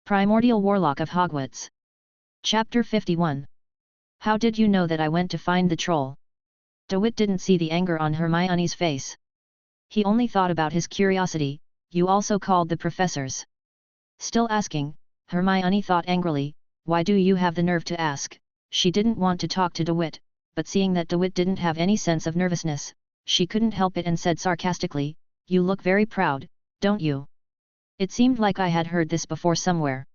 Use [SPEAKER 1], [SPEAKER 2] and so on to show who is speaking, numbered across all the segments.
[SPEAKER 1] Primordial Warlock of Hogwarts. Chapter 51. How did you know that I went to find the troll? DeWitt didn't see the anger on Hermione's face. He only thought about his curiosity. You also called the professors. Still asking, Hermione thought angrily, why do you have the nerve to ask? She didn't want to talk to DeWitt, but seeing that DeWitt didn't have any sense of nervousness, she couldn't help it and said sarcastically, you look very proud, don't you? It seemed like I had heard this before somewhere.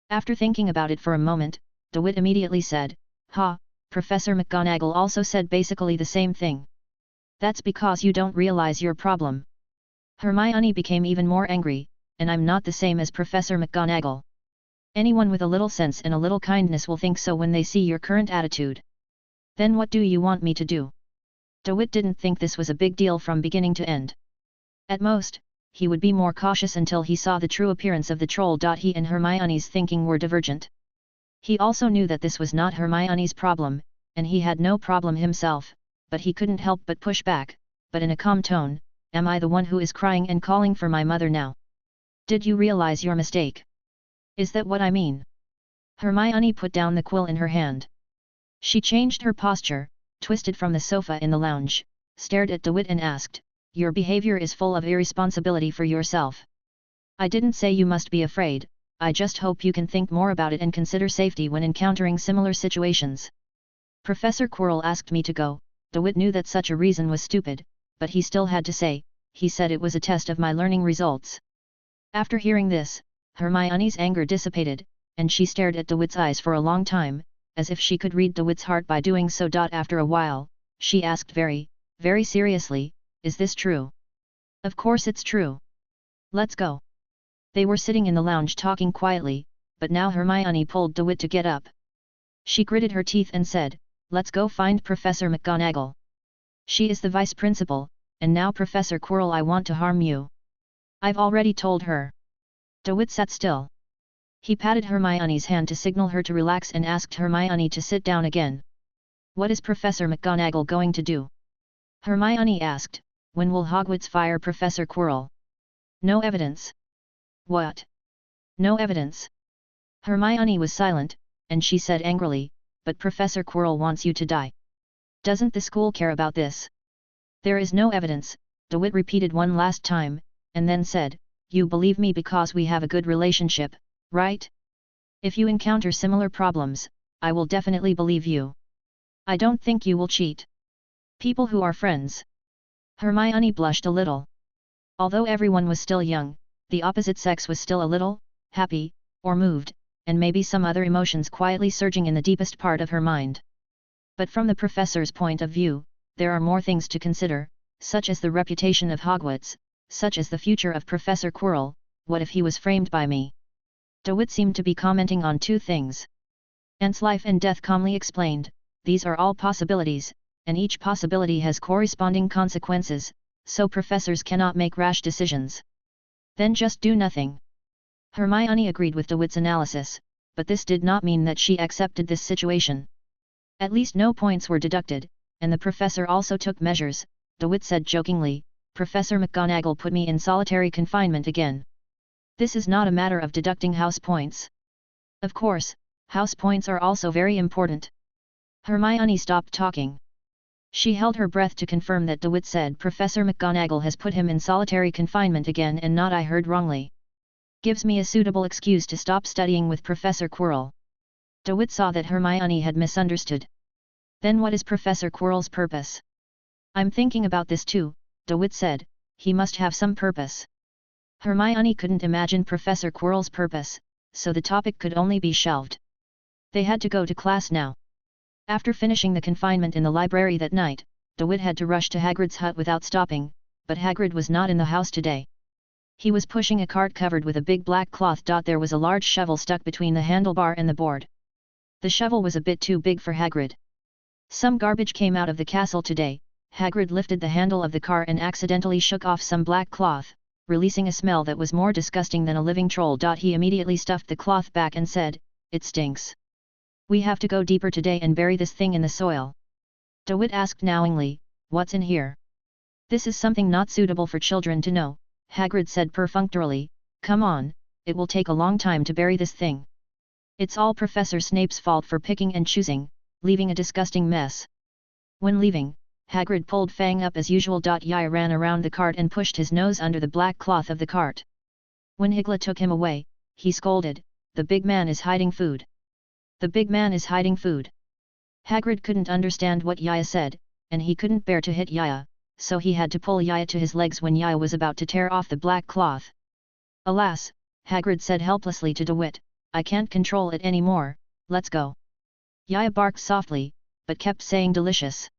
[SPEAKER 1] After thinking about it for a moment, DeWitt immediately said, ha, Professor McGonagall also said basically the same thing. That's because you don't realize your problem. Hermione became even more angry, and I'm not the same as Professor McGonagall. Anyone with a little sense and a little kindness will think so when they see your current attitude. Then what do you want me to do? DeWitt didn't think this was a big deal from beginning to end. At most, he would be more cautious until he saw the true appearance of the troll. He and Hermione's thinking were divergent. He also knew that this was not Hermione's problem, and he had no problem himself, but he couldn't help but push back, but in a calm tone, am I the one who is crying and calling for my mother now? Did you realize your mistake? Is that what I mean? Hermione put down the quill in her hand. She changed her posture, twisted from the sofa in the lounge, stared at DeWitt and asked, your behavior is full of irresponsibility for yourself. I didn't say you must be afraid, I just hope you can think more about it and consider safety when encountering similar situations. Professor Quirrell asked me to go. DeWitt knew that such a reason was stupid, but he still had to say, he said it was a test of my learning results. After hearing this, Hermione's anger dissipated, and she stared at DeWitt's eyes for a long time, as if she could read DeWitt's heart by doing so. After a while, she asked very, very seriously, is this true? Of course it's true. Let's go. They were sitting in the lounge talking quietly, but now Hermione pulled DeWitt to get up. She gritted her teeth and said, let's go find Professor McGonagall. She is the vice principal, and now Professor Quirrell, I want to harm you. I've already told her. DeWitt sat still. He patted Hermione's hand to signal her to relax and asked Hermione to sit down again. What is Professor McGonagall going to do? Hermione asked, when will Hogwarts fire Professor Quirrell? No evidence. What? No evidence. Hermione was silent, and she said angrily, but Professor Quirrell wants you to die. Doesn't the school care about this? There is no evidence, DeWitt repeated one last time, and then said, you believe me because we have a good relationship, right? If you encounter similar problems, I will definitely believe you. I don't think you will cheat. People who are friends. Hermione blushed a little. Although everyone was still young, the opposite sex was still a little, happy, or moved, and maybe some other emotions quietly surging in the deepest part of her mind. But from the professor's point of view, there are more things to consider, such as the reputation of Hogwarts, such as the future of Professor Quirrell. What if he was framed by me? DeWitt seemed to be commenting on two things. Aunt's life and death calmly explained, these are all possibilities, and each possibility has corresponding consequences, so professors cannot make rash decisions. Then just do nothing. Hermione agreed with DeWitt's analysis, but this did not mean that she accepted this situation. At least no points were deducted, and the professor also took measures. DeWitt said jokingly, Professor McGonagall put me in solitary confinement again. This is not a matter of deducting house points. Of course, house points are also very important. Hermione stopped talking. She held her breath to confirm that DeWitt said Professor McGonagall has put him in solitary confinement again and not I heard wrongly. Gives me a suitable excuse to stop studying with Professor Quirrell. DeWitt saw that Hermione had misunderstood. Then what is Professor Quirrell's purpose? I'm thinking about this too, DeWitt said, he must have some purpose. Hermione couldn't imagine Professor Quirrell's purpose, so the topic could only be shelved. They had to go to class now. After finishing the confinement in the library that night, DeWitt had to rush to Hagrid's hut without stopping, but Hagrid was not in the house today. He was pushing a cart covered with a big black cloth. There was a large shovel stuck between the handlebar and the board. The shovel was a bit too big for Hagrid. Some garbage came out of the castle today. Hagrid lifted the handle of the car and accidentally shook off some black cloth, releasing a smell that was more disgusting than a living troll. He immediately stuffed the cloth back and said, it stinks. We have to go deeper today and bury this thing in the soil. DeWitt asked knowingly, what's in here? This is something not suitable for children to know, Hagrid said perfunctorily, come on, it will take a long time to bury this thing. It's all Professor Snape's fault for picking and choosing, leaving a disgusting mess. When leaving, Hagrid pulled Fang up as usual. Yaya ran around the cart and pushed his nose under the black cloth of the cart. When Higla took him away, he scolded, "The big man is hiding food. The big man is hiding food." Hagrid couldn't understand what Yaya said, and he couldn't bear to hit Yaya, so he had to pull Yaya to his legs when Yaya was about to tear off the black cloth. "Alas," Hagrid said helplessly to DeWitt, "I can't control it anymore, let's go." Yaya barked softly, but kept saying delicious.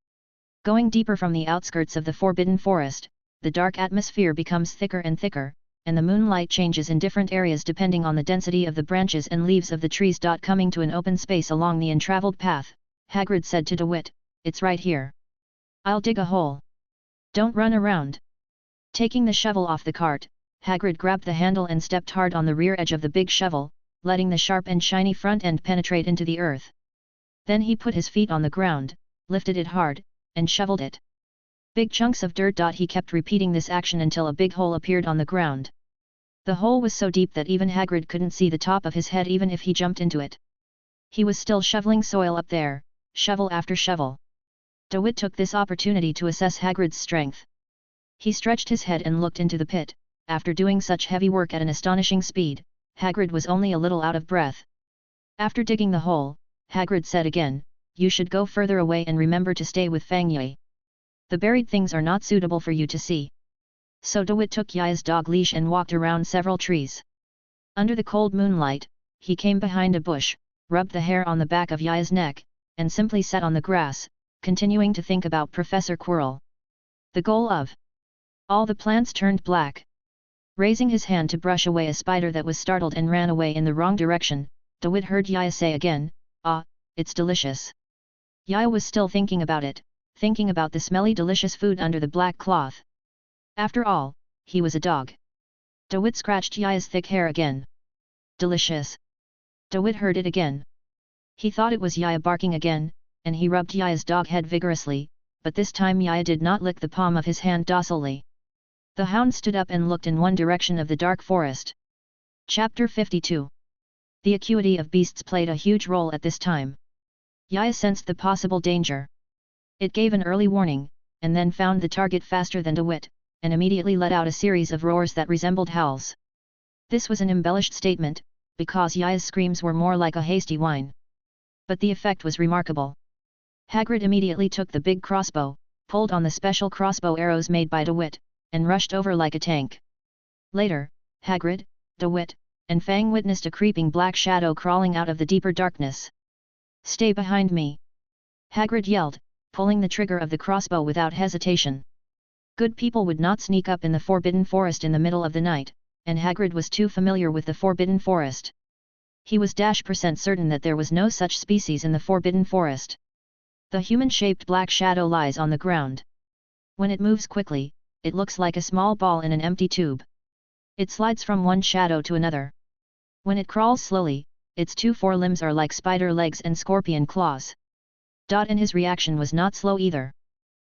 [SPEAKER 1] Going deeper from the outskirts of the Forbidden Forest, the dark atmosphere becomes thicker and thicker, and the moonlight changes in different areas depending on the density of the branches and leaves of the trees. Coming to an open space along the untraveled path, Hagrid said to DeWitt, "It's right here. I'll dig a hole. Don't run around." Taking the shovel off the cart, Hagrid grabbed the handle and stepped hard on the rear edge of the big shovel, letting the sharp and shiny front end penetrate into the earth. Then he put his feet on the ground, lifted it hard, and shoveled it. Big chunks of dirt. He kept repeating this action until a big hole appeared on the ground. The hole was so deep that even Hagrid couldn't see the top of his head even if he jumped into it. He was still shoveling soil up there, shovel after shovel. DeWitt took this opportunity to assess Hagrid's strength. He stretched his head and looked into the pit. After doing such heavy work at an astonishing speed, Hagrid was only a little out of breath. After digging the hole, Hagrid said again, "You should go further away and remember to stay with Fang Yi. The buried things are not suitable for you to see." So DeWitt took Yaya's dog leash and walked around several trees. Under the cold moonlight, he came behind a bush, rubbed the hair on the back of Yaya's neck, and simply sat on the grass, continuing to think about Professor Quirrell. The goal of all the plants turned black. Raising his hand to brush away a spider that was startled and ran away in the wrong direction, DeWitt heard Yaya say again, "Ah, it's delicious." Yaya was still thinking about it, thinking about the smelly delicious food under the black cloth. After all, he was a dog. DeWitt scratched Yaya's thick hair again. "Delicious." DeWitt heard it again. He thought it was Yaya barking again, and he rubbed Yaya's dog head vigorously, but this time Yaya did not lick the palm of his hand docilely. The hound stood up and looked in one direction of the dark forest. Chapter 52. The acuity of beasts played a huge role at this time. Yaya sensed the possible danger. It gave an early warning, and then found the target faster than DeWitt, and immediately let out a series of roars that resembled howls. This was an embellished statement, because Yaya's screams were more like a hasty whine. But the effect was remarkable. Hagrid immediately took the big crossbow, pulled on the special crossbow arrows made by DeWitt, and rushed over like a tank. Later, Hagrid, DeWitt, and Fang witnessed a creeping black shadow crawling out of the deeper darkness. "Stay behind me!" Hagrid yelled, pulling the trigger of the crossbow without hesitation. Good people would not sneak up in the Forbidden Forest in the middle of the night, and Hagrid was too familiar with the Forbidden Forest. He was %% certain that there was no such species in the Forbidden Forest. The human-shaped black shadow lies on the ground. When it moves quickly, it looks like a small ball in an empty tube. It slides from one shadow to another. When it crawls slowly, its 2 forelimbs are like spider legs and scorpion claws. And his reaction was not slow either.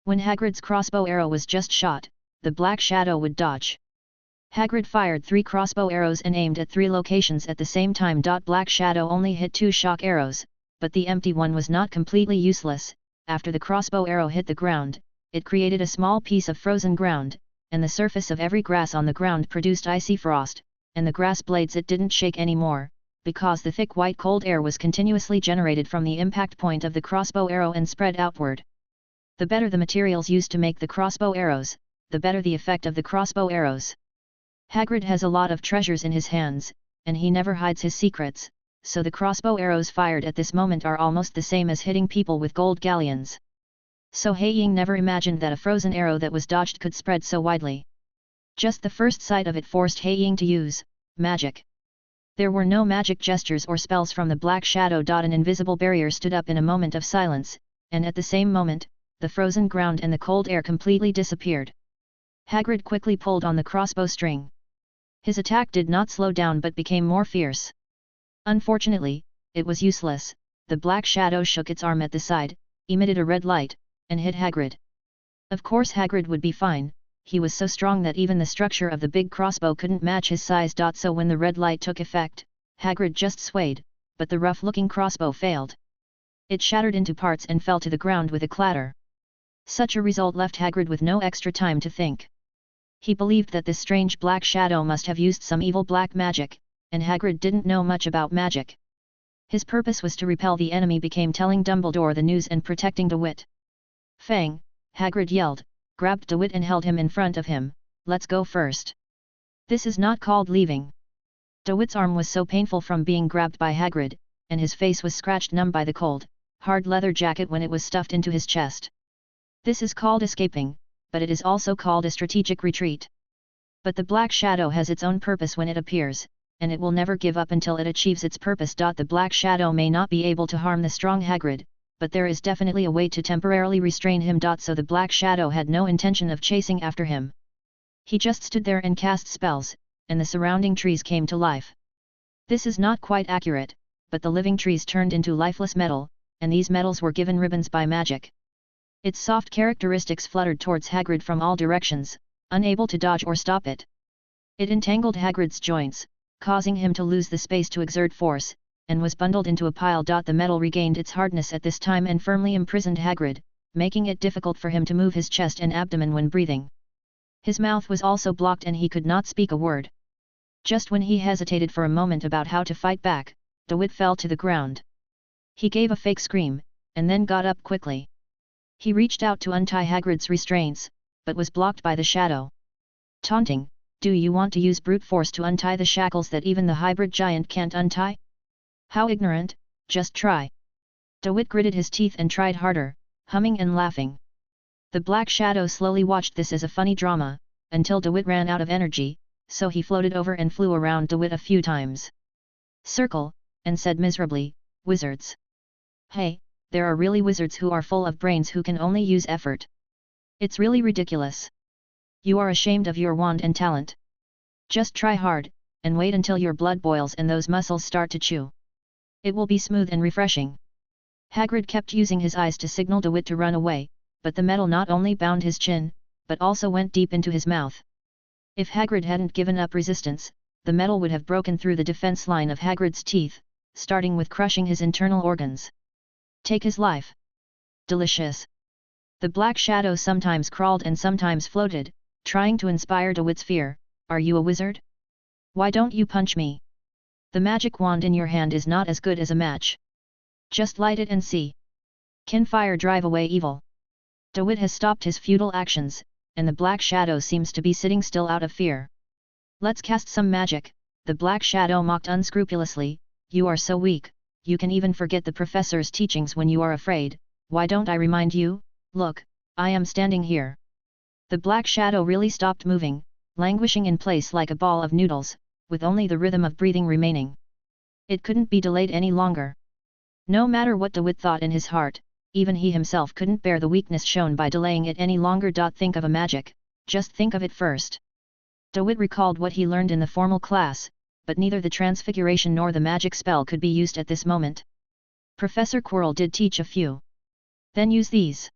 [SPEAKER 1] When Hagrid's crossbow arrow was just shot, the black shadow would dodge. Hagrid fired 3 crossbow arrows and aimed at 3 locations at the same time. Black shadow only hit 2 shock arrows, but the empty one was not completely useless. After the crossbow arrow hit the ground, it created a small piece of frozen ground, and the surface of every grass on the ground produced icy frost, and the grass blades it didn't shake anymore, because the thick white cold air was continuously generated from the impact point of the crossbow arrow and spread outward. The better the materials used to make the crossbow arrows, the better the effect of the crossbow arrows. Hagrid has a lot of treasures in his hands, and he never hides his secrets, so the crossbow arrows fired at this moment are almost the same as hitting people with gold galleons. So He Ying never imagined that a frozen arrow that was dodged could spread so widely. Just the first sight of it forced He Ying to use magic. There were no magic gestures or spells from the black shadow. An invisible barrier stood up in a moment of silence, and at the same moment, the frozen ground and the cold air completely disappeared. Hagrid quickly pulled on the crossbow string. His attack did not slow down but became more fierce. Unfortunately, it was useless. The black shadow shook its arm at the side, emitted a red light, and hit Hagrid. Of course Hagrid would be fine, he was so strong that even the structure of the big crossbow couldn't match his size. So when the red light took effect, Hagrid just swayed, but the rough-looking crossbow failed. It shattered into parts and fell to the ground with a clatter. Such a result left Hagrid with no extra time to think. He believed that this strange black shadow must have used some evil black magic, and Hagrid didn't know much about magic. His purpose was to repel the enemy, became telling Dumbledore the news and protecting DeWitt. Fang, Hagrid yelled, grabbed DeWitt and held him in front of him. Let's go first. This is not called leaving. DeWitt's arm was so painful from being grabbed by Hagrid, and his face was scratched numb by the cold, hard leather jacket when it was stuffed into his chest. This is called escaping, but it is also called a strategic retreat. But the black shadow has its own purpose when it appears, and it will never give up until it achieves its purpose. The black shadow may not be able to harm the strong Hagrid, but there is definitely a way to temporarily restrain him. So the black shadow had no intention of chasing after him. He just stood there and cast spells, and the surrounding trees came to life. This is not quite accurate, but the living trees turned into lifeless metal, and these metals were given ribbons by magic. Its soft characteristics fluttered towards Hagrid from all directions, unable to dodge or stop it. It entangled Hagrid's joints, causing him to lose the space to exert force, and was bundled into a pile. The metal regained its hardness at this time and firmly imprisoned Hagrid, making it difficult for him to move his chest and abdomen when breathing. His mouth was also blocked and he could not speak a word. Just when he hesitated for a moment about how to fight back, DeWitt fell to the ground. He gave a fake scream, and then got up quickly. He reached out to untie Hagrid's restraints, but was blocked by the shadow. Taunting, "Do you want to use brute force to untie the shackles that even the hybrid giant can't untie? How ignorant, just try." DeWitt gritted his teeth and tried harder, humming and laughing. The black shadow slowly watched this as a funny drama, until DeWitt ran out of energy, so he floated over and flew around DeWitt a few times. Circle, and said miserably, "Wizards. Hey, there are really wizards who are full of brains who can only use effort. It's really ridiculous. You are ashamed of your wand and talent. Just try hard, and wait until your blood boils and those muscles start to chew. It will be smooth and refreshing." Hagrid kept using his eyes to signal DeWitt to run away, but the metal not only bound his chin, but also went deep into his mouth. If Hagrid hadn't given up resistance, the metal would have broken through the defense line of Hagrid's teeth, starting with crushing his internal organs. Take his life. Delicious. The black shadow sometimes crawled and sometimes floated, trying to inspire DeWitt's fear. "Are you a wizard? Why don't you punch me? The magic wand in your hand is not as good as a match. Just light it and see. Can fire drive away evil?" DeWitt has stopped his futile actions, and the black shadow seems to be sitting still out of fear. "Let's cast some magic," the black shadow mocked unscrupulously. "You are so weak, you can even forget the professor's teachings when you are afraid. Why don't I remind you? Look, I am standing here." The black shadow really stopped moving, languishing in place like a ball of noodles, with only the rhythm of breathing remaining. It couldn't be delayed any longer. No matter what DeWitt thought in his heart, even he himself couldn't bear the weakness shown by delaying it any longer. Think of a magic, just think of it first. DeWitt recalled what he learned in the formal class, but neither the transfiguration nor the magic spell could be used at this moment. Professor Quirrell did teach a few. "Then use these."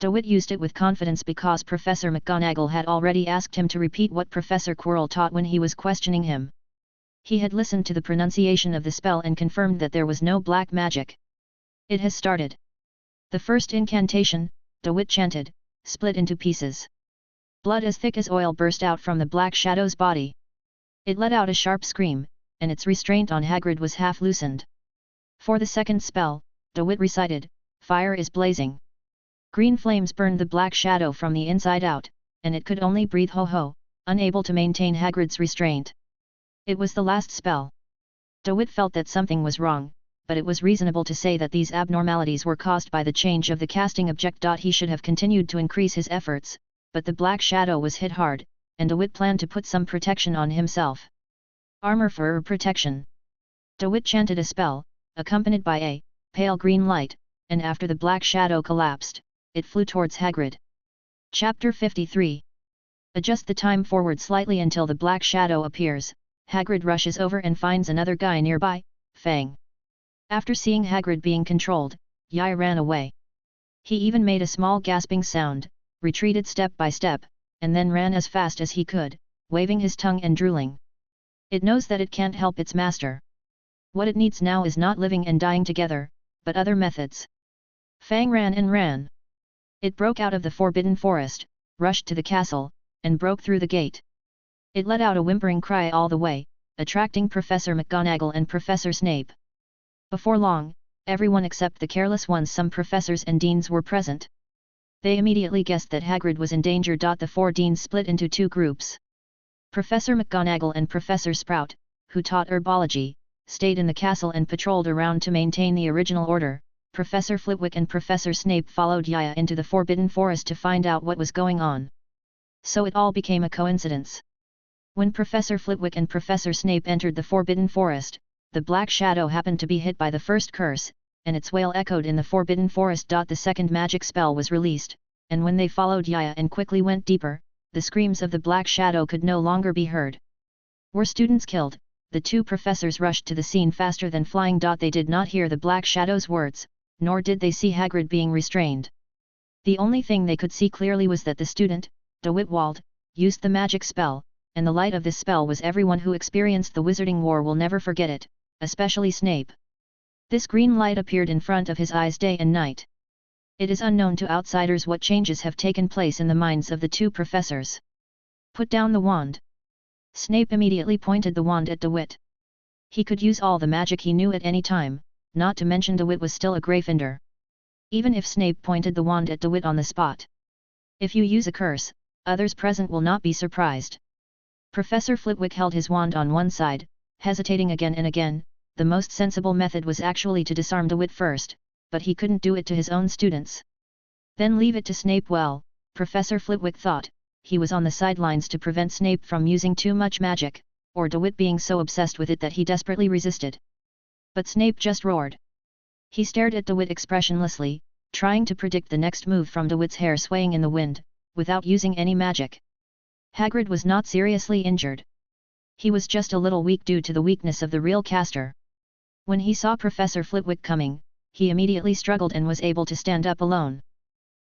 [SPEAKER 1] DeWitt used it with confidence because Professor McGonagall had already asked him to repeat what Professor Quirrell taught when he was questioning him. He had listened to the pronunciation of the spell and confirmed that there was no black magic. It has started. The first incantation, DeWitt chanted, split into pieces. Blood as thick as oil burst out from the black shadow's body. It let out a sharp scream, and its restraint on Hagrid was half loosened. For the second spell, DeWitt recited, "Fire is blazing." Green flames burned the black shadow from the inside out, and it could only breathe ho-ho, unable to maintain Hagrid's restraint. It was the last spell. DeWitt felt that something was wrong, but it was reasonable to say that these abnormalities were caused by the change of the casting object. He should have continued to increase his efforts, but the black shadow was hit hard, and DeWitt planned to put some protection on himself. Armor for protection. DeWitt chanted a spell, accompanied by a pale green light, and after the black shadow collapsed, it flew towards Hagrid. Chapter 53. Adjust the time forward slightly until the black shadow appears. Hagrid rushes over and finds another guy nearby, Fang. After seeing Hagrid being controlled, Yi ran away. He even made a small gasping sound, retreated step by step, and then ran as fast as he could, waving his tongue and drooling. It knows that it can't help its master. What it needs now is not living and dying together, but other methods. Fang ran and ran. It broke out of the forbidden forest, rushed to the castle, and broke through the gate. It let out a whimpering cry all the way, attracting Professor McGonagall and Professor Snape. Before long, everyone except the careless ones, some professors and deans, were present. They immediately guessed that Hagrid was in danger. The 4 deans split into 2 groups. Professor McGonagall and Professor Sprout, who taught herbology, stayed in the castle and patrolled around to maintain the original order. Professor Flitwick and Professor Snape followed Yaya into the Forbidden Forest to find out what was going on. So it all became a coincidence. When Professor Flitwick and Professor Snape entered the Forbidden Forest, the Black Shadow happened to be hit by the first curse, and its wail echoed in the Forbidden Forest. The second magic spell was released, and when they followed Yaya and quickly went deeper, the screams of the Black Shadow could no longer be heard. Were students killed? The 2 professors rushed to the scene faster than flying. They did not hear the Black Shadow's words, nor did they see Hagrid being restrained. The only thing they could see clearly was that the student, de Witwald, used the magic spell, and the light of this spell was everyone who experienced the Wizarding War will never forget it, especially Snape. This green light appeared in front of his eyes day and night. It is unknown to outsiders what changes have taken place in the minds of the 2 professors. Put down the wand. Snape immediately pointed the wand at DeWitt. He could use all the magic he knew at any time, not to mention DeWitt was still a Gryffindor. Even if Snape pointed the wand at DeWitt on the spot. If you use a curse, others present will not be surprised. Professor Flitwick held his wand on one side, hesitating again and again. The most sensible method was actually to disarm DeWitt first, but he couldn't do it to his own students. Then leave it to Snape. Well, Professor Flitwick thought, he was on the sidelines to prevent Snape from using too much magic, or DeWitt being so obsessed with it that he desperately resisted. But Snape just roared. He stared at DeWitt expressionlessly, trying to predict the next move from DeWitt's hair swaying in the wind, without using any magic. Hagrid was not seriously injured. He was just a little weak due to the weakness of the real caster. When he saw Professor Flitwick coming, he immediately struggled and was able to stand up alone.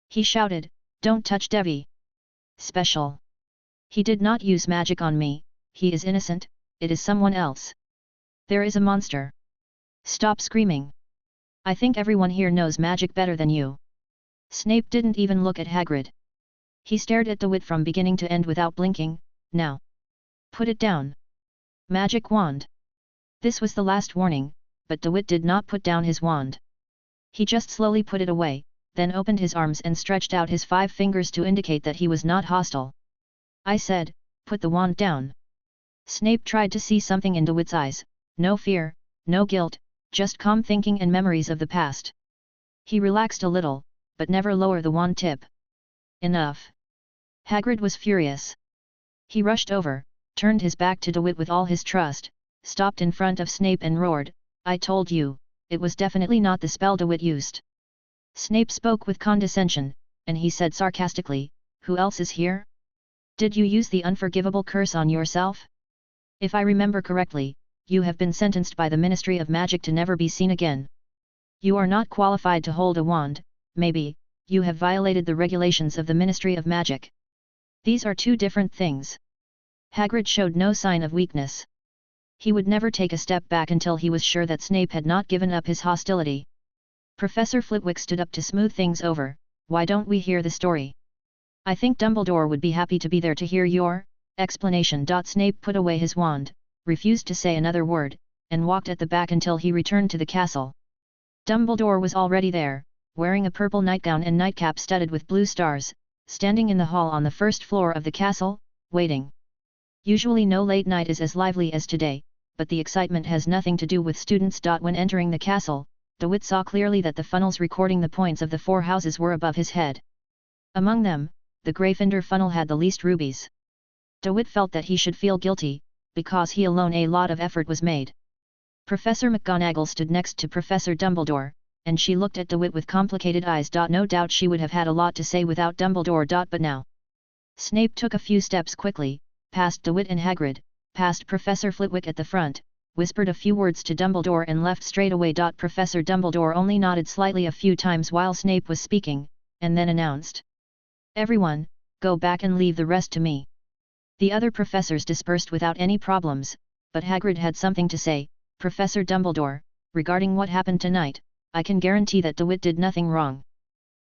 [SPEAKER 1] He shouted, "Don't touch Devi! Special! He did not use magic on me, he is innocent, it is someone else. There is a monster. Stop screaming. I think everyone here knows magic better than you." Snape didn't even look at Hagrid. He stared at DeWitt from beginning to end without blinking. "Now! Put it down! Magic wand!" This was the last warning, but DeWitt did not put down his wand. He just slowly put it away, then opened his arms and stretched out his 5 fingers to indicate that he was not hostile. "I said, put the wand down." Snape tried to see something in DeWitt's eyes, no fear, no guilt, just calm thinking and memories of the past. He relaxed a little, but never lower the wand tip. "Enough!" Hagrid was furious. He rushed over, turned his back to DeWitt with all his trust, stopped in front of Snape and roared, "I told you, it was definitely not the spell DeWitt used." Snape spoke with condescension, and he said sarcastically, "Who else is here? Did you use the unforgivable curse on yourself? If I remember correctly, you have been sentenced by the Ministry of Magic to never be seen again. You are not qualified to hold a wand, maybe, you have violated the regulations of the Ministry of Magic. These are 2 different things." Hagrid showed no sign of weakness. He would never take a step back until he was sure that Snape had not given up his hostility. Professor Flitwick stood up to smooth things over. "Why don't we hear the story? I think Dumbledore would be happy to be there to hear your explanation." Snape put away his wand, refused to say another word, and walked at the back until he returned to the castle. Dumbledore was already there, wearing a purple nightgown and nightcap studded with blue stars, standing in the hall on the first floor of the castle, waiting. Usually no late night is as lively as today, but the excitement has nothing to do with students. When entering the castle, DeWitt saw clearly that the funnels recording the points of the 4 houses were above his head. Among them, the Gryffindor funnel had the least rubies. DeWitt felt that he should feel guilty, because he alone a lot of effort was made. Professor McGonagall stood next to Professor Dumbledore, and she looked at DeWitt with complicated eyes. No doubt she would have had a lot to say without Dumbledore. But now. Snape took a few steps quickly, past DeWitt and Hagrid, past Professor Flitwick at the front, whispered a few words to Dumbledore and left straight away. Professor Dumbledore only nodded slightly a few times while Snape was speaking, and then announced, "Everyone, Go back and leave the rest to me. The other professors dispersed without any problems, but Hagrid had something to say. Professor Dumbledore, regarding what happened tonight, I can guarantee that DeWitt did nothing wrong.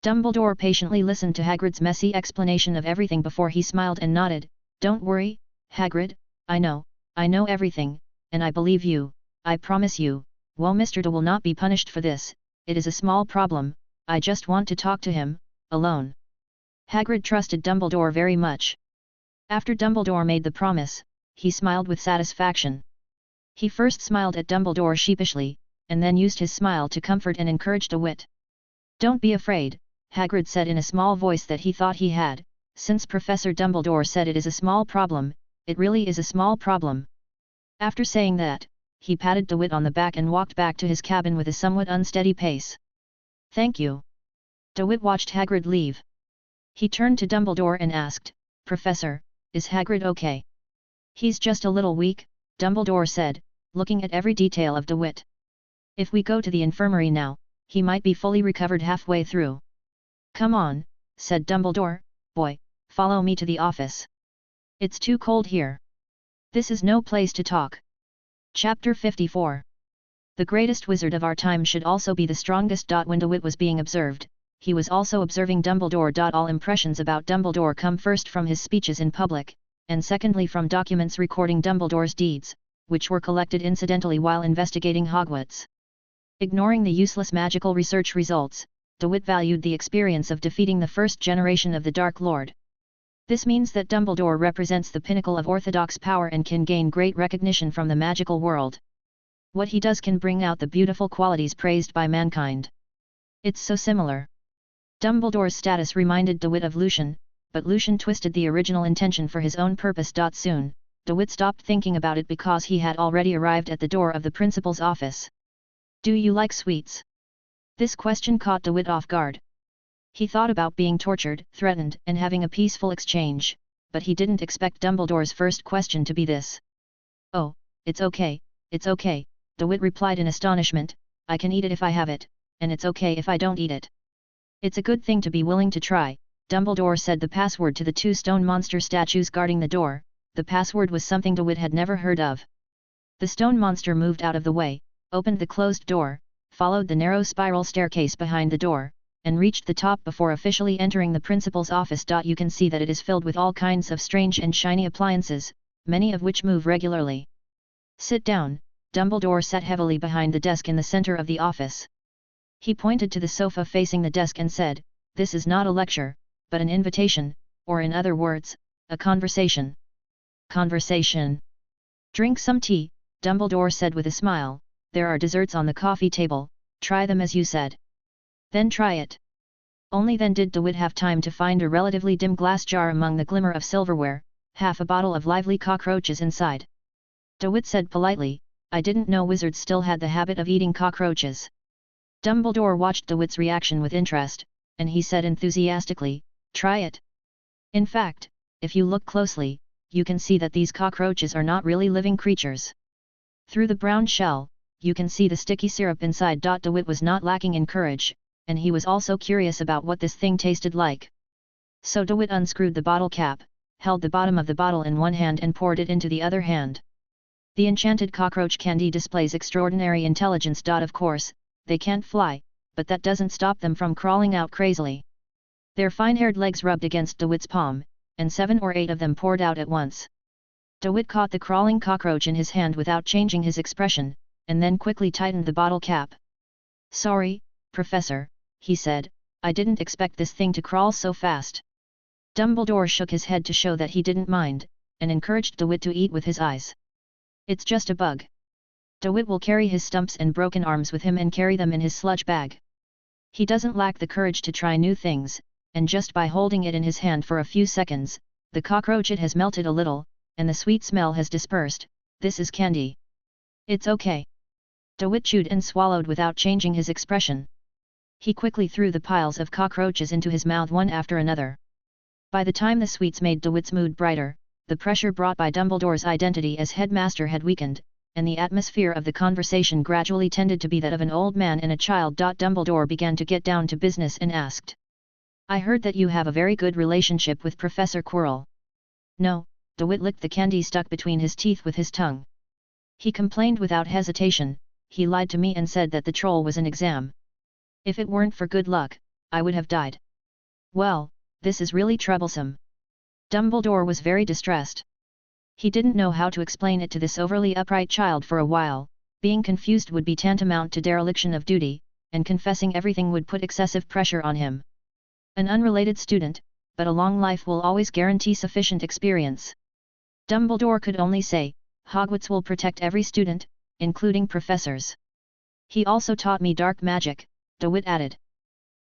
[SPEAKER 1] Dumbledore patiently listened to Hagrid's messy explanation of everything before he smiled and nodded. Don't worry, Hagrid, I know everything, and I believe you, I promise you. Well, Mr. De will not be punished for this, it is a small problem, I just want to talk to him, alone. Hagrid trusted Dumbledore very much. After Dumbledore made the promise, he smiled with satisfaction. He first smiled at Dumbledore sheepishly, and then used his smile to comfort and encourage DeWitt. Don't be afraid, Hagrid said in a small voice that he thought he had, since Professor Dumbledore said it is a small problem, it really is a small problem. After saying that, he patted DeWitt on the back and walked back to his cabin with a somewhat unsteady pace. Thank you. DeWitt watched Hagrid leave. He turned to Dumbledore and asked, Professor, is Hagrid okay? He's just a little weak, Dumbledore said, looking at every detail of DeWitt. If we go to the infirmary now, he might be fully recovered halfway through. Come on, said Dumbledore, boy, follow me to the office. It's too cold here. This is no place to talk. Chapter 54. The greatest wizard of our time should also be the strongest. When DeWitt was being observed, he was also observing Dumbledore. All impressions about Dumbledore come first from his speeches in public, and secondly from documents recording Dumbledore's deeds, which were collected incidentally while investigating Hogwarts. Ignoring the useless magical research results, DeWitt valued the experience of defeating the first generation of the Dark Lord. This means that Dumbledore represents the pinnacle of orthodox power and can gain great recognition from the magical world. What he does can bring out the beautiful qualities praised by mankind. It's so similar. Dumbledore's status reminded DeWitt of Lucian, but Lucian twisted the original intention for his own purpose. Soon, DeWitt stopped thinking about it because he had already arrived at the door of the principal's office. Do you like sweets? This question caught DeWitt off guard. He thought about being tortured, threatened, and having a peaceful exchange, but he didn't expect Dumbledore's first question to be this. Oh, it's okay, DeWitt replied in astonishment, I can eat it if I have it, and it's okay if I don't eat it. It's a good thing to be willing to try. Dumbledore said the password to the two stone monster statues guarding the door. The password was something DeWitt had never heard of. The stone monster moved out of the way, opened the closed door, followed the narrow spiral staircase behind the door, and reached the top before officially entering the principal's office. You can see that it is filled with all kinds of strange and shiny appliances, many of which move regularly. Sit down. Dumbledore sat heavily behind the desk in the center of the office. He pointed to the sofa facing the desk and said, This is not a lecture, but an invitation, or in other words, a conversation. Conversation. Drink some tea, Dumbledore said with a smile. There are desserts on the coffee table, try them as you said. Then try it. Only then did DeWitt have time to find a relatively dim glass jar among the glimmer of silverware, half a bottle of lively cockroaches inside. DeWitt said politely, I didn't know wizards still had the habit of eating cockroaches. Dumbledore watched DeWitt's reaction with interest, and he said enthusiastically, Try it. In fact, if you look closely, you can see that these cockroaches are not really living creatures. Through the brown shell, you can see the sticky syrup inside. DeWitt was not lacking in courage, and he was also curious about what this thing tasted like. So DeWitt unscrewed the bottle cap, held the bottom of the bottle in one hand and poured it into the other hand. The enchanted cockroach candy displays extraordinary intelligence. Of course, they can't fly, but that doesn't stop them from crawling out crazily. Their fine-haired legs rubbed against DeWitt's palm, and 7 or 8 of them poured out at once. DeWitt caught the crawling cockroach in his hand without changing his expression, and then quickly tightened the bottle cap. Sorry, Professor, he said, I didn't expect this thing to crawl so fast. Dumbledore shook his head to show that he didn't mind, and encouraged DeWitt to eat with his eyes. It's just a bug. DeWitt will carry his stumps and broken arms with him and carry them in his sludge bag. He doesn't lack the courage to try new things, and just by holding it in his hand for a few seconds, the cockroach it has melted a little, and the sweet smell has dispersed. This is candy. It's okay. DeWitt chewed and swallowed without changing his expression. He quickly threw the piles of cockroaches into his mouth one after another. By the time the sweets made DeWitt's mood brighter, the pressure brought by Dumbledore's identity as headmaster had weakened, and the atmosphere of the conversation gradually tended to be that of an old man and a child. Dumbledore began to get down to business and asked. I heard that you have a very good relationship with Professor Quirrell. No, DeWitt licked the candy stuck between his teeth with his tongue. He complained without hesitation, he lied to me and said that the troll was an exam. If it weren't for good luck, I would have died. Well, this is really troublesome. Dumbledore was very distressed. He didn't know how to explain it to this overly upright child for a while. Being confused would be tantamount to dereliction of duty, and confessing everything would put excessive pressure on him. An unrelated student, but a long life will always guarantee sufficient experience. Dumbledore could only say, Hogwarts will protect every student, including professors. He also taught me dark magic, DeWitt added.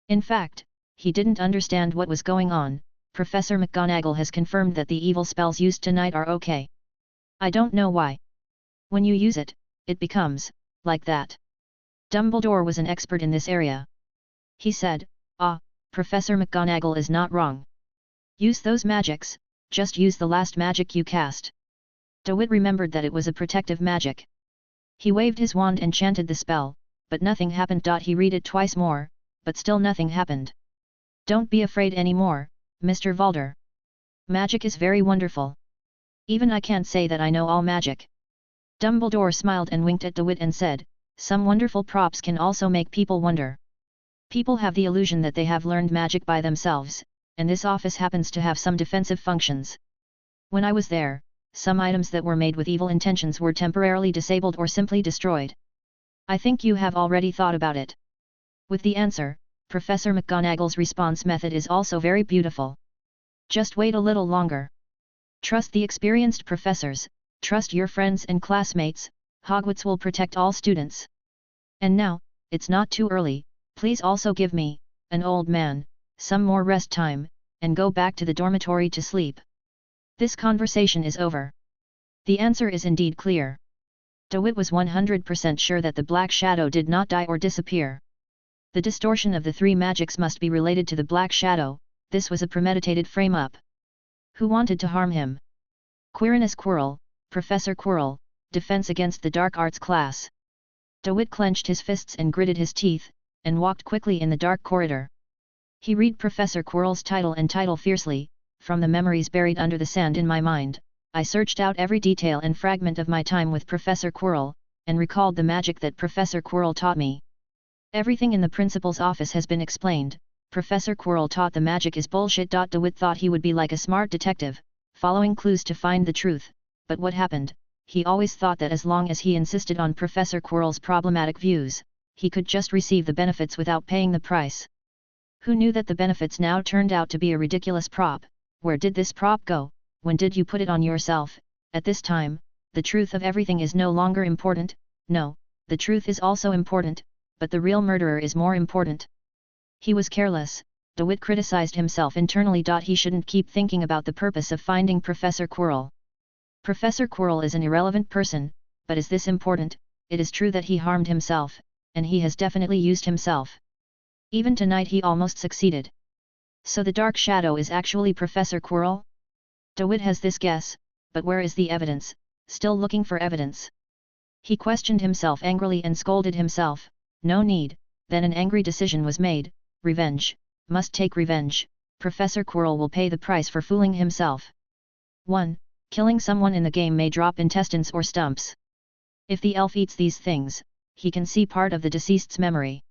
[SPEAKER 1] In fact, he didn't understand what was going on. Professor McGonagall has confirmed that the evil spells used tonight are okay. I don't know why. When you use it, it becomes like that. Dumbledore was an expert in this area. He said, Professor McGonagall is not wrong. Use those magics, just use the last magic you cast. DeWitt remembered that it was a protective magic. He waved his wand and chanted the spell, but nothing happened. He read it twice more, but still nothing happened. Don't be afraid anymore, Mr. Valder. Magic is very wonderful. Even I can't say that I know all magic. Dumbledore smiled and winked at DeWitt and said, some wonderful props can also make people wonder. People have the illusion that they have learned magic by themselves, and this office happens to have some defensive functions. When I was there, some items that were made with evil intentions were temporarily disabled or simply destroyed. I think you have already thought about it. With the answer, Professor McGonagall's response method is also very beautiful. Just wait a little longer. Trust the experienced professors, trust your friends and classmates, Hogwarts will protect all students. And now, it's not too early, please also give me, an old man, some more rest time, and go back to the dormitory to sleep. This conversation is over. The answer is indeed clear. DeWitt was 100% sure that the Black Shadow did not die or disappear. The distortion of the three magics must be related to the Black Shadow. This was a premeditated frame-up. Who wanted to harm him? Quirinus Quirrell, Professor Quirrell, Defense Against the Dark Arts class. DeWitt clenched his fists and gritted his teeth, and walked quickly in the dark corridor. He read Professor Quirrell's title fiercely. From the memories buried under the sand in my mind, I searched out every detail and fragment of my time with Professor Quirrell, and recalled the magic that Professor Quirrell taught me. Everything in the principal's office has been explained. Professor Quirrell taught the magic is bullshit. DeWitt thought he would be like a smart detective, following clues to find the truth, but what happened? He always thought that as long as he insisted on Professor Quirrell's problematic views, he could just receive the benefits without paying the price. Who knew that the benefits now turned out to be a ridiculous prop? Where did this prop go? When did you put it on yourself? At this time, the truth of everything is no longer important. No, the truth is also important, but the real murderer is more important. He was careless. DeWitt criticized himself internally. He shouldn't keep thinking about the purpose of finding Professor Quirrell. Professor Quirrell is an irrelevant person, but is this important? It is true that he harmed himself, and he has definitely used himself. Even tonight he almost succeeded. So the Dark Shadow is actually Professor Quirrell? DeWitt has this guess, but where is the evidence? Still looking for evidence. He questioned himself angrily and scolded himself. No need. Then an angry decision was made. Revenge. Must take revenge. Professor Quirrell will pay the price for fooling himself. 1. Killing someone in the game may drop intestines or stumps. If the elf eats these things, he can see part of the deceased's memory.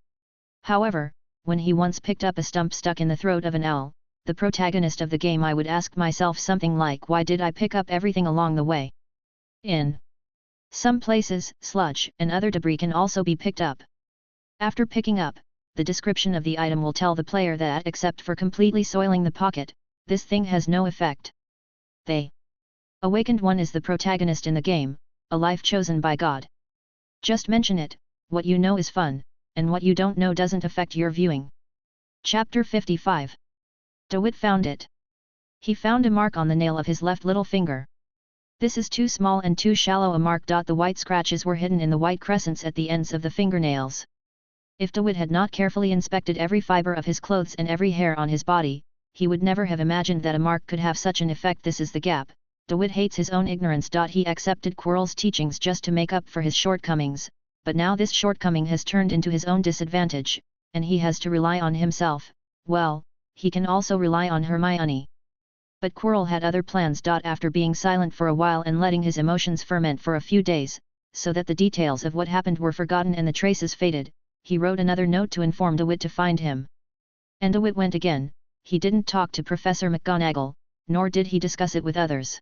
[SPEAKER 1] However, when he once picked up a stump stuck in the throat of an owl, the protagonist of the game, I would ask myself something like, why did I pick up everything along the way? In some places, sludge and other debris can also be picked up. After picking up, the description of the item will tell the player that, except for completely soiling the pocket, this thing has no effect. The awakened one is the protagonist in the game, a life chosen by God. Just mention it. What you know is fun, and what you don't know doesn't affect your viewing. Chapter 55. DeWitt found it. He found a mark on the nail of his left little finger. This is too small and too shallow a mark. The white scratches were hidden in the white crescents at the ends of the fingernails. If DeWitt had not carefully inspected every fiber of his clothes and every hair on his body, he would never have imagined that a mark could have such an effect. This is the gap. DeWitt hates his own ignorance. He accepted Quirrell's teachings just to make up for his shortcomings, but now this shortcoming has turned into his own disadvantage, and he has to rely on himself. Well, he can also rely on Hermione. But Quirrell had other plans. After being silent for a while and letting his emotions ferment for a few days, so that the details of what happened were forgotten and the traces faded, he wrote another note to inform DeWitt to find him. And DeWitt went again. He didn't talk to Professor McGonagall, nor did he discuss it with others.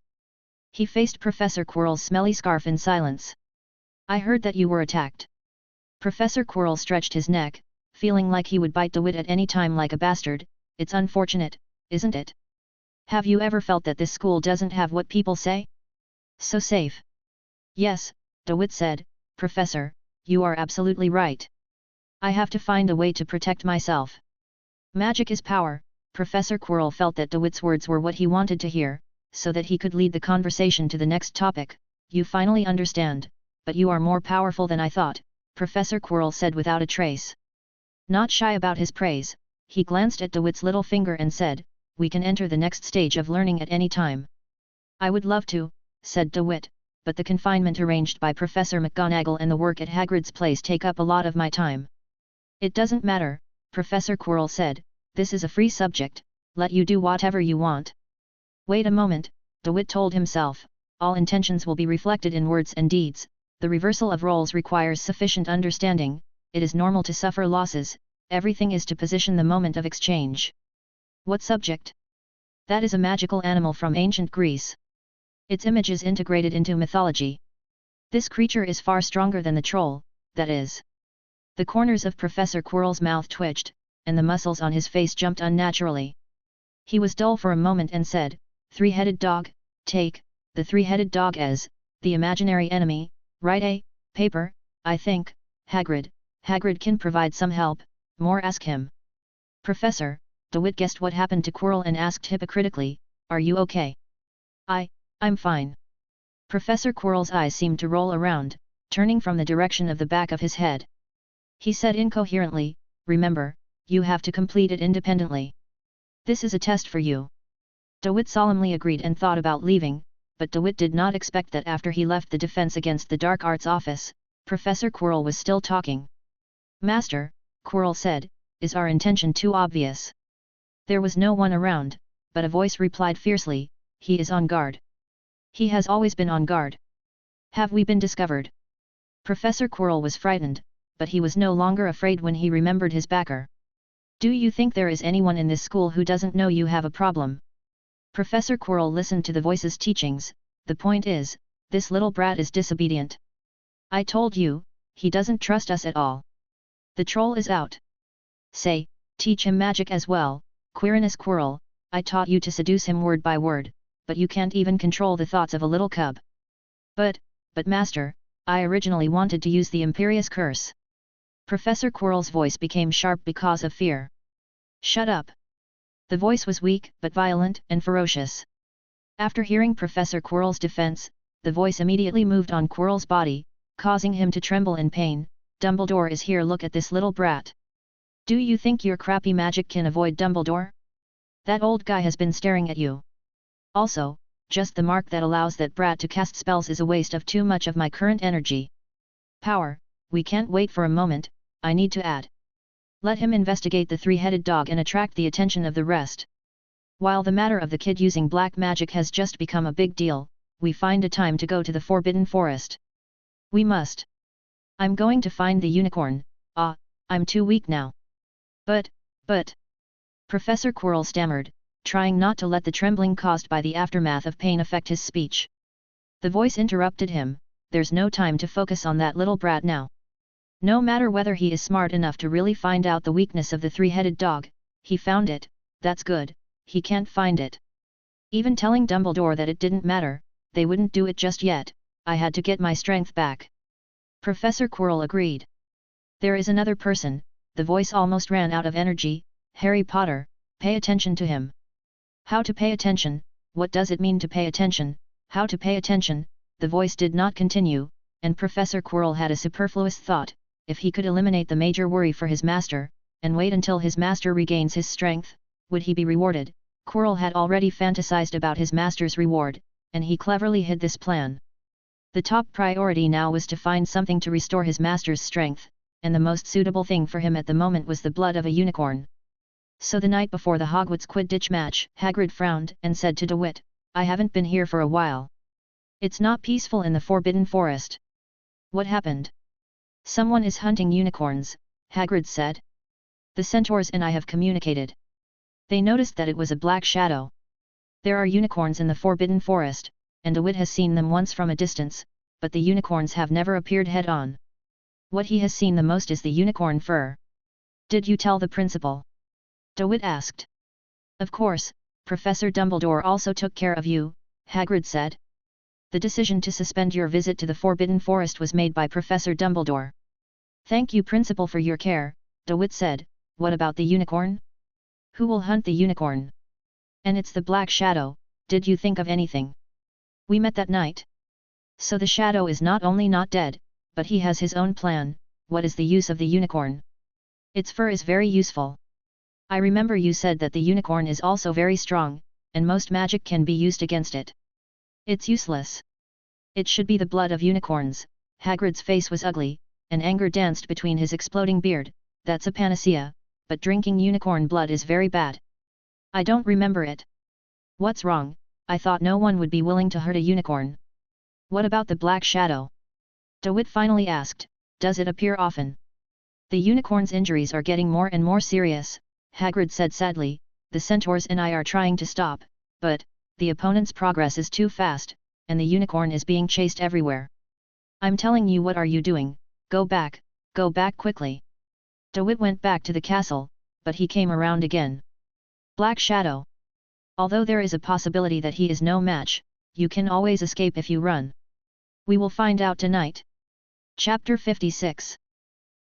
[SPEAKER 1] He faced Professor Quirrell's smelly scarf in silence. "I heard that you were attacked." Professor Quirrell stretched his neck, feeling like he would bite DeWitt at any time like a bastard. "It's unfortunate, isn't it? Have you ever felt that this school doesn't have what people say? So safe?" "Yes," DeWitt said, "Professor, you are absolutely right. I have to find a way to protect myself." Magic is power. Professor Quirrell felt that DeWitt's words were what he wanted to hear, so that he could lead the conversation to the next topic. "You finally understand, but you are more powerful than I thought," Professor Quirrell said without a trace. Not shy about his praise, he glanced at DeWitt's little finger and said, "We can enter the next stage of learning at any time." "I would love to," said DeWitt, "but the confinement arranged by Professor McGonagall and the work at Hagrid's place take up a lot of my time." "It doesn't matter," Professor Quirrell said, "this is a free subject, let you do whatever you want." "Wait a moment," DeWitt told himself, "all intentions will be reflected in words and deeds, the reversal of roles requires sufficient understanding, it is normal to suffer losses, everything is to position the moment of exchange." "What subject?" "That is a magical animal from ancient Greece. Its image is integrated into mythology. This creature is far stronger than the troll, that is." The corners of Professor Quirrell's mouth twitched, and the muscles on his face jumped unnaturally. He was dull for a moment and said, "Three-headed dog, take the three-headed dog as the imaginary enemy, right? Paper, I think, Hagrid can provide some help, more ask him." "Professor," DeWitt guessed what happened to Quirrell and asked hypocritically, "Are you okay?" I'm fine." Professor Quirrell's eyes seemed to roll around, turning from the direction of the back of his head. He said incoherently, "Remember, you have to complete it independently. This is a test for you." DeWitt solemnly agreed and thought about leaving, but DeWitt did not expect that after he left the Defense Against the Dark Arts office, Professor Quirrell was still talking. "Master," Quirrell said, "is our intention too obvious?" There was no one around, but a voice replied fiercely, "He is on guard. He has always been on guard. Have we been discovered?" Professor Quirrell was frightened, but he was no longer afraid when he remembered his backer. "Do you think there is anyone in this school who doesn't know you have a problem?" Professor Quirrell listened to the voice's teachings. "The point is, this little brat is disobedient. I told you, he doesn't trust us at all. The troll is out. Say, teach him magic as well, Quirinus Quirrell, I taught you to seduce him word by word, but you can't even control the thoughts of a little cub." But Master, I originally wanted to use the Imperious Curse." Professor Quirrell's voice became sharp because of fear. "Shut up." The voice was weak but violent and ferocious. After hearing Professor Quirrell's defense, the voice immediately moved on Quirrell's body, causing him to tremble in pain. "Dumbledore is here, look at this little brat. Do you think your crappy magic can avoid Dumbledore? That old guy has been staring at you. Also, just the mark that allows that brat to cast spells is a waste of too much of my current energy. Power, we can't wait for a moment, I need to add. Let him investigate the three-headed dog and attract the attention of the rest. While the matter of the kid using black magic has just become a big deal, we find a time to go to the Forbidden Forest. We must. I'm going to find the unicorn, I'm too weak now." But... Professor Quirrell stammered, trying not to let the trembling caused by the aftermath of pain affect his speech. The voice interrupted him, "There's no time to focus on that little brat now. No matter whether he is smart enough to really find out the weakness of the three-headed dog, he found it, that's good, he can't find it. Even telling Dumbledore that it didn't matter, they wouldn't do it just yet, I had to get my strength back." Professor Quirrell agreed. "There is another person," the voice almost ran out of energy, "Harry Potter, pay attention to him." How to pay attention, what does it mean to pay attention, how to pay attention, the voice did not continue, and Professor Quirrell had a superfluous thought, if he could eliminate the major worry for his master, and wait until his master regains his strength, would he be rewarded? Quirrell had already fantasized about his master's reward, and he cleverly hid this plan. The top priority now was to find something to restore his master's strength, and the most suitable thing for him at the moment was the blood of a unicorn. So the night before the Hogwarts Quidditch match, Hagrid frowned and said to DeWitt, "I haven't been here for a while. It's not peaceful in the Forbidden Forest." "What happened?" "Someone is hunting unicorns," Hagrid said. "The centaurs and I have communicated. They noticed that it was a black shadow. There are unicorns in the Forbidden Forest, and DeWitt has seen them once from a distance, but the unicorns have never appeared head-on. What he has seen the most is the unicorn fur." "Did you tell the principal?" DeWitt asked. "Of course, Professor Dumbledore also took care of you," Hagrid said. "The decision to suspend your visit to the Forbidden Forest was made by Professor Dumbledore." "Thank you, Principal, for your care," DeWitt said. "What about the unicorn? Who will hunt the unicorn? And it's the Black Shadow, did you think of anything? We met that night. So the Shadow is not only not dead, but he has his own plan. What is the use of the unicorn? Its fur is very useful. I remember you said that the unicorn is also very strong, and most magic can be used against it. It's useless. It should be the blood of unicorns." Hagrid's face was ugly, and anger danced between his exploding beard. "That's a panacea, but drinking unicorn blood is very bad. I don't remember it." "What's wrong? I thought no one would be willing to hurt a unicorn." "What about the Black Shadow?" DeWitt finally asked. "Does it appear often?" "The unicorn's injuries are getting more and more serious," Hagrid said sadly. "The centaurs and I are trying to stop, but the opponent's progress is too fast, and the unicorn is being chased everywhere. I'm telling you, what are you doing? Go back quickly." DeWitt went back to the castle, but he came around again. "Black Shadow. Although there is a possibility that he is no match, you can always escape if you run. We will find out tonight." Chapter 56.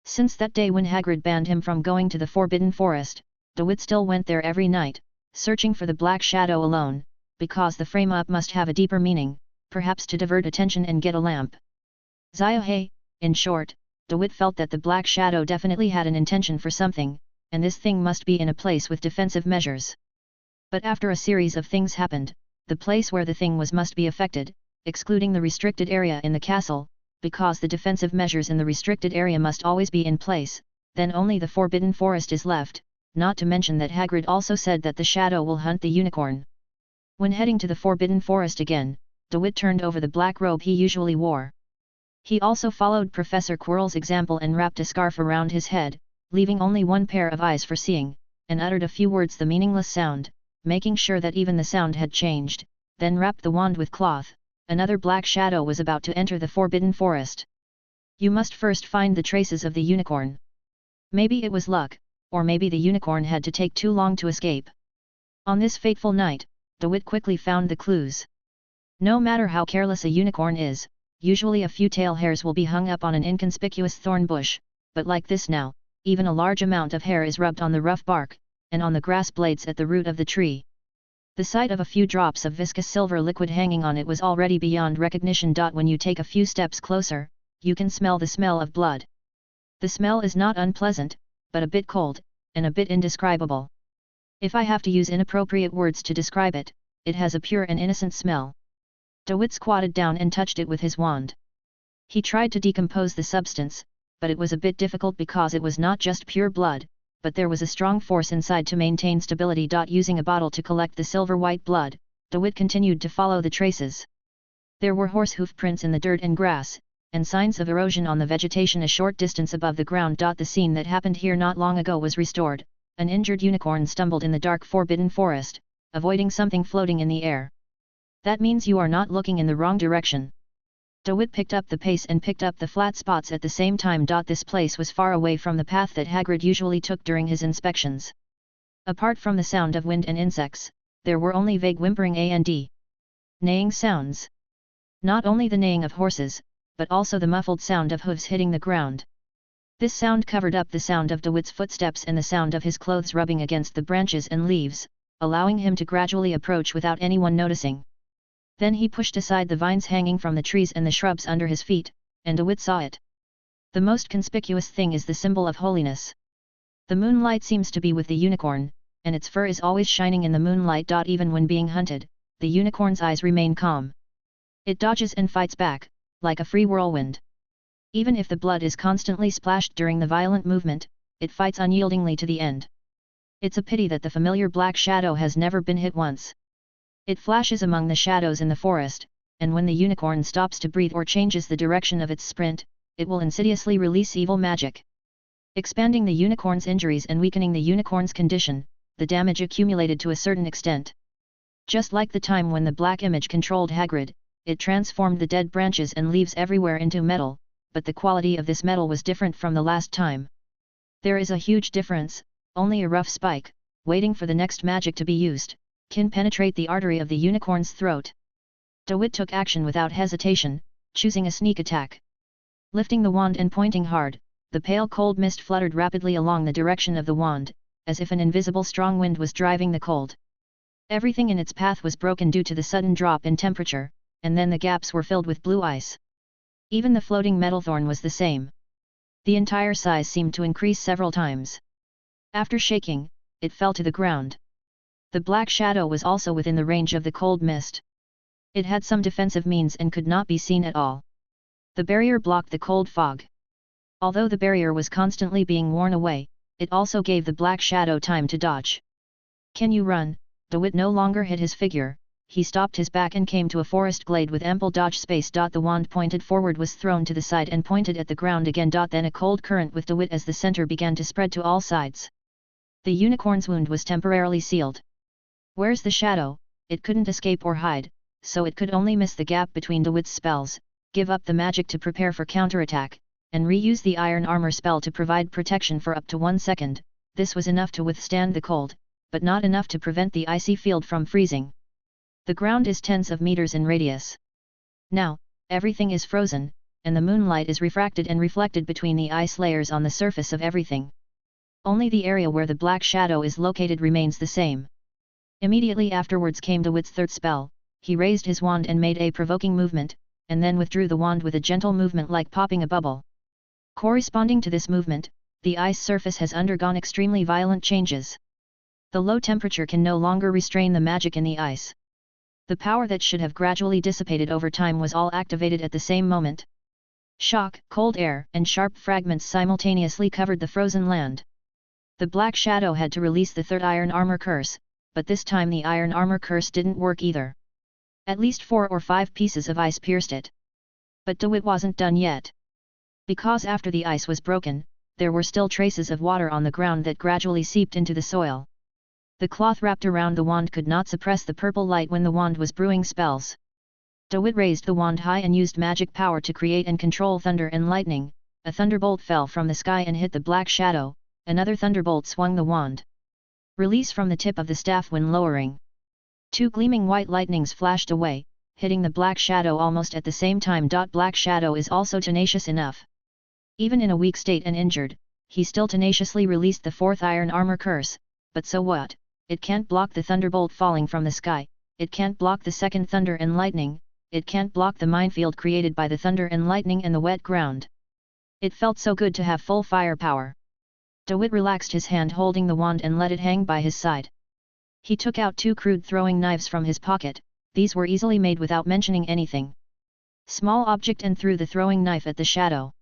[SPEAKER 1] Since that day when Hagrid banned him from going to the Forbidden Forest, DeWitt still went there every night, searching for the Black Shadow alone, because the frame-up must have a deeper meaning, perhaps to divert attention and get a lamp. Ziohei, in short, DeWitt felt that the Black Shadow definitely had an intention for something, and this thing must be in a place with defensive measures. But after a series of things happened, the place where the thing was must be affected, excluding the restricted area in the castle, because the defensive measures in the restricted area must always be in place, then only the Forbidden Forest is left, not to mention that Hagrid also said that the shadow will hunt the unicorn. When heading to the Forbidden Forest again, DeWitt turned over the black robe he usually wore. He also followed Professor Quirrell's example and wrapped a scarf around his head, leaving only one pair of eyes for seeing, and uttered a few words, the meaningless sound, making sure that even the sound had changed, then wrapped the wand with cloth. Another black shadow was about to enter the Forbidden Forest. "You must first find the traces of the unicorn. Maybe it was luck, or maybe the unicorn had to take too long to escape." On this fateful night, DeWitt quickly found the clues. No matter how careless a unicorn is, usually a few tail hairs will be hung up on an inconspicuous thorn bush, but like this now, even a large amount of hair is rubbed on the rough bark, and on the grass blades at the root of the tree. The sight of a few drops of viscous silver liquid hanging on it was already beyond recognition. When you take a few steps closer, you can smell the smell of blood. The smell is not unpleasant, but a bit cold, and a bit indescribable. If I have to use inappropriate words to describe it, it has a pure and innocent smell. DeWitt squatted down and touched it with his wand. He tried to decompose the substance, but it was a bit difficult because it was not just pure blood, but there was a strong force inside to maintain stability. Using a bottle to collect the silver-white blood, DeWitt continued to follow the traces. There were horse hoof prints in the dirt and grass, and signs of erosion on the vegetation a short distance above the ground. The scene that happened here not long ago was restored. An injured unicorn stumbled in the dark Forbidden Forest, avoiding something floating in the air. That means you are not looking in the wrong direction. DeWitt picked up the pace and picked up the flat spots at the same time. This place was far away from the path that Hagrid usually took during his inspections. Apart from the sound of wind and insects, there were only vague whimpering and neighing sounds. Not only the neighing of horses, but also the muffled sound of hooves hitting the ground. This sound covered up the sound of DeWitt's footsteps and the sound of his clothes rubbing against the branches and leaves, allowing him to gradually approach without anyone noticing. Then he pushed aside the vines hanging from the trees and the shrubs under his feet, and DeWitt saw it. The most conspicuous thing is the symbol of holiness. The moonlight seems to be with the unicorn, and its fur is always shining in the moonlight. Even when being hunted, the unicorn's eyes remain calm. It dodges and fights back, like a free whirlwind. Even if the blood is constantly splashed during the violent movement, it fights unyieldingly to the end. It's a pity that the familiar black shadow has never been hit once. It flashes among the shadows in the forest, and when the unicorn stops to breathe or changes the direction of its sprint, it will insidiously release evil magic, expanding the unicorn's injuries and weakening the unicorn's condition. The damage accumulated to a certain extent. Just like the time when the black image controlled Hagrid, it transformed the dead branches and leaves everywhere into metal, but the quality of this metal was different from the last time. There is a huge difference. Only a rough spike, waiting for the next magic to be used, can penetrate the artery of the unicorn's throat. DeWitt took action without hesitation, choosing a sneak attack. Lifting the wand and pointing hard, the pale cold mist fluttered rapidly along the direction of the wand, as if an invisible strong wind was driving the cold. Everything in its path was broken due to the sudden drop in temperature, and then the gaps were filled with blue ice. Even the floating metal thorn was the same. The entire size seemed to increase several times. After shaking, it fell to the ground. The black shadow was also within the range of the cold mist. It had some defensive means and could not be seen at all. The barrier blocked the cold fog. Although the barrier was constantly being worn away, it also gave the black shadow time to dodge. "Can you run?" DeWitt no longer hid his figure. He stopped his back and came to a forest glade with ample dodge space. The wand pointed forward was thrown to the side and pointed at the ground again. Then a cold current with DeWitt as the center began to spread to all sides. The unicorn's wound was temporarily sealed. Where's the shadow? It couldn't escape or hide, so it could only miss the gap between DeWitt's spells, give up the magic to prepare for counterattack, and reuse the iron armor spell to provide protection for up to 1 second. This was enough to withstand the cold, but not enough to prevent the icy field from freezing. The ground is tens of meters in radius. Now, everything is frozen, and the moonlight is refracted and reflected between the ice layers on the surface of everything. Only the area where the black shadow is located remains the same. Immediately afterwards came DeWitt's third spell. He raised his wand and made a provoking movement, and then withdrew the wand with a gentle movement like popping a bubble. Corresponding to this movement, the ice surface has undergone extremely violent changes. The low temperature can no longer restrain the magic in the ice. The power that should have gradually dissipated over time was all activated at the same moment. Shock, cold air, and sharp fragments simultaneously covered the frozen land. The black shadow had to release the third iron armor curse, but this time the iron armor curse didn't work either. At least 4 or 5 pieces of ice pierced it. But DeWitt wasn't done yet. Because after the ice was broken, there were still traces of water on the ground that gradually seeped into the soil. The cloth wrapped around the wand could not suppress the purple light when the wand was brewing spells. DeWitt raised the wand high and used magic power to create and control thunder and lightning. A thunderbolt fell from the sky and hit the black shadow. Another thunderbolt swung the wand. Release from the tip of the staff when lowering. 2 gleaming white lightnings flashed away, hitting the black shadow almost at the same time. Black shadow is also tenacious enough. Even in a weak state and injured, he still tenaciously released the 4th iron armor curse, but so what? It can't block the thunderbolt falling from the sky, it can't block the second thunder and lightning, it can't block the minefield created by the thunder and lightning and the wet ground. It felt so good to have full firepower. DeWitt relaxed his hand holding the wand and let it hang by his side. He took out 2 crude throwing knives from his pocket. These were easily made without mentioning anything. Small object and threw the throwing knife at the shadow.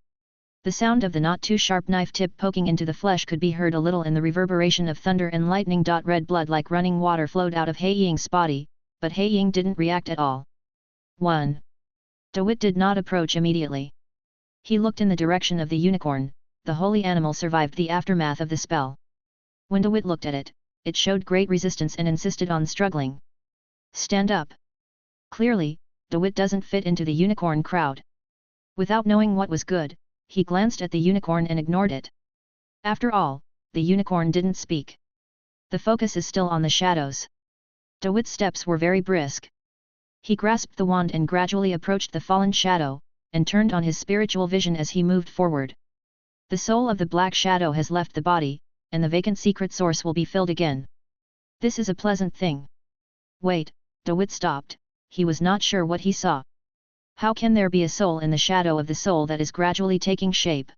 [SPEAKER 1] The sound of the not too sharp knife tip poking into the flesh could be heard a little in the reverberation of thunder and lightning. Red blood like running water flowed out of He Ying's body, but He Ying didn't react at all. 1. DeWitt did not approach immediately. He looked in the direction of the unicorn. The holy animal survived the aftermath of the spell. When DeWitt looked at it, it showed great resistance and insisted on struggling. Stand up. Clearly, DeWitt doesn't fit into the unicorn crowd. Without knowing what was good, he glanced at the unicorn and ignored it. After all, the unicorn didn't speak. The focus is still on the shadows. DeWitt's steps were very brisk. He grasped the wand and gradually approached the fallen shadow, and turned on his spiritual vision as he moved forward. The soul of the black shadow has left the body, and the vacant secret source will be filled again. This is a pleasant thing. Wait, DeWitt stopped. He was not sure what he saw. How can there be a soul in the shadow of the soul that is gradually taking shape?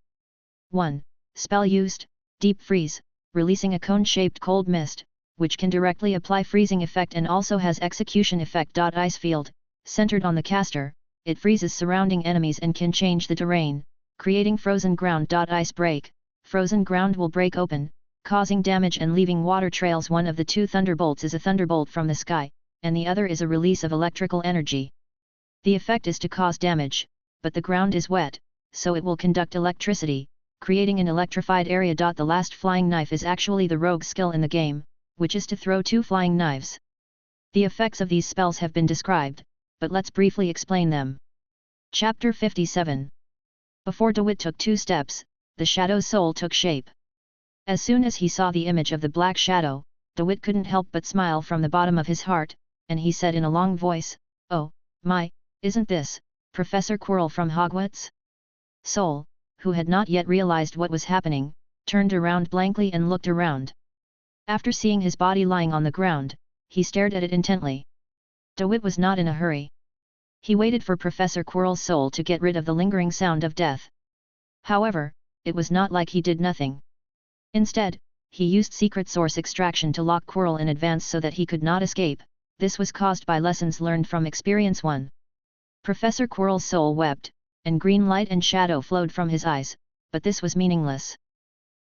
[SPEAKER 1] 1. Spell used, Deep Freeze, releasing a cone-shaped cold mist, which can directly apply freezing effect and also has execution effect. Ice field, centered on the caster, it freezes surrounding enemies and can change the terrain, creating frozen ground. Ice break, frozen ground will break open, causing damage and leaving water trails. One of the two thunderbolts is a thunderbolt from the sky, and the other is a release of electrical energy. The effect is to cause damage, but the ground is wet, so it will conduct electricity, creating an electrified area. The last flying knife is actually the rogue skill in the game, which is to throw two flying knives. The effects of these spells have been described, but let's briefly explain them. Chapter 57. Before DeWitt took 2 steps, the shadow's soul took shape. As soon as he saw the image of the black shadow, DeWitt couldn't help but smile from the bottom of his heart, and he said in a long voice, "Oh, my, isn't this Professor Quirrell from Hogwarts?" Soul, who had not yet realized what was happening, turned around blankly and looked around. After seeing his body lying on the ground, he stared at it intently. DeWitt was not in a hurry. He waited for Professor Quirrell's soul to get rid of the lingering sound of death. However, it was not like he did nothing. Instead, he used secret source extraction to lock Quirrell in advance so that he could not escape. This was caused by lessons learned from experience 1. Professor Quirrell's soul wept, and green light and shadow flowed from his eyes, but this was meaningless.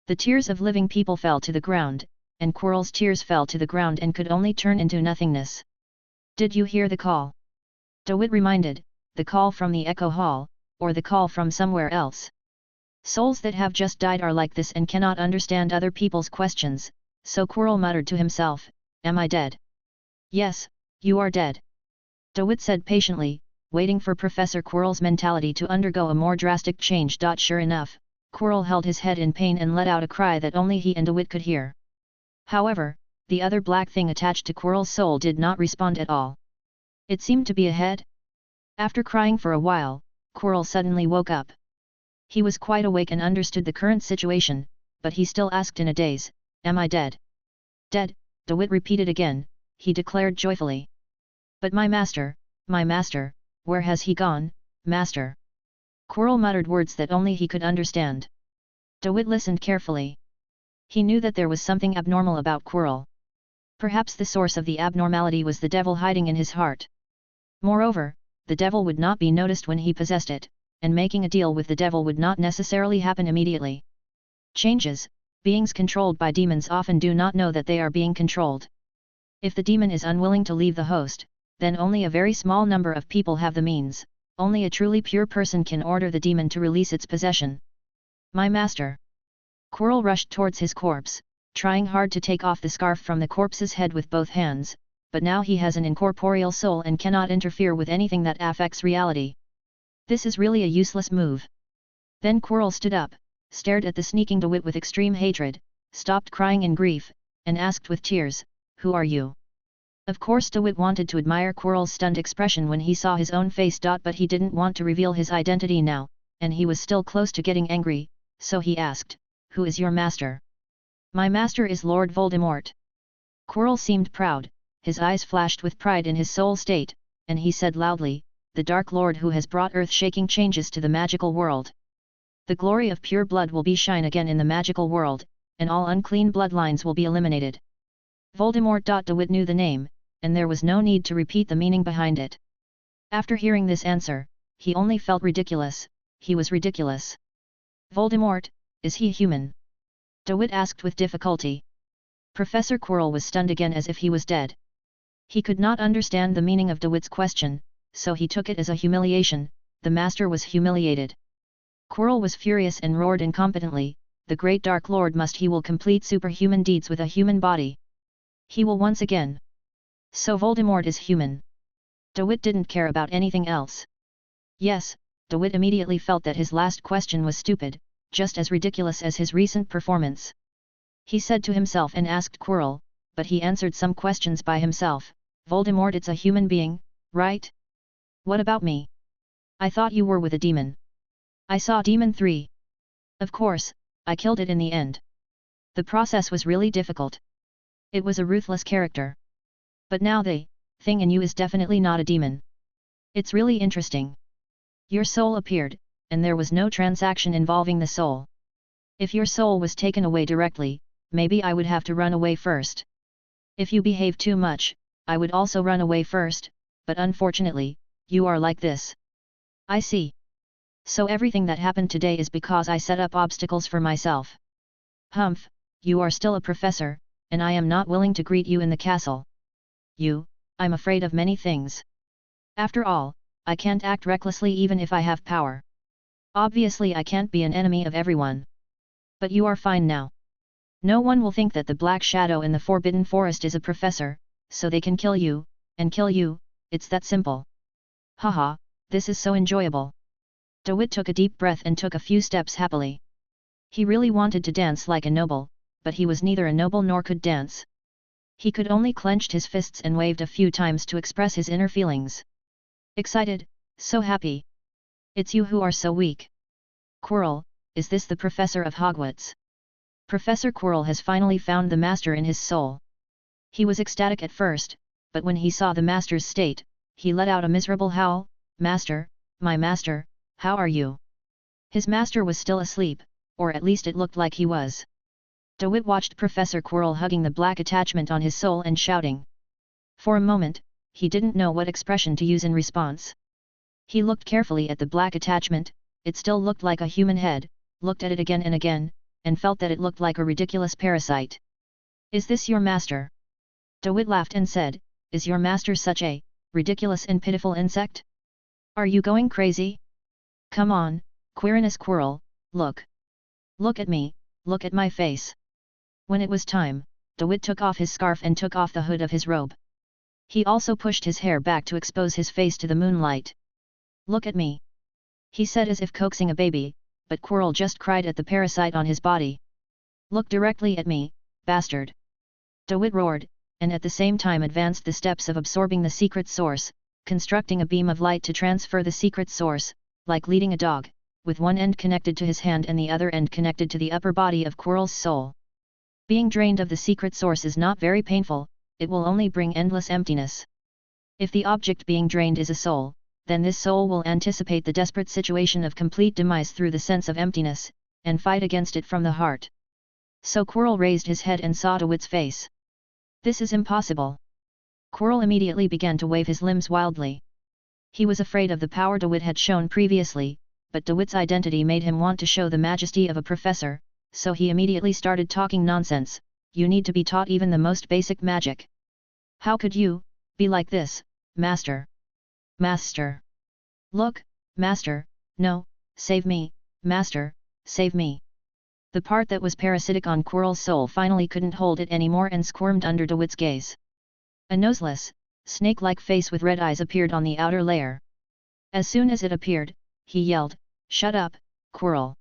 [SPEAKER 1] The tears of living people fell to the ground, and Quirrell's tears fell to the ground and could only turn into nothingness. "Did you hear the call?" DeWitt reminded, "The call from the Echo Hall, or the call from somewhere else?" Souls that have just died are like this and cannot understand other people's questions, so Quirrell muttered to himself, "Am I dead?" "Yes, you are dead," DeWitt said patiently, waiting for Professor Quirrell's mentality to undergo a more drastic change. Sure enough, Quirrell held his head in pain and let out a cry that only he and DeWitt could hear. However, the other black thing attached to Quirrell's soul did not respond at all. It seemed to be a head. After crying for a while, Quirrell suddenly woke up. He was quite awake and understood the current situation, but he still asked in a daze, "Am I dead?" "Dead," DeWitt repeated again, he declared joyfully. "But my master, where has he gone, master?" Quirrell muttered words that only he could understand. DeWitt listened carefully. He knew that there was something abnormal about Quirrell. Perhaps the source of the abnormality was the devil hiding in his heart. Moreover, the devil would not be noticed when he possessed it, and making a deal with the devil would not necessarily happen immediately. Changes, beings controlled by demons often do not know that they are being controlled. If the demon is unwilling to leave the host, then only a very small number of people have the means. Only a truly pure person can order the demon to release its possession. "My master!" Quirrell rushed towards his corpse, trying hard to take off the scarf from the corpse's head with both hands, but now he has an incorporeal soul and cannot interfere with anything that affects reality. This is really a useless move. Then Quirrell stood up, stared at the sneaking DeWitt with extreme hatred, stopped crying in grief, and asked with tears, "Who are you?" Of course DeWitt wanted to admire Quirrell's stunned expression when he saw his own face. But he didn't want to reveal his identity now, and he was still close to getting angry, so he asked, "Who is your master?" "My master is Lord Voldemort." Quirrell seemed proud, his eyes flashed with pride in his soul state, and he said loudly, "The Dark Lord who has brought earth-shaking changes to the magical world. The glory of pure blood will be shine again in the magical world, and all unclean bloodlines will be eliminated." Voldemort. DeWitt knew the name, and there was no need to repeat the meaning behind it. After hearing this answer, he only felt ridiculous. He was ridiculous. "Voldemort, is he human?" DeWitt asked with difficulty. Professor Quirrell was stunned again as if he was dead. He could not understand the meaning of DeWitt's question, so he took it as a humiliation. The master was humiliated. Quirrell was furious and roared incompetently, "The great Dark Lord he will complete superhuman deeds with a human body. He will once again. So Voldemort is human." DeWitt didn't care about anything else. Yes, DeWitt immediately felt that his last question was stupid, just as ridiculous as his recent performance. He said to himself and asked Quirrell, but he answered some questions by himself, "Voldemort, it's a human being, right? What about me? I thought you were with a demon. I saw Demon 3. Of course, I killed it in the end. The process was really difficult. It was a ruthless character. But now the thing in you is definitely not a demon. It's really interesting. Your soul appeared, and there was no transaction involving the soul. If your soul was taken away directly, maybe I would have to run away first. If you behave too much, I would also run away first, but unfortunately, you are like this." "I see. So everything that happened today is because I set up obstacles for myself." "Humph, you are still a professor, and I am not willing to greet you in the castle. I'm afraid of many things. After all, I can't act recklessly even if I have power. Obviously I can't be an enemy of everyone. But you are fine now. No one will think that the Black Shadow in the Forbidden Forest is a professor, so they can kill you, it's that simple. Haha, this is so enjoyable. DeWitt took a deep breath and took a few steps happily. He really wanted to dance like a noble, but he was neither a noble nor could dance. He could only clenched his fists and waved a few times to express his inner feelings. Excited, so happy. It's you who are so weak. Quirrell, is this the Professor of Hogwarts? Professor Quirrell has finally found the Master in his soul. He was ecstatic at first, but when he saw the Master's state, he let out a miserable howl. Master, my Master, how are you? His Master was still asleep, or at least it looked like he was. DeWitt watched Professor Quirrell hugging the black attachment on his soul and shouting. For a moment, he didn't know what expression to use in response. He looked carefully at the black attachment, it still looked like a human head, looked at it again and again, and felt that it looked like a ridiculous parasite. Is this your Master? DeWitt laughed and said, is your Master such a ridiculous and pitiful insect? Are you going crazy? Come on, Quirinus Quirrell, look. Look at me, look at my face. When it was time, DeWitt took off his scarf and took off the hood of his robe. He also pushed his hair back to expose his face to the moonlight. Look at me. He said as if coaxing a baby, but Quirrell just cried at the parasite on his body. Look directly at me, bastard. DeWitt roared, and at the same time advanced the steps of absorbing the secret source, constructing a beam of light to transfer the secret source, like leading a dog, with one end connected to his hand and the other end connected to the upper body of Quirrell's soul. Being drained of the secret source is not very painful, it will only bring endless emptiness. If the object being drained is a soul, then this soul will anticipate the desperate situation of complete demise through the sense of emptiness, and fight against it from the heart. So Quirrell raised his head and saw DeWitt's face. This is impossible. Quirrell immediately began to wave his limbs wildly. He was afraid of the power DeWitt had shown previously, but DeWitt's identity made him want to show the majesty of a professor, so he immediately started talking nonsense. You need to be taught even the most basic magic. How could you be like this, Master? Master. Look, Master, no, save me, Master, save me. The part that was parasitic on Quirrell's soul finally couldn't hold it anymore and squirmed under DeWitt's gaze. A noseless, snake-like face with red eyes appeared on the outer layer. As soon as it appeared, he yelled, "Shut up, Quirrell!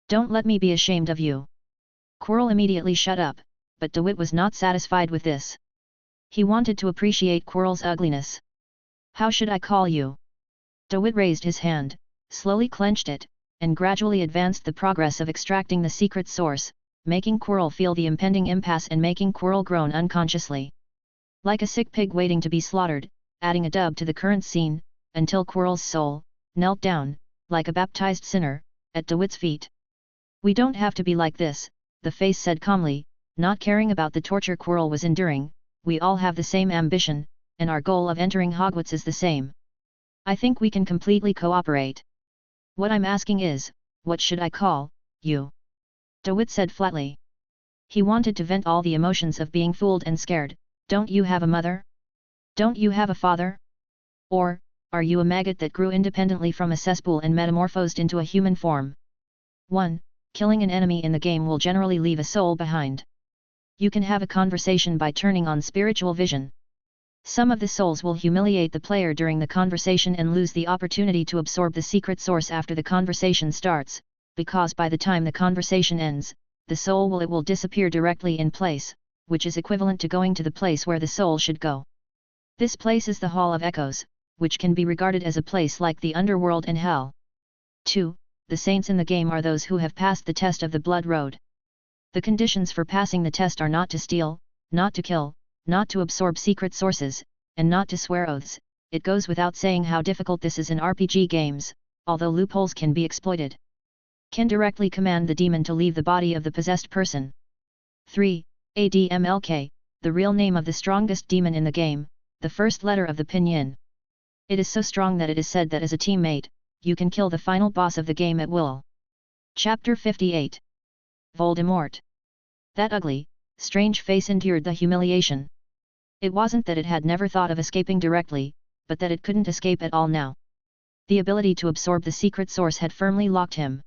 [SPEAKER 1] Don't let me be ashamed of you!" Quirrell immediately shut up, but DeWitt was not satisfied with this. He wanted to appreciate Quirrell's ugliness. How should I call you? DeWitt raised his hand, slowly clenched it, and gradually advanced the progress of extracting the secret source, making Quirrell feel the impending impasse and making Quirrell groan unconsciously. Like a sick pig waiting to be slaughtered, adding a dub to the current scene, until Quirrell's soul knelt down, like a baptized sinner, at DeWitt's feet. We don't have to be like this, the face said calmly, not caring about the torture Quirrell was enduring. We all have the same ambition, and our goal of entering Hogwarts is the same. I think we can completely cooperate. What I'm asking is, what should I call you? DeWitt said flatly. He wanted to vent all the emotions of being fooled and scared. Don't you have a mother? Don't you have a father? Or, are you a maggot that grew independently from a cesspool and metamorphosed into a human form? 1. Killing an enemy in the game will generally leave a soul behind. You can have a conversation by turning on spiritual vision. Some of the souls will humiliate the player during the conversation and lose the opportunity to absorb the secret source after the conversation starts, because by the time the conversation ends, the soul will disappear directly in place, which is equivalent to going to the place where the soul should go. This place is the Hall of Echoes, which can be regarded as a place like the underworld and hell. 2. The saints in the game are those who have passed the test of the Blood Road. The conditions for passing the test are not to steal, not to kill, not to absorb secret sources, and not to swear oaths. It goes without saying how difficult this is in RPG games, although loopholes can be exploited. Can directly command the demon to leave the body of the possessed person. 3. ADMLK, the real name of the strongest demon in the game, the first letter of the pinyin. It is so strong that it is said that as a teammate, you can kill the final boss of the game at will. Chapter 58. Voldemort. That ugly, strange face endured the humiliation. It wasn't that it had never thought of escaping directly, but that it couldn't escape at all now. The ability to absorb the secret source had firmly locked him.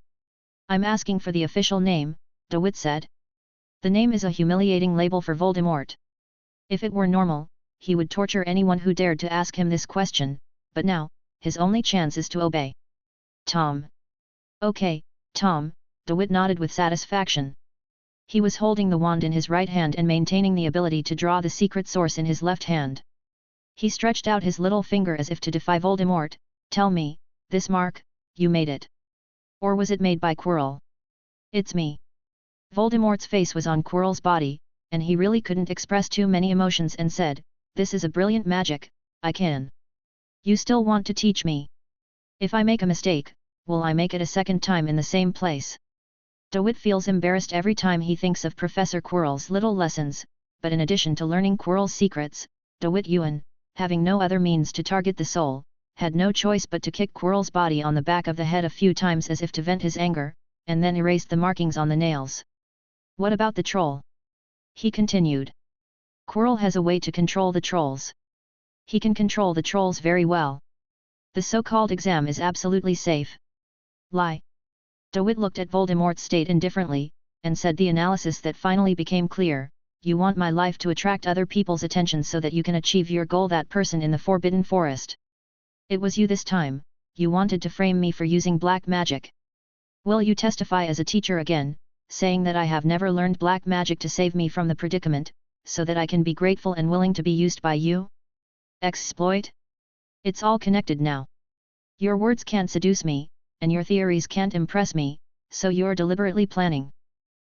[SPEAKER 1] "I'm asking for the official name," DeWitt said. "The name is a humiliating label for Voldemort. If it were normal, he would torture anyone who dared to ask him this question, but now, his only chance is to obey." "Tom." "Okay, Tom," DeWitt nodded with satisfaction. He was holding the wand in his right hand and maintaining the ability to draw the secret source in his left hand. He stretched out his little finger as if to defy Voldemort. "Tell me, this mark, you made it? Or was it made by Quirrell?" "It's me." Voldemort's face was on Quirrell's body, and he really couldn't express too many emotions and said, "This is a brilliant magic, I can." "You still want to teach me? If I make a mistake, will I make it a second time in the same place?" DeWitt feels embarrassed every time he thinks of Professor Quirrell's little lessons, but in addition to learning Quirrell's secrets, DeWitt Yuan, having no other means to target the soul, had no choice but to kick Quirrell's body on the back of the head a few times as if to vent his anger, and then erased the markings on the nails. "What about the troll?" he continued. "Quirrell has a way to control the trolls. He can control the trolls very well. The so-called exam is absolutely safe." "Lie." DeWitt looked at Voldemort's state indifferently, and said the analysis that finally became clear: "You want my life to attract other people's attention so that you can achieve your goal, that person in the Forbidden Forest. It was you this time, you wanted to frame me for using black magic. Will you testify as a teacher again, saying that I have never learned black magic to save me from the predicament, so that I can be grateful and willing to be used by you? Exploit? It's all connected now. Your words can't seduce me, and your theories can't impress me, so you're deliberately planning.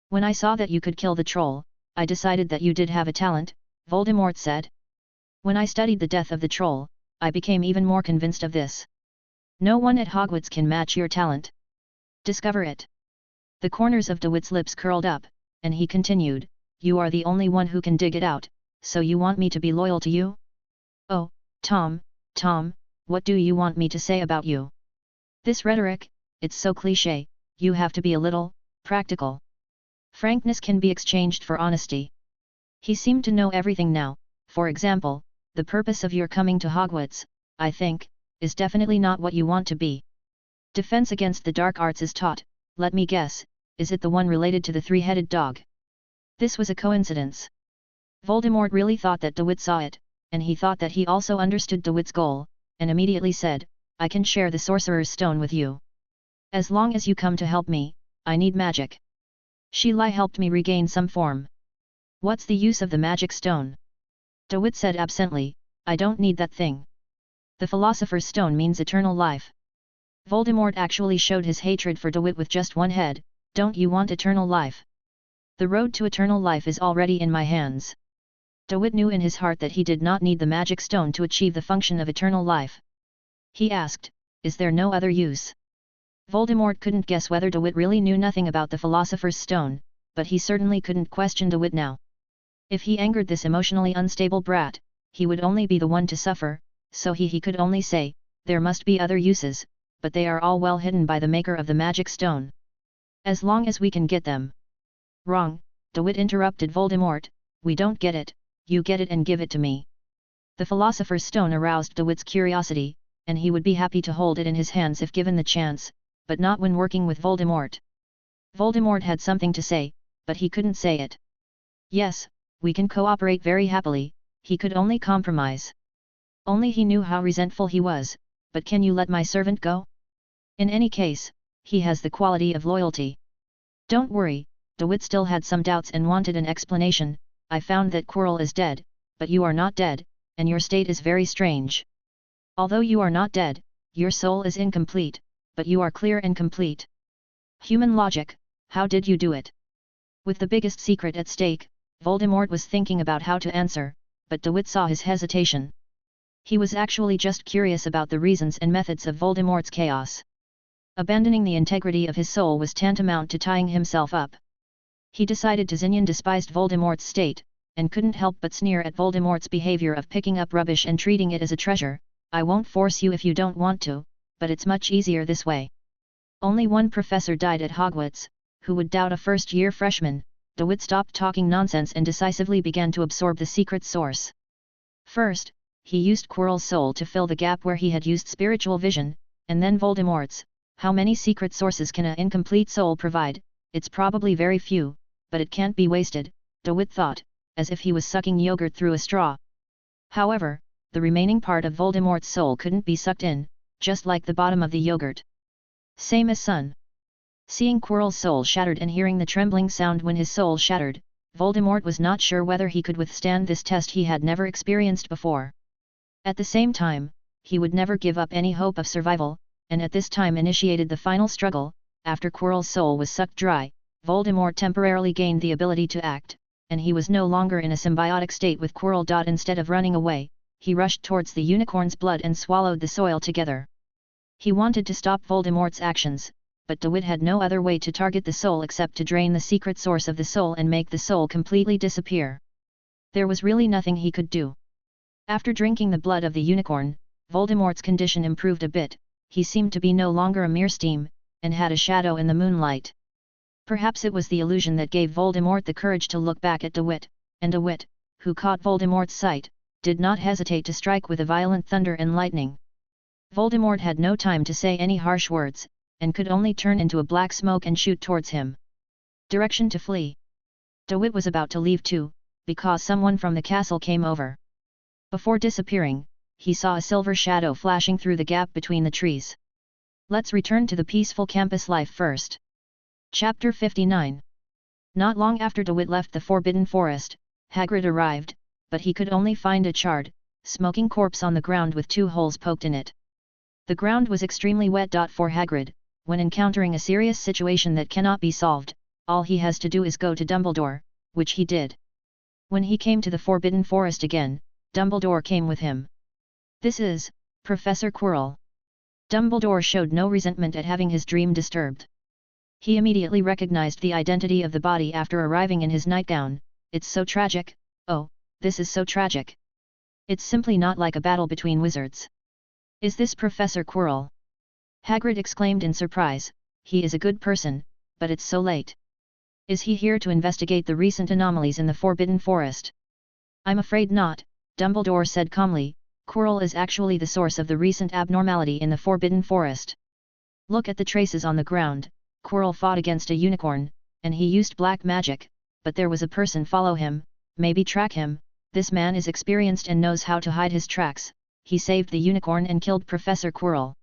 [SPEAKER 1] When I saw that you could kill the troll, I decided that you did have a talent," Voldemort said. "When I studied the death of the troll, I became even more convinced of this. No one at Hogwarts can match your talent. Discover it." The corners of DeWitt's lips curled up, and he continued, "You are the only one who can dig it out, so you want me to be loyal to you? Oh, Tom, what do you want me to say about you? This rhetoric, it's so cliché, you have to be a little practical. Frankness can be exchanged for honesty." He seemed to know everything now. "For example, the purpose of your coming to Hogwarts, I think, is definitely not what you want to be. Defense against the dark arts is taught, let me guess, is it the one related to the three-headed dog?" This was a coincidence. Voldemort really thought that DeWitt saw it, and he thought that he also understood DeWitt's goal, and immediately said, "I can share the Sorcerer's Stone with you. As long as you come to help me, I need magic. Sheila helped me regain some form." "What's the use of the magic stone?" DeWitt said absently, "I don't need that thing. The Philosopher's Stone means eternal life." Voldemort actually showed his hatred for DeWitt with just one head. "Don't you want eternal life? The road to eternal life is already in my hands." DeWitt knew in his heart that he did not need the magic stone to achieve the function of eternal life. He asked, "Is there no other use?" Voldemort couldn't guess whether DeWitt really knew nothing about the Philosopher's Stone, but he certainly couldn't question DeWitt now. If he angered this emotionally unstable brat, he would only be the one to suffer, so he could only say, "There must be other uses, but they are all well hidden by the maker of the magic stone. As long as we can get them." "Wrong," DeWitt interrupted Voldemort, "we don't get it, you get it and give it to me." The Philosopher's Stone aroused DeWitt's curiosity, and he would be happy to hold it in his hands if given the chance, but not when working with Voldemort. Voldemort had something to say, but he couldn't say it. "Yes, we can cooperate very happily," he could only compromise. Only he knew how resentful he was, "But can you let my servant go? In any case, he has the quality of loyalty." "Don't worry," DeWitt still had some doubts and wanted an explanation. "I found that Quirrell is dead, but you are not dead, and your state is very strange. Although you are not dead, your soul is incomplete, but you are clear and complete. Human logic, how did you do it?" With the biggest secret at stake, Voldemort was thinking about how to answer, but DeWitt saw his hesitation. He was actually just curious about the reasons and methods of Voldemort's chaos. Abandoning the integrity of his soul was tantamount to tying himself up. He decided Zinnian despised Voldemort's state, and couldn't help but sneer at Voldemort's behavior of picking up rubbish and treating it as a treasure. "I won't force you if you don't want to, but it's much easier this way. Only one professor died at Hogwarts, who would doubt a first-year freshman, DeWitt stopped talking nonsense and decisively began to absorb the secret source. First, he used Quirrell's soul to fill the gap where he had used spiritual vision, and then Voldemort's. How many secret sources can an incomplete soul provide? It's probably very few, but it can't be wasted, DeWitt thought, as if he was sucking yogurt through a straw. However, the remaining part of Voldemort's soul couldn't be sucked in, just like the bottom of the yogurt. Same as Sun. Seeing Quirrell's soul shattered and hearing the trembling sound when his soul shattered, Voldemort was not sure whether he could withstand this test he had never experienced before. At the same time, he would never give up any hope of survival, and at this time initiated the final struggle. After Quirrell's soul was sucked dry, Voldemort temporarily gained the ability to act, and he was no longer in a symbiotic state with Quirrell. Instead of running away, he rushed towards the unicorn's blood and swallowed the soil together. He wanted to stop Voldemort's actions, but DeWitt had no other way to target the soul except to drain the secret source of the soul and make the soul completely disappear. There was really nothing he could do. After drinking the blood of the unicorn, Voldemort's condition improved a bit. He seemed to be no longer a mere steam, and had a shadow in the moonlight. Perhaps it was the illusion that gave Voldemort the courage to look back at DeWitt, and DeWitt, who caught Voldemort's sight, did not hesitate to strike with a violent thunder and lightning. Voldemort had no time to say any harsh words, and could only turn into a black smoke and shoot towards him. Direction to flee. DeWitt was about to leave too, because someone from the castle came over. Before disappearing, he saw a silver shadow flashing through the gap between the trees. Let's return to the peaceful campus life first. Chapter 59. Not long after DeWitt left the Forbidden Forest, Hagrid arrived, but he could only find a charred, smoking corpse on the ground with 2 holes poked in it. The ground was extremely wet. For Hagrid, when encountering a serious situation that cannot be solved, all he has to do is go to Dumbledore, which he did. When he came to the Forbidden Forest again, Dumbledore came with him. This is Professor Quirrell. Dumbledore showed no resentment at having his dream disturbed. He immediately recognized the identity of the body after arriving in his nightgown. It's so tragic, oh, this is so tragic. It's simply not like a battle between wizards. Is this Professor Quirrell? Hagrid exclaimed in surprise. He is a good person, but it's so late. Is he here to investigate the recent anomalies in the Forbidden Forest? I'm afraid not, Dumbledore said calmly. Quirrell is actually the source of the recent abnormality in the Forbidden Forest. Look at the traces on the ground. Quirrell fought against a unicorn, and he used black magic, but there was a person follow him, maybe track him. This man is experienced and knows how to hide his tracks. He saved the unicorn and killed Professor Quirrell.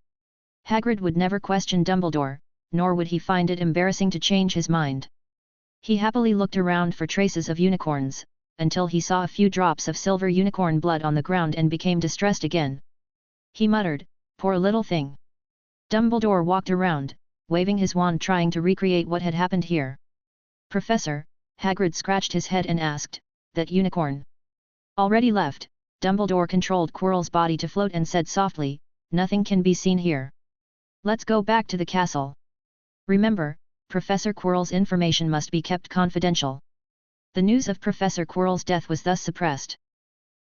[SPEAKER 1] Hagrid would never question Dumbledore, nor would he find it embarrassing to change his mind. He happily looked around for traces of unicorns, until he saw a few drops of silver unicorn blood on the ground and became distressed again. He muttered, "Poor little thing." Dumbledore walked around, waving his wand trying to recreate what had happened here. "Professor," Hagrid scratched his head and asked, "that unicorn already left?" Dumbledore controlled Quirrell's body to float and said softly, "Nothing can be seen here. Let's go back to the castle. Remember, Professor Quirrell's information must be kept confidential." The news of Professor Quirrell's death was thus suppressed.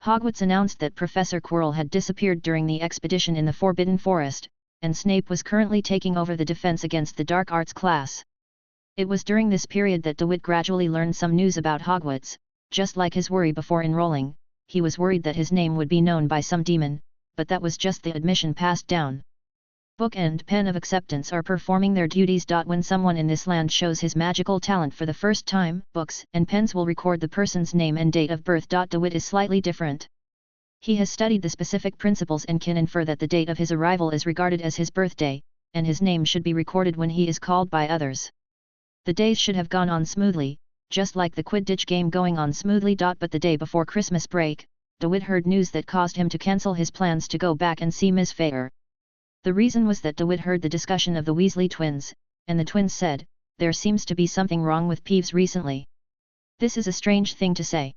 [SPEAKER 1] Hogwarts announced that Professor Quirrell had disappeared during the expedition in the Forbidden Forest, and Snape was currently taking over the defense against the Dark Arts class. It was during this period that DeWitt gradually learned some news about Hogwarts. Just like his worry before enrolling, he was worried that his name would be known by some demon, but that was just the admission passed down. Book and pen of acceptance are performing their duties. When someone in this land shows his magical talent for the first time, books and pens will record the person's name and date of birth. DeWitt is slightly different. He has studied the specific principles and can infer that the date of his arrival is regarded as his birthday, and his name should be recorded when he is called by others. The days should have gone on smoothly, just like the Quidditch game going on smoothly. But the day before Christmas break, DeWitt heard news that caused him to cancel his plans to go back and see Miss Fair. The reason was that DeWitt heard the discussion of the Weasley twins, and the twins said, "There seems to be something wrong with Peeves recently." This is a strange thing to say.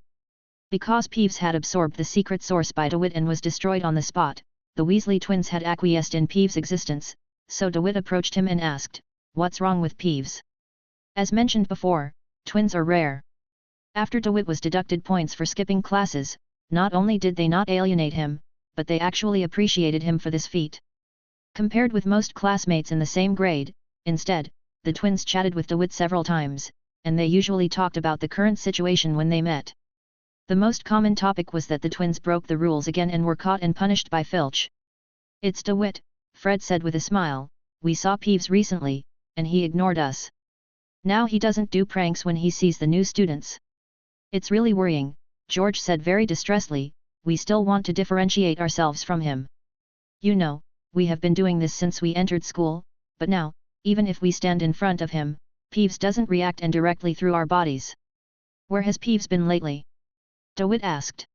[SPEAKER 1] Because Peeves had absorbed the secret source by DeWitt and was destroyed on the spot, the Weasley twins had acquiesced in Peeves' existence, so DeWitt approached him and asked, "What's wrong with Peeves?" As mentioned before, twins are rare. After DeWitt was deducted points for skipping classes, not only did they not alienate him, but they actually appreciated him for this feat. Compared with most classmates in the same grade, instead, the twins chatted with DeWitt several times, and they usually talked about the current situation when they met. The most common topic was that the twins broke the rules again and were caught and punished by Filch. "It's DeWitt," Fred said with a smile. "We saw Peeves recently, and he ignored us. Now he doesn't do pranks when he sees the new students." "It's really worrying," George said very distressedly. "We still want to differentiate ourselves from him. You know, we have been doing this since we entered school, but now, even if we stand in front of him, Peeves doesn't react indirectly through our bodies." "Where has Peeves been lately?" DeWitt asked.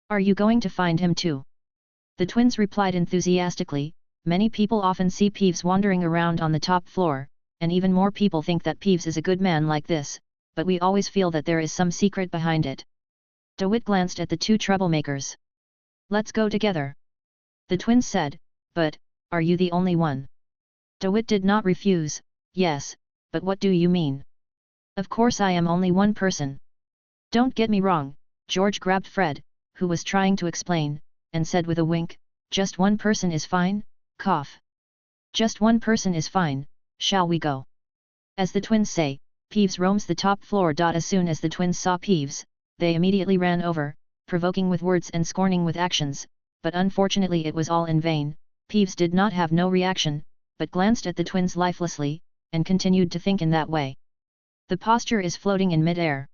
[SPEAKER 1] "Are you going to find him too?" The twins replied enthusiastically. "Many people often see Peeves wandering around on the top floor, and even more people think that Peeves is a good man like this, but we always feel that there is some secret behind it." DeWitt glanced at the two troublemakers. "Let's go together," the twins said. "But, are you the only one?" DeWitt did not refuse. "Yes, but what do you mean?" "Of course I am only one person. Don't get me wrong." George grabbed Fred, who was trying to explain, and said with a wink, "Just one person is fine." Cough. "Just one person is fine, shall we go?" As the twins say, Peeves roams the top floor. As soon as the twins saw Peeves, they immediately ran over, provoking with words and scorning with actions, but unfortunately it was all in vain. Peeves did not have no reaction, but glanced at the twins lifelessly, and continued to think in that way. The posture is floating in mid-air.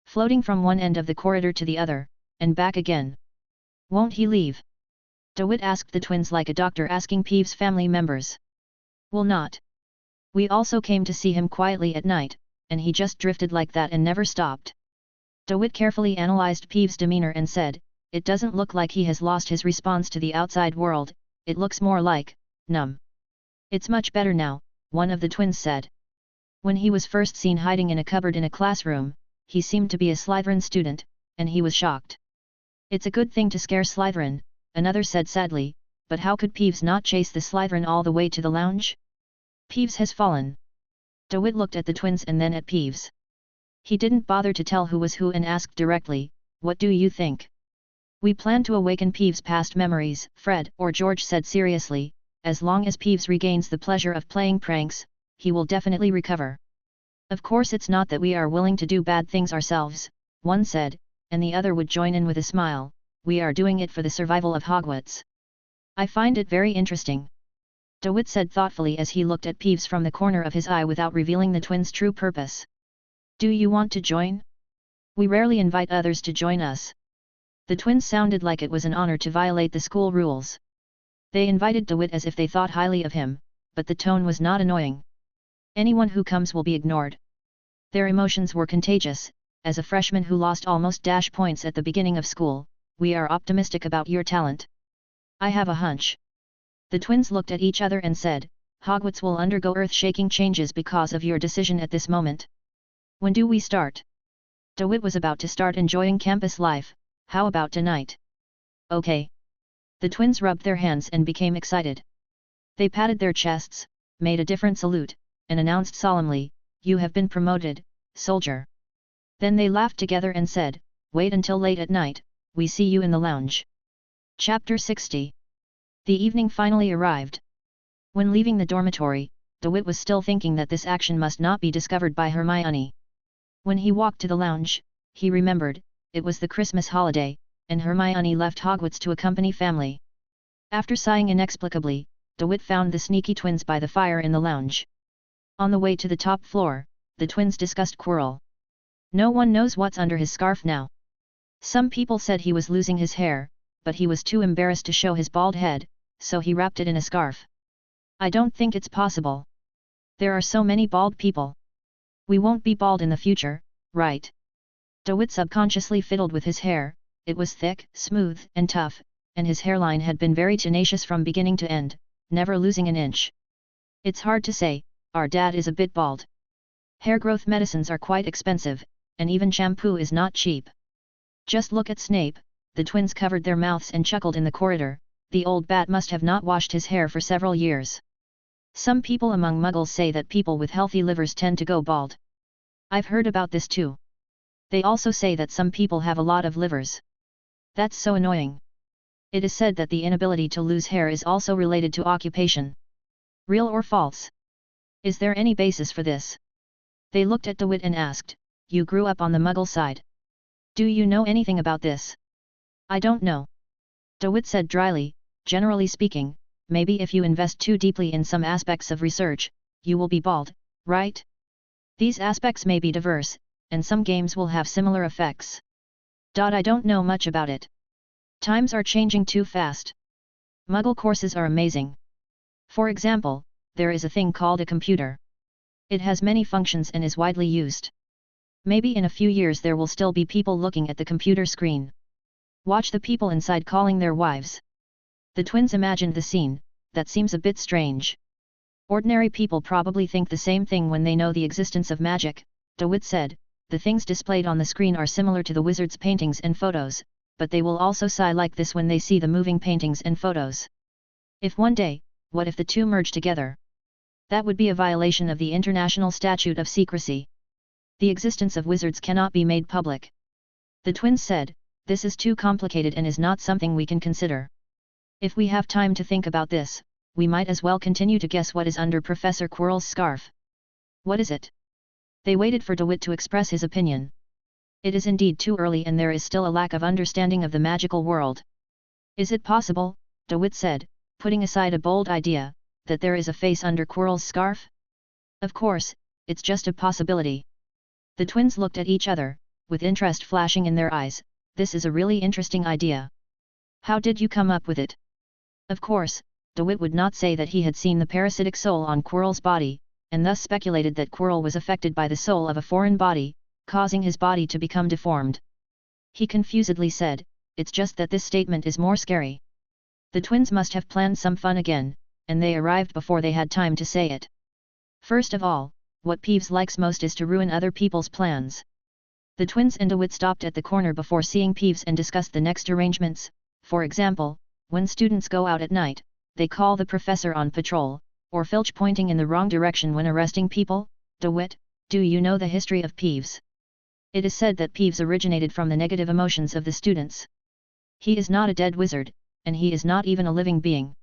[SPEAKER 1] Floating from one end of the corridor to the other, and back again. "Won't he leave?" DeWitt asked the twins like a doctor asking Peeves' family members. "Will not. We also came to see him quietly at night, and he just drifted like that and never stopped." DeWitt carefully analyzed Peeves' demeanor and said, "It doesn't look like he has lost his response to the outside world, it looks more like, numb." "It's much better now," one of the twins said. "When he was first seen hiding in a cupboard in a classroom, he seemed to be a Slytherin student, and he was shocked." "It's a good thing to scare Slytherin," another said sadly, "but how could Peeves not chase the Slytherin all the way to the lounge?" "Peeves has fallen." DeWitt looked at the twins and then at Peeves. He didn't bother to tell who was who and asked directly, "What do you think?" "We plan to awaken Peeves' past memories," Fred or George said seriously. "As long as Peeves regains the pleasure of playing pranks, he will definitely recover." "Of course it's not that we are willing to do bad things ourselves," one said, and the other would join in with a smile. "We are doing it for the survival of Hogwarts." "I find it very interesting," DeWitt said thoughtfully as he looked at Peeves from the corner of his eye without revealing the twins' true purpose. "Do you want to join? We rarely invite others to join us." The twins sounded like it was an honor to violate the school rules. They invited DeWitt as if they thought highly of him, but the tone was not annoying. "Anyone who comes will be ignored." Their emotions were contagious. "As a freshman who lost almost dash points at the beginning of school, we are optimistic about your talent." "I have a hunch." The twins looked at each other and said, "Hogwarts will undergo earth-shaking changes because of your decision at this moment." "When do we start?" DeWitt was about to start enjoying campus life. "How about tonight?" "Okay." The twins rubbed their hands and became excited. They patted their chests, made a different salute, and announced solemnly, "You have been promoted, soldier." Then they laughed together and said, "Wait until late at night, we see you in the lounge." Chapter 60. The evening finally arrived. When leaving the dormitory, DeWitt was still thinking that this action must not be discovered by Hermione. When he walked to the lounge, he remembered, it was the Christmas holiday, and Hermione left Hogwarts to accompany family. After sighing inexplicably, DeWitt found the sneaky twins by the fire in the lounge. On the way to the top floor, the twins discussed Quirrell. "No one knows what's under his scarf now. Some people said he was losing his hair, but he was too embarrassed to show his bald head, so he wrapped it in a scarf. I don't think it's possible. There are so many bald people. We won't be bald in the future, right?" DeWitt subconsciously fiddled with his hair. It was thick, smooth, and tough, and his hairline had been very tenacious from beginning to end, never losing an inch. "It's hard to say, our dad is a bit bald. Hair growth medicines are quite expensive, and even shampoo is not cheap. Just look at Snape." The twins covered their mouths and chuckled in the corridor. "The old bat must have not washed his hair for several years. Some people among Muggles say that people with healthy livers tend to go bald. I've heard about this too. They also say that some people have a lot of livers. That's so annoying. It is said that the inability to lose hair is also related to occupation. Real or false? Is there any basis for this?" They looked at DeWitt and asked, "You grew up on the Muggle side. Do you know anything about this?" "I don't know," DeWitt said dryly. "Generally speaking, maybe if you invest too deeply in some aspects of research, you will be bald, right? These aspects may be diverse, and some games will have similar effects. I don't know much about it. Times are changing too fast. Muggle courses are amazing. For example, there is a thing called a computer. It has many functions and is widely used. Maybe in a few years there will still be people looking at the computer screen. Watch the people inside calling their wives." The twins imagined the scene. "That seems a bit strange. Ordinary people probably think the same thing when they know the existence of magic," DeWitt said. "The things displayed on the screen are similar to the wizard's paintings and photos, but they will also sigh like this when they see the moving paintings and photos. If one day, what if the two merge together? That would be a violation of the International Statute of Secrecy. The existence of wizards cannot be made public." The twins said, "This is too complicated and is not something we can consider. If we have time to think about this, we might as well continue to guess what is under Professor Quirrell's scarf." "What is it?" They waited for DeWitt to express his opinion. "It is indeed too early and there is still a lack of understanding of the magical world." "Is it possible," DeWitt said, putting aside a bold idea, "that there is a face under Quirrell's scarf?" "Of course, it's just a possibility." The twins looked at each other, with interest flashing in their eyes. "This is a really interesting idea. How did you come up with it?" Of course, DeWitt would not say that he had seen the parasitic soul on Quirrell's body, and thus speculated that Quirrell was affected by the soul of a foreign body, causing his body to become deformed. He confusedly said, "It's just that this statement is more scary." The twins must have planned some fun again, and they arrived before they had time to say it. First of all, what Peeves likes most is to ruin other people's plans. The twins and DeWitt stopped at the corner before seeing Peeves and discussed the next arrangements. For example, when students go out at night, they call the professor on patrol, or Filch pointing in the wrong direction when arresting people. DeWitt, do you know the history of Peeves? It is said that Peeves originated from the negative emotions of the students. He is not a dead wizard, and he is not even a living being.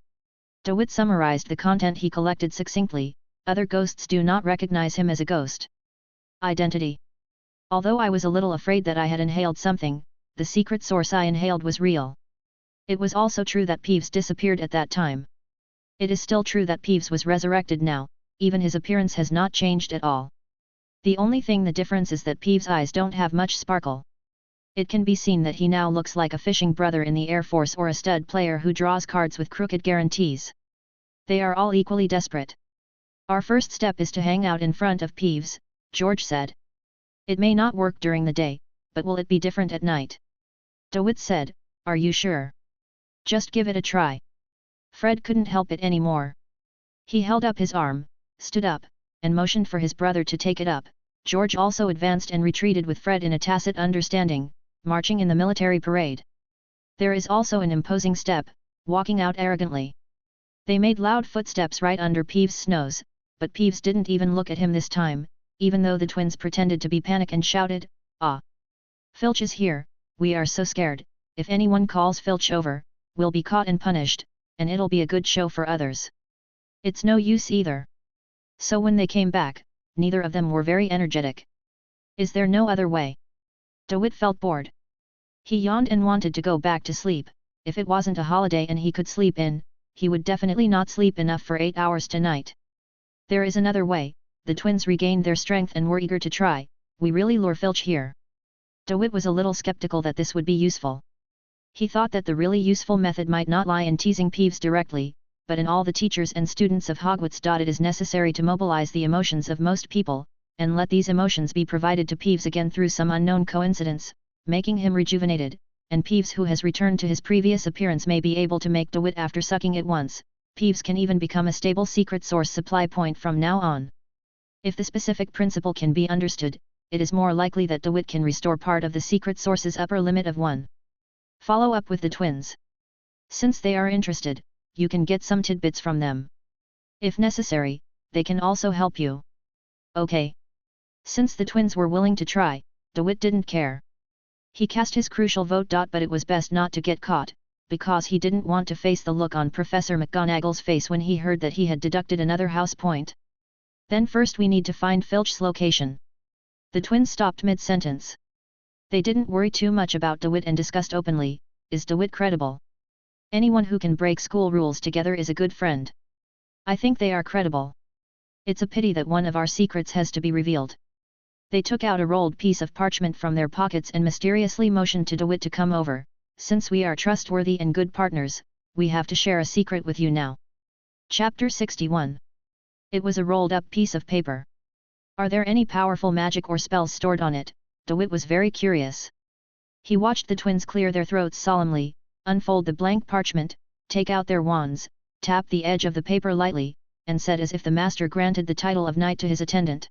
[SPEAKER 1] DeWitt summarized the content he collected succinctly. Other ghosts do not recognize him as a ghost. Identity. Although I was a little afraid that I had inhaled something, the secret source I inhaled was real. It was also true that Peeves disappeared at that time. It is still true that Peeves was resurrected now, even his appearance has not changed at all. The only thing the difference is that Peeves' eyes don't have much sparkle. It can be seen that he now looks like a fishing brother in the Air Force or a stud player who draws cards with crooked guarantees. They are all equally desperate. Our first step is to hang out in front of Peeves, George said. It may not work during the day, but will it be different at night? DeWitt said, "Are you sure? Just give it a try." Fred couldn't help it anymore. He held up his arm, stood up, and motioned for his brother to take it up. George also advanced and retreated with Fred in a tacit understanding, marching in the military parade. There is also an imposing step, walking out arrogantly. They made loud footsteps right under Peeves' nose, but Peeves didn't even look at him this time, even though the twins pretended to be panicked and shouted, "Ah! Filch is here, we are so scared, if anyone calls Filch over, we'll be caught and punished, and it'll be a good show for others. It's no use either." So when they came back, neither of them were very energetic. Is there no other way? DeWitt felt bored. He yawned and wanted to go back to sleep. If it wasn't a holiday and he could sleep in, he would definitely not sleep enough for 8 hours tonight. There is another way. The twins regained their strength and were eager to try. "We really lure Filch here." DeWitt was a little skeptical that this would be useful. He thought that the really useful method might not lie in teasing Peeves directly, but in all the teachers and students of Hogwarts. It is necessary to mobilize the emotions of most people, and let these emotions be provided to Peeves again through some unknown coincidence, making him rejuvenated, and Peeves, who has returned to his previous appearance, may be able to make DeWitt after sucking it once. Peeves can even become a stable secret source supply point from now on. If the specific principle can be understood, it is more likely that DeWitt can restore part of the secret source's upper limit of 1. Follow up with the twins. Since they are interested, you can get some tidbits from them. If necessary, they can also help you. Okay. Since the twins were willing to try, DeWitt didn't care. He cast his crucial vote. But it was best not to get caught, because he didn't want to face the look on Professor McGonagall's face when he heard that he had deducted another house point. Then first we need to find Filch's location. The twins stopped mid-sentence. They didn't worry too much about DeWitt and discussed openly, is DeWitt credible? Anyone who can break school rules together is a good friend. I think they are credible. It's a pity that one of our secrets has to be revealed. They took out a rolled piece of parchment from their pockets and mysteriously motioned to DeWitt to come over. Since we are trustworthy and good partners, we have to share a secret with you now. Chapter 61. It was a rolled-up piece of paper. Are there any powerful magic or spells stored on it? DeWitt was very curious. He watched the twins clear their throats solemnly, unfold the blank parchment, take out their wands, tap the edge of the paper lightly, and said as if the master granted the title of knight to his attendant.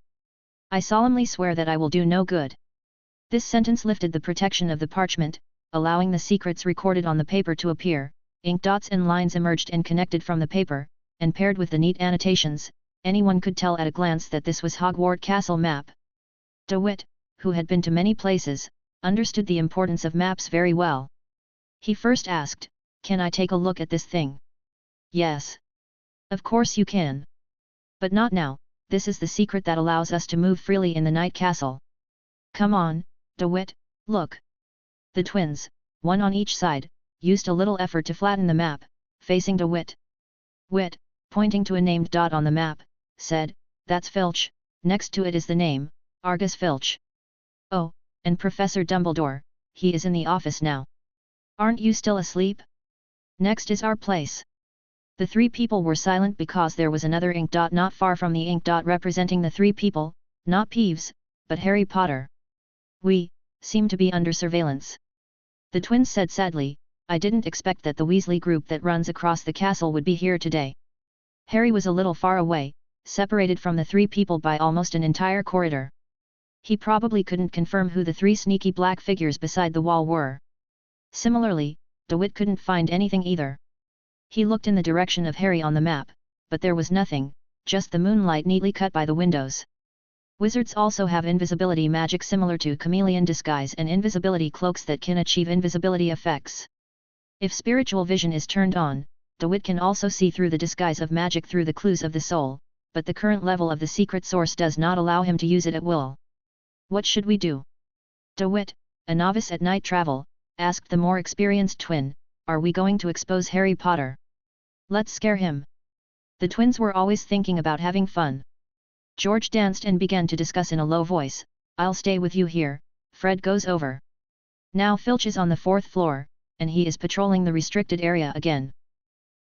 [SPEAKER 1] I solemnly swear that I will do no good. This sentence lifted the protection of the parchment, allowing the secrets recorded on the paper to appear. Ink dots and lines emerged and connected from the paper, and paired with the neat annotations, anyone could tell at a glance that this was Hogwarts Castle map. DeWitt, who had been to many places, understood the importance of maps very well. He first asked, "Can I take a look at this thing?" "Yes. Of course you can. But not now, this is the secret that allows us to move freely in the Night Castle. Come on, DeWitt, look." The twins, one on each side, used a little effort to flatten the map, facing DeWitt. Wit, pointing to a named dot on the map, said, "That's Filch, next to it is the name, Argus Filch. Oh, and Professor Dumbledore, he is in the office now. Aren't you still asleep? Next is our place." The three people were silent because there was another ink dot not far from the ink dot representing the three people, not Peeves, but Harry Potter. "We seem to be under surveillance." The twins said sadly, "I didn't expect that the Weasley group that runs across the castle would be here today." Harry was a little far away, separated from the three people by almost an entire corridor. He probably couldn't confirm who the three sneaky black figures beside the wall were. Similarly, DeWitt couldn't find anything either. He looked in the direction of Harry on the map, but there was nothing, just the moonlight neatly cut by the windows. Wizards also have invisibility magic similar to chameleon disguise and invisibility cloaks that can achieve invisibility effects. If spiritual vision is turned on, DeWitt can also see through the disguise of magic through the clues of the soul, but the current level of the secret source does not allow him to use it at will. "What should we do?" DeWitt, a novice at night travel, asked the more experienced twin, "Are we going to expose Harry Potter? Let's scare him." The twins were always thinking about having fun. George danced and began to discuss in a low voice, "I'll stay with you here, Fred goes over. Now Filch is on the 4th floor, and he is patrolling the restricted area again.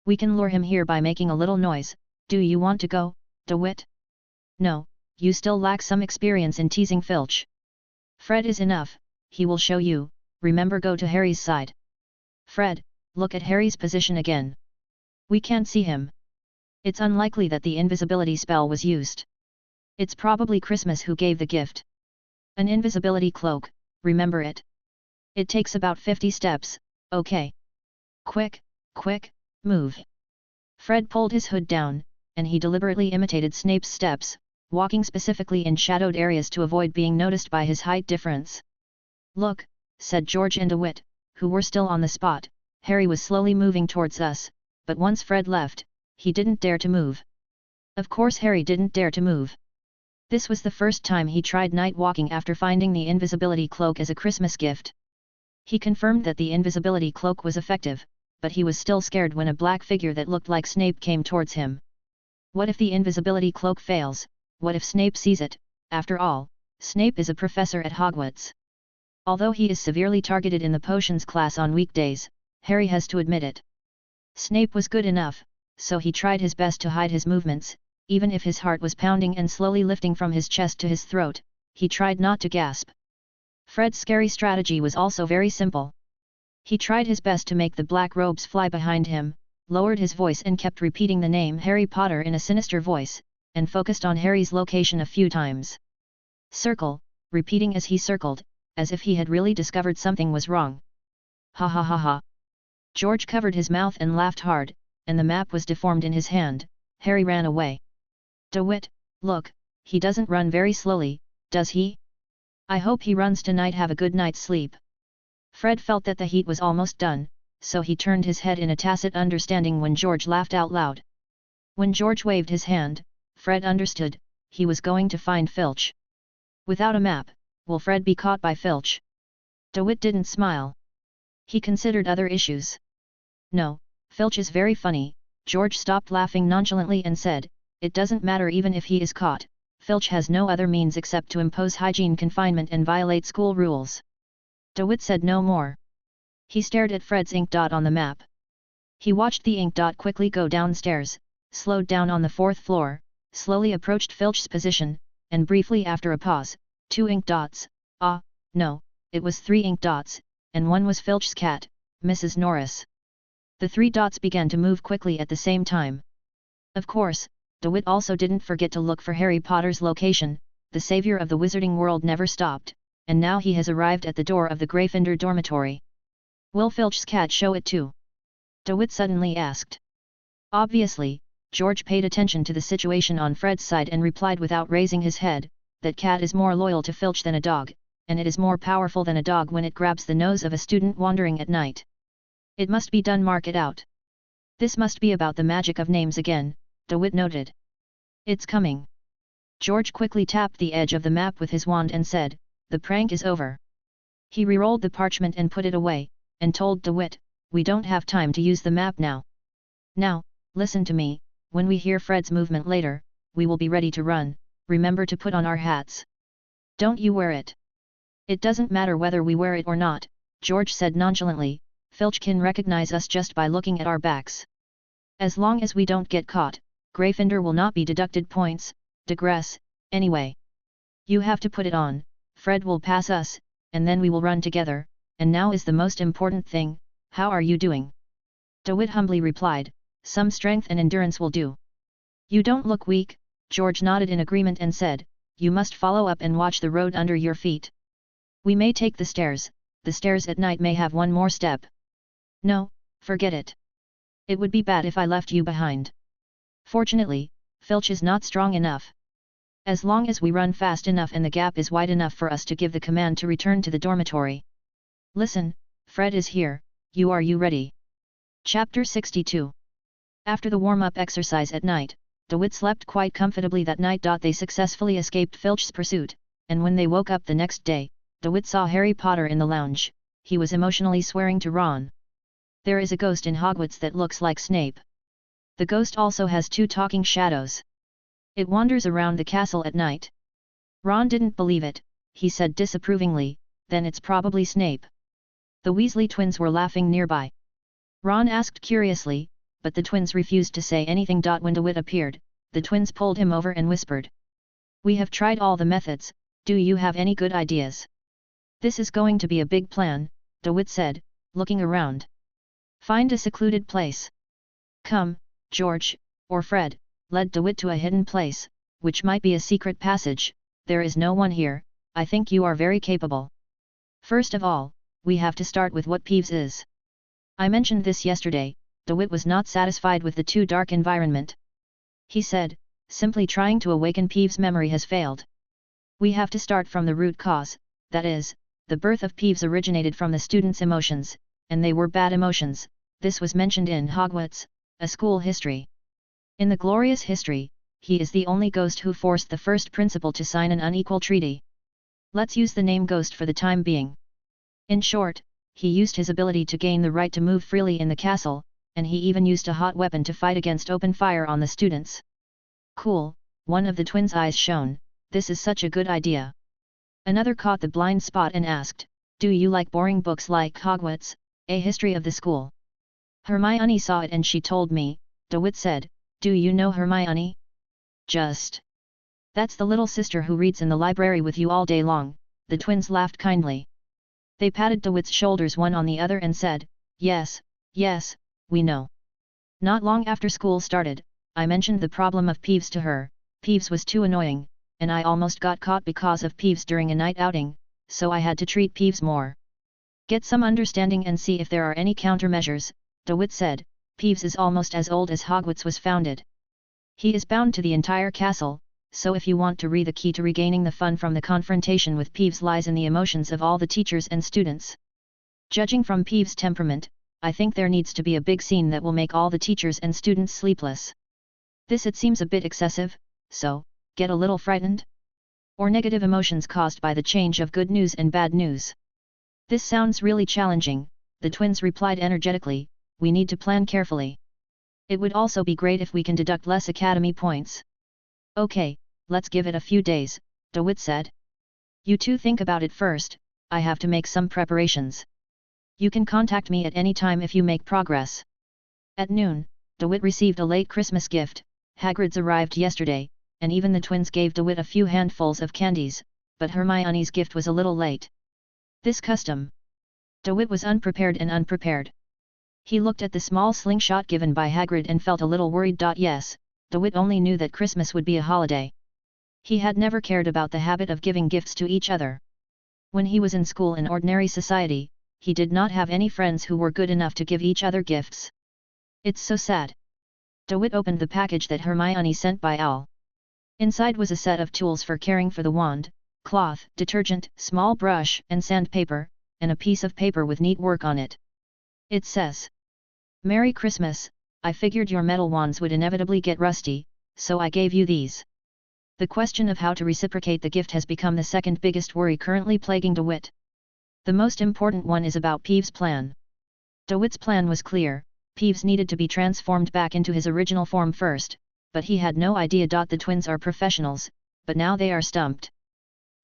[SPEAKER 1] We can lure him here by making a little noise. Do you want to go, DeWitt?" "No, you still lack some experience in teasing Filch. Fred is enough, he will show you, remember go to Harry's side." "Fred, look at Harry's position again. We can't see him. It's unlikely that the invisibility spell was used. It's probably Christmas who gave the gift. An invisibility cloak, remember it? It takes about 50 steps, okay? Quick, quick, move." Fred pulled his hood down, and he deliberately imitated Snape's steps, walking specifically in shadowed areas to avoid being noticed by his height difference. "Look," said George and DeWitt, who were still on the spot, "Harry was slowly moving towards us, but once Fred left, he didn't dare to move." Of course Harry didn't dare to move. This was the first time he tried night walking after finding the invisibility cloak as a Christmas gift. He confirmed that the invisibility cloak was effective, but he was still scared when a black figure that looked like Snape came towards him. What if the invisibility cloak fails? What if Snape sees it? After all, Snape is a professor at Hogwarts. Although he is severely targeted in the potions class on weekdays, Harry has to admit it. Snape was good enough, so he tried his best to hide his movements, even if his heart was pounding and slowly lifting from his chest to his throat, he tried not to gasp. Fred's scary strategy was also very simple. He tried his best to make the black robes fly behind him, lowered his voice and kept repeating the name Harry Potter in a sinister voice, and focused on Harry's location a few times. "Circle," repeating as he circled, as if he had really discovered something was wrong. "Ha ha ha ha." George covered his mouth and laughed hard, and the map was deformed in his hand. Harry ran away. "DeWitt, look, he doesn't run very slowly, does he? I hope he runs tonight. Have a good night's sleep." Fred felt that the heat was almost done, so he turned his head in a tacit understanding when George laughed out loud. When George waved his hand, Fred understood, he was going to find Filch. Without a map, will Fred be caught by Filch? DeWitt didn't smile. He considered other issues. No, Filch is very funny. George stopped laughing nonchalantly and said, it doesn't matter even if he is caught, Filch has no other means except to impose hygiene confinement and violate school rules. DeWitt said no more. He stared at Fred's ink dot on the map. He watched the ink dot quickly go downstairs, slowed down on the 4th floor, slowly approached Filch's position, and briefly after a pause, 2 ink dots, no, it was 3 ink dots, and one was Filch's cat, Mrs. Norris. The 3 dots began to move quickly at the same time. Of course, DeWitt also didn't forget to look for Harry Potter's location. The savior of the wizarding world never stopped, and now he has arrived at the door of the Gryffindor dormitory. Will Filch's cat show it too? DeWitt suddenly asked. Obviously, George paid attention to the situation on Fred's side and replied without raising his head, that cat is more loyal to Filch than a dog, and it is more powerful than a dog when it grabs the nose of a student wandering at night. It must be done, mark it out. This must be about the magic of names again, DeWitt noted. It's coming. George quickly tapped the edge of the map with his wand and said, the prank is over. He re-rolled the parchment and put it away, and told DeWitt, we don't have time to use the map now. Now, listen to me, when we hear Fred's movement later, we will be ready to run, remember to put on our hats. Don't you wear it. It doesn't matter whether we wear it or not, George said nonchalantly, Filch can recognize us just by looking at our backs. As long as we don't get caught, Gryffindor will not be deducted points, digress, anyway. You have to put it on, Fred will pass us, and then we will run together, and now is the most important thing, how are you doing? DeWitt humbly replied, some strength and endurance will do. You don't look weak, George nodded in agreement and said, you must follow up and watch the road under your feet. We may take the stairs at night may have one more step. No, forget it. It would be bad if I left you behind. Fortunately, Filch is not strong enough. As long as we run fast enough and the gap is wide enough for us to give the command to return to the dormitory. Listen, Fred is here, are you ready? Chapter 62. After the warm-up exercise at night, DeWitt slept quite comfortably that night. They successfully escaped Filch's pursuit, and when they woke up the next day, DeWitt saw Harry Potter in the lounge. He was emotionally swearing to Ron. There is a ghost in Hogwarts that looks like Snape. The ghost also has 2 talking shadows. It wanders around the castle at night. Ron didn't believe it, he said disapprovingly, then it's probably Snape. The Weasley twins were laughing nearby. Ron asked curiously, but the twins refused to say anything. When DeWitt appeared, the twins pulled him over and whispered. We have tried all the methods, do you have any good ideas? This is going to be a big plan, DeWitt said, looking around. Find a secluded place. Come, George, or Fred, led DeWitt to a hidden place, which might be a secret passage. There is no one here, I think you are very capable. First of all, we have to start with what Peeves is. I mentioned this yesterday. DeWitt was not satisfied with the too dark environment. He said, simply trying to awaken Peeves' memory has failed. We have to start from the root cause, that is, the birth of Peeves originated from the students' emotions, and they were bad emotions. This was mentioned in Hogwarts, a school history. In the glorious history, he is the only ghost who forced the first principal to sign an unequal treaty. Let's use the name Ghost for the time being. In short, he used his ability to gain the right to move freely in the castle, and he even used a hot weapon to fight against open fire on the students. Cool, one of the twins' eyes shone, this is such a good idea. Another caught the blind spot and asked, do you like boring books like Hogwarts, a history of the school? Hermione saw it and she told me, DeWitt said, do you know Hermione? Just. That's the little sister who reads in the library with you all day long, the twins laughed kindly. They patted DeWitt's shoulders one on the other and said, yes, we know. Not long after school started, I mentioned the problem of Peeves to her. Peeves was too annoying, and I almost got caught because of Peeves during a night outing, so I had to treat Peeves more. Get some understanding and see if there are any countermeasures, DeWitt said. Peeves is almost as old as Hogwarts was founded. He is bound to the entire castle, so if you want to read, the key to regaining the fun from the confrontation with Peeves lies in the emotions of all the teachers and students. Judging from Peeves' temperament, I think there needs to be a big scene that will make all the teachers and students sleepless. This it seems a bit excessive, so, get a little frightened? Or negative emotions caused by the change of good news and bad news? This sounds really challenging, the twins replied energetically, we need to plan carefully. It would also be great if we can deduct less academy points. Okay, let's give it a few days, DeWitt said. You two think about it first, I have to make some preparations. You can contact me at any time if you make progress. At noon, DeWitt received a late Christmas gift. Hagrid's arrived yesterday, and even the twins gave DeWitt a few handfuls of candies, but Hermione's gift was a little late. This custom. DeWitt was unprepared. He looked at the small slingshot given by Hagrid and felt a little worried. Yes, DeWitt only knew that Christmas would be a holiday. He had never cared about the habit of giving gifts to each other. When he was in school in ordinary society, he did not have any friends who were good enough to give each other gifts. It's so sad. DeWitt opened the package that Hermione sent by Owl. Inside was a set of tools for caring for the wand, cloth, detergent, small brush, and sandpaper, and a piece of paper with neat work on it. It says, "Merry Christmas, I figured your metal wands would inevitably get rusty, so I gave you these." The question of how to reciprocate the gift has become the second biggest worry currently plaguing DeWitt. The most important one is about Peeves' plan. DeWitt's plan was clear, Peeves needed to be transformed back into his original form first, but he had no idea. The twins are professionals, but now they are stumped.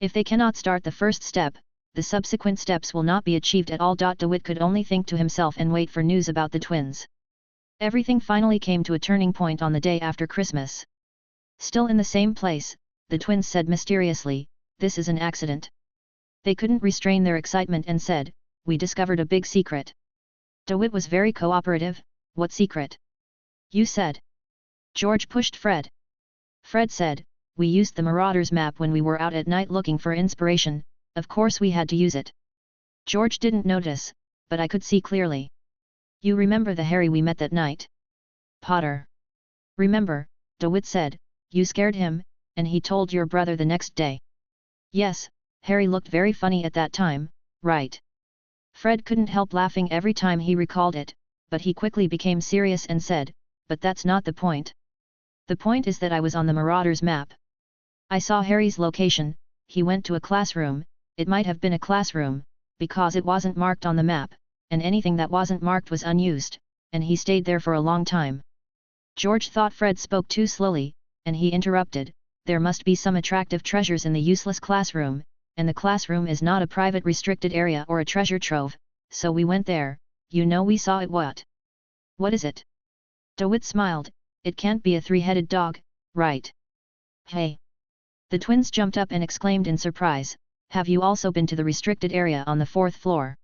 [SPEAKER 1] If they cannot start the first step, the subsequent steps will not be achieved at all. DeWitt could only think to himself and wait for news about the twins. Everything finally came to a turning point on the day after Christmas. Still in the same place, the twins said mysteriously, "This is an accident." They couldn't restrain their excitement and said, "We discovered a big secret." DeWitt was very cooperative. "What secret?" "You said." George pushed Fred. Fred said, "We used the Marauders map when we were out at night looking for inspiration, of course we had to use it." George didn't notice, but I could see clearly. "You remember the Harry we met that night?" Potter. "Remember," DeWitt said, "you scared him, and he told your brother the next day." "Yes, Harry looked very funny at that time, right?" Fred couldn't help laughing every time he recalled it, but he quickly became serious and said, "But that's not the point. The point is that I was on the Marauders map. I saw Harry's location, he went to a classroom, it might have been a classroom, because it wasn't marked on the map, and anything that wasn't marked was unused, and he stayed there for a long time." George thought Fred spoke too slowly, and he interrupted, "There must be some attractive treasures in the useless classroom, and the classroom is not a private restricted area or a treasure trove, so we went there, you know we saw it." "What? What is it?" DeWitt smiled, "It can't be a three-headed dog, right?" "Hey!" The twins jumped up and exclaimed in surprise, "Have you also been to the restricted area on the 4th floor?"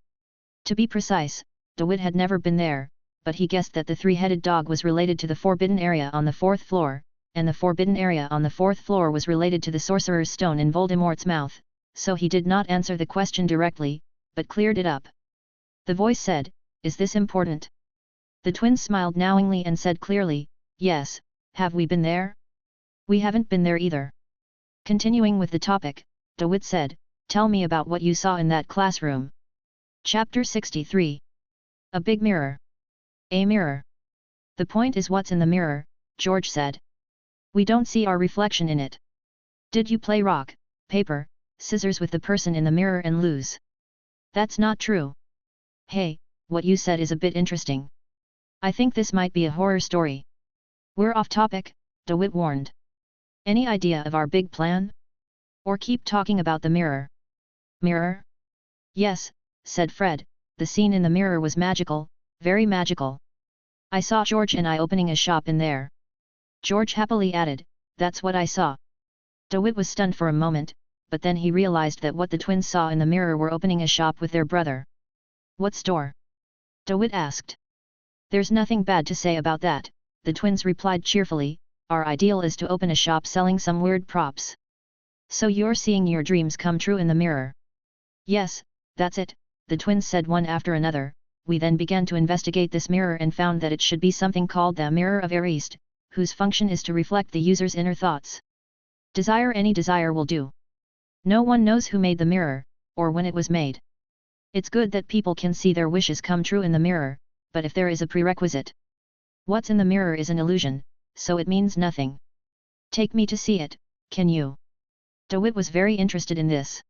[SPEAKER 1] To be precise, DeWitt had never been there, but he guessed that the three-headed dog was related to the forbidden area on the 4th floor, and the forbidden area on the 4th floor was related to the Sorcerer's Stone in Voldemort's mouth, so he did not answer the question directly, but cleared it up. The voice said, "Is this important?" The twins smiled knowingly and said clearly, "Yes, have we been there?" "We haven't been there either." Continuing with the topic, DeWitt said, "Tell me about what you saw in that classroom." Chapter 63. A big mirror. A mirror. "The point is what's in the mirror," George said. "We don't see our reflection in it." "Did you play rock, paper, scissors with the person in the mirror and lose?" "That's not true." "Hey, what you said is a bit interesting. I think this might be a horror story." "We're off topic," DeWitt warned. "Any idea of our big plan? Or keep talking about the mirror?" "Mirror? Yes," said Fred, "the scene in the mirror was magical, very magical. I saw George and I opening a shop in there." George happily added, "That's what I saw." DeWitt was stunned for a moment, but then he realized that what the twins saw in the mirror were opening a shop with their brother. "What store?" DeWitt asked. "There's nothing bad to say about that," the twins replied cheerfully, "our ideal is to open a shop selling some weird props." "So you're seeing your dreams come true in the mirror?" "Yes, that's it," the twins said one after another. "We then began to investigate this mirror and found that it should be something called the Mirror of Arist, whose function is to reflect the user's inner thoughts. Any desire will do. No one knows who made the mirror, or when it was made. It's good that people can see their wishes come true in the mirror, but if there is a prerequisite. What's in the mirror is an illusion, so it means nothing. Take me to see it," Can you? DeWitt was very interested in this.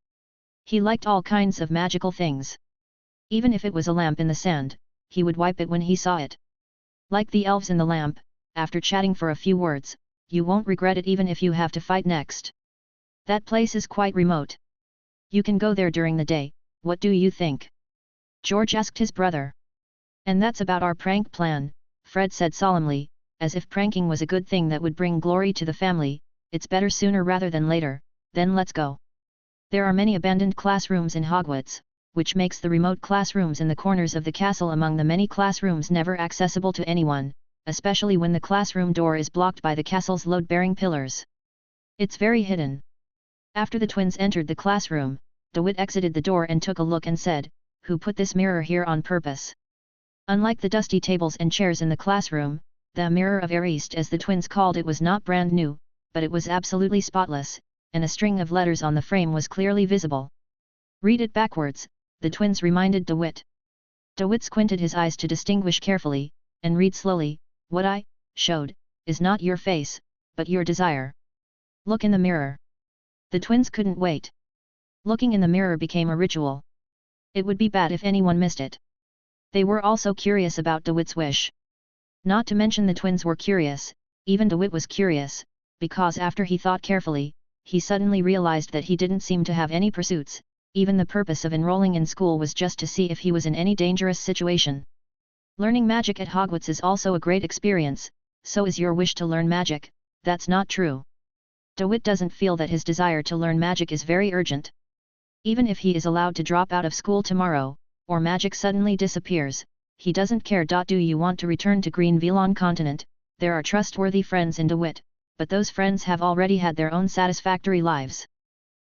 [SPEAKER 1] He liked all kinds of magical things. Even if it was a lamp in the sand, he would wipe it when he saw it. Like the elves in the lamp, after chatting for a few words, you won't regret it even if you have to fight next. That place is quite remote. You can go there during the day, what do you think? George asked his brother. And that's about our prank plan, Fred said solemnly, as if pranking was a good thing that would bring glory to the family. It's better sooner rather than later, then let's go. There are many abandoned classrooms in Hogwarts, which makes the remote classrooms in the corners of the castle among the many classrooms never accessible to anyone, especially when the classroom door is blocked by the castle's load-bearing pillars. It's very hidden. After the twins entered the classroom, DeWitt exited the door and took a look and said, "Who put this mirror here on purpose?" Unlike the dusty tables and chairs in the classroom, the Mirror of East, as the twins called it, was not brand new, but it was absolutely spotless, and a string of letters on the frame was clearly visible. "Read it backwards," the twins reminded DeWitt. DeWitt squinted his eyes to distinguish carefully, and read slowly, "What I showed is not your face, but your desire. Look in the mirror." The twins couldn't wait. Looking in the mirror became a ritual. It would be bad if anyone missed it. They were also curious about DeWitt's wish. Not to mention the twins were curious, even DeWitt was curious, because after he thought carefully, he suddenly realized that he didn't seem to have any pursuits, even the purpose of enrolling in school was just to see if he was in any dangerous situation. Learning magic at Hogwarts is also a great experience, so is your wish to learn magic. That's not true. DeWitt doesn't feel that his desire to learn magic is very urgent. Even if he is allowed to drop out of school tomorrow, or magic suddenly disappears, he doesn't care. Do you want to return to Green Velon Continent? There are trustworthy friends in DeWitt, but those friends have already had their own satisfactory lives.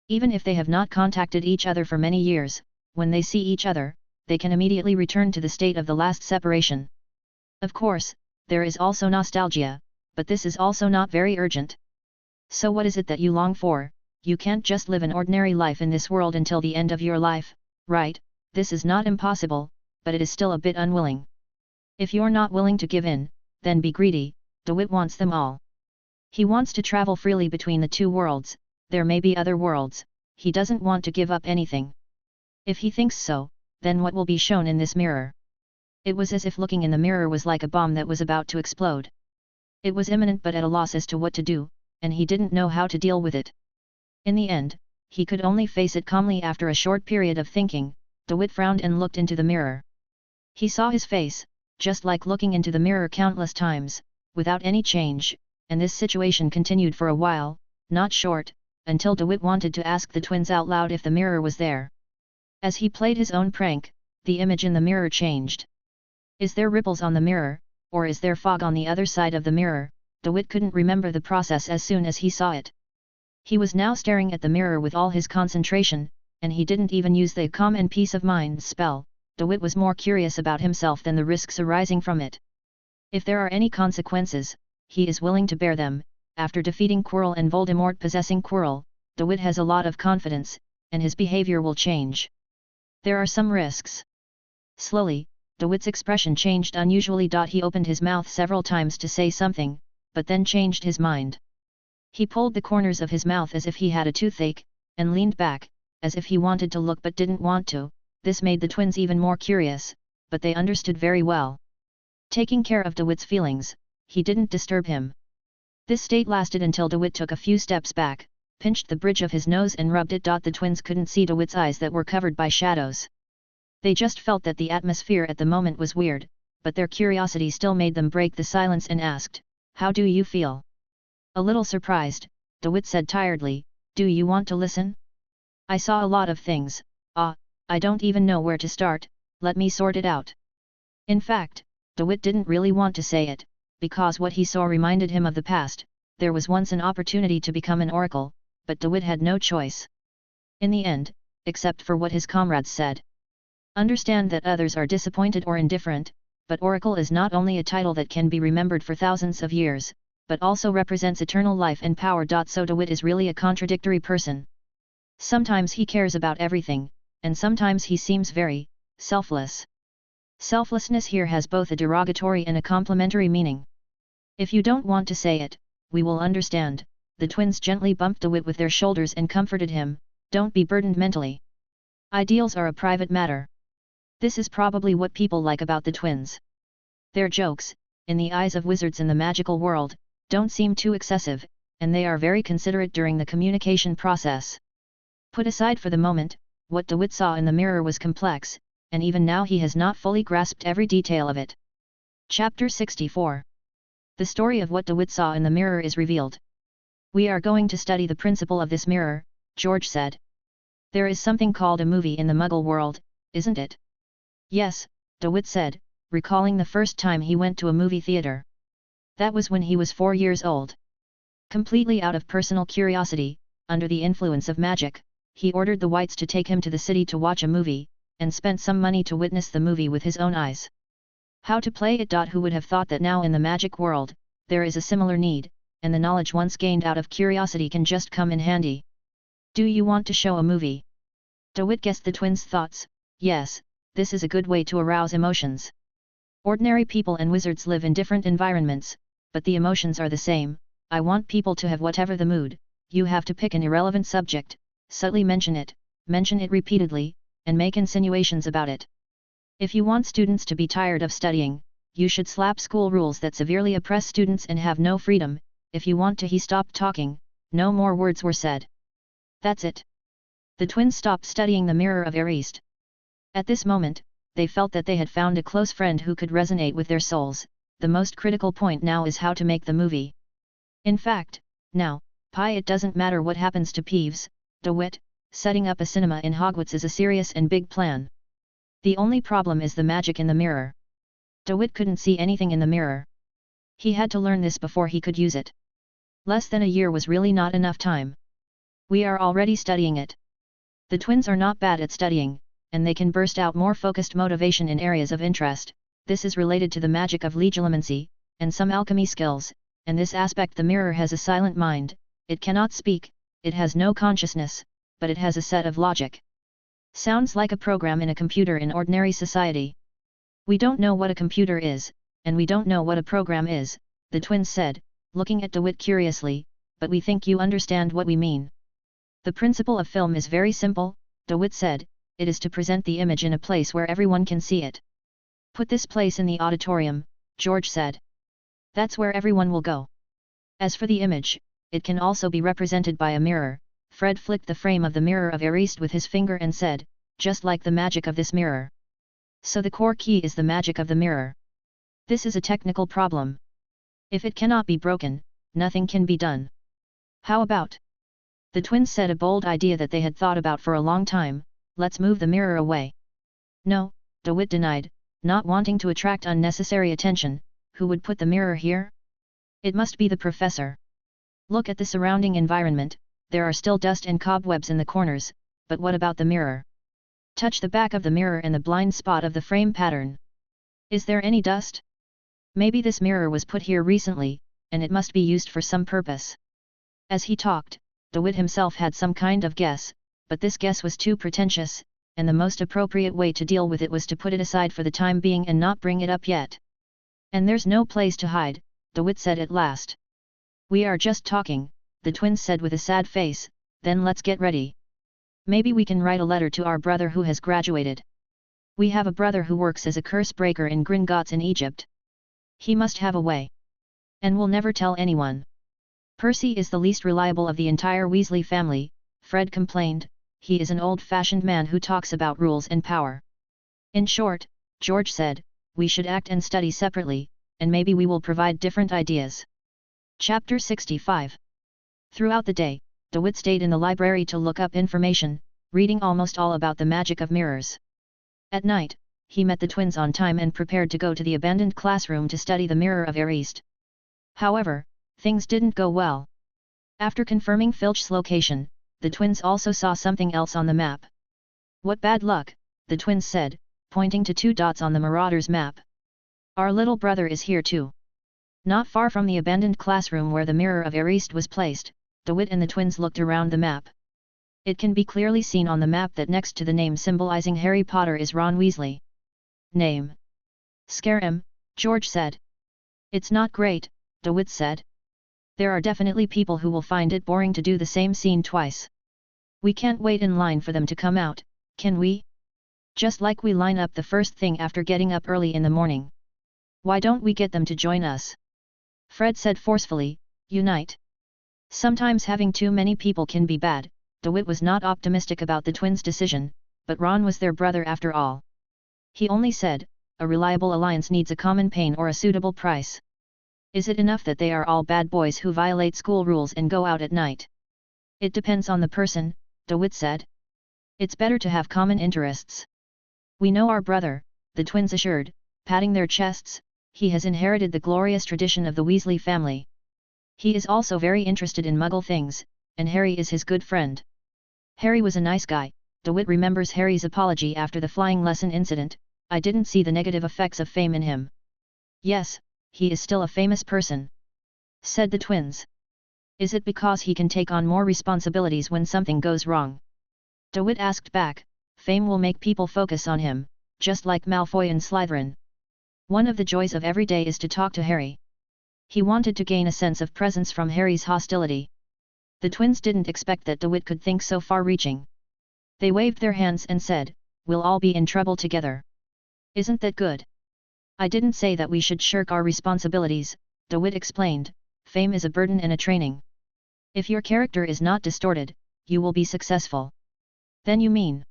[SPEAKER 1] Even if they have not contacted each other for many years, when they see each other, they can immediately return to the state of the last separation. Of course, there is also nostalgia, but this is also not very urgent. So what is it that you long for? You can't just live an ordinary life in this world until the end of your life, right? This is not impossible, but it is still a bit unwilling. If you're not willing to give in, then be greedy. DeWitt wants them all. He wants to travel freely between the two worlds. There may be other worlds, he doesn't want to give up anything. If he thinks so, then what will be shown in this mirror? It was as if looking in the mirror was like a bomb that was about to explode. It was imminent but at a loss as to what to do, and he didn't know how to deal with it. In the end, he could only face it calmly. After a short period of thinking, DeWitt frowned and looked into the mirror. He saw his face, just like looking into the mirror countless times, without any change, and this situation continued for a while, not short, until DeWitt wanted to ask the twins out loud if the mirror was there. As he played his own prank, the image in the mirror changed. Is there ripples on the mirror, or is there fog on the other side of the mirror? DeWitt couldn't remember the process as soon as he saw it. He was now staring at the mirror with all his concentration, and he didn't even use the calm and peace of mind spell. DeWitt was more curious about himself than the risks arising from it. If there are any consequences, he is willing to bear them. After defeating Quirrell and Voldemort possessing Quirrell, DeWitt has a lot of confidence, and his behavior will change. There are some risks. Slowly, DeWitt's expression changed unusually. He opened his mouth several times to say something, but then changed his mind. He pulled the corners of his mouth as if he had a toothache, and leaned back, as if he wanted to look but didn't want to. This made the twins even more curious, but they understood very well. Taking care of DeWitt's feelings, he didn't disturb him. This state lasted until DeWitt took a few steps back, pinched the bridge of his nose and rubbed it. The twins couldn't see DeWitt's eyes that were covered by shadows. They just felt that the atmosphere at the moment was weird, but their curiosity still made them break the silence and asked, "How do you feel?" A little surprised, DeWitt said tiredly, "Do you want to listen? I saw a lot of things. I don't even know where to start, let me sort it out." In fact, DeWitt didn't really want to say it, because what he saw reminded him of the past. There was once an opportunity to become an oracle, but DeWitt had no choice. In the end, except for what his comrades said. Understand that others are disappointed or indifferent, but oracle is not only a title that can be remembered for thousands of years, but also represents eternal life and power. So DeWitt is really a contradictory person. Sometimes he cares about everything, and sometimes he seems very selfless. Selflessness here has both a derogatory and a complimentary meaning. If you don't want to say it, we will understand, the twins gently bumped DeWitt with their shoulders and comforted him, "Don't be burdened mentally. Ideals are a private matter." This is probably what people like about the twins. Their jokes, in the eyes of wizards in the magical world, don't seem too excessive, and they are very considerate during the communication process. Put aside for the moment, what DeWitt saw in the mirror was complex, and even now he has not fully grasped every detail of it. Chapter 64. The story of what DeWitt saw in the mirror is revealed. "We are going to study the principle of this mirror," George said. "There is something called a movie in the Muggle world, isn't it?" "Yes," DeWitt said, recalling the first time he went to a movie theater. That was when he was 4 years old. Completely out of personal curiosity, under the influence of magic, he ordered the Whites to take him to the city to watch a movie, and spent some money to witness the movie with his own eyes. How to play it? Who would have thought that now in the magic world, there is a similar need, and the knowledge once gained out of curiosity can just come in handy. "Do you want to show a movie?" DeWitt guessed the twins' thoughts. Yes, this is a good way to arouse emotions. Ordinary people and wizards live in different environments, but the emotions are the same. I want people to have whatever the mood. You have to pick an irrelevant subject, subtly mention it repeatedly, and make insinuations about it. If you want students to be tired of studying, you should slap school rules that severely oppress students and have no freedom. If you want to he stopped talking, no more words were said. That's it. The twins stopped studying the Mirror of Erist. At this moment, they felt that they had found a close friend who could resonate with their souls. The most critical point now is how to make the movie. In fact, now, it doesn't matter what happens to Peeves, DeWitt, setting up a cinema in Hogwarts is a serious and big plan. The only problem is the magic in the mirror. DeWitt couldn't see anything in the mirror. He had to learn this before he could use it. Less than a year was really not enough time. "We are already studying it." The twins are not bad at studying, and they can burst out more focused motivation in areas of interest. This is related to the magic of legilimency, and some alchemy skills. In this aspect the mirror has a silent mind, it cannot speak, it has no consciousness, but it has a set of logic. Sounds like a program in a computer in ordinary society. "We don't know what a computer is, and we don't know what a program is," the twins said, looking at DeWitt curiously, "but we think you understand what we mean." "The principle of film is very simple," DeWitt said, "it is to present the image in a place where everyone can see it." "Put this place in the auditorium," George said. "That's where everyone will go." "As for the image, it can also be represented by a mirror." Fred flicked the frame of the Mirror of Erist with his finger and said, "Just like the magic of this mirror." "So the core key is the magic of the mirror. This is a technical problem. If it cannot be broken, nothing can be done." "How about?" The twins said a bold idea that they had thought about for a long time, "Let's move the mirror away." "No," DeWitt denied, not wanting to attract unnecessary attention. "Who would put the mirror here? It must be the professor. Look at the surrounding environment, there are still dust and cobwebs in the corners, but what about the mirror? Touch the back of the mirror and the blind spot of the frame pattern. Is there any dust? Maybe this mirror was put here recently, and it must be used for some purpose." As he talked, DeWitt himself had some kind of guess, but this guess was too pretentious, and the most appropriate way to deal with it was to put it aside for the time being and not bring it up yet. "And there's no place to hide," DeWitt said at last. "We are just talking," the twins said with a sad face, "then let's get ready. Maybe we can write a letter to our brother who has graduated. We have a brother who works as a curse breaker in Gringotts in Egypt. He must have a way. And we'll never tell anyone." "Percy is the least reliable of the entire Weasley family," Fred complained. "He is an old-fashioned man who talks about rules and power." "In short," George said, "we should act and study separately, and maybe we will provide different ideas." Chapter 65. Throughout the day, DeWitt stayed in the library to look up information, reading almost all about the magic of mirrors. At night, he met the twins on time and prepared to go to the abandoned classroom to study the Mirror of Erist. However, things didn't go well. After confirming Filch's location, the twins also saw something else on the map. "What bad luck," the twins said, pointing to 2 dots on the Marauder's map. "Our little brother is here too." Not far from the abandoned classroom where the Mirror of Erist was placed, DeWitt and the twins looked around the map. It can be clearly seen on the map that next to the name symbolizing Harry Potter is Ron Weasley. "Name. Scare him," George said. "It's not great," DeWitt said. There are definitely people who will find it boring to do the same scene twice. We can't wait in line for them to come out, can we? Just like we line up the first thing after getting up early in the morning. Why don't we get them to join us? Fred said forcefully, unite. Sometimes having too many people can be bad. DeWitt was not optimistic about the twins' decision, but Ron was their brother after all. He only said, a reliable alliance needs a common pain or a suitable price. Is it enough that they are all bad boys who violate school rules and go out at night? It depends on the person, DeWitt said. It's better to have common interests. We know our brother, the twins assured, patting their chests. He has inherited the glorious tradition of the Weasley family. He is also very interested in Muggle things, and Harry is his good friend. Harry was a nice guy. DeWitt remembers Harry's apology after the flying lesson incident. I didn't see the negative effects of fame in him. Yes, he is still a famous person, said the twins. Is it because he can take on more responsibilities when something goes wrong? DeWitt asked back. Fame will make people focus on him, just like Malfoy and Slytherin. One of the joys of every day is to talk to Harry. He wanted to gain a sense of presence from Harry's hostility. The twins didn't expect that DeWitt could think so far-reaching. They waved their hands and said, we'll all be in trouble together. Isn't that good? I didn't say that we should shirk our responsibilities, DeWitt explained. Fame is a burden and a training. If your character is not distorted, you will be successful. Then you mean?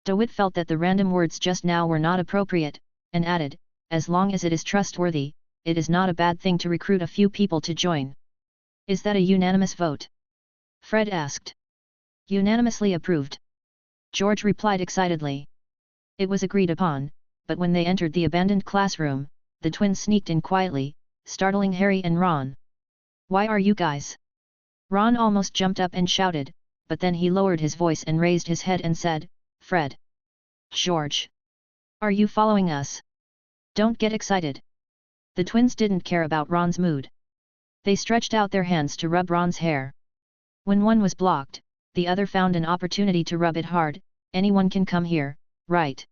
[SPEAKER 1] DeWitt felt that the random words just now were not appropriate, and added, as long as it is trustworthy, it is not a bad thing to recruit a few people to join. Is that a unanimous vote? Fred asked. Unanimously approved. George replied excitedly. It was agreed upon, but when they entered the abandoned classroom, the twins sneaked in quietly, startling Harry and Ron. Why are you guys? Ron almost jumped up and shouted, but then he lowered his voice and raised his head and said, Fred. George. Are you following us? Don't get excited. The twins didn't care about Ron's mood. They stretched out their hands to rub Ron's hair. When one was blocked, the other found an opportunity to rub it hard. Anyone can come here, right?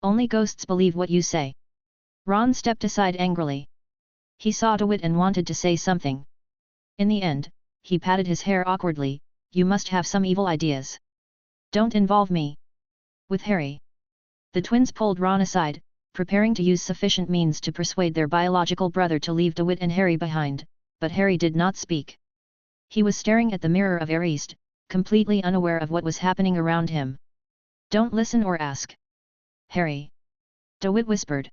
[SPEAKER 1] Only ghosts believe what you say. Ron stepped aside angrily. He saw DeWitt and wanted to say something. In the end, he patted his hair awkwardly. You must have some evil ideas. Don't involve me. With Harry. The twins pulled Ron aside, preparing to use sufficient means to persuade their biological brother to leave DeWitt and Harry behind, but Harry did not speak. He was staring at the mirror of East, completely unaware of what was happening around him. Don't listen or ask. Harry. DeWitt whispered.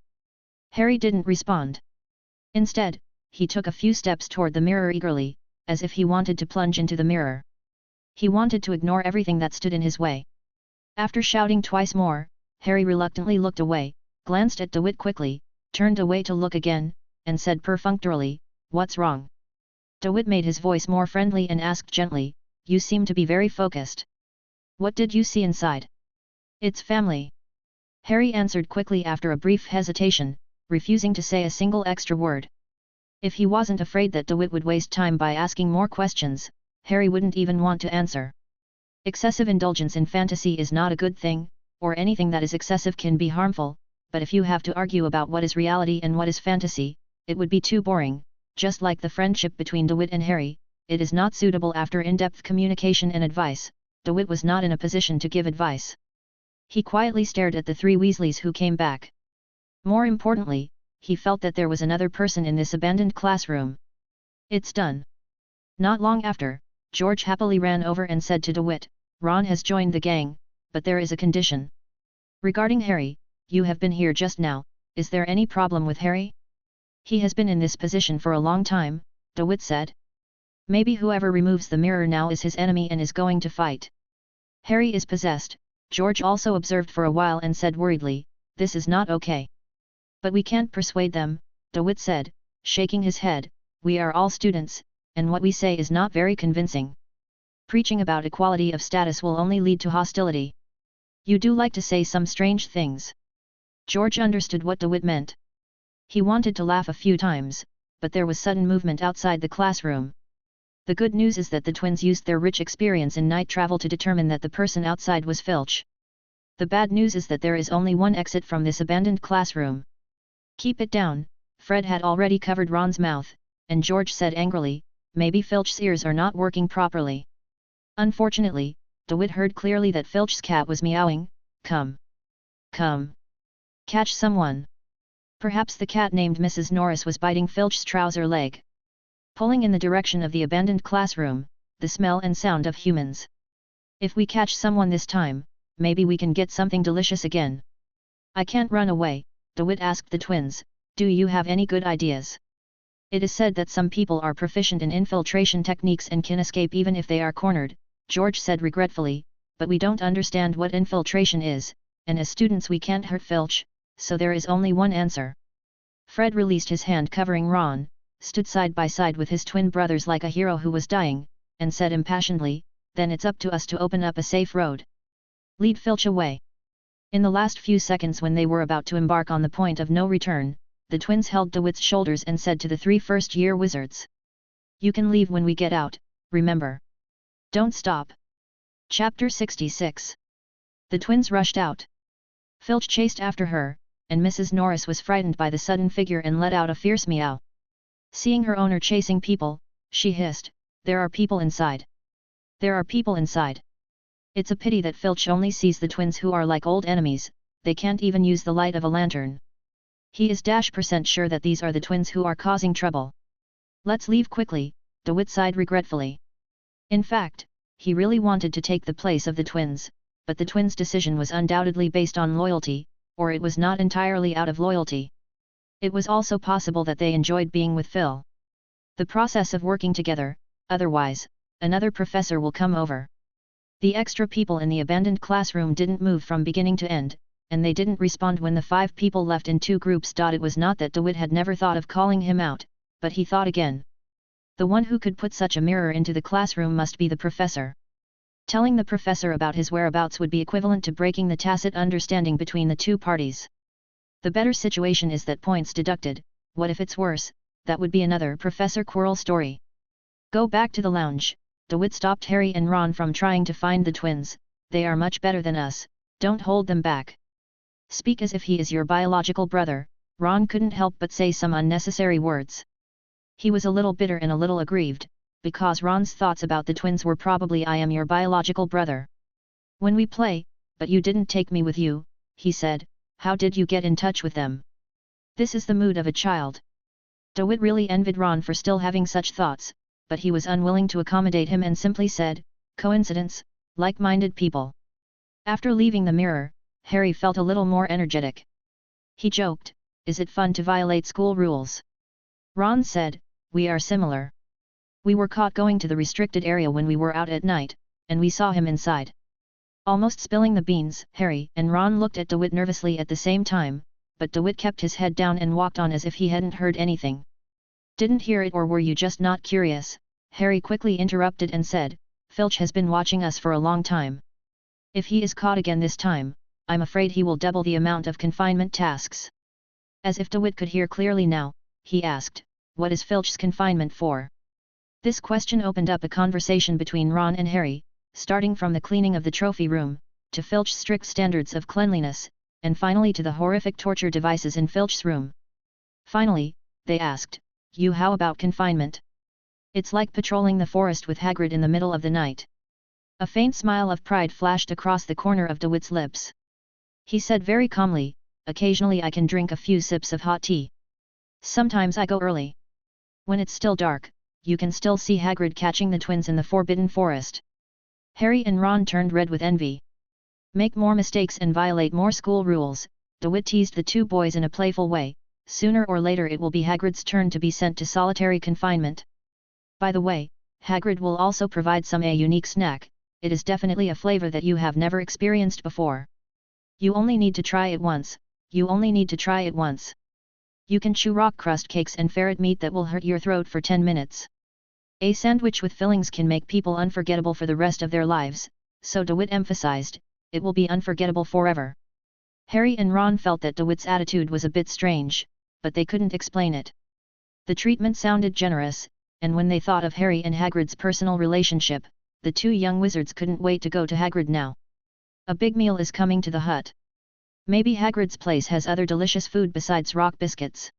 [SPEAKER 1] Harry didn't respond. Instead, he took a few steps toward the mirror eagerly, as if he wanted to plunge into the mirror. He wanted to ignore everything that stood in his way. After shouting twice more, Harry reluctantly looked away, glanced at DeWitt quickly, turned away to look again, and said perfunctorily, What's wrong? DeWitt made his voice more friendly and asked gently, You seem to be very focused. What did you see inside? It's family. Harry answered quickly after a brief hesitation, refusing to say a single extra word. If he wasn't afraid that DeWitt would waste time by asking more questions, Harry wouldn't even want to answer. Excessive indulgence in fantasy is not a good thing, or anything that is excessive can be harmful, but if you have to argue about what is reality and what is fantasy, it would be too boring. Just like the friendship between DeWitt and Harry, it is not suitable after in-depth communication and advice. DeWitt was not in a position to give advice. He quietly stared at the three Weasleys who came back. More importantly, he felt that there was another person in this abandoned classroom. It's done. Not long after, George happily ran over and said to DeWitt, Ron has joined the gang, but there is a condition. Regarding Harry, you have been here just now, is there any problem with Harry? He has been in this position for a long time, DeWitt said. Maybe whoever removes the mirror now is his enemy and is going to fight. Harry is possessed, George also observed for a while and said worriedly, this is not okay. But we can't persuade them, DeWitt said, shaking his head, we are all students, and what we say is not very convincing. Preaching about equality of status will only lead to hostility. You do like to say some strange things. George understood what DeWitt meant. He wanted to laugh a few times, but there was sudden movement outside the classroom. The good news is that the twins used their rich experience in night travel to determine that the person outside was Filch. The bad news is that there is only one exit from this abandoned classroom. Keep it down, Fred had already covered Ron's mouth, and George said angrily, maybe Filch's ears are not working properly. Unfortunately, DeWitt heard clearly that Filch's cat was meowing, "Come. Come. Catch someone." Perhaps the cat named Mrs. Norris was biting Filch's trouser leg. Pulling in the direction of the abandoned classroom, the smell and sound of humans. "If we catch someone this time, maybe we can get something delicious again." "I can't run away," DeWitt asked the twins, "do you have any good ideas?" "It is said that some people are proficient in infiltration techniques and can escape even if they are cornered," George said regretfully, "but we don't understand what infiltration is, and as students we can't hurt Filch, so there is only one answer." Fred released his hand covering Ron, stood side by side with his twin brothers like a hero who was dying, and said impassionedly, "Then it's up to us to open up a safe road. Lead Filch away." In the last few seconds when they were about to embark on the point of no return, the twins held DeWitt's shoulders and said to the 3 first-year wizards, "You can leave when we get out, remember. Don't stop." Chapter 66. The twins rushed out. Filch chased after her, and Mrs. Norris was frightened by the sudden figure and let out a fierce meow. Seeing her owner chasing people, she hissed, "There are people inside. There are people inside." It's a pity that Filch only sees the twins who are like old enemies, they can't even use the light of a lantern. He is % sure that these are the twins who are causing trouble. "Let's leave quickly," DeWitt sighed regretfully. In fact, he really wanted to take the place of the twins, but the twins' decision was undoubtedly based on loyalty, or it was not entirely out of loyalty. It was also possible that they enjoyed being with Phil. The process of working together, otherwise, another professor will come over. The extra people in the abandoned classroom didn't move from beginning to end, and they didn't respond when the 5 people left in 2 groups. It was not that DeWitt had never thought of calling him out, but he thought again. The one who could put such a mirror into the classroom must be the professor. Telling the professor about his whereabouts would be equivalent to breaking the tacit understanding between the 2 parties. The better situation is that points deducted. What if it's worse? That would be another Professor Quirrell story. "Go back to the lounge." DeWitt stopped Harry and Ron from trying to find the twins. "They are much better than us, don't hold them back." "Speak as if he is your biological brother." Ron couldn't help but say some unnecessary words. He was a little bitter and a little aggrieved, because Ron's thoughts about the twins were probably "I am your biological brother. When we play, but you didn't take me with you," he said, "how did you get in touch with them?" This is the mood of a child. DeWitt really envied Ron for still having such thoughts, but he was unwilling to accommodate him and simply said, "Coincidence, like-minded people." After leaving the mirror, Harry felt a little more energetic. He joked, "Is it fun to violate school rules?" Ron said, "We are similar. We were caught going to the restricted area when we were out at night, and we saw him inside." Almost spilling the beans, Harry and Ron looked at DeWitt nervously at the same time, but DeWitt kept his head down and walked on as if he hadn't heard anything. "Didn't hear it, or were you just not curious?" Harry quickly interrupted and said, "Filch has been watching us for a long time. If he is caught again this time, I'm afraid he will double the amount of confinement tasks." As if DeWitt could hear clearly now, he asked, "What is Filch's confinement for?" This question opened up a conversation between Ron and Harry, starting from the cleaning of the trophy room, to Filch's strict standards of cleanliness, and finally to the horrific torture devices in Filch's room. Finally, they asked, "You, how about confinement?" "It's like patrolling the forest with Hagrid in the middle of the night." A faint smile of pride flashed across the corner of DeWitt's lips. He said very calmly, "Occasionally I can drink a few sips of hot tea. Sometimes I go early. When it's still dark, you can still see Hagrid catching the twins in the Forbidden Forest." Harry and Ron turned red with envy. "Make more mistakes and violate more school rules," DeWitt teased the 2 boys in a playful way. "Sooner or later it will be Hagrid's turn to be sent to solitary confinement. By the way, Hagrid will also provide a unique snack. It is definitely a flavor that you have never experienced before. You only need to try it once, you only need to try it once. You can chew rock crust cakes and ferret meat that will hurt your throat for 10 minutes. A sandwich with fillings can make people unforgettable for the rest of their lives," so DeWitt emphasized, "It will be unforgettable forever." Harry and Ron felt that DeWitt's attitude was a bit strange, but they couldn't explain it. The treatment sounded generous, and when they thought of Harry and Hagrid's personal relationship, the 2 young wizards couldn't wait to go to Hagrid now. "A big meal is coming to the hut. Maybe Hagrid's place has other delicious food besides rock biscuits."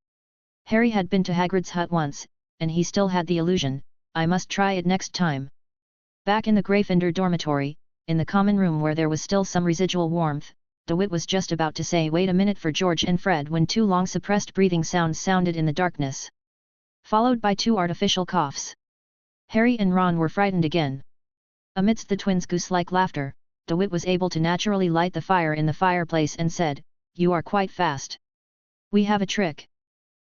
[SPEAKER 1] Harry had been to Hagrid's hut once, and he still had the illusion, I must try it next time. Back in the Gryffindor dormitory, in the common room where there was still some residual warmth, DeWitt was just about to say wait a minute for George and Fred when two long suppressed breathing sounds sounded in the darkness, followed by two artificial coughs. Harry and Ron were frightened again. Amidst the twins' goose-like laughter, DeWitt was able to naturally light the fire in the fireplace and said, "You are quite fast. We have a trick."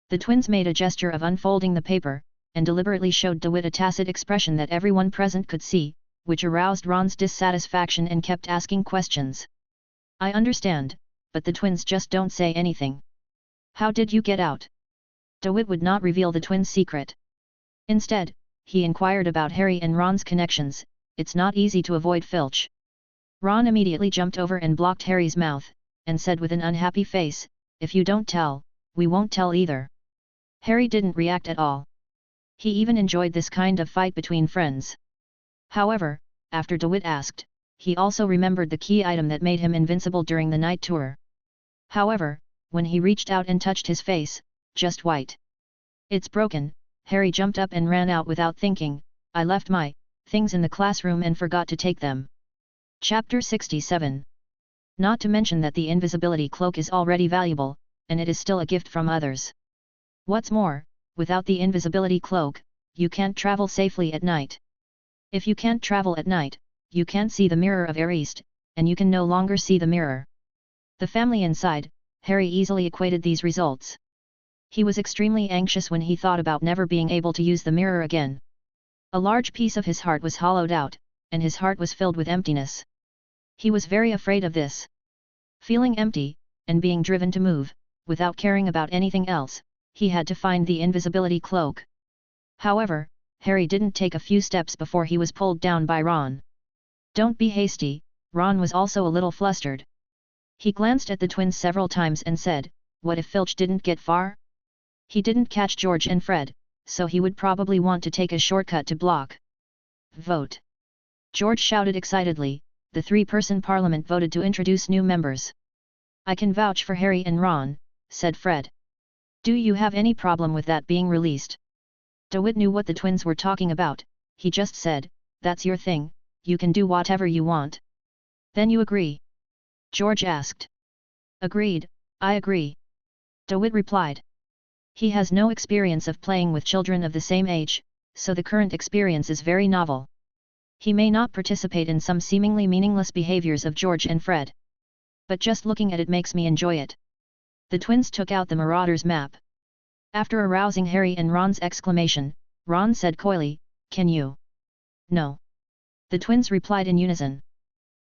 [SPEAKER 1] The twins made a gesture of unfolding the paper, and deliberately showed DeWitt a tacit expression that everyone present could see, which aroused Ron's dissatisfaction and kept asking questions. "I understand, but the twins just don't say anything. How did you get out?" DeWitt would not reveal the twins' secret. Instead, he inquired about Harry and Ron's connections. "It's not easy to avoid Filch." Ron immediately jumped over and blocked Harry's mouth, and said with an unhappy face, "If you don't tell, we won't tell either." Harry didn't react at all. He even enjoyed this kind of fight between friends. However, after DeWitt asked, he also remembered the key item that made him invincible during the night tour. However, when he reached out and touched his face, just white. "It's broken." Harry jumped up and ran out without thinking. "I left my things in the classroom and forgot to take them." Chapter 67. Not to mention that the invisibility cloak is already valuable, and it is still a gift from others. What's more, without the invisibility cloak, you can't travel safely at night. If you can't travel at night, you can't see the mirror of Arist, and you can no longer see the mirror. The family inside, Harry easily equated these results. He was extremely anxious when he thought about never being able to use the mirror again. A large piece of his heart was hollowed out, and his heart was filled with emptiness. He was very afraid of this. Feeling empty, and being driven to move, without caring about anything else, he had to find the invisibility cloak. However, Harry didn't take a few steps before he was pulled down by Ron. "Don't be hasty." Ron was also a little flustered. He glanced at the twins several times and said, "What if Filch didn't get far? He didn't catch George and Fred, so he would probably want to take a shortcut to block." "Vote!" George shouted excitedly. The three-person parliament voted to introduce new members. "I can vouch for Harry and Ron," said Fred. "Do you have any problem with that being released?" DeWitt knew what the twins were talking about. He just said, "That's your thing, you can do whatever you want." "Then you agree?" George asked. "Agreed, I agree," DeWitt replied. He has no experience of playing with children of the same age, so the current experience is very novel. He may not participate in some seemingly meaningless behaviors of George and Fred. But just looking at it makes me enjoy it. The twins took out the Marauder's map. After arousing Harry and Ron's exclamation, Ron said coyly, "Can you?" "No." The twins replied in unison.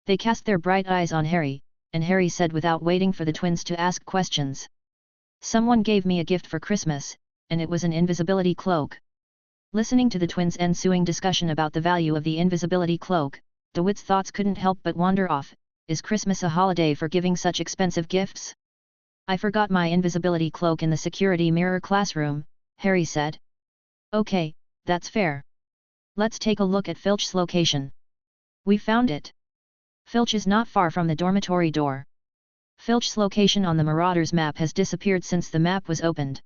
[SPEAKER 1] They cast their bright eyes on Harry, and Harry said without waiting for the twins to ask questions. "Someone gave me a gift for Christmas, and it was an invisibility cloak." Listening to the twins' ensuing discussion about the value of the invisibility cloak, DeWitt's thoughts couldn't help but wander off. Is Christmas a holiday for giving such expensive gifts? "I forgot my invisibility cloak in the security mirror classroom," Harry said. "Okay, that's fair. Let's take a look at Filch's location." "We found it." Filch is not far from the dormitory door. Filch's location on the Marauder's map has disappeared since the map was opened.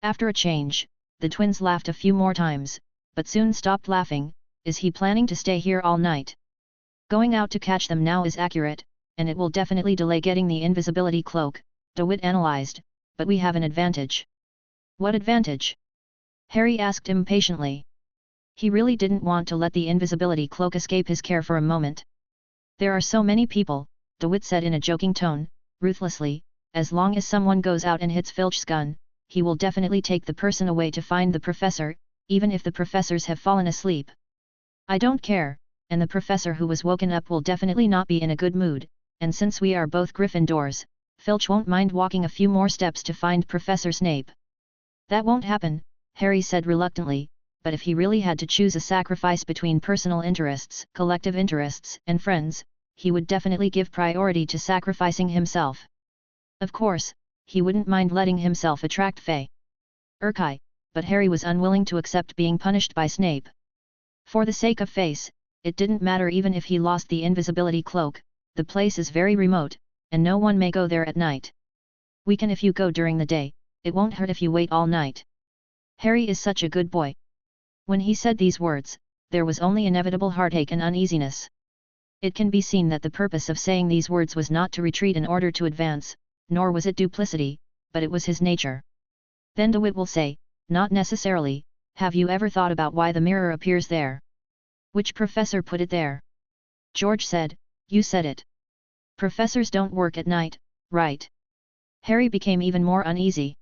[SPEAKER 1] After a change, the twins laughed a few more times, but soon stopped laughing. Is he planning to stay here all night? Going out to catch them now is accurate, and it will definitely delay getting the invisibility cloak, DeWitt analyzed, but we have an advantage. What advantage? Harry asked impatiently. He really didn't want to let the invisibility cloak escape his care for a moment. There are so many people, DeWitt said in a joking tone, ruthlessly, as long as someone goes out and hits Filch's gun, he will definitely take the person away to find the professor, even if the professors have fallen asleep. I don't care, and the professor who was woken up will definitely not be in a good mood, and since we are both Gryffindors, Filch won't mind walking a few more steps to find Professor Snape. That won't happen, Harry said reluctantly, but if he really had to choose a sacrifice between personal interests, collective interests, and friends, he would definitely give priority to sacrificing himself. Of course, he wouldn't mind letting himself attract Faye Urkai, but Harry was unwilling to accept being punished by Snape. For the sake of Faye, it didn't matter even if he lost the invisibility cloak. The place is very remote, and no one may go there at night. We can if you go during the day, it won't hurt if you wait all night. Harry is such a good boy. When he said these words, there was only inevitable heartache and uneasiness. It can be seen that the purpose of saying these words was not to retreat in order to advance, nor was it duplicity, but it was his nature. Then DeWitt will say, not necessarily, have you ever thought about why the mirror appears there? Which professor put it there? George said, you said it. Professors don't work at night, right? Harry became even more uneasy.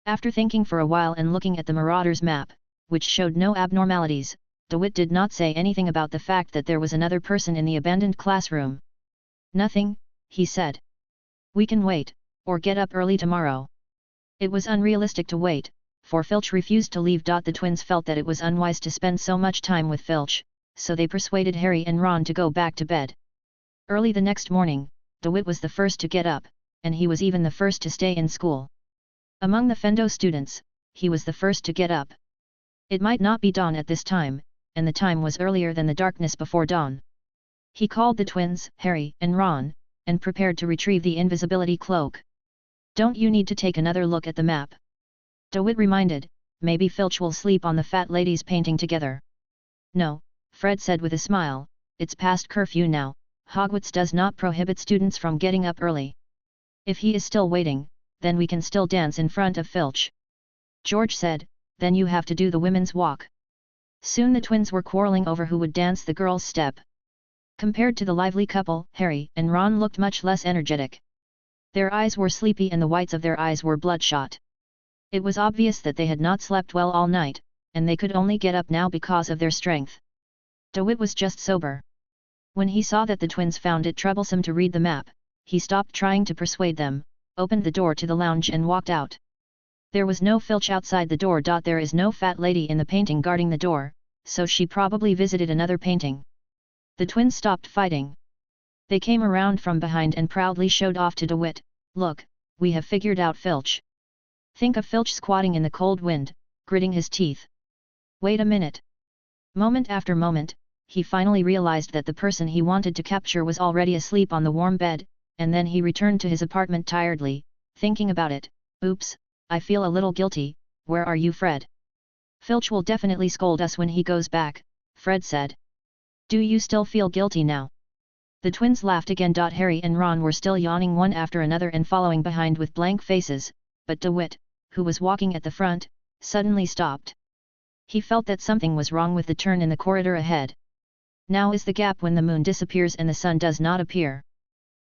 [SPEAKER 1] After thinking for a while and looking at the Marauder's map, which showed no abnormalities, DeWitt did not say anything about the fact that there was another person in the abandoned classroom. Nothing, he said. We can wait, or get up early tomorrow. It was unrealistic to wait, for Filch refused to leave. The twins felt that it was unwise to spend so much time with Filch, so they persuaded Harry and Ron to go back to bed. Early the next morning, DeWitt was the first to get up, and he was even the first to stay in school. Among the Fendo students, he was the first to get up. It might not be dawn at this time, and the time was earlier than the darkness before dawn. He called the twins, Harry and Ron, and prepared to retrieve the invisibility cloak. Don't you need to take another look at the map? DeWitt reminded, maybe Filch will sleep on the fat lady's painting together. No, Fred said with a smile, it's past curfew now, Hogwarts does not prohibit students from getting up early. If he is still waiting, then we can still dance in front of Filch. George said, then you have to do the women's walk. Soon the twins were quarreling over who would dance the girls' step. Compared to the lively couple, Harry and Ron looked much less energetic. Their eyes were sleepy and the whites of their eyes were bloodshot. It was obvious that they had not slept well all night, and they could only get up now because of their strength. DeWitt was just sober. When he saw that the twins found it troublesome to read the map, he stopped trying to persuade them, opened the door to the lounge and walked out. There was no Filch outside the door. There is no fat lady in the painting guarding the door, so she probably visited another painting. The twins stopped fighting. They came around from behind and proudly showed off to DeWitt, look, we have figured out Filch. Think of Filch squatting in the cold wind, gritting his teeth. Wait a minute. Moment after moment, he finally realized that the person he wanted to capture was already asleep on the warm bed, and then he returned to his apartment tiredly, thinking about it. Oops, I feel a little guilty. Where are you, Fred? Filch will definitely scold us when he goes back, Fred said. Do you still feel guilty now? The twins laughed again. Harry and Ron were still yawning one after another and following behind with blank faces, but DeWitt, who was walking at the front, suddenly stopped. He felt that something was wrong with the turn in the corridor ahead. Now is the gap when the moon disappears and the sun does not appear.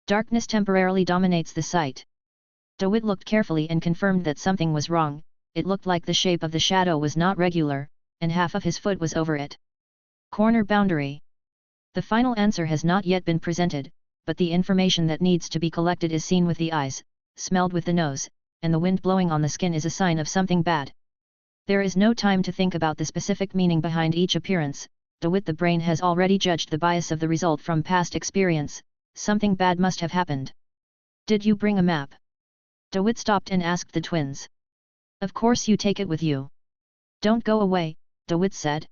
[SPEAKER 1] Darkness temporarily dominates the sight. DeWitt looked carefully and confirmed that something was wrong. It looked like the shape of the shadow was not regular, and half of his foot was over it. Corner boundary. The final answer has not yet been presented, but the information that needs to be collected is seen with the eyes, smelled with the nose, and the wind blowing on the skin is a sign of something bad. There is no time to think about the specific meaning behind each appearance. DeWitt the brain has already judged the bias of the result from past experience. Something bad must have happened. Did you bring a map? DeWitt stopped and asked the twins. Of course you take it with you. Don't go away, DeWitt said.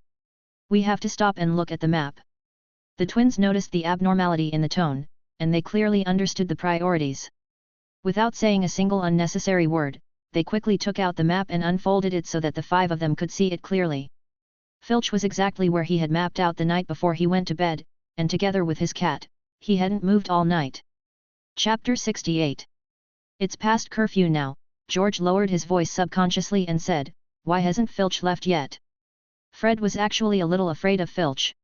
[SPEAKER 1] We have to stop and look at the map. The twins noticed the abnormality in the tone, and they clearly understood the priorities. Without saying a single unnecessary word, they quickly took out the map and unfolded it so that the five of them could see it clearly. Filch was exactly where he had mapped out the night before he went to bed, and together with his cat, he hadn't moved all night. Chapter 68. It's past curfew now, George lowered his voice subconsciously and said, why hasn't Filch left yet? Fred was actually a little afraid of Filch.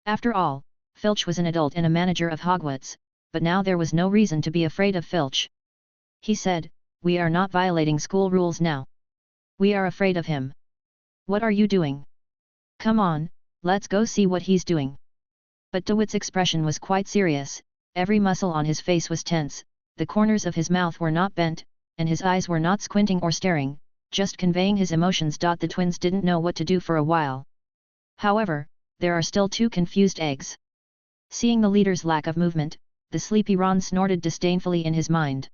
[SPEAKER 1] After all, Filch was an adult and a manager of Hogwarts, but now there was no reason to be afraid of Filch. He said, we are not violating school rules now. We are afraid of him. What are you doing? Come on, let's go see what he's doing. But DeWitt's expression was quite serious, every muscle on his face was tense, the corners of his mouth were not bent, and his eyes were not squinting or staring, just conveying his emotions. The twins didn't know what to do for a while. However, there are still two confused eggs. Seeing the leader's lack of movement, the sleepy Ron snorted disdainfully in his mind.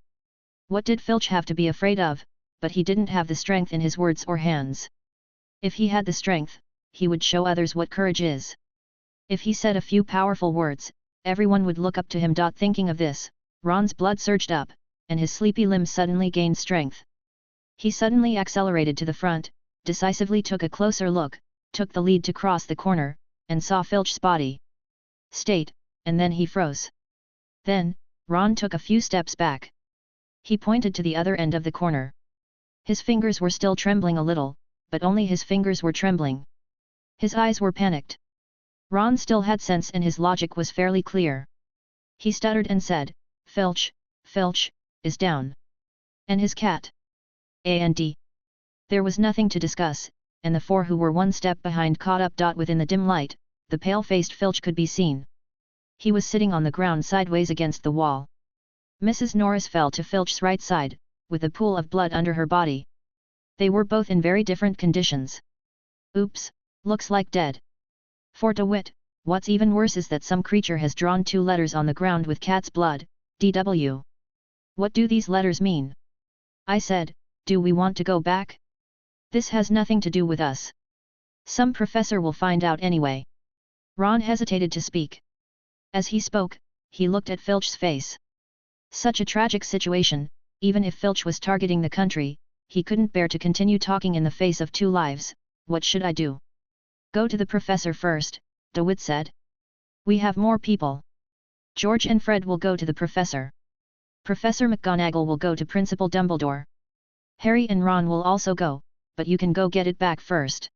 [SPEAKER 1] What did Filch have to be afraid of? But he didn't have the strength in his words or hands. If he had the strength, he would show others what courage is. If he said a few powerful words, everyone would look up to him. Thinking of this, Ron's blood surged up, and his sleepy limbs suddenly gained strength. He suddenly accelerated to the front, decisively took a closer look. took the lead to cross the corner, and saw Filch's body. Stayed, and then he froze. Then, Ron took a few steps back. He pointed to the other end of the corner. His fingers were still trembling a little, but only his fingers were trembling. His eyes were panicked. Ron still had sense and his logic was fairly clear. He stuttered and said, Filch is down. And his cat? And there was nothing to discuss, and the four who were one step behind caught up. Within the dim light, the pale-faced Filch could be seen. He was sitting on the ground sideways against the wall. Mrs. Norris fell to Filch's right side, with a pool of blood under her body. They were both in very different conditions. Oops, looks like dead. For DeWitt, what's even worse is that some creature has drawn 2 letters on the ground with cat's blood, DW. What do these letters mean? I said, do we want to go back? This has nothing to do with us. Some professor will find out anyway. Ron hesitated to speak. As he spoke, he looked at Filch's face. Such a tragic situation, even if Filch was targeting the country, he couldn't bear to continue talking in the face of 2 lives. What should I do? Go to the professor first, DeWitt said. We have more people. George and Fred will go to the professor. Professor McGonagall will go to Principal Dumbledore. Harry and Ron will also go, but you can go get it back first.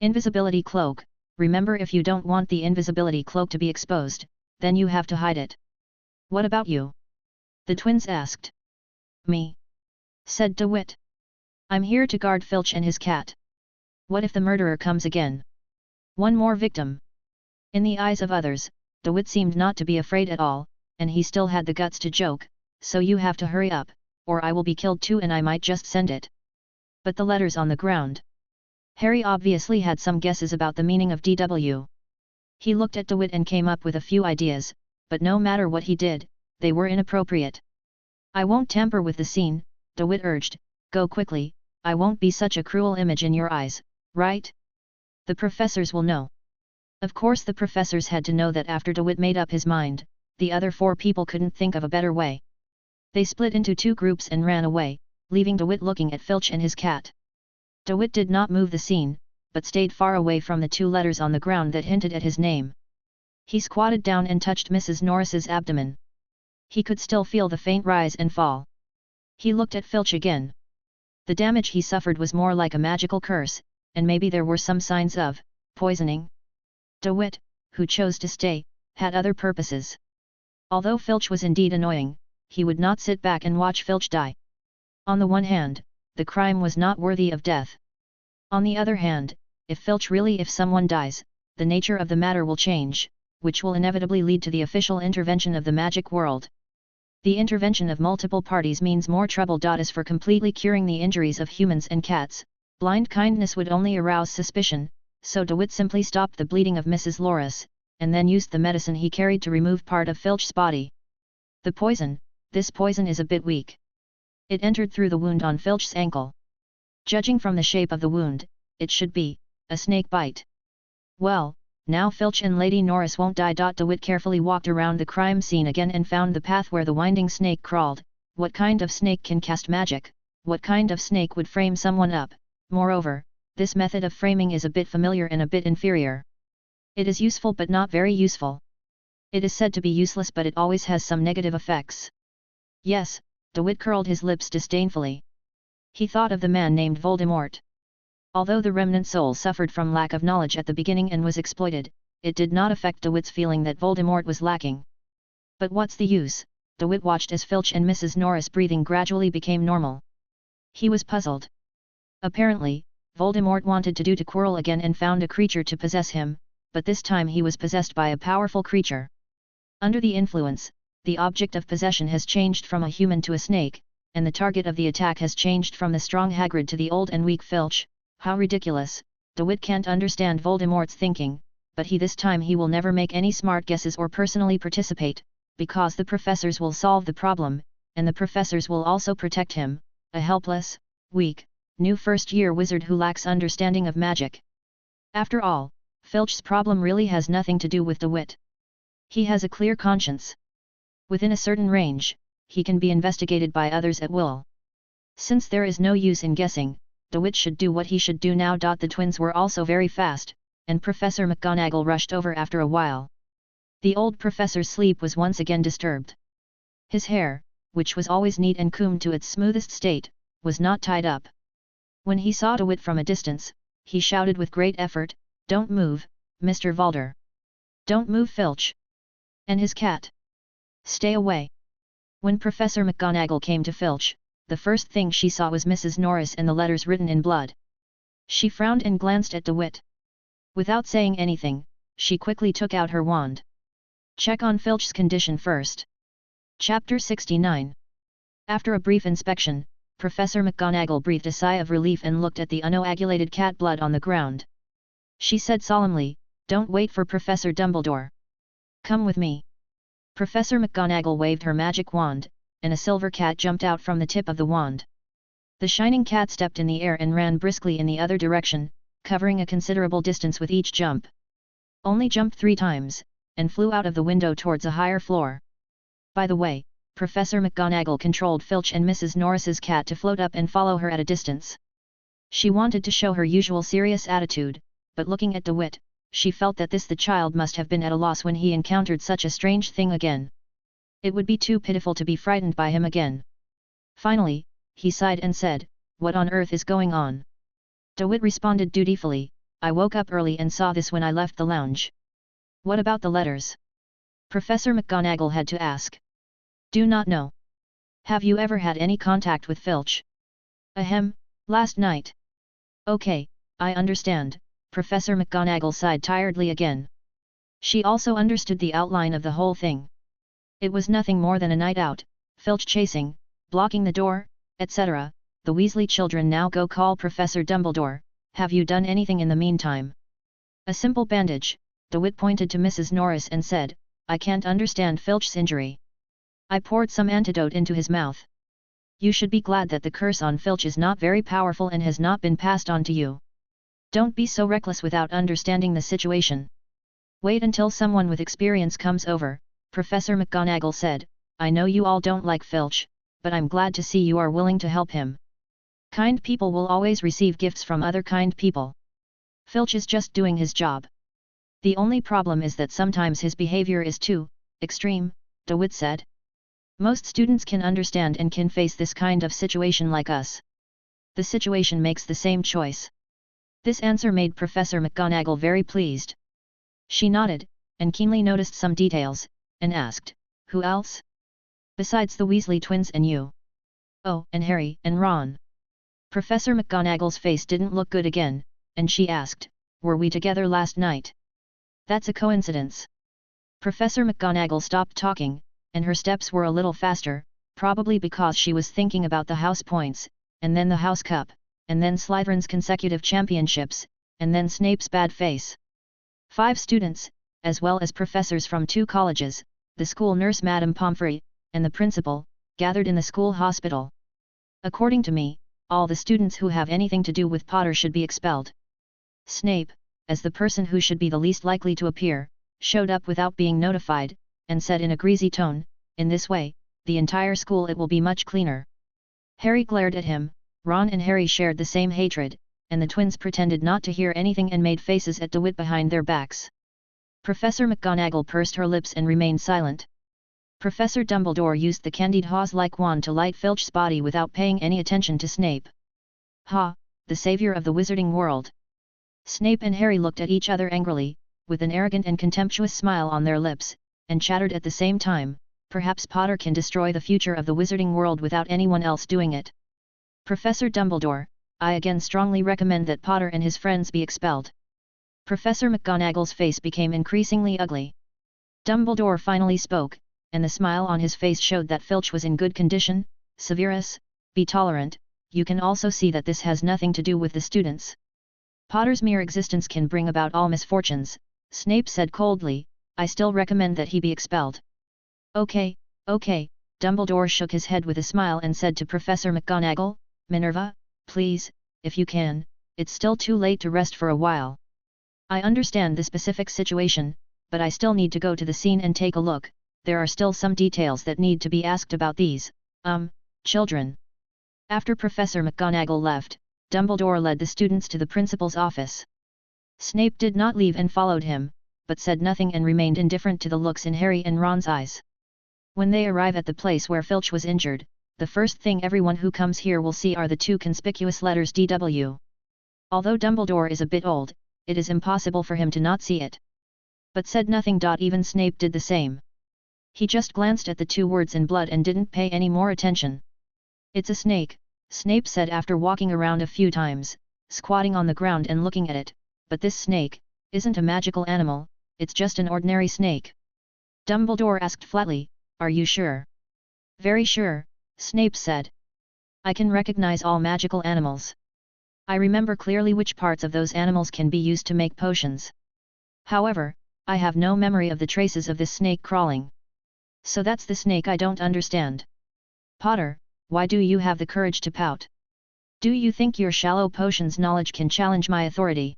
[SPEAKER 1] Invisibility cloak, remember, if you don't want the invisibility cloak to be exposed, then you have to hide it. What about you? The twins asked. Me, said DeWitt. I'm here to guard Filch and his cat. What if the murderer comes again? One more victim. In the eyes of others, DeWitt seemed not to be afraid at all, and he still had the guts to joke, so you have to hurry up, or I will be killed too, and I might just send it. But the letters on the ground. Harry obviously had some guesses about the meaning of DW. He looked at DeWitt and came up with a few ideas, but no matter what he did, they were inappropriate. I won't tamper with the scene, DeWitt urged, go quickly, I won't be such a cruel image in your eyes, right? The professors will know. Of course the professors had to know that after DeWitt made up his mind, the other 4 people couldn't think of a better way. They split into 2 groups and ran away, leaving DeWitt looking at Filch and his cat. DeWitt did not move the scene, but stayed far away from the 2 letters on the ground that hinted at his name. He squatted down and touched Mrs. Norris's abdomen. He could still feel the faint rise and fall. He looked at Filch again. The damage he suffered was more like a magical curse, and maybe there were some signs of poisoning. DeWitt, who chose to stay, had other purposes. Although Filch was indeed annoying, he would not sit back and watch Filch die. On the one hand, the crime was not worthy of death. On the other hand, if someone dies, the nature of the matter will change, which will inevitably lead to the official intervention of the magic world. The intervention of multiple parties means more trouble. As for completely curing the injuries of humans and cats, blind kindness would only arouse suspicion, so DeWitt simply stopped the bleeding of Mrs. Norris, and then used the medicine he carried to remove part of Filch's body. This poison is a bit weak. It entered through the wound on Filch's ankle. Judging from the shape of the wound, it should be a snake bite. Well, now Filch and Lady Norris won't die. DeWitt carefully walked around the crime scene again and found the path where the winding snake crawled. What kind of snake can cast magic? What kind of snake would frame someone up? Moreover, this method of framing is a bit familiar and a bit inferior. It is useful but not very useful. It is said to be useless, but it always has some negative effects. Yes, DeWitt curled his lips disdainfully. He thought of the man named Voldemort. Although the remnant soul suffered from lack of knowledge at the beginning and was exploited, it did not affect DeWitt's feeling that Voldemort was lacking. But what's the use? DeWitt watched as Filch and Mrs. Norris' breathing gradually became normal. He was puzzled. Apparently, Voldemort wanted to quarrel again and found a creature to possess him, but this time he was possessed by a powerful creature. Under the influence, the object of possession has changed from a human to a snake, and the target of the attack has changed from the strong Hagrid to the old and weak Filch. How ridiculous! DeWitt can't understand Voldemort's thinking, but this time he will never make any smart guesses or personally participate, because the professors will solve the problem, and the professors will also protect him, a helpless, weak, new first-year wizard who lacks understanding of magic. After all, Filch's problem really has nothing to do with DeWitt. He has a clear conscience. Within a certain range, he can be investigated by others at will. Since there is no use in guessing, DeWitt should do what he should do now. The twins were also very fast, and Professor McGonagall rushed over after a while. The old professor's sleep was once again disturbed. His hair, which was always neat and combed to its smoothest state, was not tied up. When he saw DeWitt from a distance, he shouted with great effort, "Don't move, Mr. Valder! Don't move, Filch! And his cat! Stay away!" When Professor McGonagall came to Filch, the first thing she saw was Mrs. Norris and the letters written in blood. She frowned and glanced at DeWitt. Without saying anything, she quickly took out her wand. "Check on Filch's condition first." Chapter 69. After a brief inspection, Professor McGonagall breathed a sigh of relief and looked at the uncoagulated cat blood on the ground. She said solemnly, "Don't wait for Professor Dumbledore. Come with me." Professor McGonagall waved her magic wand, and a silver cat jumped out from the tip of the wand. The shining cat stepped in the air and ran briskly in the other direction, covering a considerable distance with each jump. Only jumped 3 times, and flew out of the window towards a higher floor. By the way, Professor McGonagall controlled Filch and Mrs. Norris's cat to float up and follow her at a distance. She wanted to show her usual serious attitude, but looking at DeWitt, she felt that the child must have been at a loss when he encountered such a strange thing again. It would be too pitiful to be frightened by him again. Finally, he sighed and said, "What on earth is going on?" DeWitt responded dutifully, "I woke up early and saw this when I left the lounge." "What about the letters?" Professor McGonagall had to ask. "Do not know." "Have you ever had any contact with Filch?" "Ahem, last night." "Okay, I understand." Professor McGonagall sighed tiredly again. She also understood the outline of the whole thing. It was nothing more than a night out, Filch chasing, blocking the door, etc. The Weasley children now go call Professor Dumbledore. "Have you done anything in the meantime?" "A simple bandage," DeWitt pointed to Mrs. Norris and said, "I can't understand Filch's injury. I poured some antidote into his mouth." "You should be glad that the curse on Filch is not very powerful and has not been passed on to you. Don't be so reckless without understanding the situation. Wait until someone with experience comes over," Professor McGonagall said. "I know you all don't like Filch, but I'm glad to see you are willing to help him. Kind people will always receive gifts from other kind people. Filch is just doing his job. The only problem is that sometimes his behavior is too extreme," DeWitt said. "Most students can understand and can face this kind of situation like us. The situation makes the same choice." This answer made Professor McGonagall very pleased. She nodded, and keenly noticed some details, and asked, "Who else? Besides the Weasley twins and you?" "Oh, and Harry and Ron." Professor McGonagall's face didn't look good again, and she asked, "Were we together last night?" "That's a coincidence." Professor McGonagall stopped talking, and her steps were a little faster, probably because she was thinking about the house points, and then the house cup, and then Slytherin's consecutive championships, and then Snape's bad face. 5 students, as well as professors from 2 colleges, the school nurse Madame Pomfrey, and the principal, gathered in the school hospital. "According to me, all the students who have anything to do with Potter should be expelled." Snape, as the person who should be the least likely to appear, showed up without being notified, and said in a greasy tone, "In this way, the entire school it will be much cleaner." Harry glared at him. Ron and Harry shared the same hatred, and the twins pretended not to hear anything and made faces at DeWitt behind their backs. Professor McGonagall pursed her lips and remained silent. Professor Dumbledore used the candied hawes-like wand to light Filch's body without paying any attention to Snape. "Ha, the savior of the wizarding world!" Snape and Harry looked at each other angrily, with an arrogant and contemptuous smile on their lips, and chattered at the same time, "Perhaps Potter can destroy the future of the wizarding world without anyone else doing it. Professor Dumbledore, I again strongly recommend that Potter and his friends be expelled." Professor McGonagall's face became increasingly ugly. Dumbledore finally spoke, and the smile on his face showed that Filch was in good condition. "Severus, be tolerant, you can also see that this has nothing to do with the students. Potter's mere existence can bring about all misfortunes," Snape said coldly. "I still recommend that he be expelled." Okay, Dumbledore shook his head with a smile and said to Professor McGonagall, "Minerva, please, if you can, it's still too late to rest for a while. I understand the specific situation, but I still need to go to the scene and take a look. There are still some details that need to be asked about these, children." After Professor McGonagall left, Dumbledore led the students to the principal's office. Snape did not leave and followed him, but said nothing and remained indifferent to the looks in Harry and Ron's eyes. When they arrive at the place where Filch was injured, the first thing everyone who comes here will see are the two conspicuous letters DW. Although Dumbledore is a bit old, it is impossible for him to not see it. But said nothing. Even Snape did the same. He just glanced at the two words in blood and didn't pay any more attention. "It's a snake," Snape said after walking around a few times, squatting on the ground and looking at it, "but this snake isn't a magical animal, it's just an ordinary snake." Dumbledore asked flatly, "Are you sure?" "Very sure," Snape said. "I can recognize all magical animals. I remember clearly which parts of those animals can be used to make potions. However, I have no memory of the traces of this snake crawling. So that's the snake I don't understand. Potter, why do you have the courage to pout? Do you think your shallow potions knowledge can challenge my authority?"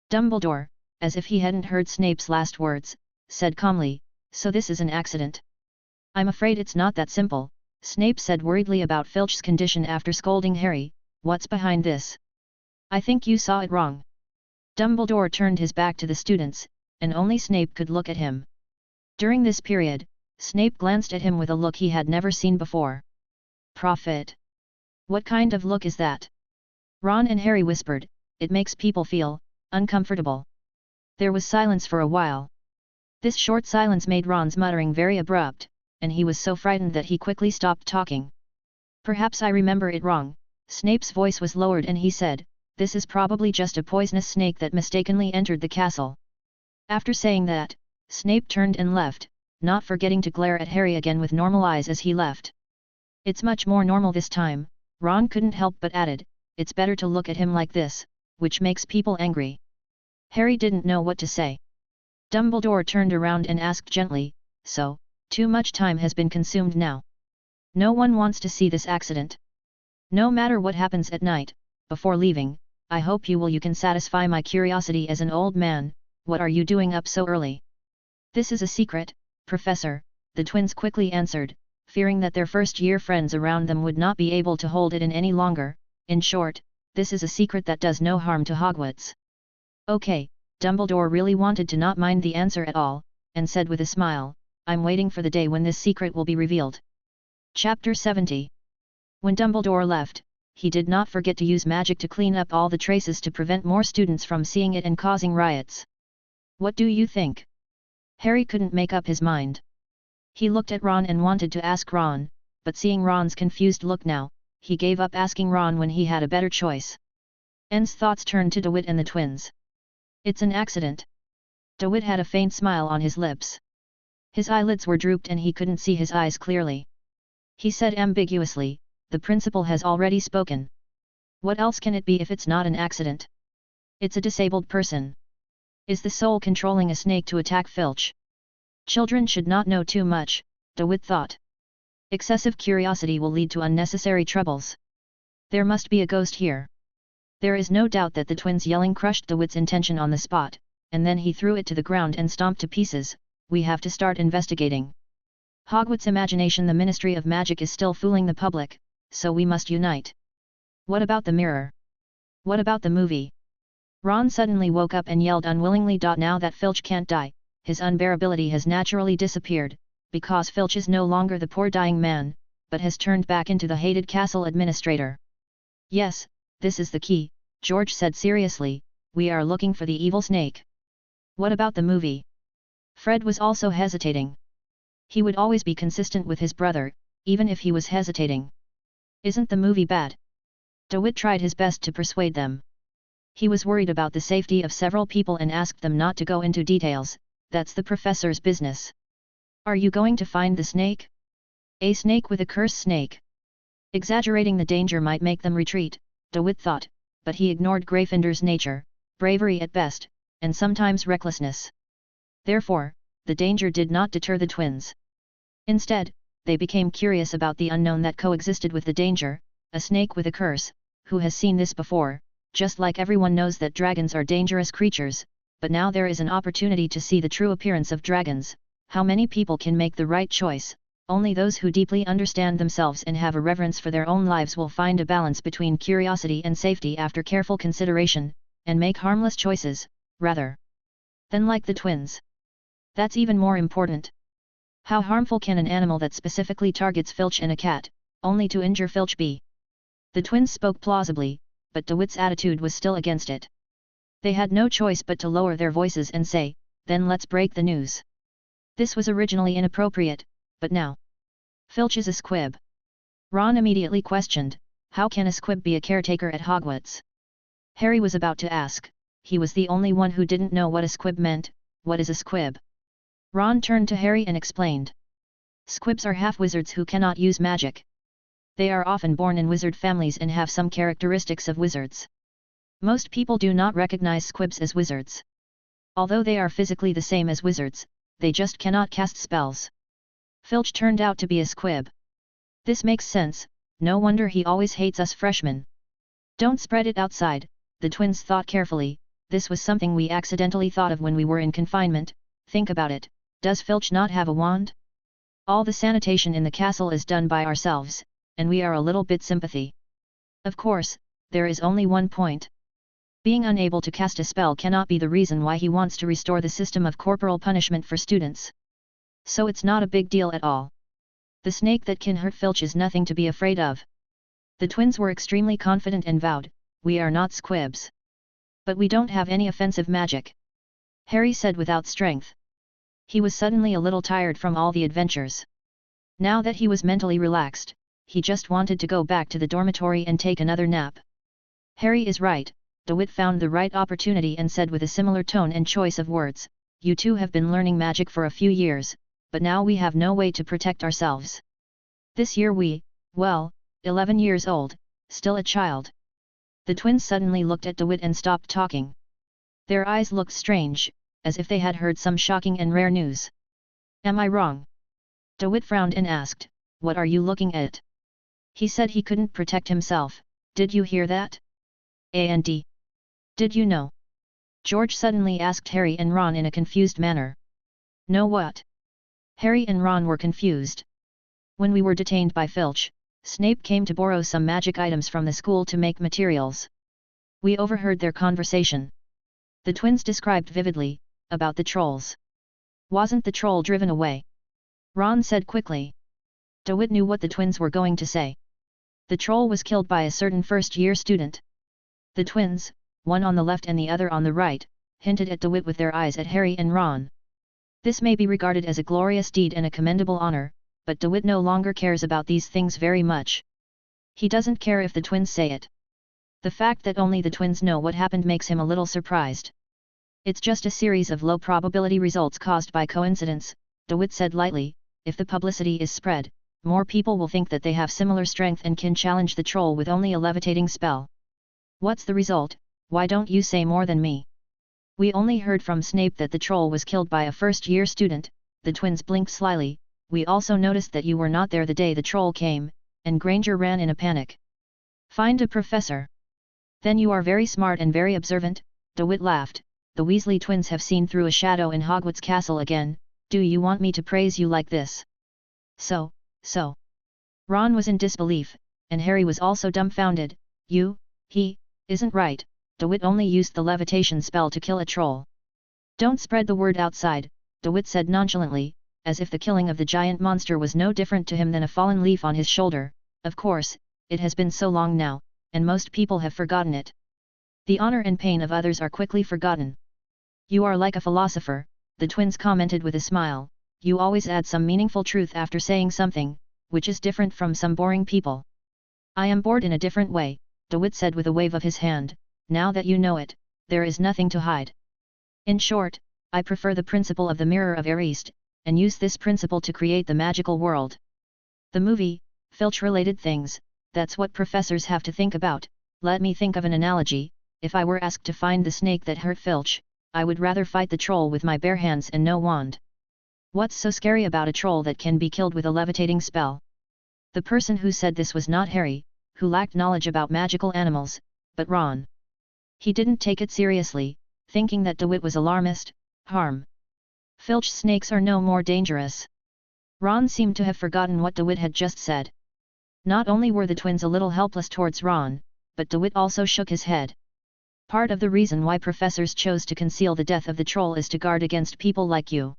[SPEAKER 1] Dumbledore, as if he hadn't heard Snape's last words, said calmly, "So this is an accident?" "I'm afraid it's not that simple," Snape said worriedly about Filch's condition after scolding Harry. "What's behind this?" "I think you saw it wrong." Dumbledore turned his back to the students, and only Snape could look at him. During this period, Snape glanced at him with a look he had never seen before. "Prophet? What kind of look is that?" Ron and Harry whispered. "It makes people feel uncomfortable." There was silence for a while. This short silence made Ron's muttering very abrupt, and he was so frightened that he quickly stopped talking. "Perhaps I remember it wrong." Snape's voice was lowered and he said, "This is probably just a poisonous snake that mistakenly entered the castle." After saying that, Snape turned and left, not forgetting to glare at Harry again with normal eyes as he left. "It's much more normal this time," Ron couldn't help but added, "it's better to look at him like this, which makes people angry." Harry didn't know what to say. Dumbledore turned around and asked gently, "So, too much time has been consumed now? No one wants to see this accident. No matter what happens at night, before leaving, I hope you can satisfy my curiosity as an old man. What are you doing up so early?" "This is a secret, Professor," the twins quickly answered, fearing that their first-year friends around them would not be able to hold it in any longer. "In short, this is a secret that does no harm to Hogwarts." "Okay," Dumbledore really wanted to not mind the answer at all, and said with a smile, "I'm waiting for the day when this secret will be revealed." Chapter 70. When Dumbledore left, he did not forget to use magic to clean up all the traces to prevent more students from seeing it and causing riots. "What do you think?" Harry couldn't make up his mind. He looked at Ron and wanted to ask Ron, but seeing Ron's confused look now, he gave up asking Ron when he had a better choice. N's thoughts turned to DeWitt and the twins. "It's an accident." DeWitt had a faint smile on his lips. His eyelids were drooped and he couldn't see his eyes clearly. He said ambiguously, "The principal has already spoken. What else can it be if it's not an accident? It's a disabled person. Is the soul controlling a snake to attack Filch?" Children should not know too much, DeWitt thought. Excessive curiosity will lead to unnecessary troubles. There must be a ghost here. There is no doubt that the twins' yelling crushed DeWitt's intention on the spot, and then he threw it to the ground and stomped to pieces. "We have to start investigating. Hogwarts imagination, the Ministry of Magic is still fooling the public, so we must unite." "What about the mirror? What about the movie?" Ron suddenly woke up and yelled unwillingly. "Now that Filch can't die, his unbearability has naturally disappeared, because Filch is no longer the poor dying man, but has turned back into the hated castle administrator." "Yes, this is the key," George said seriously, "we are looking for the evil snake." "What about the movie?" Fred was also hesitating. He would always be consistent with his brother, even if he was hesitating. "Isn't the movie bad?" DeWitt tried his best to persuade them. He was worried about the safety of several people and asked them not to go into details. "That's the professor's business." "Are you going to find the snake?" "A snake with a curse snake." Exaggerating the danger might make them retreat, DeWitt thought, but he ignored Gryffindor's nature, bravery at best, and sometimes recklessness. Therefore, the danger did not deter the twins. Instead, they became curious about the unknown that coexisted with the danger. A snake with a curse, who has seen this before? Just like everyone knows that dragons are dangerous creatures, but now there is an opportunity to see the true appearance of dragons. How many people can make the right choice? Only those who deeply understand themselves and have a reverence for their own lives will find a balance between curiosity and safety after careful consideration, and make harmless choices, rather than like the twins. That's even more important. How harmful can an animal that specifically targets Filch and a cat, only to injure Filch be? The twins spoke plausibly, but DeWitt's attitude was still against it. They had no choice but to lower their voices and say, "Then let's break the news." This was originally inappropriate, but now. Filch is a squib. Ron immediately questioned, how can a squib be a caretaker at Hogwarts? Harry was about to ask, he was the only one who didn't know what a squib meant. What is a squib? Ron turned to Harry and explained. Squibs are half-wizards who cannot use magic. They are often born in wizard families and have some characteristics of wizards. Most people do not recognize squibs as wizards. Although they are physically the same as wizards, they just cannot cast spells. Filch turned out to be a squib. This makes sense, no wonder he always hates us freshmen. Don't spread it outside, the twins thought carefully, this was something we accidentally thought of when we were in confinement. Think about it, does Filch not have a wand? All the sanitation in the castle is done by ourselves, and we are a little bit sympathy. Of course, there is only one point. Being unable to cast a spell cannot be the reason why he wants to restore the system of corporal punishment for students. So it's not a big deal at all. The snake that can hurt Filch is nothing to be afraid of. The twins were extremely confident and vowed, we are not squibs. But we don't have any offensive magic. Harry said without strength. He was suddenly a little tired from all the adventures. Now that he was mentally relaxed, he just wanted to go back to the dormitory and take another nap. Harry is right, DeWitt found the right opportunity and said with a similar tone and choice of words, you two have been learning magic for a few years, but now we have no way to protect ourselves. This year 11 years old, still a child. The twins suddenly looked at DeWitt and stopped talking. Their eyes looked strange, as if they had heard some shocking and rare news. Am I wrong? DeWitt frowned and asked, what are you looking at? He said he couldn't protect himself, did you hear that? And did you know? George suddenly asked Harry and Ron in a confused manner. Know what? Harry and Ron were confused. When we were detained by Filch, Snape came to borrow some magic items from the school to make materials. We overheard their conversation. The twins described vividly, about the trolls. Wasn't the troll driven away? Ron said quickly. DeWitt knew what the twins were going to say. The troll was killed by a certain first-year student. The twins, one on the left and the other on the right, hinted at DeWitt with their eyes at Harry and Ron. This may be regarded as a glorious deed and a commendable honor, but DeWitt no longer cares about these things very much. He doesn't care if the twins say it. The fact that only the twins know what happened makes him a little surprised. It's just a series of low-probability results caused by coincidence, DeWitt said lightly. If the publicity is spread, more people will think that they have similar strength and can challenge the troll with only a levitating spell. What's the result? Why don't you say more than me? We only heard from Snape that the troll was killed by a first-year student. The twins blinked slyly. We also noticed that you were not there the day the troll came, and Granger ran in a panic. Find a professor. Then you are very smart and very observant, DeWitt laughed. The Weasley twins have seen through a shadow in Hogwarts Castle again. Do you want me to praise you like this? So. Ron was in disbelief, and Harry was also dumbfounded. He isn't right. DeWitt only used the levitation spell to kill a troll. Don't spread the word outside, DeWitt said nonchalantly, as if the killing of the giant monster was no different to him than a fallen leaf on his shoulder. Of course, it has been so long now, and most people have forgotten it. The honor and pain of others are quickly forgotten. You are like a philosopher, the twins commented with a smile. You always add some meaningful truth after saying something, which is different from some boring people. I am bored in a different way, DeWitt said with a wave of his hand. Now that you know it, there is nothing to hide. In short, I prefer the principle of the Mirror of East, and use this principle to create the magical world. The movie, Filch-related things, that's what professors have to think about. Let me think of an analogy. If I were asked to find the snake that hurt Filch, I would rather fight the troll with my bare hands and no wand. What's so scary about a troll that can be killed with a levitating spell? The person who said this was not Harry, who lacked knowledge about magical animals, but Ron. He didn't take it seriously, thinking that DeWitt was alarmist. Filch snakes are no more dangerous. Ron seemed to have forgotten what DeWitt had just said. Not only were the twins a little helpless towards Ron, but DeWitt also shook his head. Part of the reason why professors chose to conceal the death of the troll is to guard against people like you.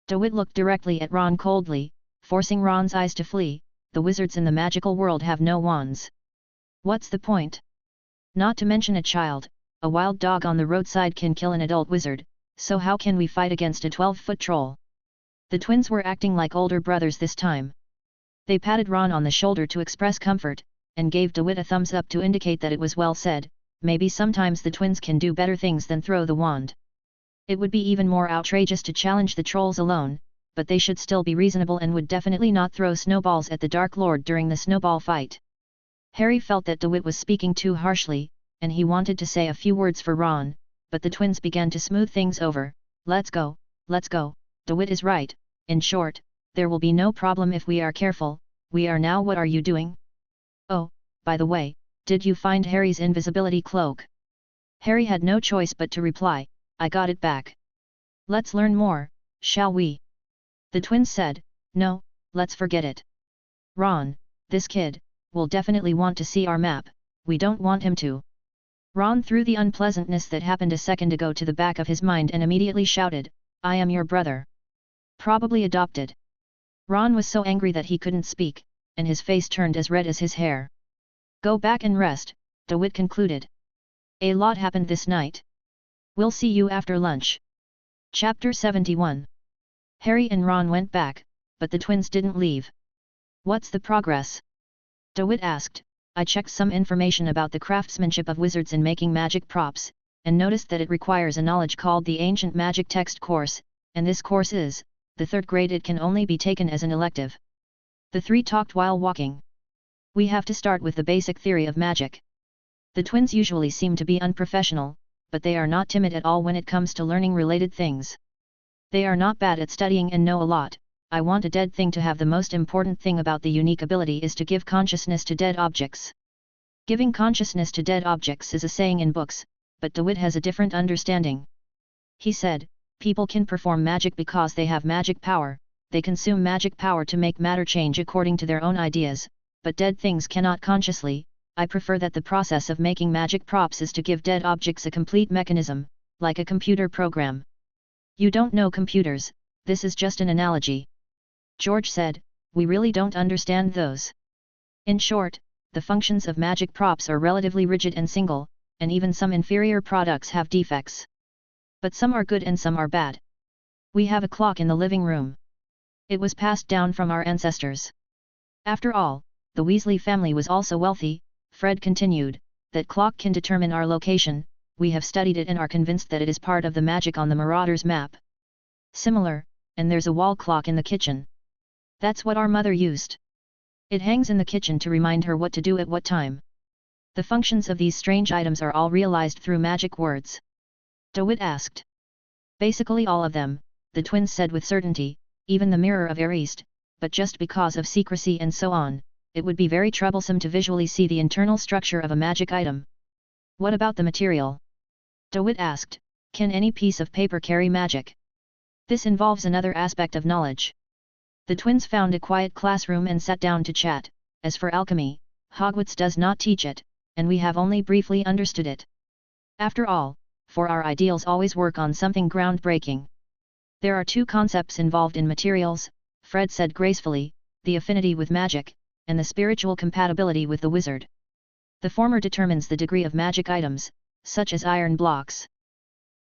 [SPEAKER 1] DeWitt looked directly at Ron coldly, forcing Ron's eyes to flee. The wizards in the magical world have no wands. What's the point? Not to mention a child, a wild dog on the roadside can kill an adult wizard, so how can we fight against a 12-foot troll? The twins were acting like older brothers this time. They patted Ron on the shoulder to express comfort, and gave DeWitt a thumbs up to indicate that it was well said. Maybe sometimes the twins can do better things than throw the wand. It would be even more outrageous to challenge the trolls alone, but they should still be reasonable and would definitely not throw snowballs at the Dark Lord during the snowball fight. Harry felt that DeWitt was speaking too harshly, and he wanted to say a few words for Ron, but the twins began to smooth things over. Let's go, DeWitt is right. In short, there will be no problem if we are careful. We are now. What are you doing? Oh, by the way, did you find Harry's invisibility cloak? Harry had no choice but to reply, I got it back. Let's learn more, shall we? The twins said, no, let's forget it. Ron, this kid, will definitely want to see our map, we don't want him to. Ron threw the unpleasantness that happened a second ago to the back of his mind and immediately shouted, I am your brother. Probably adopted. Ron was so angry that he couldn't speak, and his face turned as red as his hair. Go back and rest, DeWitt concluded. A lot happened this night. We'll see you after lunch. Chapter 71. Harry and Ron went back, but the twins didn't leave. What's the progress? DeWitt asked. I checked some information about the craftsmanship of wizards in making magic props, and noticed that it requires a knowledge called the Ancient Magic Text course, and this course is, the 3rd grade. It can only be taken as an elective. The three talked while walking. We have to start with the basic theory of magic. The twins usually seem to be unprofessional, but they are not timid at all when it comes to learning related things. They are not bad at studying and know a lot. I want a dead thing to have. The most important thing about the unique ability is to give consciousness to dead objects. Giving consciousness to dead objects is a saying in books, but DeWitt has a different understanding. He said, people can perform magic because they have magic power, they consume magic power to make matter change according to their own ideas, but dead things cannot consciously. I prefer that the process of making magic props is to give dead objects a complete mechanism, like a computer program. You don't know computers, this is just an analogy. George said, we really don't understand those. In short, the functions of magic props are relatively rigid and single, and even some inferior products have defects. But some are good and some are bad. We have a clock in the living room. It was passed down from our ancestors. After all, the Weasley family was also wealthy. Fred continued, that clock can determine our location. We have studied it and are convinced that it is part of the magic on the Marauder's map. Similar, and there's a wall clock in the kitchen. That's what our mother used. It hangs in the kitchen to remind her what to do at what time. The functions of these strange items are all realized through magic words. DeWitt asked. Basically all of them, the twins said with certainty, even the Mirror of East, but just because of secrecy and so on, it would be very troublesome to visually see the internal structure of a magic item. What about the material? DeWitt asked, can any piece of paper carry magic? This involves another aspect of knowledge. The twins found a quiet classroom and sat down to chat. As for alchemy, Hogwarts does not teach it, and we have only briefly understood it. After all, for our ideals always work on something groundbreaking. There are two concepts involved in materials, Fred said gracefully, the affinity with magic, and the spiritual compatibility with the wizard. The former determines the degree of magic items, such as iron blocks.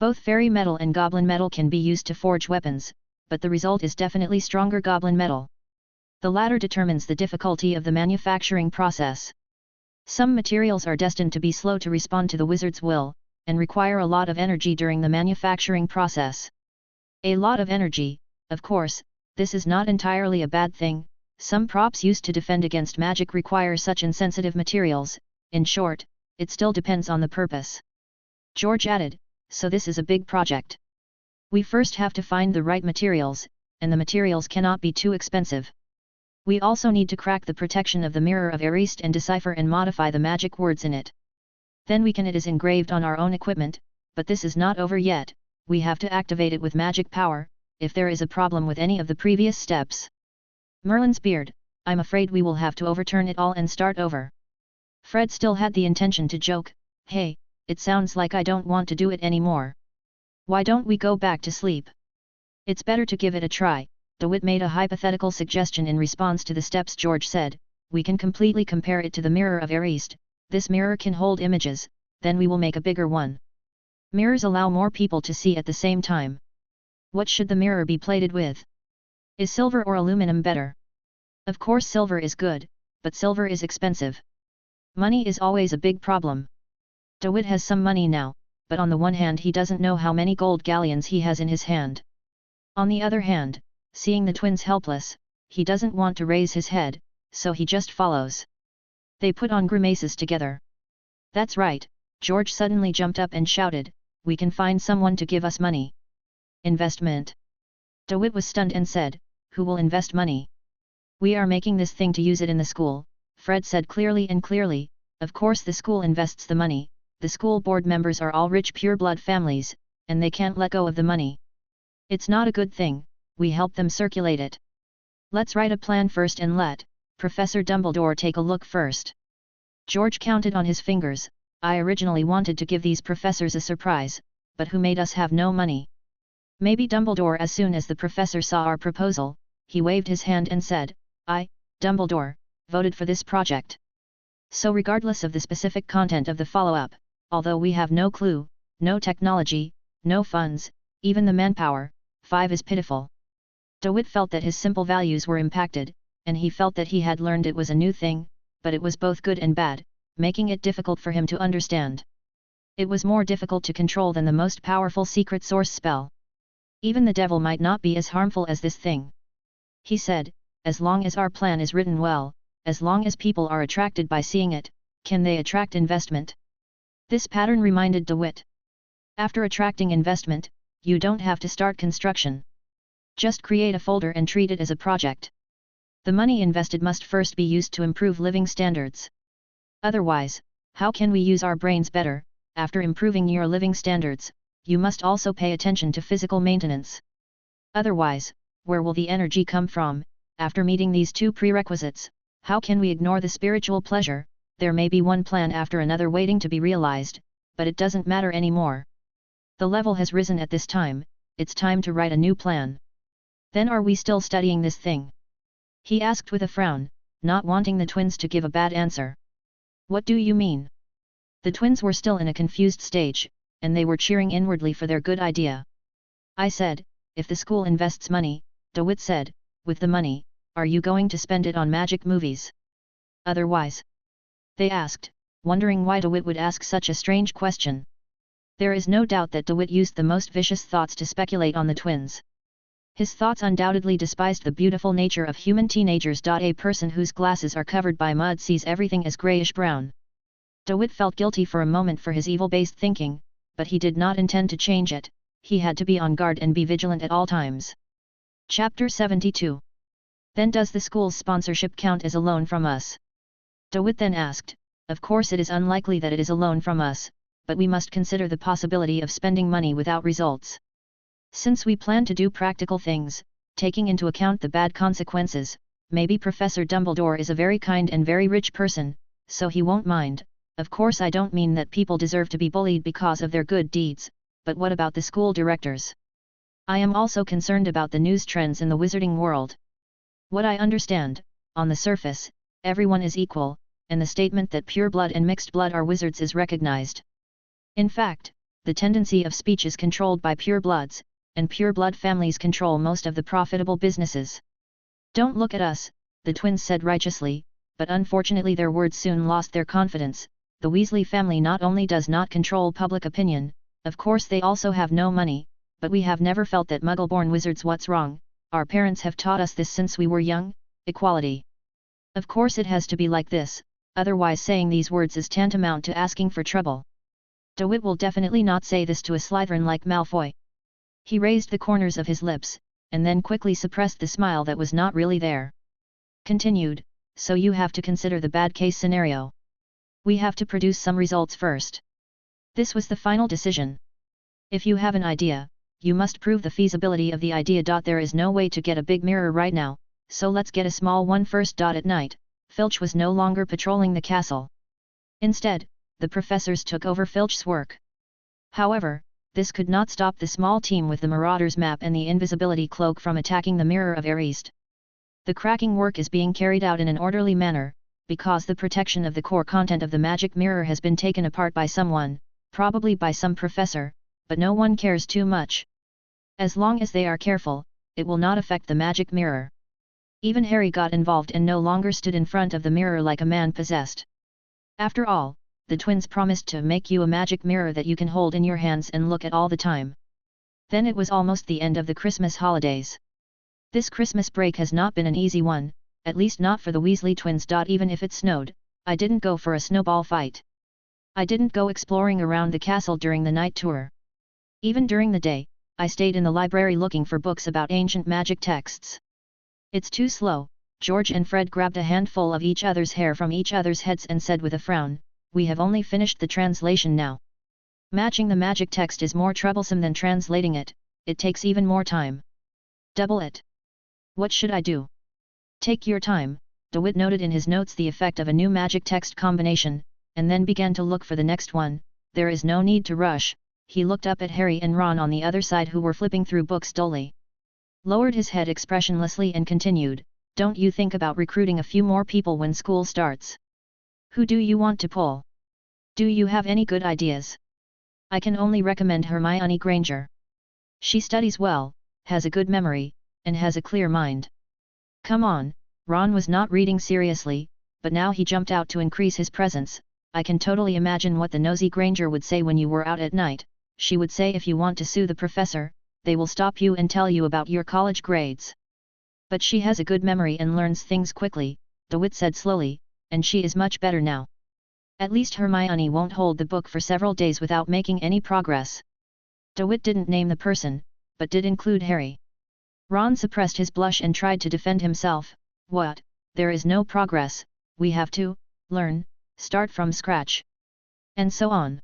[SPEAKER 1] Both fairy metal and goblin metal can be used to forge weapons, but the result is definitely stronger goblin metal. The latter determines the difficulty of the manufacturing process. Some materials are destined to be slow to respond to the wizard's will, and require a lot of energy during the manufacturing process. A lot of energy, of course, this is not entirely a bad thing. Some props used to defend against magic require such insensitive materials. In short, it still depends on the purpose. George added, so this is a big project. We first have to find the right materials, and the materials cannot be too expensive. We also need to crack the protection of the Mirror of East and decipher and modify the magic words in it. Then we can it is engraved on our own equipment, but this is not over yet, we have to activate it with magic power, if there is a problem with any of the previous steps. Merlin's beard, I'm afraid we will have to overturn it all and start over. Fred still had the intention to joke, hey, it sounds like I don't want to do it anymore. Why don't we go back to sleep? It's better to give it a try. DeWitt made a hypothetical suggestion in response to the steps George said, we can completely compare it to the mirror of Ariste, this mirror can hold images, then we will make a bigger one. Mirrors allow more people to see at the same time. What should the mirror be plated with? Is silver or aluminum better? Of course silver is good, but silver is expensive. Money is always a big problem. DeWitt has some money now, but on the one hand he doesn't know how many gold galleons he has in his hand. On the other hand, seeing the twins helpless, he doesn't want to raise his head, so he just follows. They put on grimaces together. That's right, George suddenly jumped up and shouted, we can find someone to give us money. Investment. DeWitt was stunned and said, who will invest money? We are making this thing to use it in the school, Fred said clearly, of course the school invests the money, the school board members are all rich pure-blood families, and they can't let go of the money. It's not a good thing, we help them circulate it. Let's write a plan first and let Professor Dumbledore take a look first. George counted on his fingers, I originally wanted to give these professors a surprise, but who made us have no money? Maybe Dumbledore. As soon as the professor saw our proposal, he waved his hand and said, I, Dumbledore, voted for this project. So regardless of the specific content of the follow-up, although we have no clue, no technology, no funds, even the manpower, 5 is pitiful. DeWitt felt that his simple values were impacted, and he felt that he had learned it was a new thing, but it was both good and bad, making it difficult for him to understand. It was more difficult to control than the most powerful secret source spell. Even the devil might not be as harmful as this thing. He said, as long as our plan is written well, as long as people are attracted by seeing it, can they attract investment? This pattern reminded DeWitt. After attracting investment, you don't have to start construction. Just create a folder and treat it as a project. The money invested must first be used to improve living standards. Otherwise, how can we use our brains better? After improving your living standards, you must also pay attention to physical maintenance. Otherwise, where will the energy come from? After meeting these two prerequisites, how can we ignore the spiritual pleasure? There may be one plan after another waiting to be realized, but it doesn't matter anymore. The level has risen at this time, it's time to write a new plan. Then are we still studying this thing? He asked with a frown, not wanting the twins to give a bad answer. What do you mean? The twins were still in a confused stage, and they were cheering inwardly for their good idea. I said, if the school invests money, DeWitt said, with the money, are you going to spend it on magic movies? Otherwise? They asked, wondering why DeWitt would ask such a strange question. There is no doubt that DeWitt used the most vicious thoughts to speculate on the twins. His thoughts undoubtedly despised the beautiful nature of human teenagers. A person whose glasses are covered by mud sees everything as grayish-brown. DeWitt felt guilty for a moment for his evil-based thinking, but he did not intend to change it. He had to be on guard and be vigilant at all times. Chapter 72. Then does the school's sponsorship count as a loan from us? DeWitt then asked, of course it is unlikely that it is a loan from us, but we must consider the possibility of spending money without results. Since we plan to do practical things, taking into account the bad consequences, maybe Professor Dumbledore is a very kind and very rich person, so he won't mind. Of course I don't mean that people deserve to be bullied because of their good deeds, but what about the school directors? I am also concerned about the news trends in the wizarding world. What I understand, on the surface, everyone is equal, and the statement that pure blood and mixed blood are wizards is recognized. In fact, the tendency of speech is controlled by pure bloods, and pure blood families control most of the profitable businesses. Don't look at us, the twins said righteously, but unfortunately their words soon lost their confidence. The Weasley family not only does not control public opinion, of course they also have no money, but we have never felt that Muggle-born wizards. What's wrong? Our parents have taught us this since we were young, equality. Of course it has to be like this, otherwise saying these words is tantamount to asking for trouble. DeWitt will definitely not say this to a Slytherin like Malfoy. He raised the corners of his lips, and then quickly suppressed the smile that was not really there. Continued, so you have to consider the bad case scenario. We have to produce some results first. This was the final decision. If you have an idea, you must prove the feasibility of the idea. There is no way to get a big mirror right now, so let's get a small one first. At night, Filch was no longer patrolling the castle. Instead, the professors took over Filch's work. However, this could not stop the small team with the Marauder's map and the invisibility cloak from attacking the Mirror of East. The cracking work is being carried out in an orderly manner, because the protection of the core content of the magic mirror has been taken apart by someone, probably by some professor, but no one cares too much. As long as they are careful, it will not affect the magic mirror. Even Harry got involved and no longer stood in front of the mirror like a man possessed. After all, the twins promised to make you a magic mirror that you can hold in your hands and look at all the time. Then it was almost the end of the Christmas holidays. This Christmas break has not been an easy one, at least not for the Weasley twins. Even if it snowed, I didn't go for a snowball fight. I didn't go exploring around the castle during the night tour. Even during the day, I stayed in the library looking for books about ancient magic texts. It's too slow. George and Fred grabbed a handful of each other's hair from each other's heads and said with a frown, "We have only finished the translation now. Matching the magic text is more troublesome than translating it, it takes even more time. Double it. What should I do?" "Take your time," DeWitt noted in his notes the effect of a new magic text combination, and then began to look for the next one. "There is no need to rush." He looked up at Harry and Ron on the other side who were flipping through books dully. Lowered his head expressionlessly and continued, "Don't you think about recruiting a few more people when school starts? Who do you want to pull? Do you have any good ideas?" "I can only recommend Hermione Granger. She studies well, has a good memory, and has a clear mind." "Come on," Ron was not reading seriously, but now he jumped out to increase his presence. "I can totally imagine what the nosy Granger would say when you were out at night. She would say if you want to sue the professor, they will stop you and tell you about your college grades. But she has a good memory and learns things quickly," DeWitt said slowly, "and she is much better now. At least Hermione won't hold the book for several days without making any progress." DeWitt didn't name the person, but did include Harry. Ron suppressed his blush and tried to defend himself. "What? There is no progress, we have to learn, start from scratch. And so on.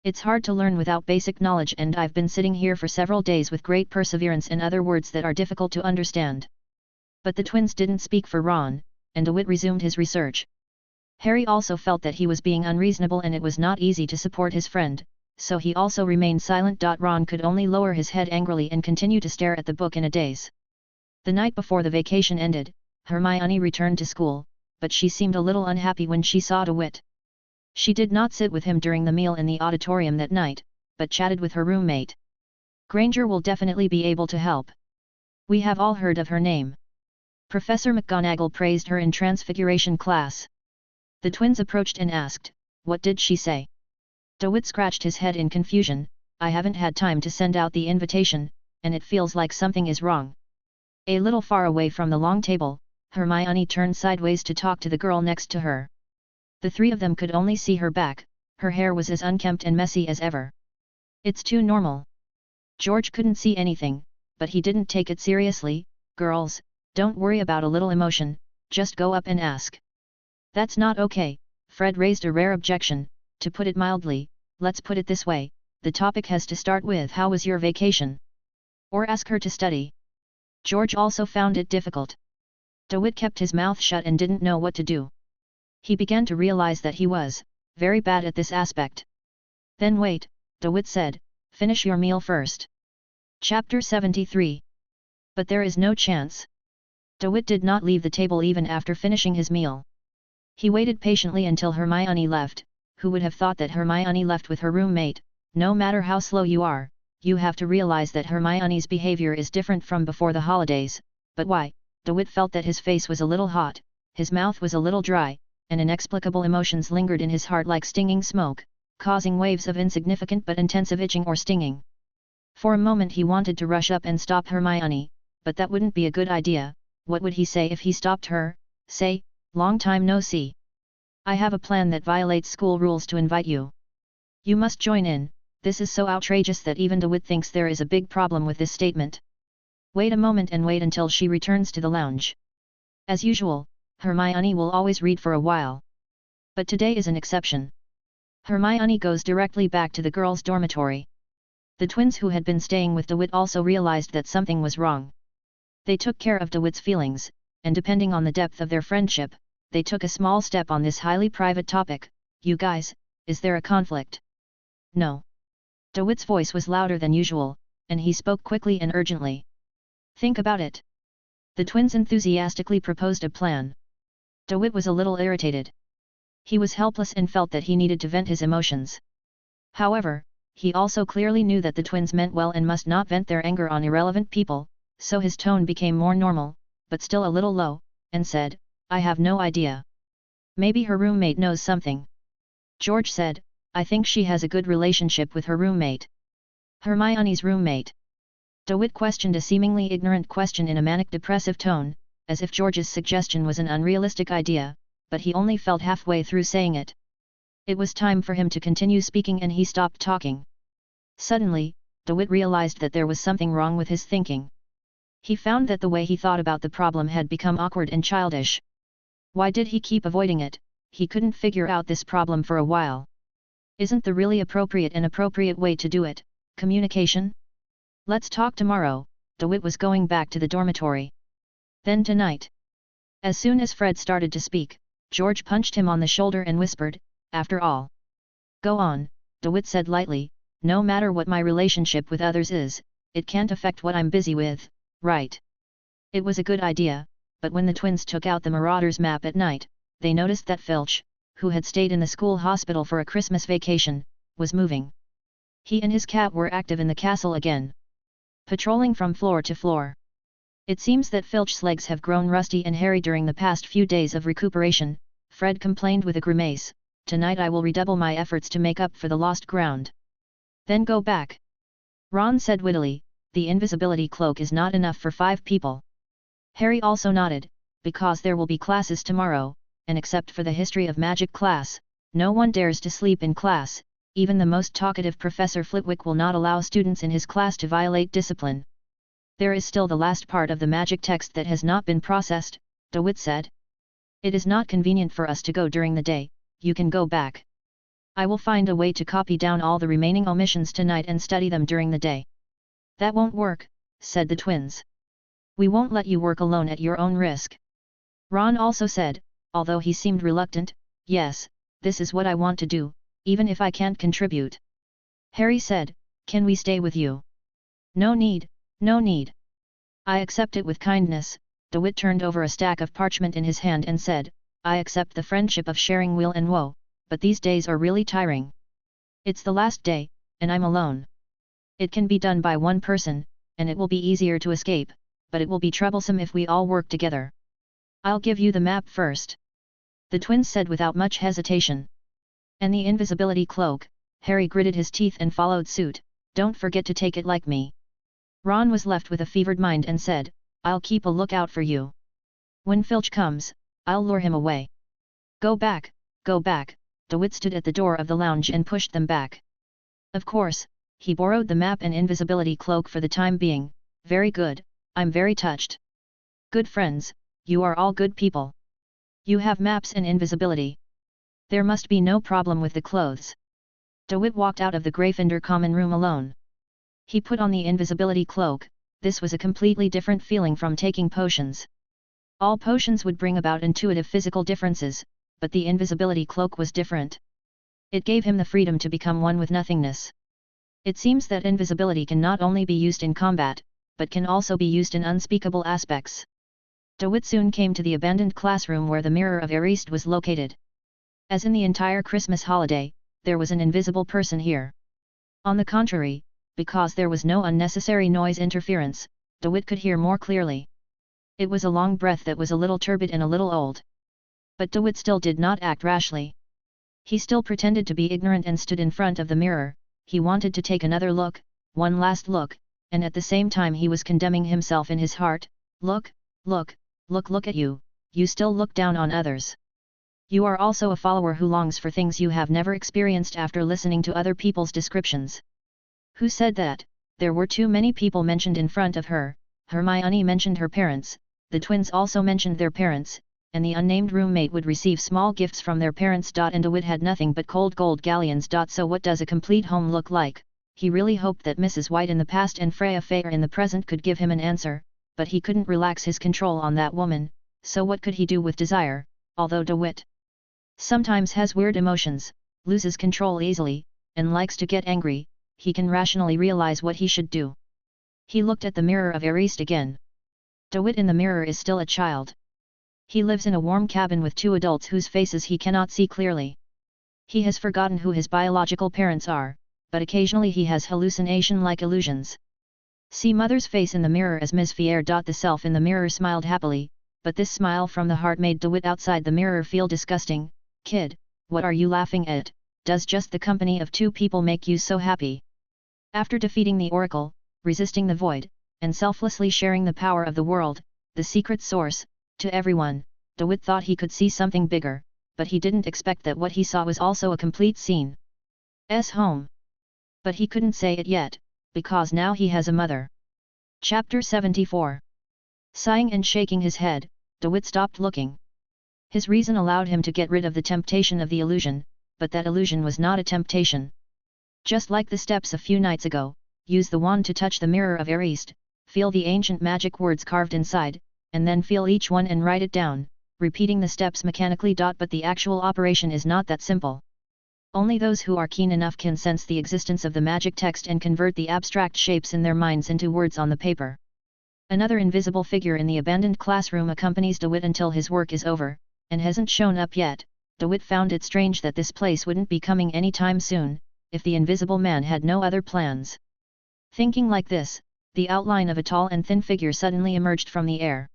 [SPEAKER 1] It's hard to learn without basic knowledge, and I've been sitting here for several days with great perseverance in other words that are difficult to understand." But the twins didn't speak for Ron, and DeWitt resumed his research. Harry also felt that he was being unreasonable and it was not easy to support his friend, so he also remained silent. Ron could only lower his head angrily and continue to stare at the book in a daze. The night before the vacation ended, Hermione returned to school, but she seemed a little unhappy when she saw DeWitt. She did not sit with him during the meal in the auditorium that night, but chatted with her roommate. "Granger will definitely be able to help. We have all heard of her name. Professor McGonagall praised her in Transfiguration class." The twins approached and asked, "What did she say?" DeWitt scratched his head in confusion. "I haven't had time to send out the invitation, and it feels like something is wrong." A little far away from the long table, Hermione turned sideways to talk to the girl next to her. The three of them could only see her back. Her hair was as unkempt and messy as ever. "It's too normal." George couldn't see anything, but he didn't take it seriously. "Girls, don't worry about a little emotion, just go up and ask." "That's not okay," Fred raised a rare objection. "To put it mildly, let's put it this way, the topic has to start with 'How was your vacation?' Or ask her to study." George also found it difficult. DeWitt kept his mouth shut and didn't know what to do. He began to realize that he was very bad at this aspect. "Then wait," DeWitt said, "finish your meal first." Chapter 73. But there is no chance. DeWitt did not leave the table even after finishing his meal. He waited patiently until Hermione left. Who would have thought that Hermione left with her roommate? No matter how slow you are, you have to realize that Hermione's behavior is different from before the holidays. But why? DeWitt felt that his face was a little hot, his mouth was a little dry, and inexplicable emotions lingered in his heart like stinging smoke, causing waves of insignificant but intensive itching or stinging. For a moment he wanted to rush up and stop Hermione, but that wouldn't be a good idea. What would he say if he stopped her? Say, "Long time no see. I have a plan that violates school rules to invite you. You must join in." This is so outrageous that even DeWitt thinks there is a big problem with this statement. Wait a moment and wait until she returns to the lounge. As usual, Hermione will always read for a while. But today is an exception. Hermione goes directly back to the girls' dormitory. The twins who had been staying with DeWitt also realized that something was wrong. They took care of DeWitt's feelings, and depending on the depth of their friendship, they took a small step on this highly private topic. You guys, is there a conflict? No. DeWitt's voice was louder than usual, and he spoke quickly and urgently. Think about it. The twins enthusiastically proposed a plan. DeWitt was a little irritated. He was helpless and felt that he needed to vent his emotions. However, he also clearly knew that the twins meant well and must not vent their anger on irrelevant people, so his tone became more normal, but still a little low, and said, I have no idea. Maybe her roommate knows something. George said, I think she has a good relationship with her roommate. Hermione's roommate. DeWitt questioned a seemingly ignorant question in a manic-depressive tone, as if George's suggestion was an unrealistic idea, but he only felt halfway through saying it. It was time for him to continue speaking and he stopped talking. Suddenly, DeWitt realized that there was something wrong with his thinking. He found that the way he thought about the problem had become awkward and childish. Why did he keep avoiding it? He couldn't figure out this problem for a while. Isn't the really appropriate way to do it, communication? Let's talk tomorrow. DeWitt was going back to the dormitory. Then tonight. As soon as Fred started to speak, George punched him on the shoulder and whispered, after all. Go on, DeWitt said lightly, no matter what my relationship with others is, it can't affect what I'm busy with, right? It was a good idea, but when the twins took out the Marauders map at night, they noticed that Filch, who had stayed in the school hospital for a Christmas vacation, was moving. He and his cat were active in the castle again, patrolling from floor to floor. It seems that Filch's legs have grown rusty and hairy during the past few days of recuperation, Fred complained with a grimace. Tonight I will redouble my efforts to make up for the lost ground. Then go back. Ron said wittily, the invisibility cloak is not enough for 5 people. Harry also nodded, because there will be classes tomorrow, and except for the history of magic class, no one dares to sleep in class, even the most talkative Professor Flitwick will not allow students in his class to violate discipline. There is still the last part of the magic text that has not been processed, DeWitt said. It is not convenient for us to go during the day. You can go back. I will find a way to copy down all the remaining omissions tonight and study them during the day. That won't work, said the twins. We won't let you work alone at your own risk. Ron also said, although he seemed reluctant, yes, this is what I want to do, even if I can't contribute. Harry said, can we stay with you? No need, no need. I accept it with kindness. DeWitt turned over a stack of parchment in his hand and said, I accept the friendship of sharing weal and woe, but these days are really tiring. It's the last day, and I'm alone. It can be done by one person, and it will be easier to escape, but it will be troublesome if we all work together. I'll give you the map first. The twins said without much hesitation. And the invisibility cloak, Harry gritted his teeth and followed suit, don't forget to take it like me. Ron was left with a fevered mind and said, I'll keep a lookout for you. When Filch comes, I'll lure him away. Go back, DeWitt stood at the door of the lounge and pushed them back. Of course, he borrowed the map and invisibility cloak for the time being, very good, I'm very touched. Good friends, you are all good people. You have maps and invisibility. There must be no problem with the clothes. DeWitt walked out of the Gryffindor common room alone. He put on the invisibility cloak. This was a completely different feeling from taking potions. All potions would bring about intuitive physical differences, but the invisibility cloak was different. It gave him the freedom to become one with nothingness. It seems that invisibility can not only be used in combat, but can also be used in unspeakable aspects. DeWitt soon came to the abandoned classroom where the Mirror of Earist was located. As in the entire Christmas holiday, there was an invisible person here. On the contrary, because there was no unnecessary noise interference, DeWitt could hear more clearly. It was a long breath that was a little turbid and a little old. But DeWitt still did not act rashly. He still pretended to be ignorant and stood in front of the mirror. He wanted to take another look, one last look, and at the same time he was condemning himself in his heart. Look at you, you still look down on others. You are also a follower who longs for things you have never experienced after listening to other people's descriptions. Who said that? There were too many people mentioned in front of her. Hermione mentioned her parents, the twins also mentioned their parents, and the unnamed roommate would receive small gifts from their parents. And DeWitt had nothing but cold gold galleons. So what does a complete home look like? He really hoped that Mrs. White in the past and Freya Fair in the present could give him an answer, but he couldn't relax his control on that woman. so what could he do with desire, although DeWitt sometimes has weird emotions, loses control easily, and likes to get angry, he can rationally realize what he should do. He looked at the mirror of Ariste again. DeWitt in the mirror is still a child. He lives in a warm cabin with two adults whose faces he cannot see clearly. He has forgotten who his biological parents are, but occasionally he has hallucination-like illusions. See mother's face in the mirror as Ms. Fier. The self in the mirror smiled happily, but this smile from the heart made DeWitt outside the mirror feel disgusting. Kid, what are you laughing at? Does just the company of two people make you so happy? After defeating the Oracle, resisting the void, and selflessly sharing the power of the world, the secret source, to everyone, DeWitt thought he could see something bigger, but he didn't expect that what he saw was also a complete scene. Home. But he couldn't say it yet, because now he has a mother. Chapter 74. Sighing and shaking his head, DeWitt stopped looking. His reason allowed him to get rid of the temptation of the illusion, but that illusion was not a temptation. Just like the steps a few nights ago, use the wand to touch the mirror of Ariste, feel the ancient magic words carved inside, and then feel each one and write it down, repeating the steps mechanically. But the actual operation is not that simple. Only those who are keen enough can sense the existence of the magic text and convert the abstract shapes in their minds into words on the paper. Another invisible figure in the abandoned classroom accompanies DeWitt until his work is over, and hasn't shown up yet. DeWitt found it strange that this place wouldn't be coming anytime soon, if the invisible man had no other plans. Thinking like this, the outline of a tall and thin figure suddenly emerged from the air.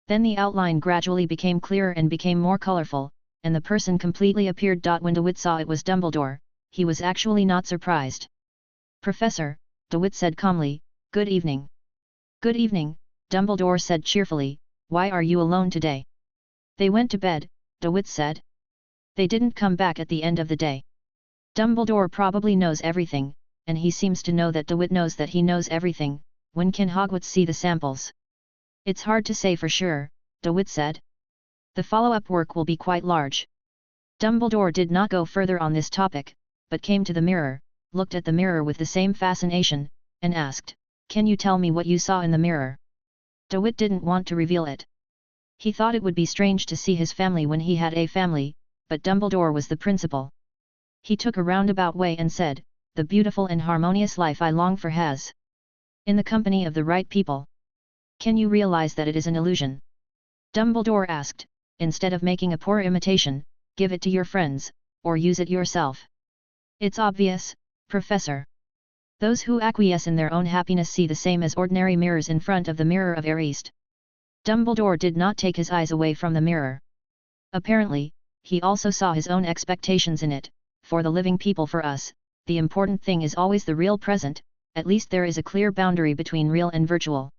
[SPEAKER 1] Then the outline gradually became clearer and became more colorful, and the person completely appeared. When DeWitt saw it was Dumbledore, he was actually not surprised. Professor, DeWitt said calmly, good evening. Good evening, Dumbledore said cheerfully, why are you alone today? They went to bed, DeWitt said. They didn't come back at the end of the day. Dumbledore probably knows everything, and he seems to know that DeWitt knows that he knows everything. When can Hogwarts see the samples? It's hard to say for sure, DeWitt said. The follow-up work will be quite large. Dumbledore did not go further on this topic, but came to the mirror, looked at the mirror with the same fascination, and asked, can you tell me what you saw in the mirror? DeWitt didn't want to reveal it. He thought it would be strange to see his family when he had a family, but Dumbledore was the principal. He took a roundabout way and said, the beautiful and harmonious life I long for has. In the company of the right people. Can you realize that it is an illusion? Dumbledore asked, instead of making a poor imitation, give it to your friends, or use it yourself. It's obvious, Professor. Those who acquiesce in their own happiness see the same as ordinary mirrors in front of the mirror of Ariste. Dumbledore did not take his eyes away from the mirror. Apparently, he also saw his own expectations in it. For the living people, for us, the important thing is always the real present, at least there is a clear boundary between real and virtual.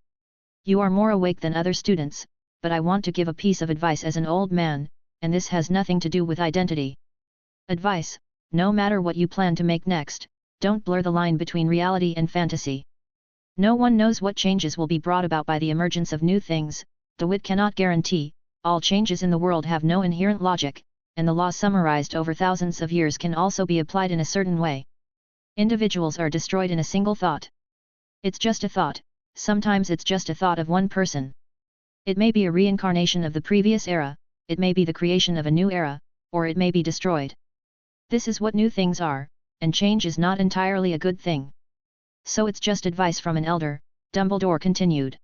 [SPEAKER 1] You are more awake than other students, but I want to give a piece of advice as an old man, and this has nothing to do with identity. Advice, no matter what you plan to make next, don't blur the line between reality and fantasy. No one knows what changes will be brought about by the emergence of new things. DeWitt cannot guarantee, all changes in the world have no inherent logic, and the laws summarized over thousands of years can also be applied in a certain way. Individuals are destroyed in a single thought. It's just a thought, sometimes it's just a thought of one person. It may be a reincarnation of the previous era, it may be the creation of a new era, or it may be destroyed. This is what new things are, and change is not entirely a good thing. So it's just advice from an elder, Dumbledore continued.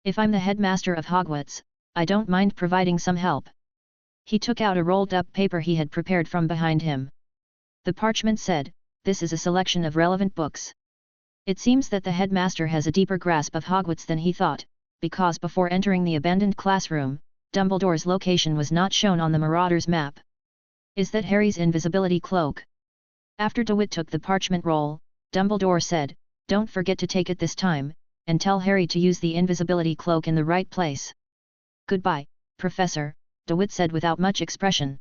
[SPEAKER 1] If I'm the headmaster of Hogwarts, I don't mind providing some help. He took out a rolled-up paper he had prepared from behind him. The parchment said, this is a selection of relevant books. It seems that the headmaster has a deeper grasp of Hogwarts than he thought, because before entering the abandoned classroom, Dumbledore's location was not shown on the Marauder's map. Is that Harry's invisibility cloak? After DeWitt took the parchment roll, Dumbledore said, don't forget to take it this time, and tell Harry to use the invisibility cloak in the right place. Goodbye, Professor, DeWitt said without much expression.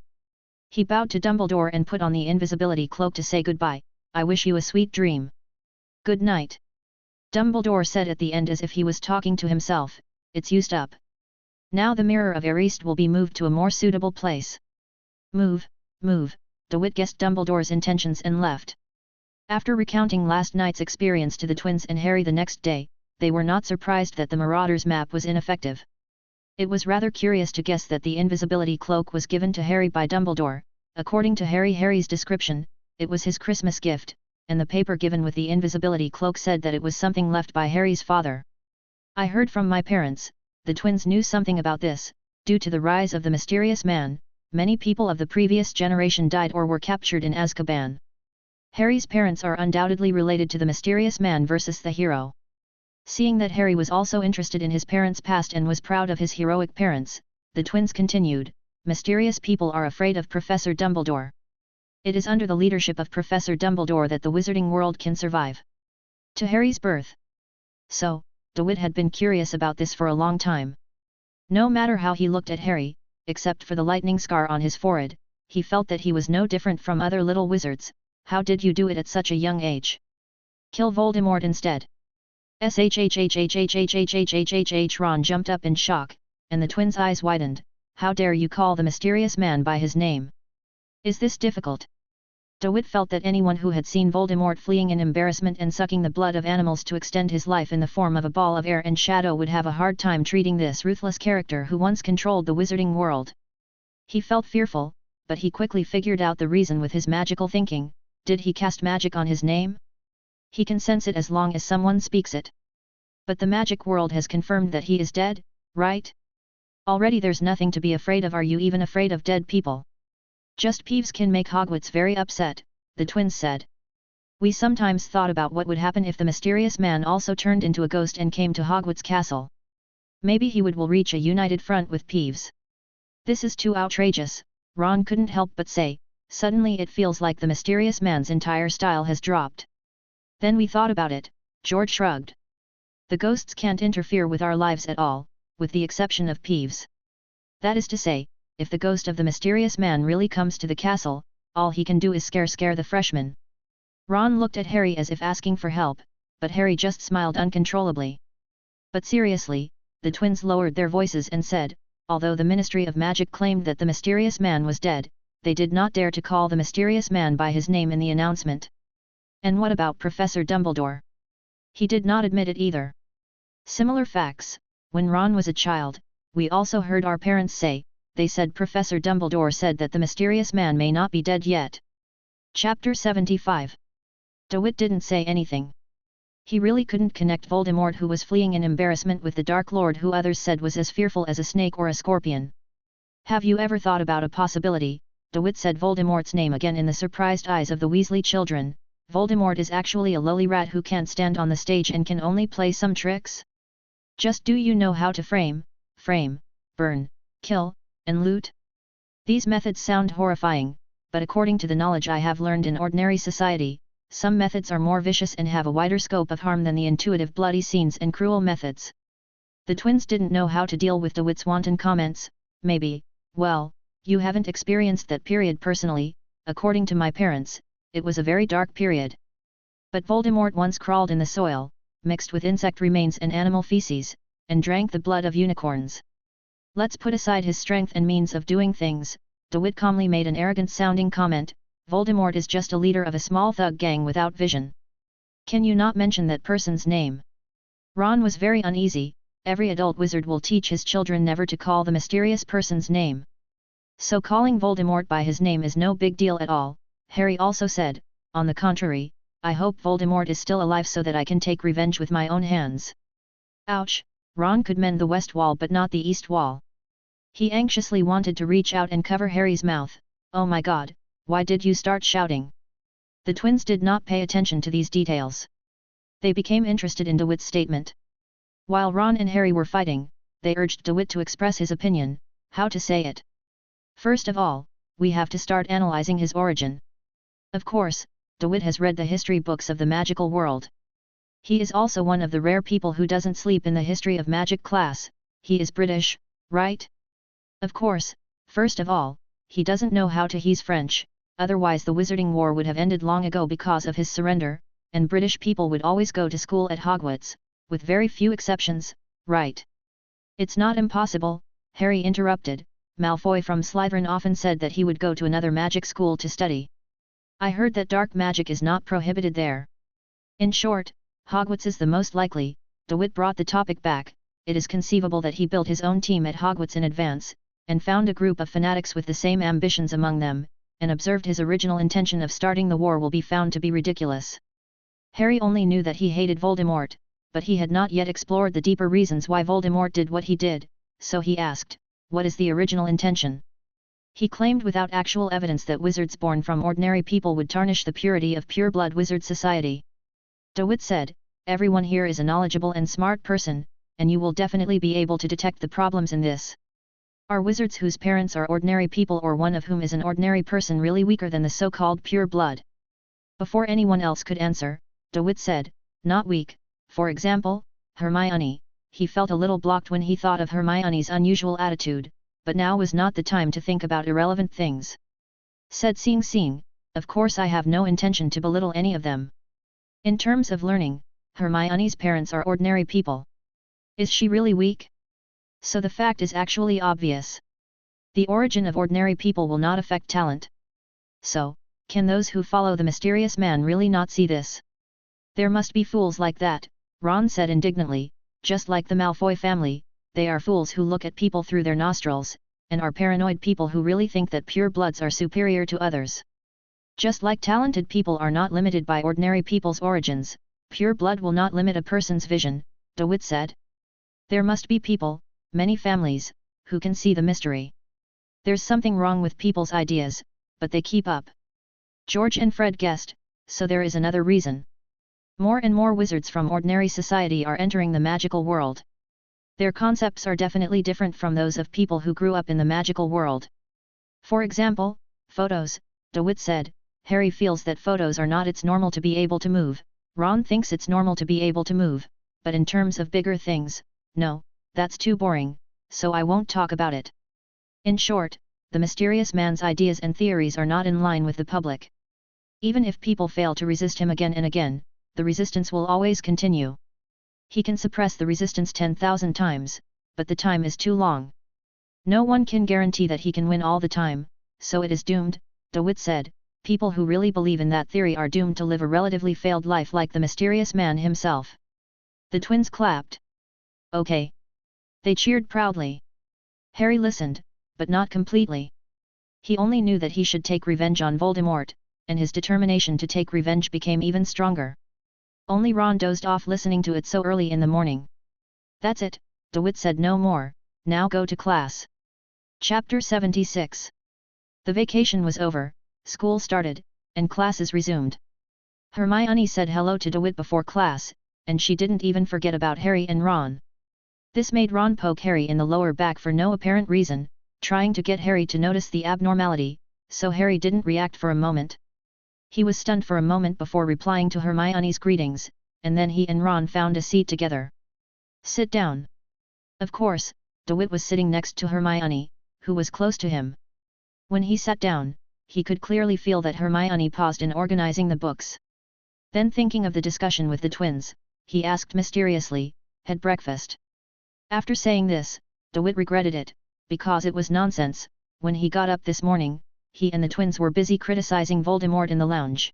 [SPEAKER 1] He bowed to Dumbledore and put on the invisibility cloak to say goodbye. I wish you a sweet dream. Good night. Dumbledore said at the end as if he was talking to himself, it's used up. Now the mirror of Ariste will be moved to a more suitable place. Move, DeWitt guessed Dumbledore's intentions and left. After recounting last night's experience to the twins and Harry the next day, they were not surprised that the Marauder's map was ineffective. It was rather curious to guess that the invisibility cloak was given to Harry by Dumbledore. According to Harry's description, it was his Christmas gift, and the paper given with the invisibility cloak said that it was something left by Harry's father. I heard from my parents, the twins knew something about this. Due to the rise of the mysterious man, many people of the previous generation died or were captured in Azkaban. Harry's parents are undoubtedly related to the mysterious man versus the hero. Seeing that Harry was also interested in his parents' past and was proud of his heroic parents, the twins continued, mysterious people are afraid of Professor Dumbledore. It is under the leadership of Professor Dumbledore that the wizarding world can survive. To Harry's birth. So, DeWitt had been curious about this for a long time. No matter how he looked at Harry, except for the lightning scar on his forehead, he felt that he was no different from other little wizards. How did you do it at such a young age? Kill Voldemort instead. Ron jumped up in shock, and the twins' eyes widened. How dare you call the mysterious man by his name? Is this difficult? DeWitt felt that anyone who had seen Voldemort fleeing in embarrassment and sucking the blood of animals to extend his life in the form of a ball of air and shadow would have a hard time treating this ruthless character who once controlled the wizarding world. He felt fearful, but he quickly figured out the reason with his magical thinking. Did he cast magic on his name? He can sense it as long as someone speaks it. But the magic world has confirmed that he is dead, right? Already there's nothing to be afraid of. Are you even afraid of dead people? Just Peeves can make Hogwarts very upset, the twins said. We sometimes thought about what would happen if the mysterious man also turned into a ghost and came to Hogwarts Castle. Maybe he will reach a united front with Peeves. This is too outrageous, Ron couldn't help but say. Suddenly it feels like the mysterious man's entire style has dropped. Then we thought about it, George shrugged. The ghosts can't interfere with our lives at all, with the exception of Peeves. That is to say, if the ghost of the mysterious man really comes to the castle, all he can do is scare the freshmen. Ron looked at Harry as if asking for help, but Harry just smiled uncontrollably. But seriously, the twins lowered their voices and said, although the Ministry of Magic claimed that the mysterious man was dead, they did not dare to call the mysterious man by his name in the announcement. And what about Professor Dumbledore? He did not admit it either. Similar facts, when Ron was a child, we also heard our parents say, they said Professor Dumbledore said that the mysterious man may not be dead yet. Chapter 75. DeWitt didn't say anything. He really couldn't connect Voldemort, who was fleeing in embarrassment, with the Dark Lord who others said was as fearful as a snake or a scorpion. Have you ever thought about a possibility? DeWitt said Voldemort's name again in the surprised eyes of the Weasley children. Voldemort is actually a lowly rat who can't stand on the stage and can only play some tricks? Just do you know how to frame, burn, kill, and loot? These methods sound horrifying, but according to the knowledge I have learned in ordinary society, some methods are more vicious and have a wider scope of harm than the intuitive bloody scenes and cruel methods. The twins didn't know how to deal with DeWitt's wanton comments. Maybe, well, you haven't experienced that period personally. According to my parents, it was a very dark period. But Voldemort once crawled in the soil, mixed with insect remains and animal feces, and drank the blood of unicorns. Let's put aside his strength and means of doing things. DeWitt calmly made an arrogant-sounding comment. Voldemort is just a leader of a small thug gang without vision. Can you not mention that person's name? Ron was very uneasy. Every adult wizard will teach his children never to call the mysterious person's name. So calling Voldemort by his name is no big deal at all, Harry also said. On the contrary, I hope Voldemort is still alive so that I can take revenge with my own hands. Ouch, Ron could mend the west wall but not the east wall. He anxiously wanted to reach out and cover Harry's mouth. Oh my God, why did you start shouting? The twins did not pay attention to these details. They became interested in DeWitt's statement. While Ron and Harry were fighting, they urged DeWitt to express his opinion. How to say it? First of all, we have to start analyzing his origin. Of course, DeWitt has read the history books of the magical world. He is also one of the rare people who doesn't sleep in the history of magic class. He is British, right? Of course, first of all, he doesn't know how to use French, otherwise the Wizarding War would have ended long ago because of his surrender, and British people would always go to school at Hogwarts, with very few exceptions, right? It's not impossible, Harry interrupted. Malfoy from Slytherin often said that he would go to another magic school to study. I heard that dark magic is not prohibited there. In short, Hogwarts is the most likely. DeWitt brought the topic back. it is conceivable that he built his own team at Hogwarts in advance, and found a group of fanatics with the same ambitions among them, and observed his original intention of starting the war will be found to be ridiculous. Harry only knew that he hated Voldemort, but he had not yet explored the deeper reasons why Voldemort did what he did, so he asked, "What is the original intention?" He claimed without actual evidence that wizards born from ordinary people would tarnish the purity of pure-blood wizard society. DeWitt said, "Everyone here is a knowledgeable and smart person, and you will definitely be able to detect the problems in this. Are wizards whose parents are ordinary people or one of whom is an ordinary person really weaker than the so-called pure blood?" Before anyone else could answer, DeWitt said, "Not weak, for example, Hermione." He felt a little blocked when he thought of Hermione's unusual attitude, but now was not the time to think about irrelevant things. Said Seeing, "Of course I have no intention to belittle any of them. In terms of learning, Hermione's parents are ordinary people. Is she really weak? So the fact is actually obvious. The origin of ordinary people will not affect talent. So, can those who follow the mysterious man really not see this? There must be fools like that," Ron said indignantly, "just like the Malfoy family, they are fools who look at people through their nostrils, and are paranoid people who really think that pure bloods are superior to others. Just like talented people are not limited by ordinary people's origins, pure blood will not limit a person's vision," DeWitt said. "There must be people, many families, who can see the mystery. There's something wrong with people's ideas, but they keep up." George and Fred guessed, "So there is another reason. More and more wizards from ordinary society are entering the magical world. Their concepts are definitely different from those of people who grew up in the magical world. For example, photos," DeWitt said. "Harry feels that photos are not it's normal to be able to move, Ron thinks it's normal to be able to move, but in terms of bigger things, no, that's too boring, so I won't talk about it." In short, the mysterious man's ideas and theories are not in line with the public. Even if people fail to resist him again and again, the resistance will always continue. He can suppress the resistance 10,000 times, but the time is too long. No one can guarantee that he can win all the time, so it is doomed, DeWitt said. "People who really believe in that theory are doomed to live a relatively failed life like the mysterious man himself." The twins clapped. "Okay." They cheered proudly. Harry listened, but not completely. He only knew that he should take revenge on Voldemort, and his determination to take revenge became even stronger. Only Ron dozed off listening to it so early in the morning. "That's it," DeWitt said no more, "now go to class." Chapter 76. The vacation was over, school started, and classes resumed. Hermione said hello to DeWitt before class, and she didn't even forget about Harry and Ron. This made Ron poke Harry in the lower back for no apparent reason, trying to get Harry to notice the abnormality, so Harry didn't react for a moment. He was stunned for a moment before replying to Hermione's greetings, and then he and Ron found a seat together. "Sit down." Of course, DeWitt was sitting next to Hermione, who was close to him. When he sat down, he could clearly feel that Hermione paused in organizing the books. Then thinking of the discussion with the twins, he asked mysteriously, "Had breakfast?" After saying this, DeWitt regretted it, because it was nonsense. When he got up this morning, he and the twins were busy criticizing Voldemort in the lounge.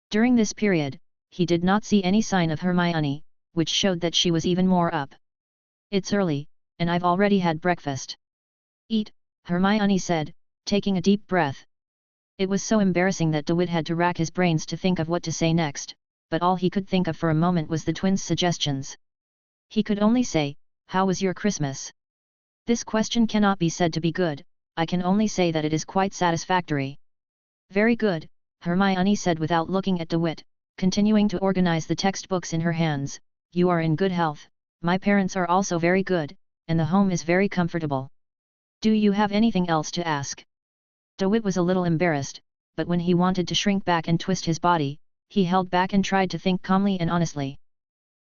[SPEAKER 1] During this period, he did not see any sign of Hermione, which showed that she was even more up. "It's early, and I've already had breakfast." "Eat," Hermione said, taking a deep breath. It was so embarrassing that DeWitt had to rack his brains to think of what to say next, but all he could think of for a moment was the twins' suggestions. He could only say, "How was your Christmas?" This question cannot be said to be good, I can only say that it is quite satisfactory. "Very good," Hermione said without looking at DeWitt, continuing to organize the textbooks in her hands. "You are in good health, my parents are also very good, and the home is very comfortable. Do you have anything else to ask?" DeWitt was a little embarrassed, but when he wanted to shrink back and twist his body, he held back and tried to think calmly and honestly.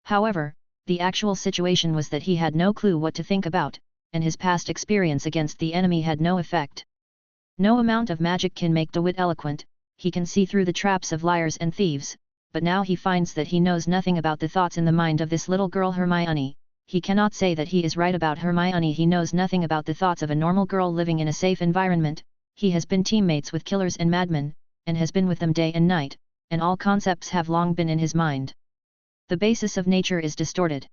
[SPEAKER 1] However, the actual situation was that he had no clue what to think about, and his past experience against the enemy had no effect. No amount of magic can make DeWitt eloquent, he can see through the traps of liars and thieves, but now he finds that he knows nothing about the thoughts in the mind of this little girl Hermione. He cannot say that he is right about Hermione. He knows nothing about the thoughts of a normal girl living in a safe environment. He has been teammates with killers and madmen, and has been with them day and night, and all concepts have long been in his mind. The basis of nature is distorted.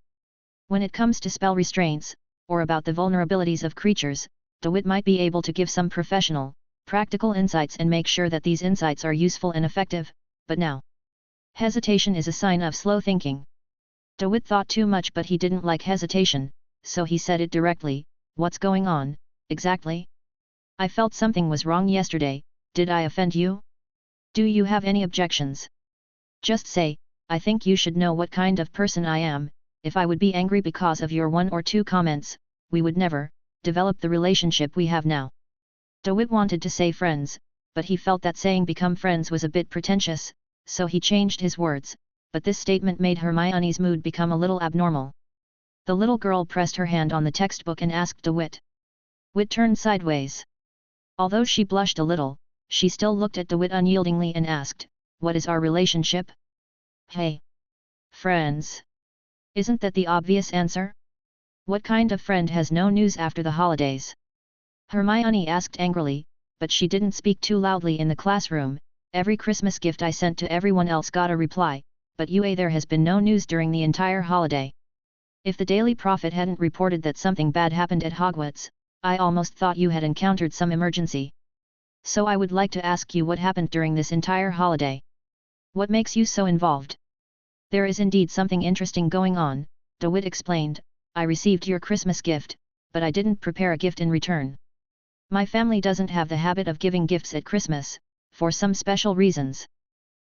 [SPEAKER 1] When it comes to spell restraints, or about the vulnerabilities of creatures, DeWitt might be able to give some professional, practical insights and make sure that these insights are useful and effective, but now, hesitation is a sign of slow thinking. DeWitt thought too much, but he didn't like hesitation, so he said it directly. What's going on, exactly? I felt something was wrong yesterday. Did I offend you? Do you have any objections? Just say, I think you should know what kind of person I am. If I would be angry because of your 1 or 2 comments, we would never develop the relationship we have now. DeWitt wanted to say friends, but he felt that saying become friends was a bit pretentious, so he changed his words, but this statement made Hermione's mood become a little abnormal. The little girl pressed her hand on the textbook and asked DeWitt. Wit turned sideways. Although she blushed a little, she still looked at DeWitt unyieldingly and asked, what is our relationship? Hey! Friends! Isn't that the obvious answer? What kind of friend has no news after the holidays? Hermione asked angrily, but she didn't speak too loudly in the classroom. Every Christmas gift I sent to everyone else got a reply, but there has been no news during the entire holiday. If the Daily Prophet hadn't reported that something bad happened at Hogwarts, I almost thought you had encountered some emergency. So I would like to ask you what happened during this entire holiday. What makes you so involved? There is indeed something interesting going on, DeWitt explained. I received your Christmas gift, but I didn't prepare a gift in return. My family doesn't have the habit of giving gifts at Christmas, for some special reasons.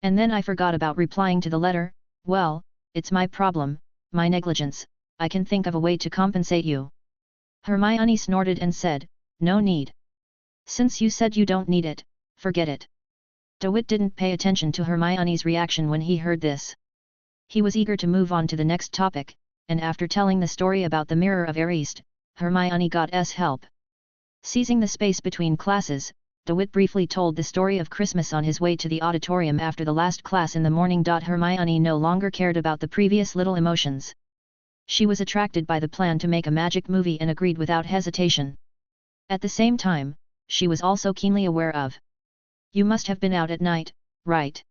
[SPEAKER 1] And then I forgot about replying to the letter. Well, it's my problem, my negligence. I can think of a way to compensate you. Hermione snorted and said, no need. Since you said you don't need it, forget it. DeWitt didn't pay attention to Hermione's reaction when he heard this. He was eager to move on to the next topic, and after telling the story about the Mirror of Arist, Hermione got help. Seizing the space between classes, DeWitt briefly told the story of Christmas on his way to the auditorium after the last class in the morning. Hermione no longer cared about the previous little emotions. She was attracted by the plan to make a magic movie and agreed without hesitation. At the same time, she was also keenly aware of. You must have been out at night, right?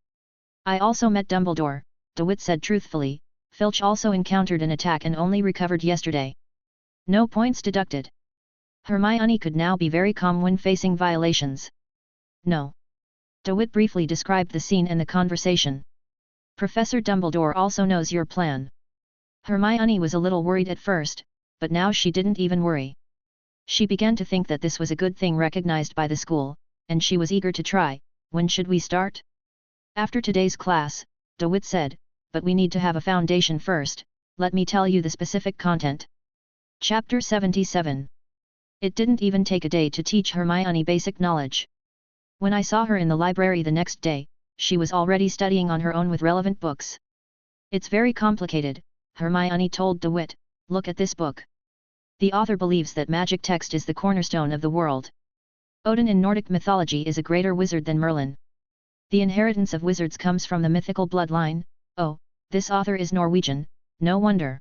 [SPEAKER 1] I also met Dumbledore, DeWitt said truthfully. Filch also encountered an attack and only recovered yesterday. No points deducted. Hermione could now be very calm when facing violations. No. DeWitt briefly described the scene and the conversation. Professor Dumbledore also knows your plan. Hermione was a little worried at first, but now she didn't even worry. She began to think that this was a good thing recognized by the school, and she was eager to try. When should we start? After today's class, DeWitt said, but we need to have a foundation first. Let me tell you the specific content. Chapter 77. It didn't even take a day to teach Hermione basic knowledge. When I saw her in the library the next day, she was already studying on her own with relevant books. It's very complicated, Hermione told DeWitt. Look at this book. The author believes that magic text is the cornerstone of the world. Odin in Nordic mythology is a greater wizard than Merlin. The inheritance of wizards comes from the mythical bloodline. Oh, this author is Norwegian, no wonder.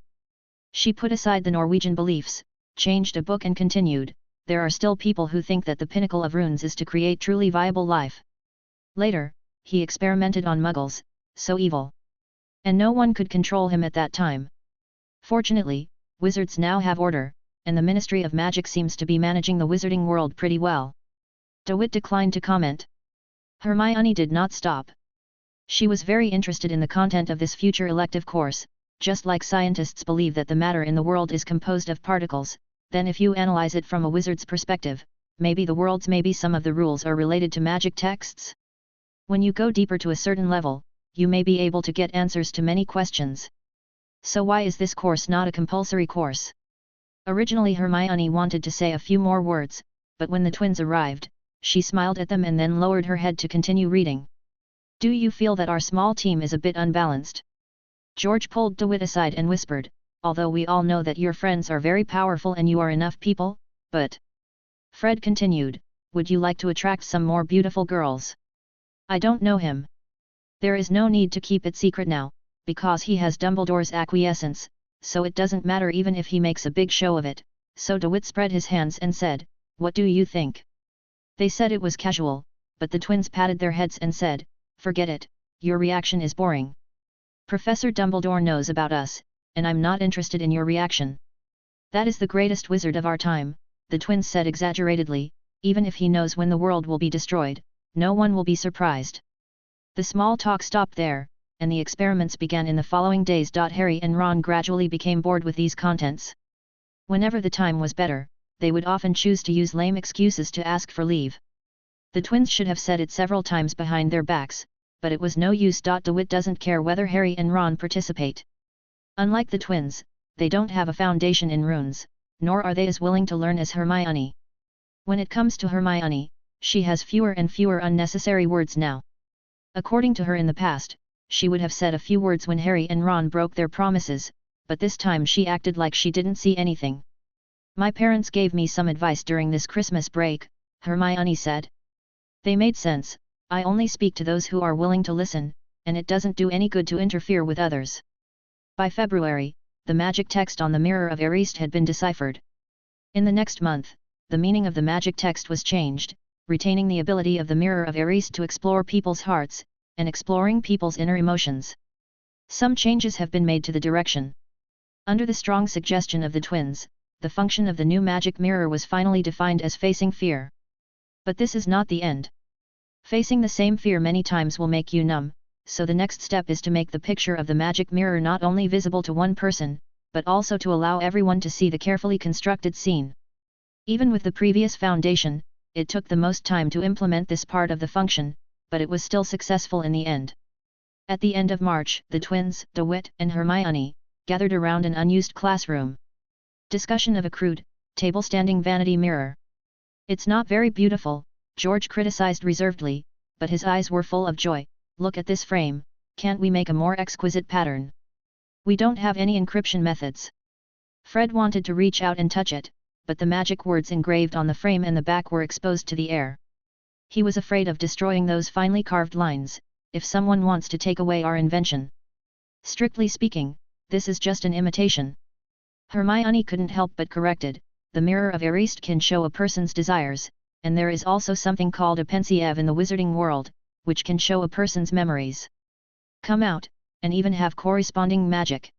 [SPEAKER 1] She put aside the Norwegian beliefs, changed a book and continued, there are still people who think that the pinnacle of runes is to create truly viable life. Later, he experimented on muggles, so evil. And no one could control him at that time. Fortunately, wizards now have order, and the Ministry of Magic seems to be managing the wizarding world pretty well. DeWitt declined to comment. Hermione did not stop. She was very interested in the content of this future elective course. Just like scientists believe that the matter in the world is composed of particles, then if you analyze it from a wizard's perspective, maybe some of the rules are related to magic texts. When you go deeper to a certain level, you may be able to get answers to many questions. So why is this course not a compulsory course? Originally Hermione wanted to say a few more words, but when the twins arrived, she smiled at them and then lowered her head to continue reading. Do you feel that our small team is a bit unbalanced? George pulled DeWitt aside and whispered, although we all know that your friends are very powerful and you are enough people, but... Fred continued, would you like to attract some more beautiful girls? I don't know him. There is no need to keep it secret now, because he has Dumbledore's acquiescence, so it doesn't matter even if he makes a big show of it. So DeWitt spread his hands and said, what do you think? They said it was casual, but the twins patted their heads and said, forget it, your reaction is boring. Professor Dumbledore knows about us, and I'm not interested in your reaction. That is the greatest wizard of our time, the twins said exaggeratedly, even if he knows when the world will be destroyed, no one will be surprised. The small talk stopped there, and the experiments began in the following days. Harry and Ron gradually became bored with these contents. Whenever the time was better, they would often choose to use lame excuses to ask for leave. The twins should have said it several times behind their backs, but it was no use. DeWitt doesn't care whether Harry and Ron participate. Unlike the twins, they don't have a foundation in runes, nor are they as willing to learn as Hermione. When it comes to Hermione, she has fewer and fewer unnecessary words now. According to her in the past, she would have said a few words when Harry and Ron broke their promises, but this time she acted like she didn't see anything. My parents gave me some advice during this Christmas break, Hermione said. They made sense. I only speak to those who are willing to listen, and it doesn't do any good to interfere with others. By February, the magic text on the Mirror of Erised had been deciphered. In the next month, the meaning of the magic text was changed, retaining the ability of the Mirror of Erised to explore people's hearts, and exploring people's inner emotions. Some changes have been made to the direction. Under the strong suggestion of the twins, the function of the new magic mirror was finally defined as facing fear. But this is not the end. Facing the same fear many times will make you numb, so the next step is to make the picture of the magic mirror not only visible to one person, but also to allow everyone to see the carefully constructed scene. Even with the previous foundation, it took the most time to implement this part of the function, but it was still successful in the end. At the end of March, the twins, DeWitt and Hermione, gathered around an unused classroom. Discussion of a crude, table-standing vanity mirror. It's not very beautiful, George criticized reservedly, but his eyes were full of joy. Look at this frame, can't we make a more exquisite pattern? We don't have any encryption methods. Fred wanted to reach out and touch it, but the magic words engraved on the frame and the back were exposed to the air. He was afraid of destroying those finely carved lines, if someone wants to take away our invention. Strictly speaking, this is just an imitation. Hermione couldn't help but corrected, the Mirror of Erised can show a person's desires, and there is also something called a pensieve in the wizarding world, which can show a person's memories. Come out, and even have corresponding magic.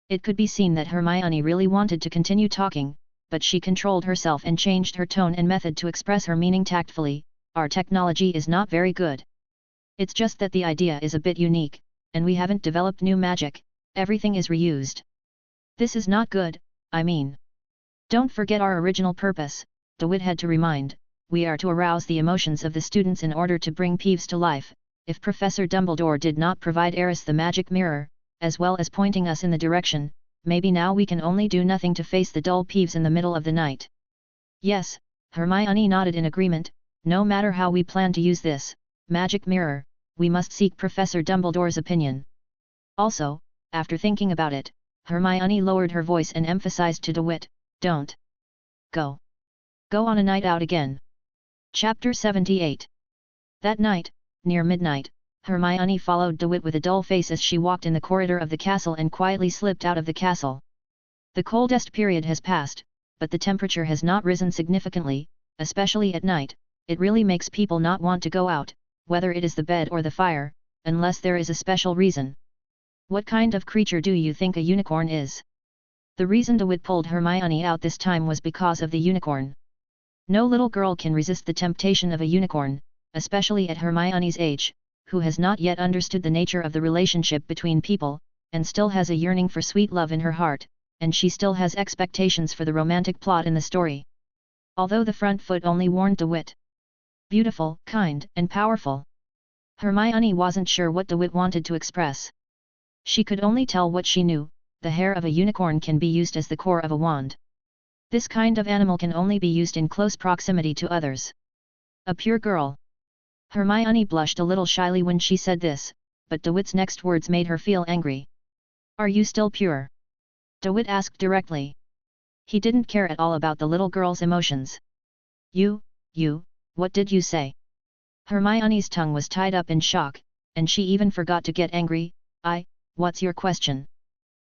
[SPEAKER 1] It could be seen that Hermione really wanted to continue talking, but she controlled herself and changed her tone and method to express her meaning tactfully. Our technology is not very good. It's just that the idea is a bit unique, and we haven't developed new magic, everything is reused. This is not good, I mean. Don't forget our original purpose, DeWitt had to remind, we are to arouse the emotions of the students in order to bring Peeves to life. If Professor Dumbledore did not provide Eris the magic mirror, as well as pointing us in the direction, maybe now we can only do nothing to face the dull Peeves in the middle of the night. Yes, Hermione nodded in agreement. No matter how we plan to use this magic mirror, we must seek Professor Dumbledore's opinion. Also, after thinking about it, Hermione lowered her voice and emphasized to DeWitt, don't go on a night out again. Chapter 78. That night, near midnight, Hermione followed DeWitt with a dull face as she walked in the corridor of the castle and quietly slipped out of the castle. The coldest period has passed, but the temperature has not risen significantly, especially at night. It really makes people not want to go out, whether it is the bed or the fire, unless there is a special reason. What kind of creature do you think a unicorn is? The reason DeWitt pulled Hermione out this time was because of the unicorn. No little girl can resist the temptation of a unicorn, especially at Hermione's age, who has not yet understood the nature of the relationship between people, and still has a yearning for sweet love in her heart, and she still has expectations for the romantic plot in the story. Although the front foot only warned DeWitt. Beautiful, kind, and powerful. Hermione wasn't sure what DeWitt wanted to express. She could only tell what she knew, the hair of a unicorn can be used as the core of a wand. This kind of animal can only be used in close proximity to others. A pure girl. Hermione blushed a little shyly when she said this, but DeWitt's next words made her feel angry. Are you still pure? DeWitt asked directly. He didn't care at all about the little girl's emotions. You, what did you say? Hermione's tongue was tied up in shock, and she even forgot to get angry. What's your question?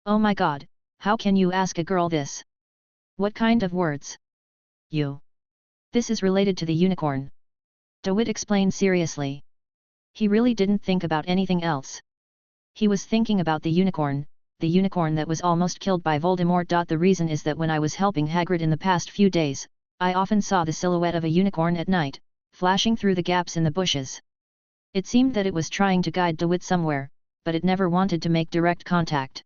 [SPEAKER 1] Oh my god, how can you ask a girl this? What kind of words? You. This is related to the unicorn. DeWitt explained seriously. He really didn't think about anything else. He was thinking about the unicorn, the unicorn that was almost killed by Voldemort. The reason is that when I was helping Hagrid in the past few days, I often saw the silhouette of a unicorn at night, flashing through the gaps in the bushes. It seemed that it was trying to guide DeWitt somewhere, but it never wanted to make direct contact.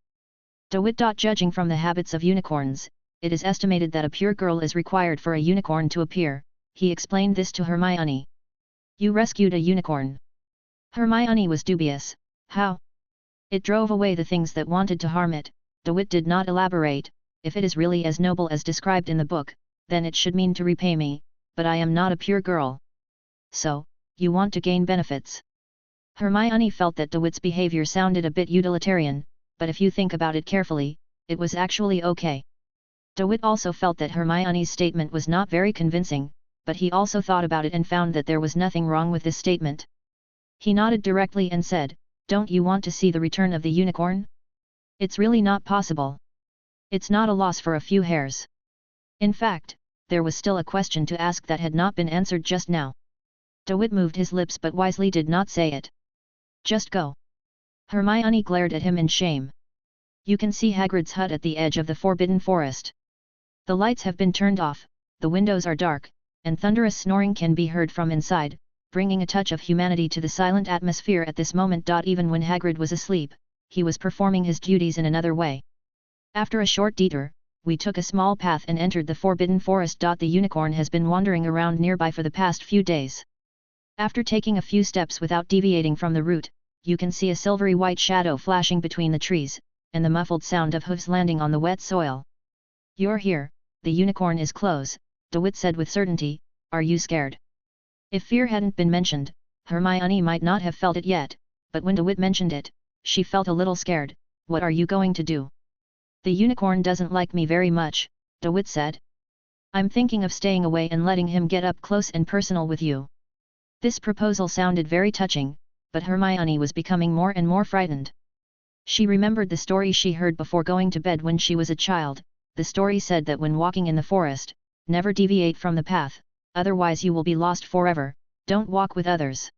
[SPEAKER 1] DeWitt. Judging from the habits of unicorns, it is estimated that a pure girl is required for a unicorn to appear. He explained this to Hermione. You rescued a unicorn. Hermione was dubious. How? It drove away the things that wanted to harm it. DeWitt did not elaborate. If it is really as noble as described in the book, then it should mean to repay me, but I am not a pure girl. So, you want to gain benefits. Hermione felt that DeWitt's behavior sounded a bit utilitarian, but if you think about it carefully, it was actually okay. DeWitt also felt that Hermione's statement was not very convincing, but he also thought about it and found that there was nothing wrong with this statement. He nodded directly and said, "Don't you want to see the return of the unicorn? It's really not possible. It's not a loss for a few hairs." In fact, there was still a question to ask that had not been answered just now. DeWitt moved his lips but wisely did not say it. "Just go." Hermione glared at him in shame. "You can see Hagrid's hut at the edge of the Forbidden Forest. The lights have been turned off, the windows are dark, and thunderous snoring can be heard from inside, bringing a touch of humanity to the silent atmosphere at this moment. Even when Hagrid was asleep, he was performing his duties in another way. After a short detour, we took a small path and entered the Forbidden Forest. The unicorn has been wandering around nearby for the past few days. After taking a few steps without deviating from the route, you can see a silvery white shadow flashing between the trees, and the muffled sound of hooves landing on the wet soil. You're here, the unicorn is close," DeWitt said with certainty. "Are you scared?" If fear hadn't been mentioned, Hermione might not have felt it yet, but when DeWitt mentioned it, she felt a little scared. "What are you going to do?" "The unicorn doesn't like me very much," DeWitt said. "I'm thinking of staying away and letting him get up close and personal with you." This proposal sounded very touching, but Hermione was becoming more and more frightened. She remembered the story she heard before going to bed when she was a child. The story said that when walking in the forest, never deviate from the path, otherwise you will be lost forever. Don't walk with others.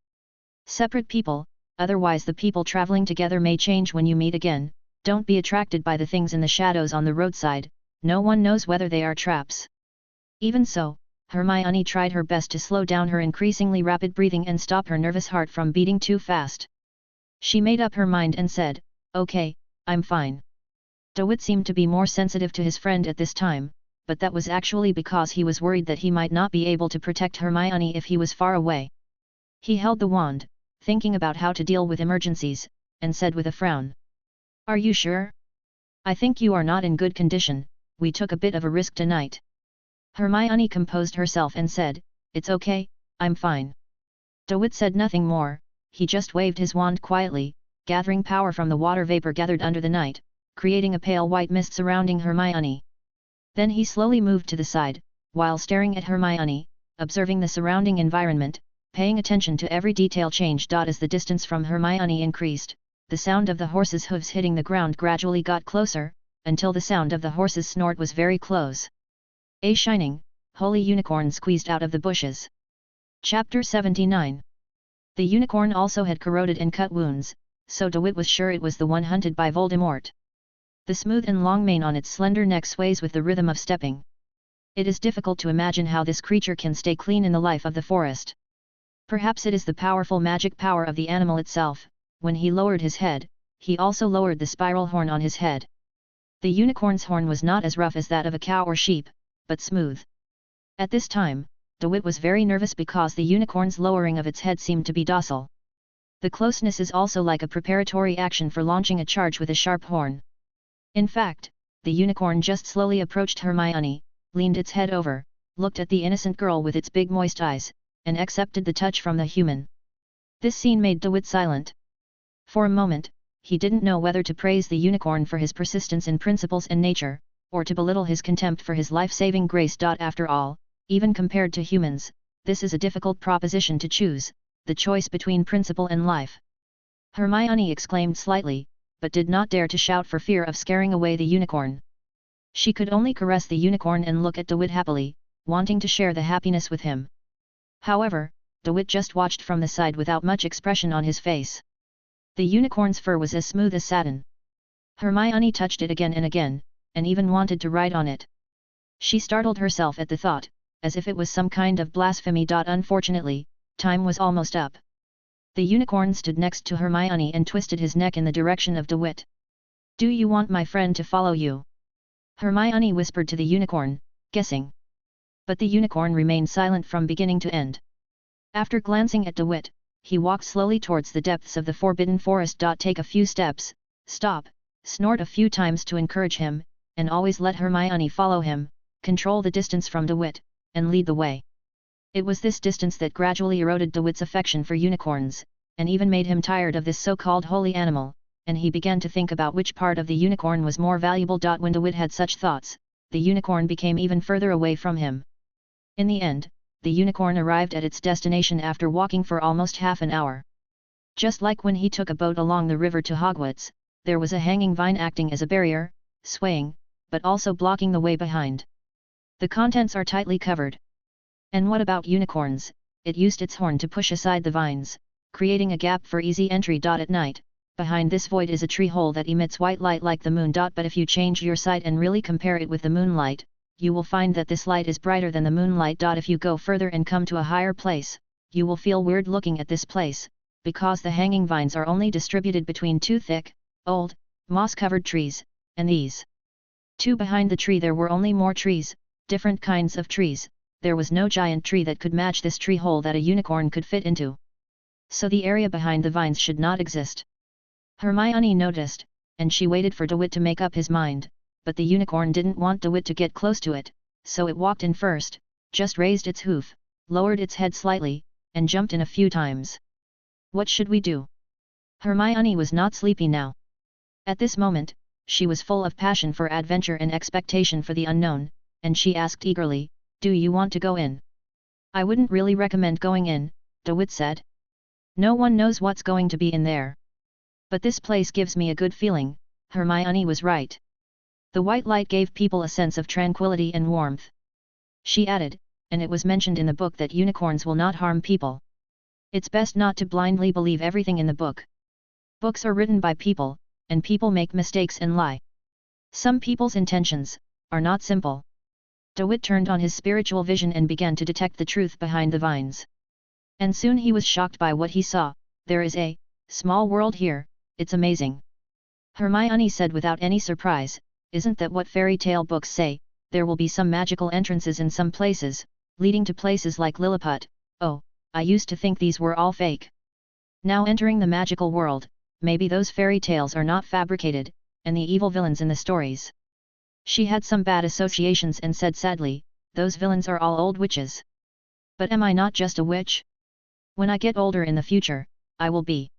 [SPEAKER 1] Separate people, otherwise the people traveling together may change when you meet again. Don't be attracted by the things in the shadows on the roadside, no one knows whether they are traps. Even so, Hermione tried her best to slow down her increasingly rapid breathing and stop her nervous heart from beating too fast. She made up her mind and said, "Okay, I'm fine." DeWitt seemed to be more sensitive to his friend at this time, but that was actually because he was worried that he might not be able to protect Hermione if he was far away. He held the wand, thinking about how to deal with emergencies, and said with a frown, "Are you sure? I think you are not in good condition. We took a bit of a risk tonight." Hermione composed herself and said, "It's okay, I'm fine." DeWitt said nothing more. He just waved his wand quietly, gathering power from the water vapor gathered under the night, creating a pale white mist surrounding Hermione. Then he slowly moved to the side, while staring at Hermione, observing the surrounding environment, paying attention to every detail change. As the distance from Hermione increased, the sound of the horse's hooves hitting the ground gradually got closer, until the sound of the horse's snort was very close. A shining, holy unicorn squeezed out of the bushes. Chapter 79. The unicorn also had corroded and cut wounds, so DeWitt was sure it was the one hunted by Voldemort. The smooth and long mane on its slender neck sways with the rhythm of stepping. It is difficult to imagine how this creature can stay clean in the life of the forest. Perhaps it is the powerful magic power of the animal itself. When he lowered his head, he also lowered the spiral horn on his head. The unicorn's horn was not as rough as that of a cow or sheep, but smooth. At this time, DeWitt was very nervous because the unicorn's lowering of its head seemed to be docile. The closeness is also like a preparatory action for launching a charge with a sharp horn. In fact, the unicorn just slowly approached Hermione, leaned its head over, looked at the innocent girl with its big moist eyes, and accepted the touch from the human. This scene made DeWitt silent. For a moment, he didn't know whether to praise the unicorn for his persistence in principles and nature, or to belittle his contempt for his life-saving grace. After all, even compared to humans, this is a difficult proposition to choose, the choice between principle and life. Hermione exclaimed slightly, but did not dare to shout for fear of scaring away the unicorn. She could only caress the unicorn and look at DeWitt happily, wanting to share the happiness with him. However, DeWitt just watched from the side without much expression on his face. The unicorn's fur was as smooth as satin. Hermione touched it again and again, and even wanted to write on it. She startled herself at the thought, as if it was some kind of blasphemy. Unfortunately, time was almost up. The unicorn stood next to Hermione and twisted his neck in the direction of DeWitt. "Do you want my friend to follow you?" Hermione whispered to the unicorn, guessing. But the unicorn remained silent from beginning to end. After glancing at DeWitt, he walked slowly towards the depths of the Forbidden Forest. Take a few steps, stop, snort a few times to encourage him, and always let Hermione follow him, control the distance from DeWitt, and lead the way. It was this distance that gradually eroded DeWitt's affection for unicorns, and even made him tired of this so-called holy animal, and he began to think about which part of the unicorn was more valuable. When DeWitt had such thoughts, the unicorn became even further away from him. In the end, the unicorn arrived at its destination after walking for almost half an hour. Just like when he took a boat along the river to Hogwarts, there was a hanging vine acting as a barrier, swaying, but also blocking the way behind. The contents are tightly covered. And what about unicorns? It used its horn to push aside the vines, creating a gap for easy entry. At night, behind this void is a tree hole that emits white light like the moon. But if you change your sight and really compare it with the moonlight, you will find that this light is brighter than the moonlight. If you go further and come to a higher place, you will feel weird looking at this place, because the hanging vines are only distributed between two thick, old, moss-covered trees, and these two behind the tree there were only more trees, different kinds of trees. There was no giant tree that could match this tree hole that a unicorn could fit into. So the area behind the vines should not exist. Hermione noticed, and she waited for DeWitt to make up his mind, but the unicorn didn't want DeWitt to get close to it, so it walked in first, just raised its hoof, lowered its head slightly, and jumped in a few times. "What should we do?" Hermione was not sleepy now. At this moment, she was full of passion for adventure and expectation for the unknown, and she asked eagerly, "Do you want to go in?" "I wouldn't really recommend going in," DeWitt said. "No one knows what's going to be in there. But this place gives me a good feeling." Hermione was right. The white light gave people a sense of tranquility and warmth. She added, "And it was mentioned in the book that unicorns will not harm people. It's best not to blindly believe everything in the book. Books are written by people, and people make mistakes and lie. Some people's intentions are not simple." DeWitt turned on his spiritual vision and began to detect the truth behind the vines. And soon he was shocked by what he saw. "There is a small world here, it's amazing." Hermione said without any surprise, "Isn't that what fairy tale books say? There will be some magical entrances in some places, leading to places like Lilliput. Oh, I used to think these were all fake. Now entering the magical world, maybe those fairy tales are not fabricated, and the evil villains in the stories." She had some bad associations and said sadly, "Those villains are all old witches. But am I not just a witch? When I get older in the future, I will be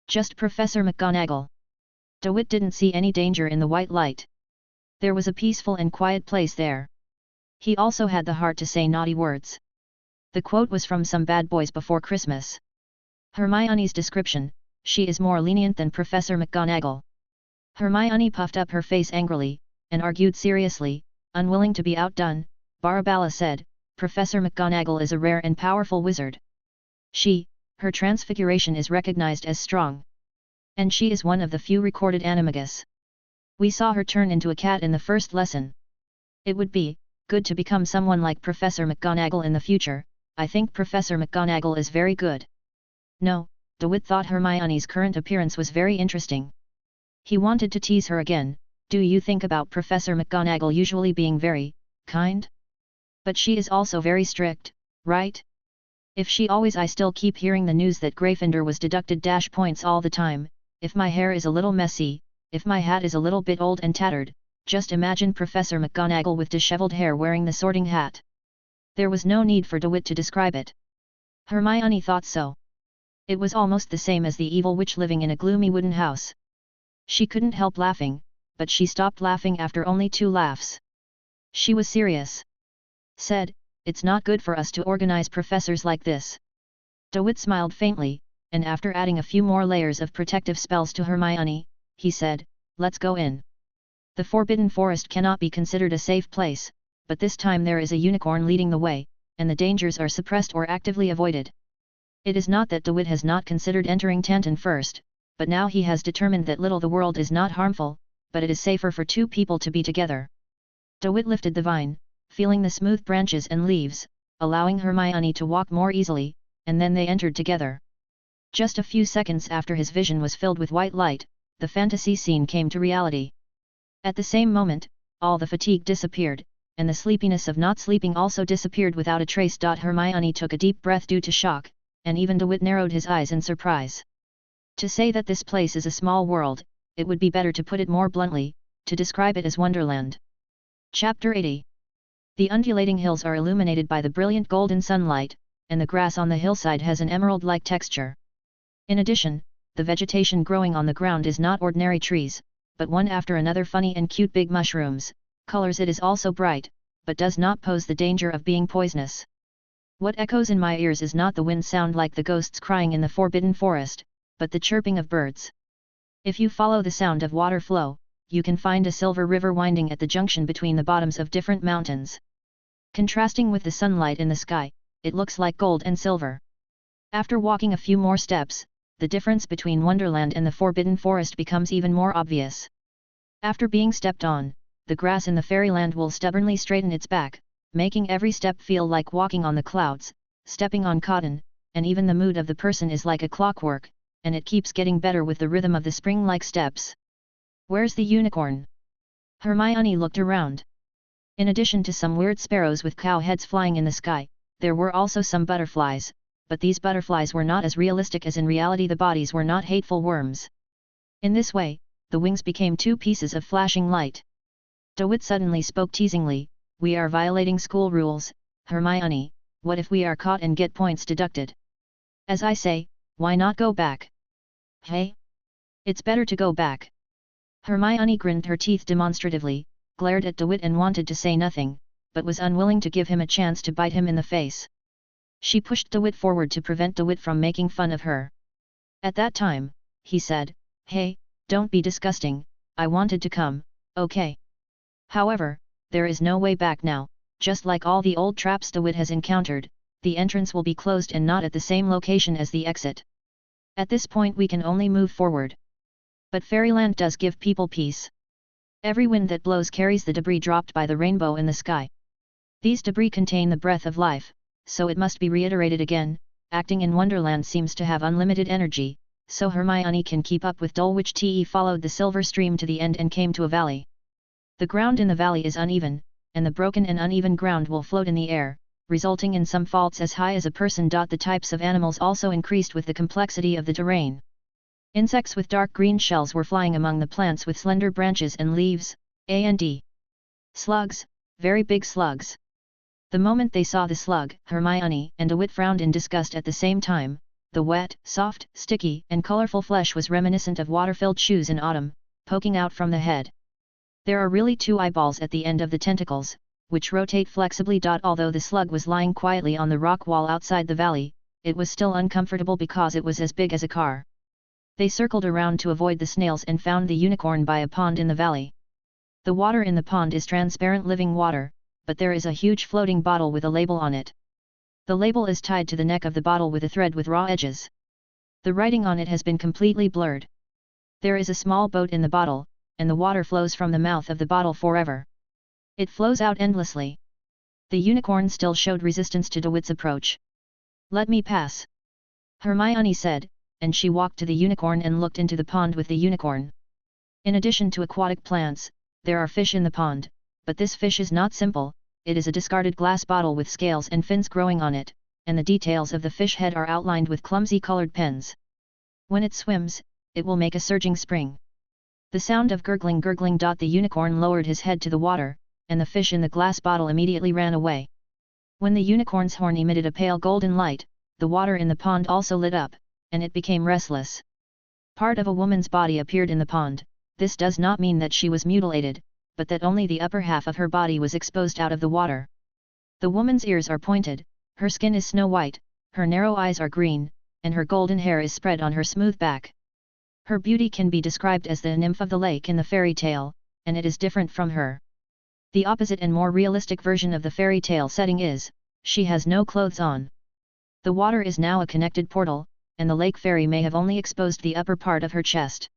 [SPEAKER 1] just Professor McGonagall." DeWitt didn't see any danger in the white light. There was a peaceful and quiet place there. He also had the heart to say naughty words. The quote was from Some Bad Boys Before Christmas. Hermione's description, "She is more lenient than Professor McGonagall." Hermione puffed up her face angrily, and argued seriously, unwilling to be outdone. "Baraballa said, Professor McGonagall is a rare and powerful wizard. Her transfiguration is recognized as strong. And she is one of the few recorded animagus. We saw her turn into a cat in the first lesson. It would be good to become someone like Professor McGonagall in the future. I think Professor McGonagall is very good." No, DeWitt thought Hermione's current appearance was very interesting. He wanted to tease her again. "Do you think about Professor McGonagall usually being very kind? But she is also very strict, right? If she always I still keep hearing the news that Gryffindor was deducted -points all the time. If my hair is a little messy, if my hat is a little bit old and tattered, just imagine Professor McGonagall with disheveled hair wearing the sorting hat." There was no need for DeWitt to describe it. Hermione thought so. It was almost the same as the evil witch living in a gloomy wooden house. She couldn't help laughing, but she stopped laughing after only 2 laughs. She was serious. Said, "It's not good for us to organize professors like this." DeWitt smiled faintly, and after adding a few more layers of protective spells to Hermione, he said, "Let's go in. The Forbidden Forest cannot be considered a safe place, but this time there is a unicorn leading the way, and the dangers are suppressed or actively avoided." It is not that DeWitt has not considered entering Tantan first, but now he has determined that little the world is not harmful, but it is safer for two people to be together. DeWitt lifted the vine, feeling the smooth branches and leaves, allowing Hermione to walk more easily, and then they entered together. Just a few seconds after his vision was filled with white light, the fantasy scene came to reality. At the same moment, all the fatigue disappeared, and the sleepiness of not sleeping also disappeared without a trace. Hermione took a deep breath due to shock, and even DeWitt narrowed his eyes in surprise. To say that this place is a small world, it would be better to put it more bluntly, to describe it as Wonderland. Chapter 80. The undulating hills are illuminated by the brilliant golden sunlight, and the grass on the hillside has an emerald-like texture. In addition, the vegetation growing on the ground is not ordinary trees, but one after another funny and cute big mushrooms. Colors it is also bright, but does not pose the danger of being poisonous. What echoes in my ears is not the wind sound like the ghosts crying in the forbidden forest, but the chirping of birds. If you follow the sound of water flow, you can find a silver river winding at the junction between the bottoms of different mountains. Contrasting with the sunlight in the sky, it looks like gold and silver. After walking a few more steps, the difference between Wonderland and the Forbidden Forest becomes even more obvious. After being stepped on, the grass in the fairyland will stubbornly straighten its back, making every step feel like walking on the clouds, stepping on cotton, and even the mood of the person is like a clockwork, and it keeps getting better with the rhythm of the spring-like steps. Where's the unicorn? Hermione looked around. In addition to some weird sparrows with cow heads flying in the sky, there were also some butterflies, but these butterflies were not as realistic as in reality. The bodies were not hateful worms. In this way, the wings became two pieces of flashing light. DeWitt suddenly spoke teasingly, "We are violating school rules, Hermione. What if we are caught and get points deducted? As I say, why not go back?" "Hey? It's better to go back." Hermione grinned her teeth demonstratively, glared at DeWitt and wanted to say nothing, but was unwilling to give him a chance to bite him in the face. She pushed DeWitt forward to prevent DeWitt from making fun of her. At that time, he said, "Hey, don't be disgusting, I wanted to come, okay? However, there is no way back now. Just like all the old traps DeWitt has encountered, the entrance will be closed and not at the same location as the exit. At this point we can only move forward. But Fairyland does give people peace. Every wind that blows carries the debris dropped by the rainbow in the sky. These debris contain the breath of life, so it must be reiterated again, acting in Wonderland seems to have unlimited energy, so Hermione can keep up with Dulwich. Te followed the silver stream to the end and came to a valley. The ground in the valley is uneven, and the broken and uneven ground will float in the air, resulting in some faults as high as a person. The types of animals also increased with the complexity of the terrain. Insects with dark green shells were flying among the plants with slender branches and leaves, and slugs, very big slugs. The moment they saw the slug, Hermione and DeWitt frowned in disgust at the same time. The wet, soft, sticky, and colorful flesh was reminiscent of water-filled shoes in autumn, poking out from the head. There are really two eyeballs at the end of the tentacles, which rotate flexibly. Although the slug was lying quietly on the rock wall outside the valley, it was still uncomfortable because it was as big as a car. They circled around to avoid the snails and found the unicorn by a pond in the valley. The water in the pond is transparent living water, but there is a huge floating bottle with a label on it. The label is tied to the neck of the bottle with a thread with raw edges. The writing on it has been completely blurred. There is a small boat in the bottle, and the water flows from the mouth of the bottle forever. It flows out endlessly. The unicorn still showed resistance to DeWitt's approach. "Let me pass," Hermione said, and she walked to the unicorn and looked into the pond with the unicorn. In addition to aquatic plants, there are fish in the pond, but this fish is not simple. It is a discarded glass bottle with scales and fins growing on it, and the details of the fish head are outlined with clumsy colored pens. When it swims, it will make a surging spring. The sound of gurgling. The unicorn lowered his head to the water, and the fish in the glass bottle immediately ran away. When the unicorn's horn emitted a pale golden light, the water in the pond also lit up, and it became restless. Part of a woman's body appeared in the pond. This does not mean that she was mutilated, but that only the upper half of her body was exposed out of the water. The woman's ears are pointed, her skin is snow white, her narrow eyes are green, and her golden hair is spread on her smooth back. Her beauty can be described as the nymph of the lake in the fairy tale, and it is different from her. The opposite and more realistic version of the fairy tale setting is, she has no clothes on. The water is now a connected portal, and the lake fairy may have only exposed the upper part of her chest.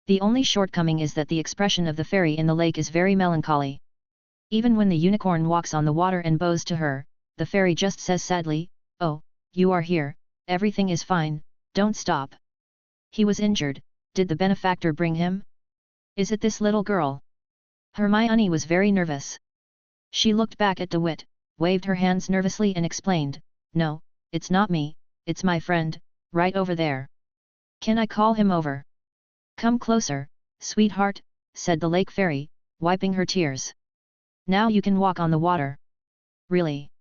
[SPEAKER 1] The only shortcoming is that the expression of the fairy in the lake is very melancholy. Even when the unicorn walks on the water and bows to her, the fairy just says sadly, "Oh, you are here, everything is fine, don't stop." He was injured, did the benefactor bring him? Is it this little girl? Hermione was very nervous. She looked back at DeWitt, waved her hands nervously and explained, "No, it's not me, it's my friend, right over there. Can I call him over?" "Come closer, sweetheart," said the lake fairy, wiping her tears. "Now you can walk on the water." "Really?"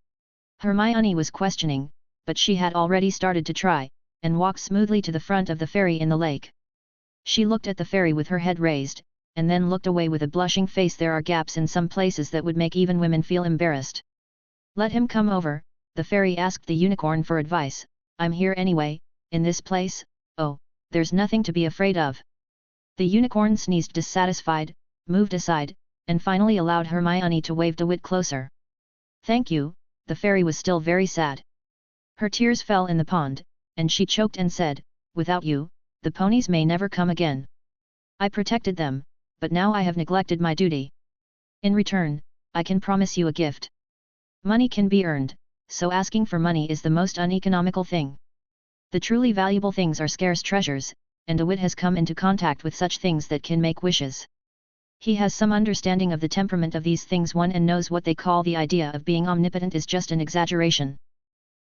[SPEAKER 1] Hermione was questioning, but she had already started to try, and walked smoothly to the front of the fairy in the lake. She looked at the fairy with her head raised, and then looked away with a blushing face. There are gaps in some places that would make even women feel embarrassed. "Let him come over," the fairy asked the unicorn for advice. "I'm here anyway, in this place, oh, there's nothing to be afraid of." The unicorn sneezed dissatisfied, moved aside, and finally allowed Hermione to wave DeWitt closer. "Thank you," the fairy was still very sad. Her tears fell in the pond, and she choked and said, "Without you, the ponies may never come again. I protected them, but now I have neglected my duty. In return, I can promise you a gift. Money can be earned, so asking for money is the most uneconomical thing. The truly valuable things are scarce treasures, and DeWitt has come into contact with such things that can make wishes. He has some understanding of the temperament of these things and knows what they call the idea of being omnipotent is just an exaggeration.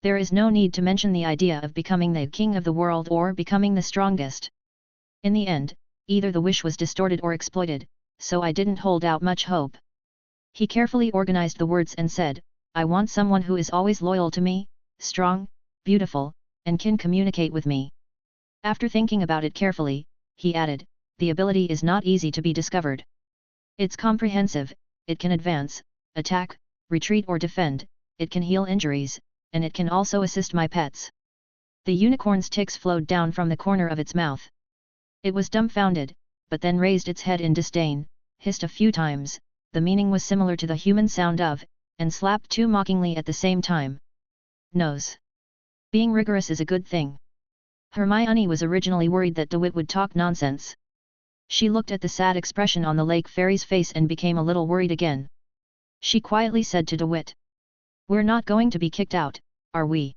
[SPEAKER 1] There is no need to mention the idea of becoming the king of the world or becoming the strongest. In the end, either the wish was distorted or exploited, so I didn't hold out much hope." He carefully organized the words and said, "I want someone who is always loyal to me, strong, beautiful, and can communicate with me." After thinking about it carefully, he added, "The ability is not easy to be discovered. It's comprehensive, it can advance, attack, retreat or defend, it can heal injuries, and it can also assist my pets." The unicorn's ticks flowed down from the corner of its mouth. It was dumbfounded, but then raised its head in disdain, hissed a few times, the meaning was similar to the human sound of, and slapped too mockingly at the same time. Nose. Being rigorous is a good thing. Hermione was originally worried that DeWitt would talk nonsense. She looked at the sad expression on the lake fairy's face and became a little worried again. She quietly said to DeWitt, "We're not going to be kicked out, are we?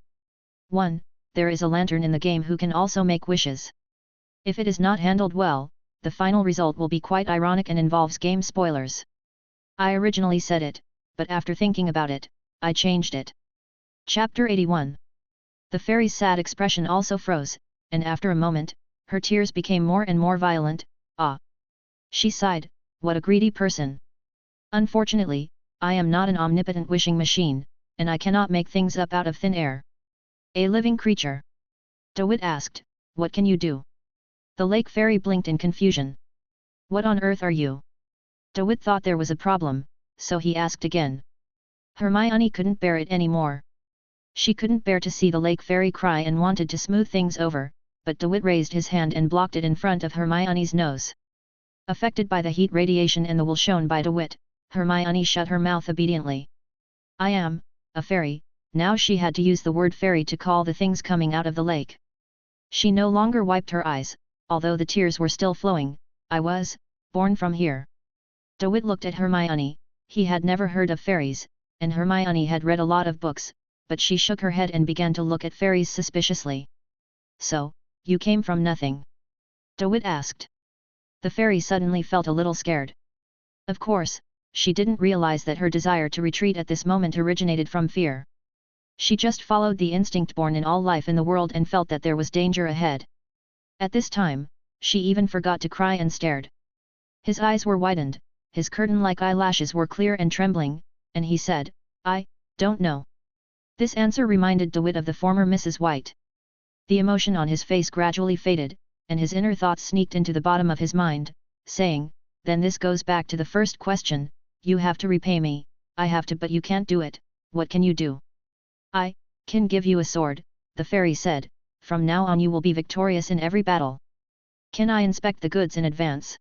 [SPEAKER 1] 1. There is a lantern in the game who can also make wishes. If it is not handled well, the final result will be quite ironic and involves game spoilers. I originally said it, but after thinking about it, I changed it." Chapter 81. The fairy's sad expression also froze, and after a moment, her tears became more and more violent. "Ah!" She sighed, "What a greedy person. Unfortunately, I am not an omnipotent wishing machine, and I cannot make things up out of thin air." "A living creature?" DeWitt asked, "What can you do?" The lake fairy blinked in confusion. "What on earth are you?" DeWitt thought there was a problem, so he asked again. Hermione couldn't bear it anymore. She couldn't bear to see the lake fairy cry and wanted to smooth things over, but DeWitt raised his hand and blocked it in front of Hermione's nose. Affected by the heat radiation and the will shown by DeWitt, Hermione shut her mouth obediently. "I am a fairy," now she had to use the word fairy to call the things coming out of the lake. She no longer wiped her eyes, although the tears were still flowing. "I was born from here." DeWitt looked at Hermione. He had never heard of fairies, and Hermione had read a lot of books, but she shook her head and began to look at fairies suspiciously. "So, you came from nothing?" DeWitt asked. The fairy suddenly felt a little scared. Of course, she didn't realize that her desire to retreat at this moment originated from fear. She just followed the instinct born in all life in the world and felt that there was danger ahead. At this time, she even forgot to cry and stared. His eyes were widened, his curtain-like eyelashes were clear and trembling, and he said, "I don't know." This answer reminded DeWitt of the former Mrs. White. The emotion on his face gradually faded, and his inner thoughts sneaked into the bottom of his mind, saying, "Then this goes back to the first question, you have to repay me." "I have to, but you can't do it. What can you do?" "I can give you a sword," the fairy said. "From now on you will be victorious in every battle." "Can I inspect the goods in advance?"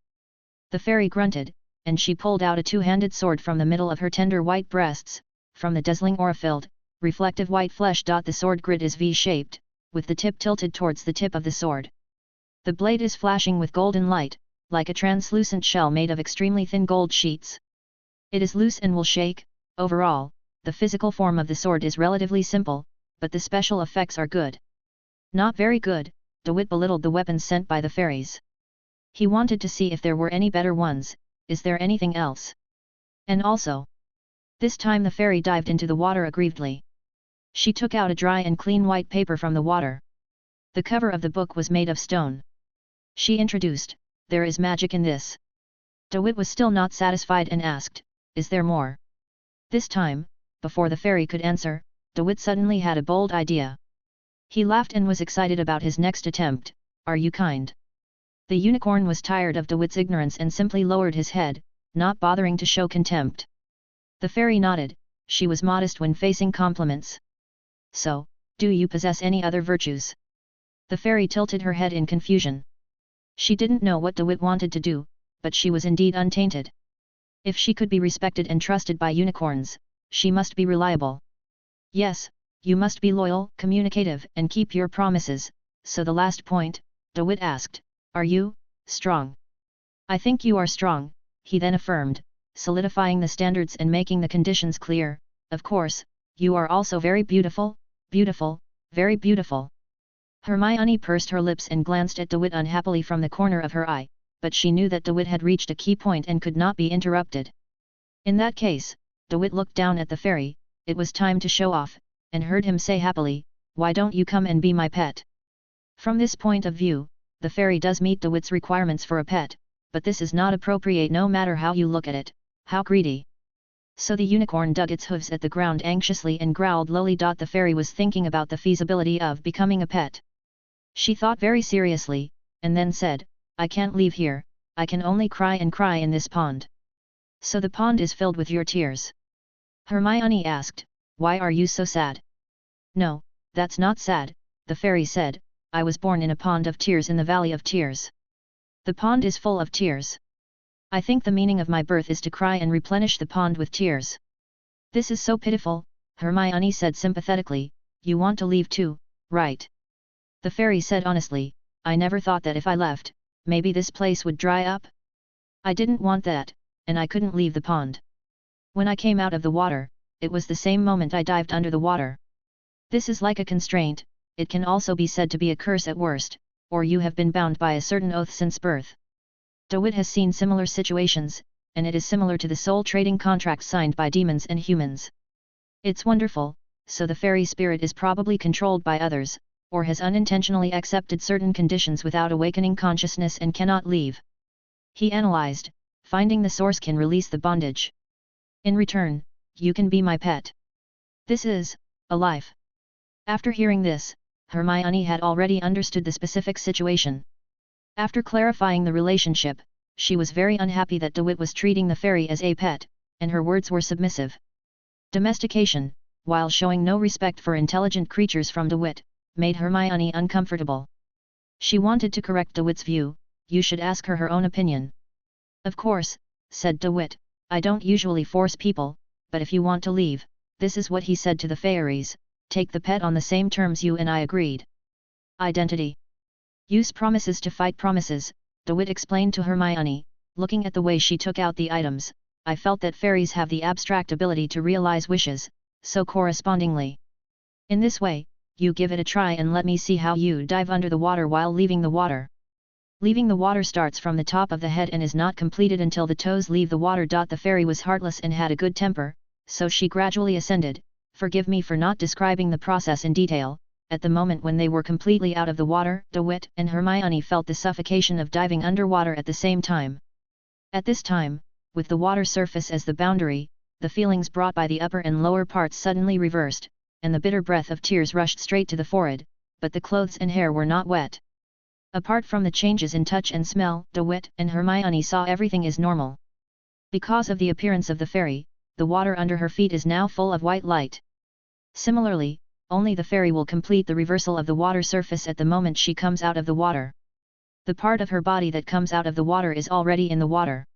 [SPEAKER 1] The fairy grunted, and she pulled out a two-handed sword from the middle of her tender white breasts. From the dazzling aura-filled, reflective white flesh. The sword grid is V-shaped, with the tip tilted towards the tip of the sword. The blade is flashing with golden light, like a translucent shell made of extremely thin gold sheets. It is loose and will shake. Overall, the physical form of the sword is relatively simple, but the special effects are good. Not very good, DeWitt belittled the weapons sent by the fairies. He wanted to see if there were any better ones. Is there anything else? And also, this time the fairy dived into the water aggrievedly. She took out a dry and clean white paper from the water. The cover of the book was made of stone. She introduced, "There is magic in this." DeWitt was still not satisfied and asked, "Is there more?" This time, before the fairy could answer, DeWitt suddenly had a bold idea. He laughed and was excited about his next attempt. "Are you kind?" The unicorn was tired of DeWitt's ignorance and simply lowered his head, not bothering to show contempt. The fairy nodded. She was modest when facing compliments. "So, do you possess any other virtues?" The fairy tilted her head in confusion. She didn't know what DeWitt wanted to do, but she was indeed untainted. If she could be respected and trusted by unicorns, she must be reliable. "Yes, you must be loyal, communicative, and keep your promises." "So the last point?" DeWitt asked. "Are you strong?" "I think you are strong," he then affirmed, solidifying the standards and making the conditions clear. "Of course, you are also very beautiful, beautiful, very beautiful." Hermione pursed her lips and glanced at DeWitt unhappily from the corner of her eye, but she knew that DeWitt had reached a key point and could not be interrupted. In that case, DeWitt looked down at the fairy. It was time to show off, and heard him say happily, "Why don't you come and be my pet?" From this point of view, the fairy does meet DeWitt's requirements for a pet, but this is not appropriate no matter how you look at it. How greedy! So the unicorn dug its hooves at the ground anxiously and growled lowly. The fairy was thinking about the feasibility of becoming a pet. She thought very seriously, and then said, "I can't leave here, I can only cry and cry in this pond." "So the pond is filled with your tears?" Hermione asked. "Why are you so sad?" "No, that's not sad," the fairy said. "I was born in a pond of tears in the Valley of Tears. The pond is full of tears. I think the meaning of my birth is to cry and replenish the pond with tears." "This is so pitiful," Hermione said sympathetically. "You want to leave too, right?" The fairy said honestly, "I never thought that if I left, maybe this place would dry up. I didn't want that, and I couldn't leave the pond. When I came out of the water, it was the same moment I dived under the water. This is like a constraint. It can also be said to be a curse at worst, or you have been bound by a certain oath since birth." DeWitt has seen similar situations, and it is similar to the soul trading contracts signed by demons and humans. It's wonderful. So the fairy spirit is probably controlled by others, or has unintentionally accepted certain conditions without awakening consciousness and cannot leave. He analyzed, finding the source can release the bondage. "In return, you can be my pet. This is a life." After hearing this, Hermione had already understood the specific situation. After clarifying the relationship, she was very unhappy that DeWitt was treating the fairy as a pet, and her words were submissive. Domestication, while showing no respect for intelligent creatures from DeWitt, made Hermione uncomfortable. She wanted to correct DeWitt's view. "You should ask her her own opinion." "Of course," said DeWitt, "I don't usually force people, but if you want to leave," this is what he said to the fairies, "take the pet on the same terms you and I agreed." Identity. "Use promises to fight promises," DeWitt explained to Hermione, looking at the way she took out the items. "I felt that fairies have the abstract ability to realize wishes, so correspondingly. In this way, you give it a try and let me see how you dive under the water while leaving the water." Leaving the water starts from the top of the head and is not completed until the toes leave the water. The fairy was heartless and had a good temper, so she gradually ascended. Forgive me for not describing the process in detail. At the moment when they were completely out of the water, DeWitt and Hermione felt the suffocation of diving underwater at the same time. At this time, with the water surface as the boundary, the feelings brought by the upper and lower parts suddenly reversed, and the bitter breath of tears rushed straight to the forehead, but the clothes and hair were not wet. Apart from the changes in touch and smell, DeWitt and Hermione saw everything is normal. Because of the appearance of the fairy, the water under her feet is now full of white light. Similarly, only the fairy will complete the reversal of the water surface at the moment she comes out of the water. The part of her body that comes out of the water is already in the water.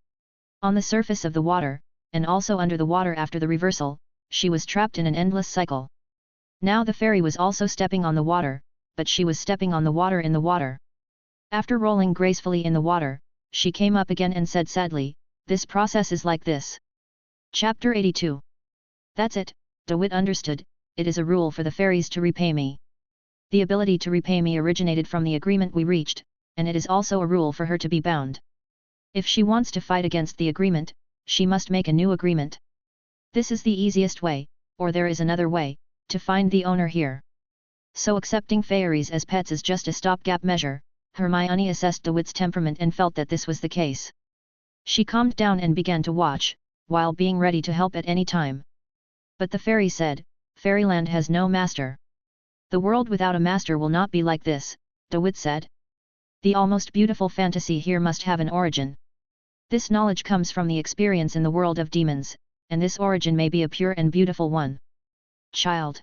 [SPEAKER 1] On the surface of the water, and also under the water after the reversal, she was trapped in an endless cycle. Now the fairy was also stepping on the water, but she was stepping on the water in the water. After rolling gracefully in the water, she came up again and said sadly, "This process is like this." Chapter 82. That's it, DeWitt understood, it is a rule for the fairies to repay me. The ability to repay me originated from the agreement we reached, and it is also a rule for her to be bound. If she wants to fight against the agreement, she must make a new agreement. This is the easiest way, or there is another way, to find the owner here. So accepting fairies as pets is just a stopgap measure. Hermione assessed DeWitt's temperament and felt that this was the case. She calmed down and began to watch, while being ready to help at any time. But the fairy said, "Fairyland has no master. The world without a master will not be like this," DeWitt said. "The almost beautiful fantasy here must have an origin. This knowledge comes from the experience in the world of demons, and this origin may be a pure and beautiful one. Child.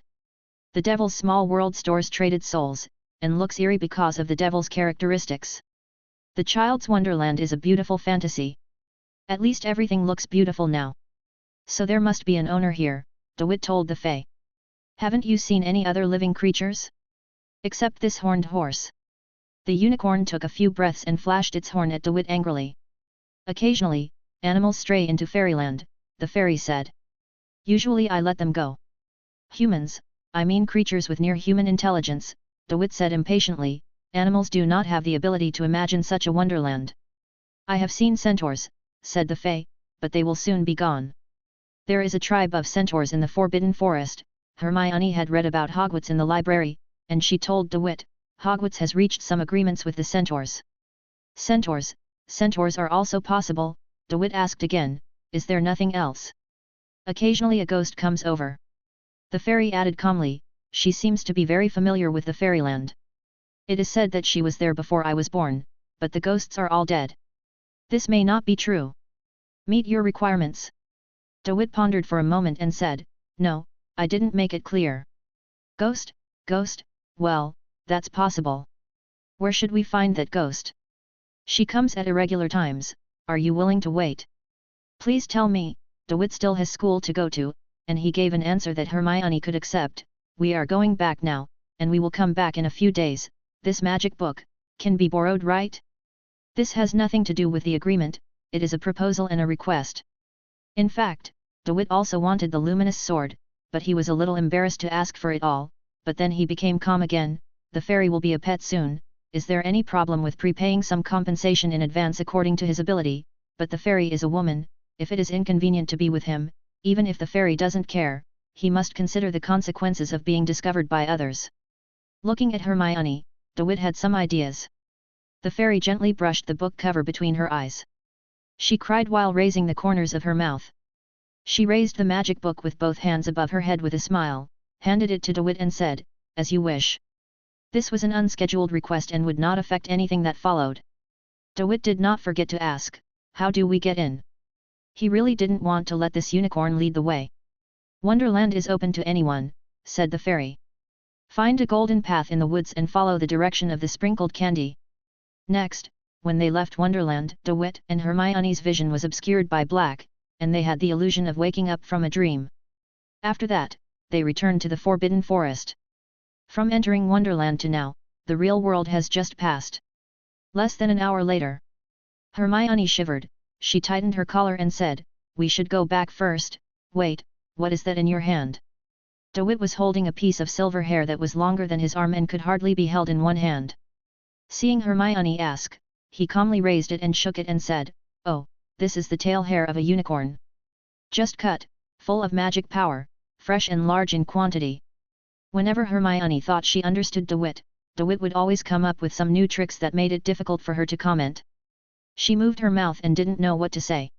[SPEAKER 1] The devil's small world stores traded souls, and looks eerie because of the devil's characteristics. The child's wonderland is a beautiful fantasy. At least everything looks beautiful now. So there must be an owner here," DeWitt told the Fae. "Haven't you seen any other living creatures? Except this horned horse." The unicorn took a few breaths and flashed its horn at DeWitt angrily. "Occasionally, animals stray into fairyland," the fairy said. "Usually I let them go." "Humans, I mean creatures with near-human intelligence," DeWitt said impatiently, "animals do not have the ability to imagine such a wonderland." "I have seen centaurs," said the Fae, "but they will soon be gone. There is a tribe of centaurs in the Forbidden Forest." Hermione had read about Hogwarts in the library, and she told DeWitt, "Hogwarts has reached some agreements with the centaurs." "Centaurs? Centaurs are also possible?" DeWitt asked again, "Is there nothing else?" "Occasionally a ghost comes over." The fairy added calmly, "She seems to be very familiar with the fairyland. It is said that she was there before I was born, but the ghosts are all dead." "This may not be true. Meet your requirements." DeWitt pondered for a moment and said, "No, I didn't make it clear." "Ghost? Ghost? Well, that's possible. Where should we find that ghost?" "She comes at irregular times, are you willing to wait?" "Please tell me." DeWitt still has school to go to, and he gave an answer that Hermione could accept. "We are going back now, and we will come back in a few days. This magic book can be borrowed, right?" "This has nothing to do with the agreement, it is a proposal and a request." In fact, DeWitt also wanted the luminous sword, but he was a little embarrassed to ask for it all, but then he became calm again. "The fairy will be a pet soon, is there any problem with prepaying some compensation in advance according to his ability? But the fairy is a woman, if it is inconvenient to be with him, even if the fairy doesn't care, he must consider the consequences of being discovered by others." Looking at Hermione, DeWitt had some ideas. The fairy gently brushed the book cover between her eyes. She cried while raising the corners of her mouth. She raised the magic book with both hands above her head with a smile, handed it to DeWitt and said, "As you wish." This was an unscheduled request and would not affect anything that followed. DeWitt did not forget to ask, "How do we get in?" He really didn't want to let this unicorn lead the way. "Wonderland is open to anyone," said the fairy. "Find a golden path in the woods and follow the direction of the sprinkled candy." Next, when they left Wonderland, DeWitt and Hermione's vision was obscured by black, and they had the illusion of waking up from a dream. After that, they returned to the Forbidden Forest. From entering Wonderland to now, the real world has just passed. Less than an hour later. Hermione shivered, she tightened her collar and said, "We should go back first." "Wait, what is that in your hand?" DeWitt was holding a piece of silver hair that was longer than his arm and could hardly be held in one hand. Seeing Hermione ask, he calmly raised it and shook it and said, "Oh, this is the tail hair of a unicorn. Just cut, full of magic power, fresh and large in quantity." Whenever Hermione thought she understood DeWitt, DeWitt would always come up with some new tricks that made it difficult for her to comment. She moved her mouth and didn't know what to say.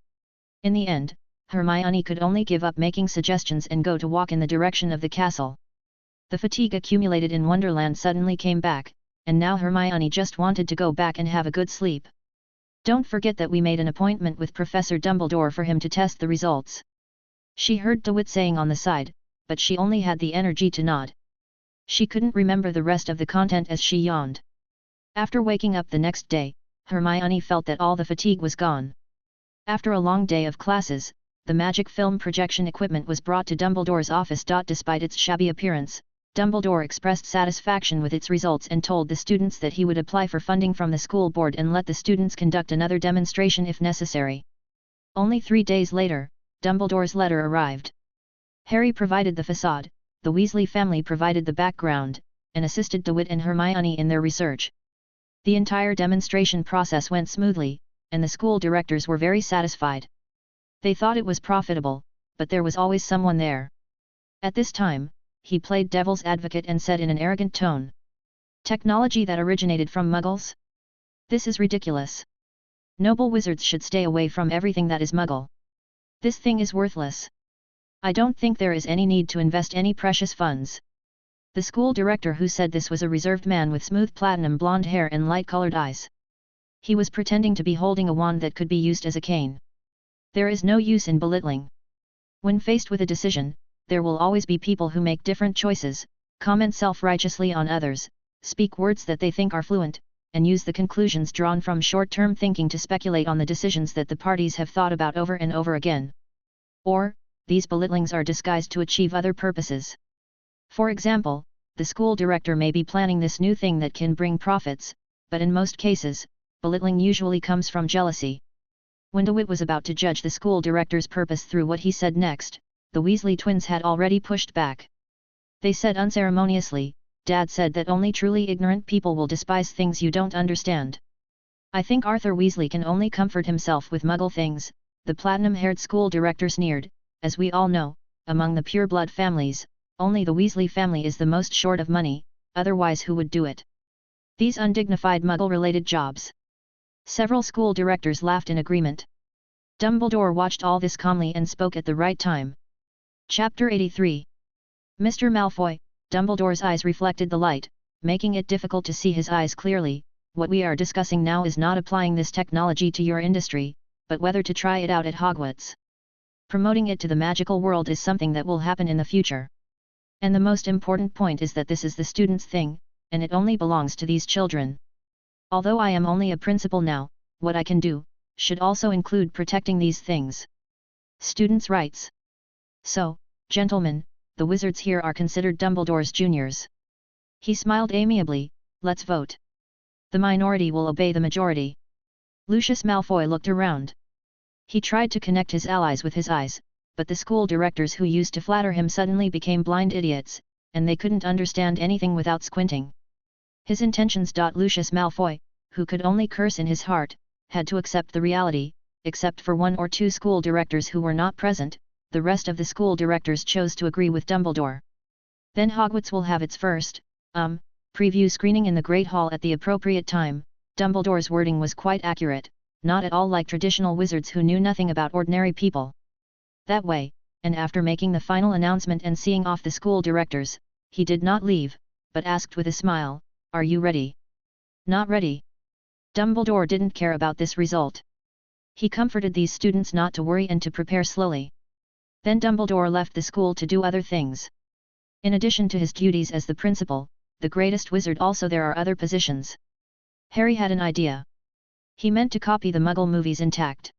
[SPEAKER 1] In the end, Hermione could only give up making suggestions and go to walk in the direction of the castle. The fatigue accumulated in Wonderland suddenly came back, and now Hermione just wanted to go back and have a good sleep. "Don't forget that we made an appointment with Professor Dumbledore for him to test the results." She heard DeWitt saying on the side, but she only had the energy to nod. She couldn't remember the rest of the content as she yawned. After waking up the next day, Hermione felt that all the fatigue was gone. After a long day of classes, the magic film projection equipment was brought to Dumbledore's office. Despite its shabby appearance, Dumbledore expressed satisfaction with its results and told the students that he would apply for funding from the school board and let the students conduct another demonstration if necessary. Only 3 days later, Dumbledore's letter arrived. Harry provided the facade, the Weasley family provided the background, and assisted DeWitt and Hermione in their research. The entire demonstration process went smoothly, and the school directors were very satisfied. They thought it was profitable, but there was always someone there. At this time, he played devil's advocate and said in an arrogant tone, "Technology that originated from Muggles? This is ridiculous. Noble wizards should stay away from everything that is Muggle. This thing is worthless. I don't think there is any need to invest any precious funds." The school director who said this was a reserved man with smooth platinum blonde hair and light-colored eyes. He was pretending to be holding a wand that could be used as a cane. There is no use in belittling. When faced with a decision, there will always be people who make different choices, comment self-righteously on others, speak words that they think are fluent, and use the conclusions drawn from short-term thinking to speculate on the decisions that the parties have thought about over and over again. Or, these belittlings are disguised to achieve other purposes. For example, the school director may be planning this new thing that can bring profits, but in most cases, belittling usually comes from jealousy. When DeWitt was about to judge the school director's purpose through what he said next, the Weasley twins had already pushed back. They said unceremoniously, "Dad said that only truly ignorant people will despise things you don't understand. I think Arthur Weasley can only comfort himself with Muggle things." The platinum-haired school director sneered, "As we all know, among the pure-blood families, only the Weasley family is the most short of money, otherwise who would do it? These undignified Muggle-related jobs." Several school directors laughed in agreement. Dumbledore watched all this calmly and spoke at the right time. Chapter 83. Mr. Malfoy. Dumbledore's eyes reflected the light, making it difficult to see his eyes clearly. "What we are discussing now is not applying this technology to your industry, but whether to try it out at Hogwarts. Promoting it to the magical world is something that will happen in the future. And the most important point is that this is the students' thing, and it only belongs to these children. Although I am only a principal now, what I can do should also include protecting these things. Students' rights. So, gentlemen, the wizards here are considered Dumbledore's juniors." He smiled amiably. "Let's vote. The minority will obey the majority." Lucius Malfoy looked around. He tried to connect his allies with his eyes, but the school directors who used to flatter him suddenly became blind idiots, and they couldn't understand anything without squinting. His intentions. Lucius Malfoy, who could only curse in his heart, had to accept the reality. Except for 1 or 2 school directors who were not present, the rest of the school directors chose to agree with Dumbledore. Then Hogwarts will have its first, preview screening in the Great Hall at the appropriate time. Dumbledore's wording was quite accurate, not at all like traditional wizards who knew nothing about ordinary people. That way, and after making the final announcement and seeing off the school directors, he did not leave, but asked with a smile, "Are you ready?" "Not ready." Dumbledore didn't care about this result. He comforted these students not to worry and to prepare slowly. Then Dumbledore left the school to do other things. In addition to his duties as the principal, the greatest wizard, also there are other positions. Harry had an idea. He meant to copy the Muggle movies intact.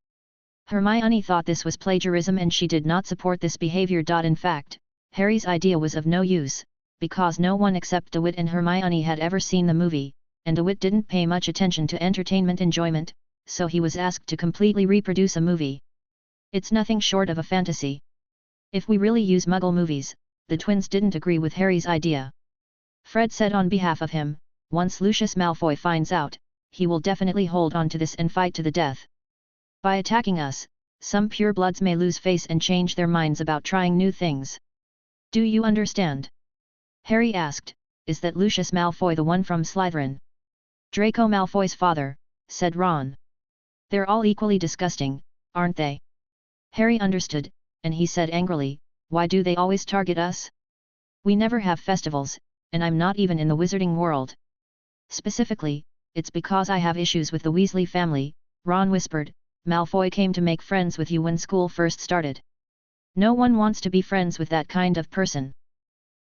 [SPEAKER 1] Hermione thought this was plagiarism and she did not support this behavior. In fact, Harry's idea was of no use, because no one except DeWitt and Hermione had ever seen the movie, and DeWitt didn't pay much attention to entertainment enjoyment, so he was asked to completely reproduce a movie. It's nothing short of a fantasy. If we really use Muggle movies, the twins didn't agree with Harry's idea. Fred said on behalf of him, "Once Lucius Malfoy finds out, he will definitely hold on to this and fight to the death. By attacking us, some purebloods may lose face and change their minds about trying new things. Do you understand?" Harry asked, "Is that Lucius Malfoy the one from Slytherin?" "Draco Malfoy's father," said Ron. "They're all equally disgusting, aren't they?" Harry understood, and he said angrily, "Why do they always target us? We never have festivals, and I'm not even in the wizarding world. Specifically, it's because I have issues with the Weasley family." Ron whispered, "Malfoy came to make friends with you when school first started. No one wants to be friends with that kind of person."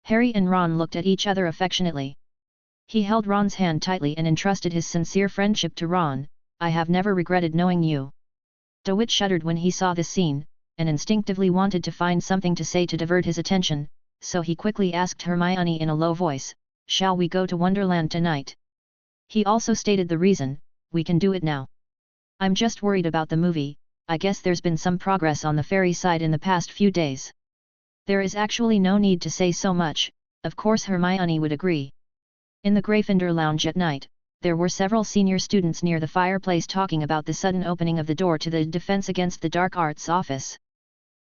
[SPEAKER 1] Harry and Ron looked at each other affectionately. He held Ron's hand tightly and entrusted his sincere friendship to Ron. "I have never regretted knowing you." DeWitt shuddered when he saw this scene, and instinctively wanted to find something to say to divert his attention, so he quickly asked Hermione in a low voice, "Shall we go to Wonderland tonight?" He also stated the reason, "We can do it now. I'm just worried about the movie, I guess there's been some progress on the fairy side in the past few days." There is actually no need to say so much, of course Hermione would agree. In the Gryffindor lounge at night, there were several senior students near the fireplace talking about the sudden opening of the door to the Defense Against the Dark Arts office.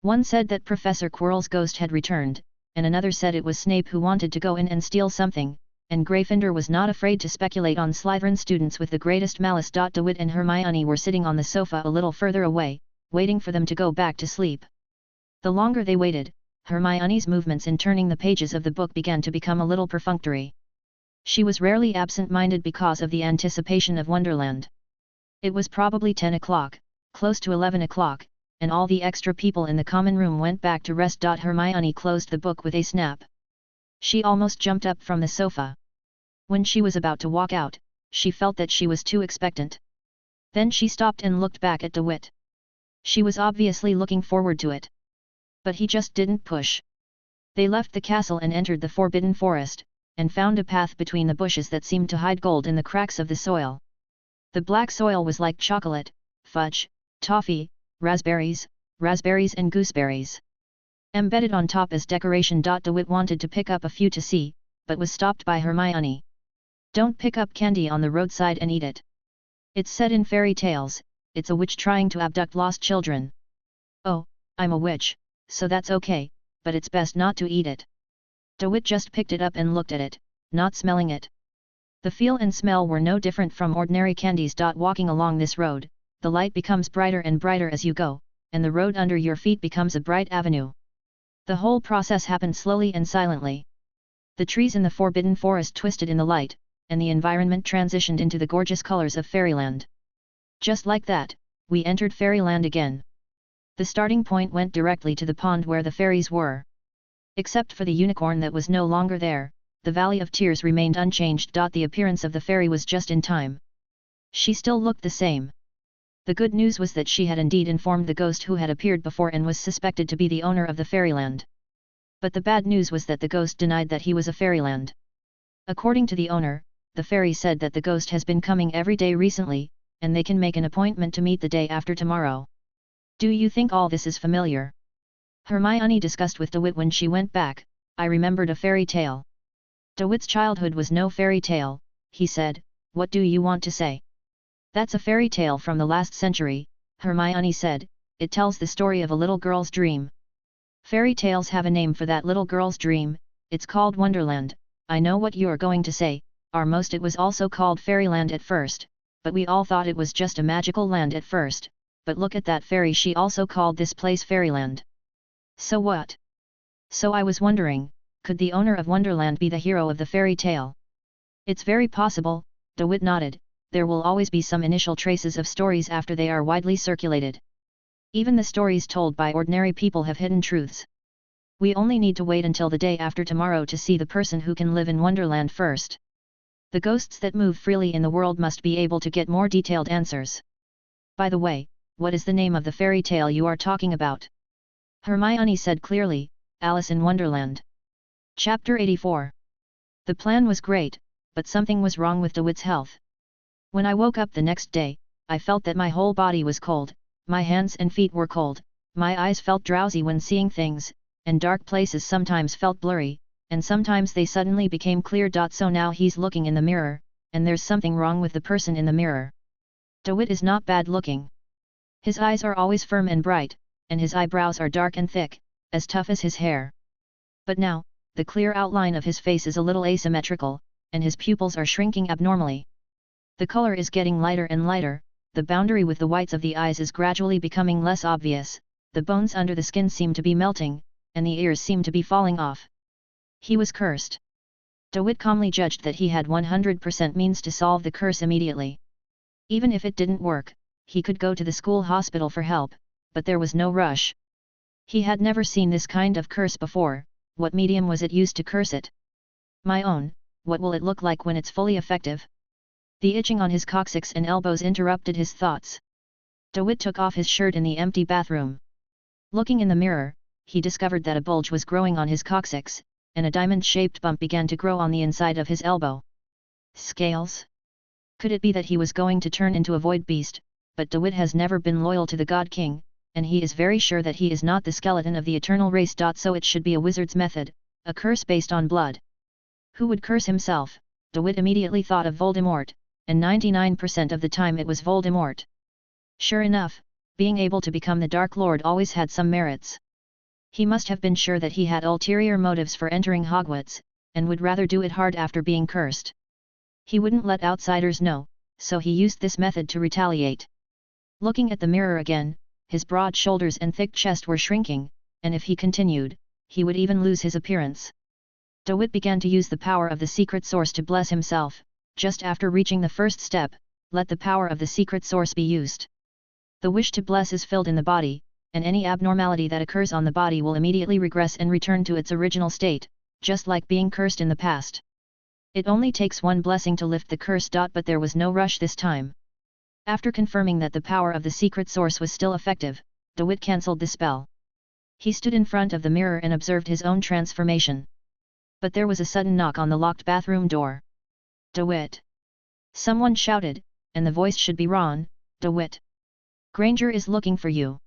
[SPEAKER 1] One said that Professor Quirrell's ghost had returned, and another said it was Snape who wanted to go in and steal something, and Gryffindor was not afraid to speculate on Slytherin students with the greatest malice. DeWitt and Hermione were sitting on the sofa a little further away, waiting for them to go back to sleep. The longer they waited, Hermione's movements in turning the pages of the book began to become a little perfunctory. She was rarely absent-minded because of the anticipation of Wonderland. It was probably 10 o'clock, close to 11 o'clock, and all the extra people in the common room went back to rest. Hermione closed the book with a snap. She almost jumped up from the sofa. When she was about to walk out, she felt that she was too expectant. Then she stopped and looked back at DeWitt. She was obviously looking forward to it. But he just didn't push. They left the castle and entered the Forbidden Forest, and found a path between the bushes that seemed to hide gold in the cracks of the soil. The black soil was like chocolate, fudge, toffee, raspberries and gooseberries. Embedded on top as decoration. DeWitt wanted to pick up a few to see, but was stopped by Hermione. "Don't pick up candy on the roadside and eat it. It's said in fairy tales, it's a witch trying to abduct lost children." "Oh, I'm a witch, so that's okay, but it's best not to eat it." DeWitt just picked it up and looked at it, not smelling it. The feel and smell were no different from ordinary candies. Walking along this road, the light becomes brighter and brighter as you go, and the road under your feet becomes a bright avenue. The whole process happened slowly and silently. The trees in the Forbidden Forest twisted in the light, and the environment transitioned into the gorgeous colors of fairyland. Just like that, we entered fairyland again. The starting point went directly to the pond where the fairies were. Except for the unicorn that was no longer there, the Valley of Tears remained unchanged. The appearance of the fairy was just in time. She still looked the same. The good news was that she had indeed informed the ghost who had appeared before and was suspected to be the owner of the fairyland. But the bad news was that the ghost denied that he was a fairyland. According to the owner, the fairy said that the ghost has been coming every day recently, and they can make an appointment to meet the day after tomorrow. "Do you think all this is familiar?" Hermione discussed with DeWitt when she went back. "I remembered a fairy tale." DeWitt's childhood was no fairy tale, he said. "What do you want to say?" "That's a fairy tale from the last century," Hermione said. "It tells the story of a little girl's dream." "Fairy tales have a name for that little girl's dream, it's called Wonderland." "I know what you're going to say, Armost. It was also called Fairyland at first, but we all thought it was just a magical land at first, but look at that fairy, she also called this place Fairyland." "So what?" "So I was wondering, could the owner of Wonderland be the hero of the fairy tale?" "It's very possible," DeWitt nodded. "There will always be some initial traces of stories after they are widely circulated. Even the stories told by ordinary people have hidden truths. We only need to wait until the day after tomorrow to see the person who can live in Wonderland first. The ghosts that move freely in the world must be able to get more detailed answers. By the way, what is the name of the fairy tale you are talking about?" Hermione said clearly, "Alice in Wonderland." Chapter 84. The plan was great, but something was wrong with DeWitt's health. "When I woke up the next day, I felt that my whole body was cold, my hands and feet were cold, my eyes felt drowsy when seeing things, and dark places sometimes felt blurry, and sometimes they suddenly became clear. So now he's looking in the mirror, and there's something wrong with the person in the mirror. DeWitt is not bad looking. His eyes are always firm and bright, and his eyebrows are dark and thick, as tough as his hair. But now, the clear outline of his face is a little asymmetrical, and his pupils are shrinking abnormally. The color is getting lighter and lighter, the boundary with the whites of the eyes is gradually becoming less obvious, the bones under the skin seem to be melting, and the ears seem to be falling off. He was cursed. DeWitt calmly judged that he had 100% means to solve the curse immediately. Even if it didn't work, he could go to the school hospital for help, but there was no rush. He had never seen this kind of curse before. What medium was it used to curse it? My own, what will it look like when it's fully effective? The itching on his coccyx and elbows interrupted his thoughts. DeWitt took off his shirt in the empty bathroom. Looking in the mirror, he discovered that a bulge was growing on his coccyx, and a diamond-shaped bump began to grow on the inside of his elbow. Scales? Could it be that he was going to turn into a void beast? But DeWitt has never been loyal to the God King, and he is very sure that he is not the skeleton of the eternal race. So it should be a wizard's method, a curse based on blood. Who would curse himself? DeWitt immediately thought of Voldemort, and 99% of the time it was Voldemort. Sure enough, being able to become the Dark Lord always had some merits. He must have been sure that he had ulterior motives for entering Hogwarts, and would rather do it hard after being cursed. He wouldn't let outsiders know, so he used this method to retaliate. Looking at the mirror again, his broad shoulders and thick chest were shrinking, and if he continued, he would even lose his appearance. DeWitt began to use the power of the secret source to bless himself. Just after reaching the first step, let the power of the secret source be used. The wish to bless is filled in the body, and any abnormality that occurs on the body will immediately regress and return to its original state, just like being cursed in the past. It only takes one blessing to lift the curse. But there was no rush this time. After confirming that the power of the secret source was still effective, DeWitt cancelled the spell. He stood in front of the mirror and observed his own transformation. But there was a sudden knock on the locked bathroom door. DeWitt! Someone shouted, and the voice should be Ron. DeWitt! Granger is looking for you.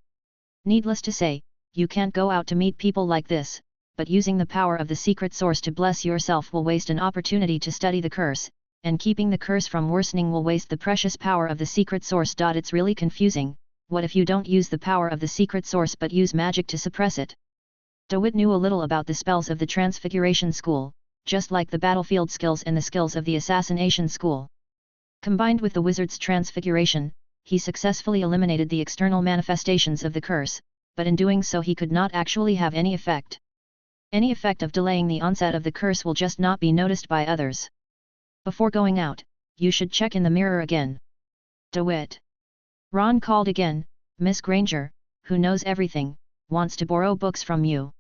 [SPEAKER 1] Needless to say, you can't go out to meet people like this, but using the power of the secret source to bless yourself will waste an opportunity to study the curse, and keeping the curse from worsening will waste the precious power of the secret source. It's really confusing. What if you don't use the power of the secret source but use magic to suppress it? DeWitt knew a little about the spells of the Transfiguration School, just like the battlefield skills and the skills of the Assassination School. Combined with the wizard's transfiguration, he successfully eliminated the external manifestations of the curse, but in doing so he could not actually have any effect. Any effect of delaying the onset of the curse will just not be noticed by others. Before going out, you should check in the mirror again. DeWitt! Ron called again. Miss Granger, who knows everything, wants to borrow books from you.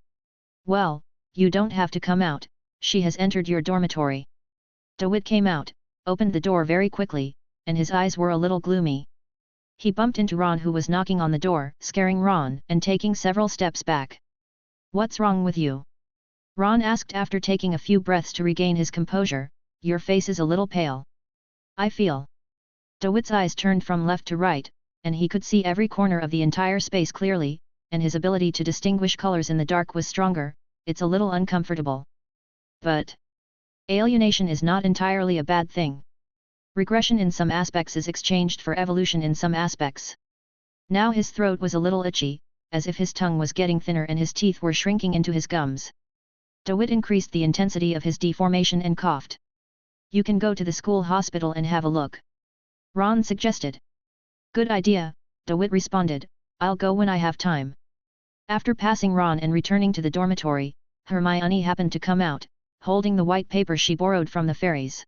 [SPEAKER 1] Well, you don't have to come out, she has entered your dormitory. DeWitt came out, opened the door very quickly, and his eyes were a little gloomy. He bumped into Ron, who was knocking on the door, scaring Ron and taking several steps back. What's wrong with you? Ron asked after taking a few breaths to regain his composure. Your face is a little pale. I feel. DeWitt's eyes turned from left to right, and he could see every corner of the entire space clearly, and his ability to distinguish colors in the dark was stronger. It's a little uncomfortable. But alienation is not entirely a bad thing. Regression in some aspects is exchanged for evolution in some aspects. Now his throat was a little itchy, as if his tongue was getting thinner and his teeth were shrinking into his gums. DeWitt increased the intensity of his deformation and coughed. You can go to the school hospital and have a look. Ron suggested. Good idea, DeWitt responded, I'll go when I have time. After passing Ron and returning to the dormitory, Hermione happened to come out, holding the white paper she borrowed from the fairies.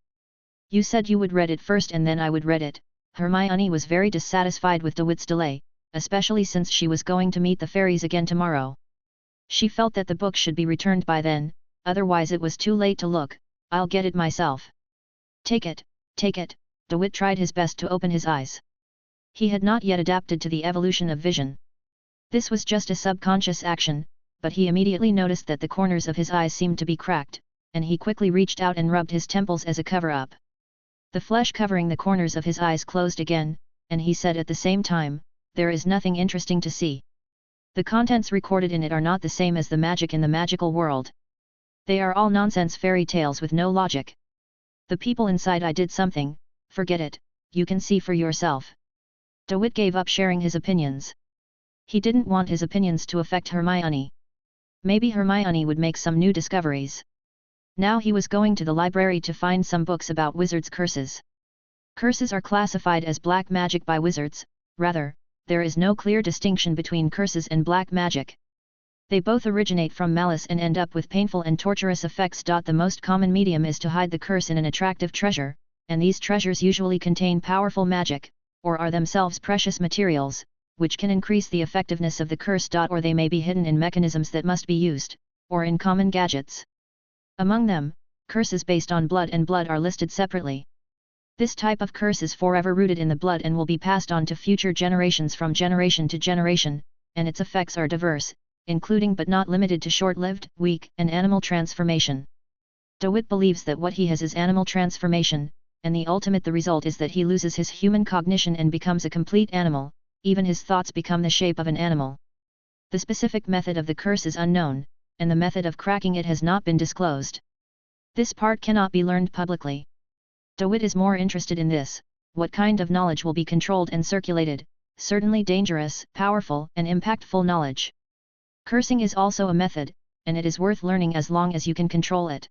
[SPEAKER 1] You said you would read it first and then I would read it. Hermione was very dissatisfied with DeWitt's delay, especially since she was going to meet the fairies again tomorrow. She felt that the book should be returned by then, otherwise it was too late to look. I'll get it myself. Take it, DeWitt tried his best to open his eyes. He had not yet adapted to the evolution of vision. This was just a subconscious action, but he immediately noticed that the corners of his eyes seemed to be cracked, and he quickly reached out and rubbed his temples as a cover-up. The flesh covering the corners of his eyes closed again, and he said at the same time, there is nothing interesting to see. The contents recorded in it are not the same as the magic in the magical world. They are all nonsense fairy tales with no logic. The people inside I did something, forget it, you can see for yourself. DeWitt gave up sharing his opinions. He didn't want his opinions to affect Hermione. Maybe Hermione would make some new discoveries. Now he was going to the library to find some books about wizards' curses. Curses are classified as black magic by wizards, rather, there is no clear distinction between curses and black magic. They both originate from malice and end up with painful and torturous effects. The most common medium is to hide the curse in an attractive treasure, and these treasures usually contain powerful magic, or are themselves precious materials, which can increase the effectiveness of the curse. Or they may be hidden in mechanisms that must be used, or in common gadgets. Among them, curses based on blood and blood are listed separately. This type of curse is forever rooted in the blood and will be passed on to future generations from generation to generation, and its effects are diverse, including but not limited to short-lived, weak, and animal transformation. DeWitt believes that what he has is animal transformation, and the result is that he loses his human cognition and becomes a complete animal, even his thoughts become the shape of an animal. The specific method of the curse is unknown, and the method of cracking it has not been disclosed. This part cannot be learned publicly. DeWitt is more interested in this: what kind of knowledge will be controlled and circulated, certainly dangerous, powerful, and impactful knowledge. Cursing is also a method, and it is worth learning as long as you can control it.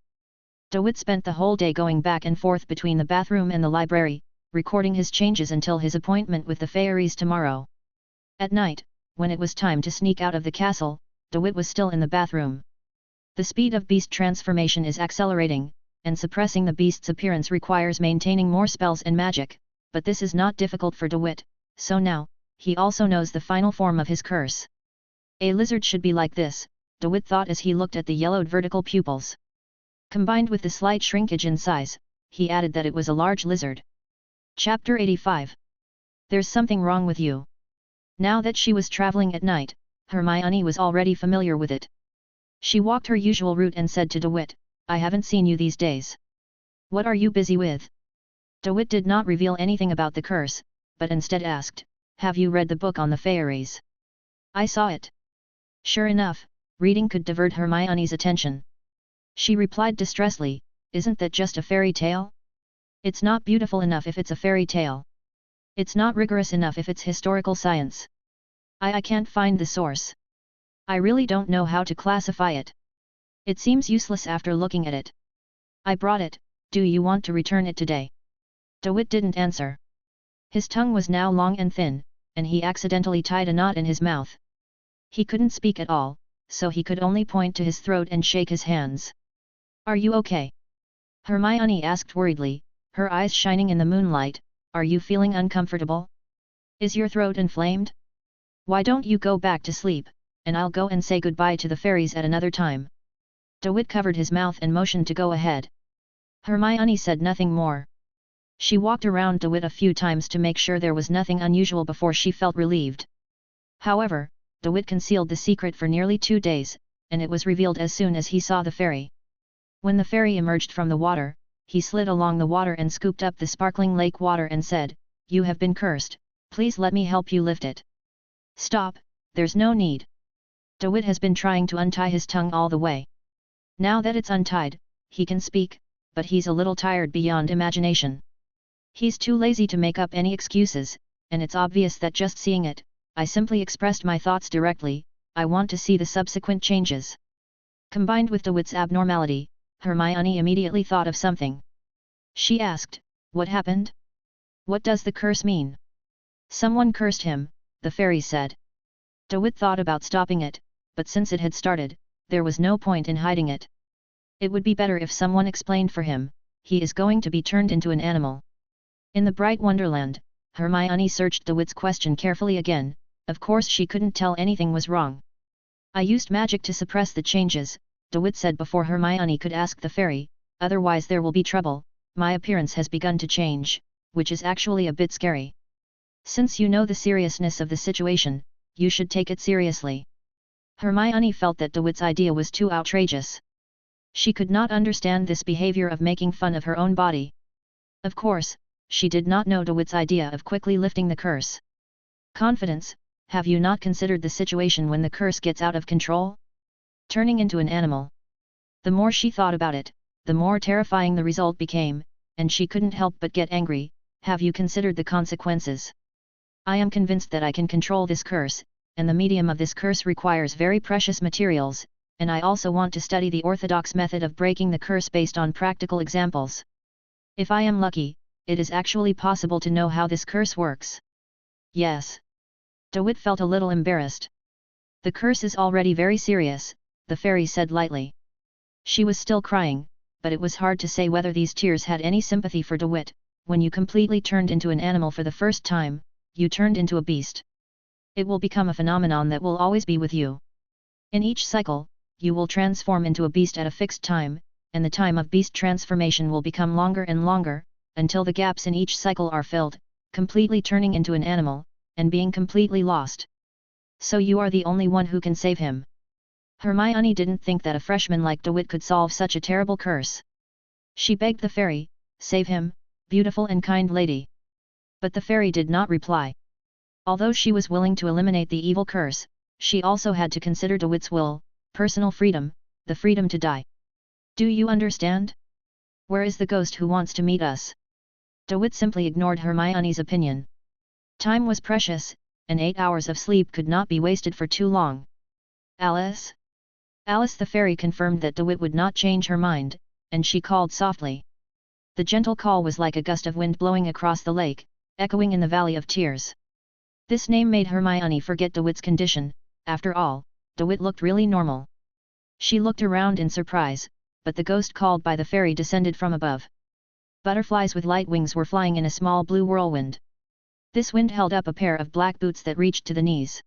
[SPEAKER 1] DeWitt spent the whole day going back and forth between the bathroom and the library, recording his changes until his appointment with the fairies tomorrow. At night, when it was time to sneak out of the castle, DeWitt was still in the bathroom. The speed of beast transformation is accelerating, and suppressing the beast's appearance requires maintaining more spells and magic, but this is not difficult for DeWitt, so now, he also knows the final form of his curse. A lizard should be like this, DeWitt thought as he looked at the yellowed vertical pupils. Combined with the slight shrinkage in size, he added that it was a large lizard. Chapter 85. There's something wrong with you. Now that she was traveling at night, Hermione was already familiar with it. She walked her usual route and said to DeWitt, "I haven't seen you these days. What are you busy with?" DeWitt did not reveal anything about the curse, but instead asked, "Have you read the book on the fairies?" "I saw it." Sure enough, reading could divert Hermione's attention. She replied distressedly, "Isn't that just a fairy tale? It's not beautiful enough if it's a fairy tale. It's not rigorous enough if it's historical science. I can't find the source. I really don't know how to classify it. It seems useless after looking at it. I brought it, do you want to return it today?" DeWitt didn't answer. His tongue was now long and thin, and he accidentally tied a knot in his mouth. He couldn't speak at all, so he could only point to his throat and shake his hands. "Are you okay?" Hermione asked worriedly, her eyes shining in the moonlight. "Are you feeling uncomfortable? Is your throat inflamed? Why don't you go back to sleep, and I'll go and say goodbye to the fairies at another time." DeWitt covered his mouth and motioned to go ahead. Hermione said nothing more. She walked around DeWitt a few times to make sure there was nothing unusual before she felt relieved. However, DeWitt concealed the secret for nearly 2 days, and it was revealed as soon as he saw the fairy. When the fairy emerged from the water, he slid along the water and scooped up the sparkling lake water and said, "You have been cursed, please let me help you lift it." "Stop, there's no need." DeWitt has been trying to untie his tongue all the way. Now that it's untied, he can speak, but he's a little tired beyond imagination. He's too lazy to make up any excuses, and it's obvious that just seeing it, "I simply expressed my thoughts directly, I want to see the subsequent changes." Combined with DeWitt's abnormality, Hermione immediately thought of something. She asked, "What happened? What does the curse mean?" "Someone cursed him," the fairy said. DeWitt thought about stopping it, but since it had started, there was no point in hiding it. It would be better if someone explained for him. He is going to be turned into an animal. In the bright wonderland, Hermione searched DeWitt's question carefully again. Of course she couldn't tell anything was wrong. "I used magic to suppress the changes," DeWitt said before Hermione could ask the fairy, "otherwise there will be trouble. My appearance has begun to change, which is actually a bit scary. Since you know the seriousness of the situation, you should take it seriously." Hermione felt that DeWitt's idea was too outrageous. She could not understand this behavior of making fun of her own body. Of course, she did not know DeWitt's idea of quickly lifting the curse. "Confidence, have you not considered the situation when the curse gets out of control? Turning into an animal." The more she thought about it, the more terrifying the result became, and she couldn't help but get angry. "Have you considered the consequences? I am convinced that I can control this curse, and the medium of this curse requires very precious materials, and I also want to study the orthodox method of breaking the curse based on practical examples. If I am lucky, it is actually possible to know how this curse works." "Yes." DeWitt felt a little embarrassed. "The curse is already very serious," the fairy said lightly. She was still crying, but it was hard to say whether these tears had any sympathy for DeWitt. When you completely turned into an animal for the first time, you turned into a beast. It will become a phenomenon that will always be with you. In each cycle, you will transform into a beast at a fixed time, and the time of beast transformation will become longer and longer, until the gaps in each cycle are filled, completely turning into an animal, and being completely lost. So you are the only one who can save him. Hermione didn't think that a freshman like DeWitt could solve such a terrible curse. She begged the fairy, "Save him, beautiful and kind lady." But the fairy did not reply. Although she was willing to eliminate the evil curse, she also had to consider DeWitt's will, personal freedom, the freedom to die. "Do you understand? Where is the ghost who wants to meet us?" DeWitt simply ignored Hermione's opinion. Time was precious, and 8 hours of sleep could not be wasted for too long. "Alice?" Alice the fairy confirmed that DeWitt would not change her mind, and she called softly. The gentle call was like a gust of wind blowing across the lake, echoing in the Valley of Tears. This name made Hermione forget DeWitt's condition. After all, DeWitt looked really normal. She looked around in surprise, but the ghost called by the fairy descended from above. Butterflies with light wings were flying in a small blue whirlwind. This wind held up a pair of black boots that reached to the knees.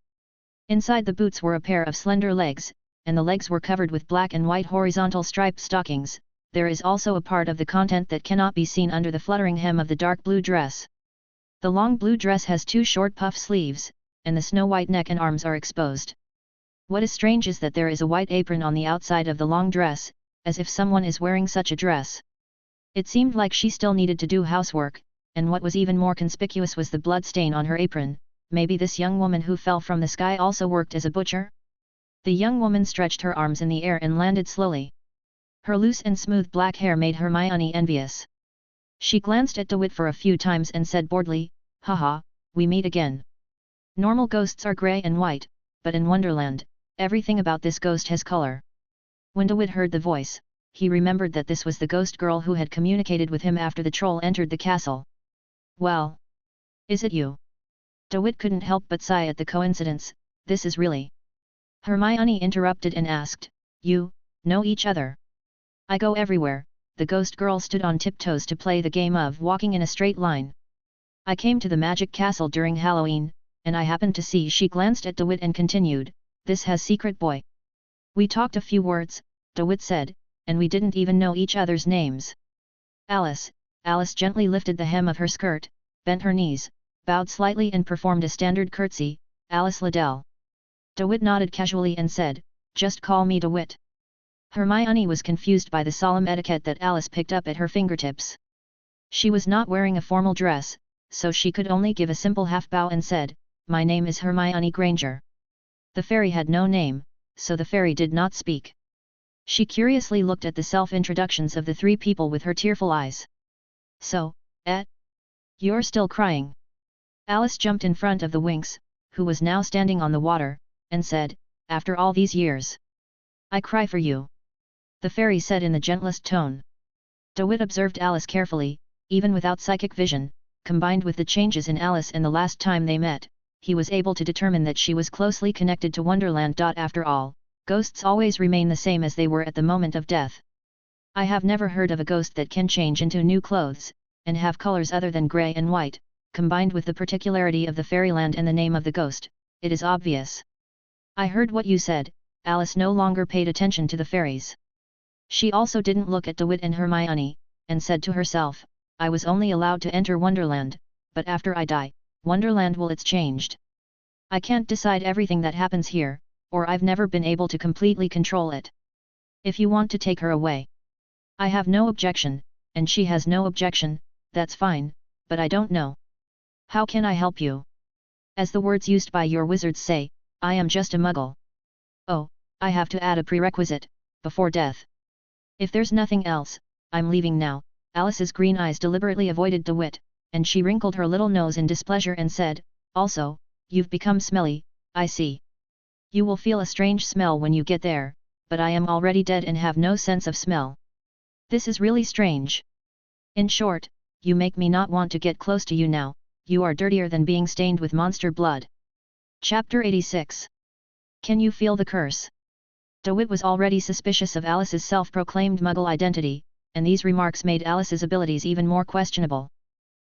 [SPEAKER 1] Inside the boots were a pair of slender legs, and the legs were covered with black and white horizontal striped stockings. There is also a part of the content that cannot be seen under the fluttering hem of the dark blue dress. The long blue dress has 2 short puff sleeves, and the snow-white neck and arms are exposed. What is strange is that there is a white apron on the outside of the long dress, as if someone is wearing such a dress. It seemed like she still needed to do housework, and what was even more conspicuous was the blood stain on her apron. Maybe this young woman who fell from the sky also worked as a butcher? The young woman stretched her arms in the air and landed slowly. Her loose and smooth black hair made Hermione envious. She glanced at DeWitt for a few times and said boredly, "Haha, we meet again. Normal ghosts are grey and white, but in Wonderland, everything about this ghost has color." When DeWitt heard the voice, he remembered that this was the ghost girl who had communicated with him after the troll entered the castle. "Well, is it you?" DeWitt couldn't help but sigh at the coincidence. "This is really..." Hermione interrupted and asked, "You know each other?" "I go everywhere." The ghost girl stood on tiptoes to play the game of walking in a straight line. "I came to the magic castle during Halloween, and I happened to see..." She glanced at DeWitt and continued, "This has secret boy. We talked a few words," DeWitt said, "and we didn't even know each other's names." "Alice." Alice gently lifted the hem of her skirt, bent her knees, bowed slightly and performed a standard curtsy. "Alice Liddell." DeWitt nodded casually and said, "Just call me DeWitt." Hermione was confused by the solemn etiquette that Alice picked up at her fingertips. She was not wearing a formal dress, so she could only give a simple half-bow and said, "My name is Hermione Granger." The fairy had no name, so the fairy did not speak. She curiously looked at the self-introductions of the 3 people with her tearful eyes. "So, you're still crying?" Alice jumped in front of the Winx, who was now standing on the water, and said, "After all these years, I cry for you," the fairy said in the gentlest tone. DeWitt observed Alice carefully. Even without psychic vision, combined with the changes in Alice and the last time they met, he was able to determine that she was closely connected to Wonderland. After all, ghosts always remain the same as they were at the moment of death. "I have never heard of a ghost that can change into new clothes, and have colors other than grey and white." Combined with the particularity of the fairyland and the name of the ghost, it is obvious. "I heard what you said." Alice no longer paid attention to the fairies. She also didn't look at DeWitt and Hermione, and said to herself, "I was only allowed to enter Wonderland, but after I die, Wonderland will it's changed. I can't decide everything that happens here, or I've never been able to completely control it. If you want to take her away, I have no objection, and she has no objection, that's fine, but I don't know. How can I help you? As the words used by your wizards say, I am just a muggle. Oh, I have to add a prerequisite, before death. If there's nothing else, I'm leaving now." Alice's green eyes deliberately avoided DeWitt, and she wrinkled her little nose in displeasure and said, "Also, you've become smelly, I see. You will feel a strange smell when you get there, but I am already dead and have no sense of smell. This is really strange. In short, you make me not want to get close to you now. You are dirtier than being stained with monster blood." Chapter 86. Can you feel the curse? DeWitt was already suspicious of Alice's self-proclaimed muggle identity, and these remarks made Alice's abilities even more questionable.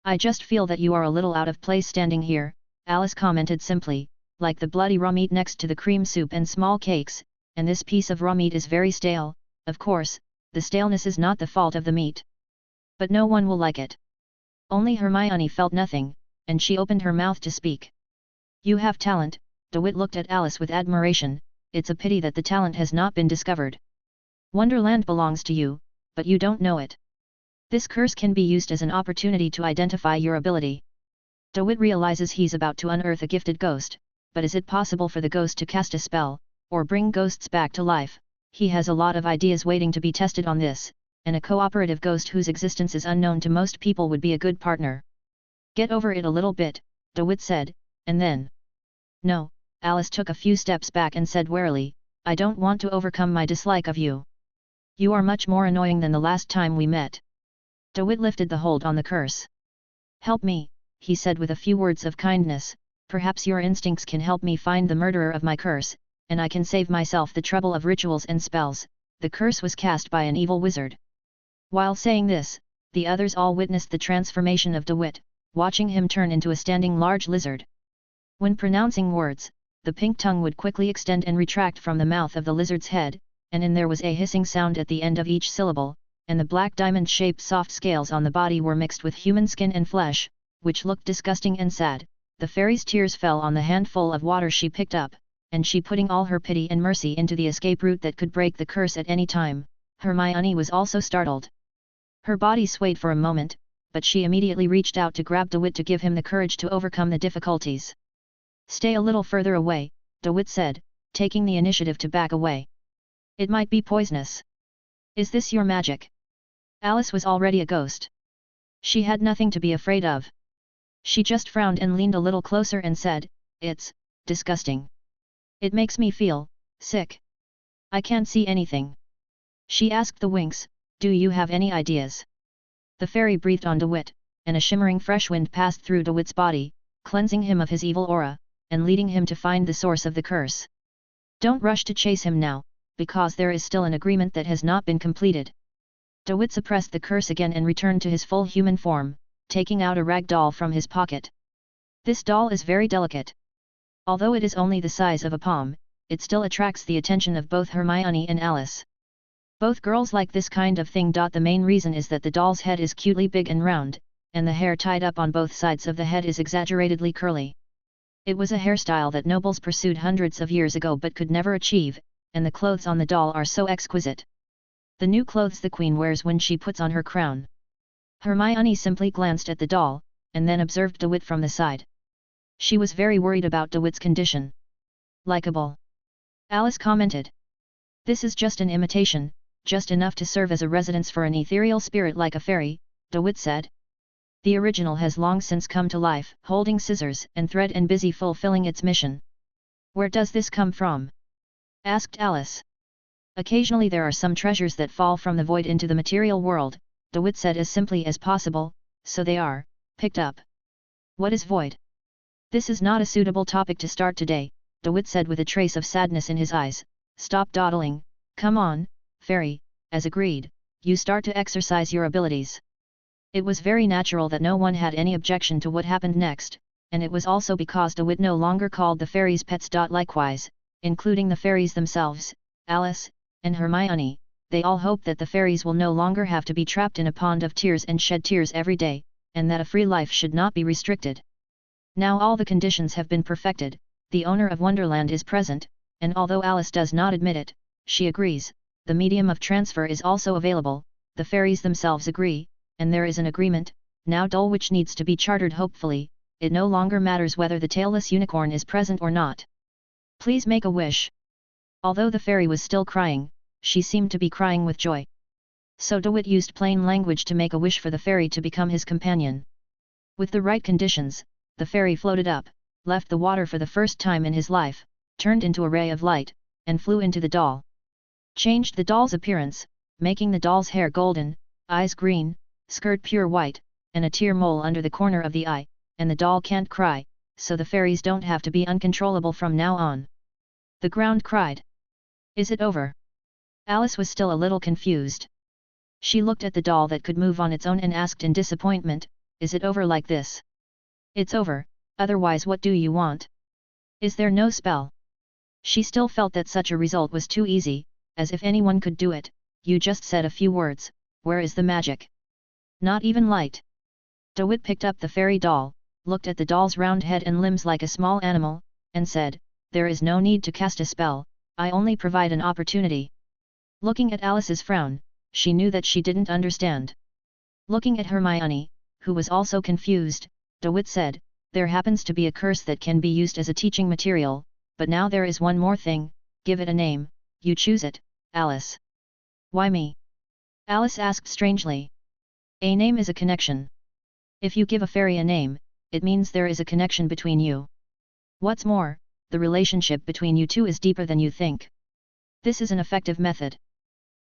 [SPEAKER 1] "I just feel that you are a little out of place standing here," Alice commented simply, "like the bloody raw meat next to the cream soup and small cakes, and this piece of raw meat is very stale. Of course, the staleness is not the fault of the meat. But no one will like it." Only Hermione felt nothing, and she opened her mouth to speak. "You have talent." DeWitt looked at Alice with admiration, it's a pity that the talent has not been discovered. Wonderland belongs to you, but you don't know it. This curse can be used as an opportunity to identify your ability. DeWitt realizes he's about to unearth a gifted ghost, but is it possible for the ghost to cast a spell, or bring ghosts back to life? He has a lot of ideas waiting to be tested on this, and a cooperative ghost whose existence is unknown to most people would be a good partner. Get over it a little bit, DeWitt said, and then... No, Alice took a few steps back and said warily, I don't want to overcome my dislike of you. You are much more annoying than the last time we met. DeWitt lifted the hold on the curse. Help me, he said with a few words of kindness, perhaps your instincts can help me find the murderer of my curse, and I can save myself the trouble of rituals and spells. The curse was cast by an evil wizard. While saying this, the others all witnessed the transformation of DeWitt, watching him turn into a standing large lizard. When pronouncing words, the pink tongue would quickly extend and retract from the mouth of the lizard's head, and in there was a hissing sound at the end of each syllable, and the black diamond-shaped soft scales on the body were mixed with human skin and flesh, which looked disgusting and sad. The fairy's tears fell on the handful of water she picked up, and she putting all her pity and mercy into the escape route that could break the curse at any time. Hermione was also startled. Her body swayed for a moment, but she immediately reached out to grab DeWitt to give him the courage to overcome the difficulties. Stay a little further away, DeWitt said, taking the initiative to back away. It might be poisonous. Is this your magic? Alice was already a ghost. She had nothing to be afraid of. She just frowned and leaned a little closer and said, It's disgusting. It makes me feel sick. I can't see anything. She asked the Winx, Do you have any ideas? The fairy breathed on DeWitt, and a shimmering fresh wind passed through DeWitt's body, cleansing him of his evil aura, and leading him to find the source of the curse. Don't rush to chase him now, because there is still an agreement that has not been completed. DeWitt suppressed the curse again and returned to his full human form, taking out a rag doll from his pocket. This doll is very delicate. Although it is only the size of a palm, it still attracts the attention of both Hermione and Alice. Both girls like this kind of thing. The main reason is that the doll's head is cutely big and round, and the hair tied up on both sides of the head is exaggeratedly curly. It was a hairstyle that nobles pursued hundreds of years ago but could never achieve, and the clothes on the doll are so exquisite. The new clothes the queen wears when she puts on her crown. Hermione simply glanced at the doll, and then observed DeWitt from the side. She was very worried about DeWitt's condition. Likeable. Alice commented. This is just an imitation, just enough to serve as a residence for an ethereal spirit like a fairy, DeWitt said. The original has long since come to life, holding scissors and thread and busy fulfilling its mission. Where does this come from? Asked Alice. Occasionally there are some treasures that fall from the void into the material world, DeWitt said as simply as possible, so they are picked up. What is void? This is not a suitable topic to start today, DeWitt said with a trace of sadness in his eyes. Stop dawdling, come on, fairy, as agreed, you start to exercise your abilities. It was very natural that no one had any objection to what happened next, and it was also because DeWitt no longer called the fairies pets. Likewise, including the fairies themselves, Alice, and Hermione, they all hope that the fairies will no longer have to be trapped in a pond of tears and shed tears every day, and that a free life should not be restricted. Now all the conditions have been perfected, the owner of Wonderland is present, and although Alice does not admit it, she agrees, the medium of transfer is also available, the fairies themselves agree, and there is an agreement, now Dulwich needs to be chartered. Hopefully, it no longer matters whether the tailless unicorn is present or not. Please make a wish. Although the fairy was still crying, she seemed to be crying with joy. So DeWitt used plain language to make a wish for the fairy to become his companion. With the right conditions, the fairy floated up, left the water for the first time in his life, turned into a ray of light, and flew into the doll. Changed the doll's appearance, making the doll's hair golden, eyes green, skirt pure white, and a tear mole under the corner of the eye, and the doll can't cry, so the fairies don't have to be uncontrollable from now on. The ground cried. Is it over? Alice was still a little confused. She looked at the doll that could move on its own and asked in disappointment, Is it over like this? It's over, otherwise what do you want? Is there no spell? She still felt that such a result was too easy, as if anyone could do it. You just said a few words, where is the magic? Not even light. DeWitt picked up the fairy doll, looked at the doll's round head and limbs like a small animal, and said, There is no need to cast a spell, I only provide an opportunity. Looking at Alice's frown, she knew that she didn't understand. Looking at Hermione, who was also confused, DeWitt said, there happens to be a curse that can be used as a teaching material, but now there is one more thing, give it a name, you choose it, Alice. Why me? Alice asked strangely. A name is a connection. If you give a fairy a name, it means there is a connection between you. What's more, the relationship between you two is deeper than you think. This is an effective method.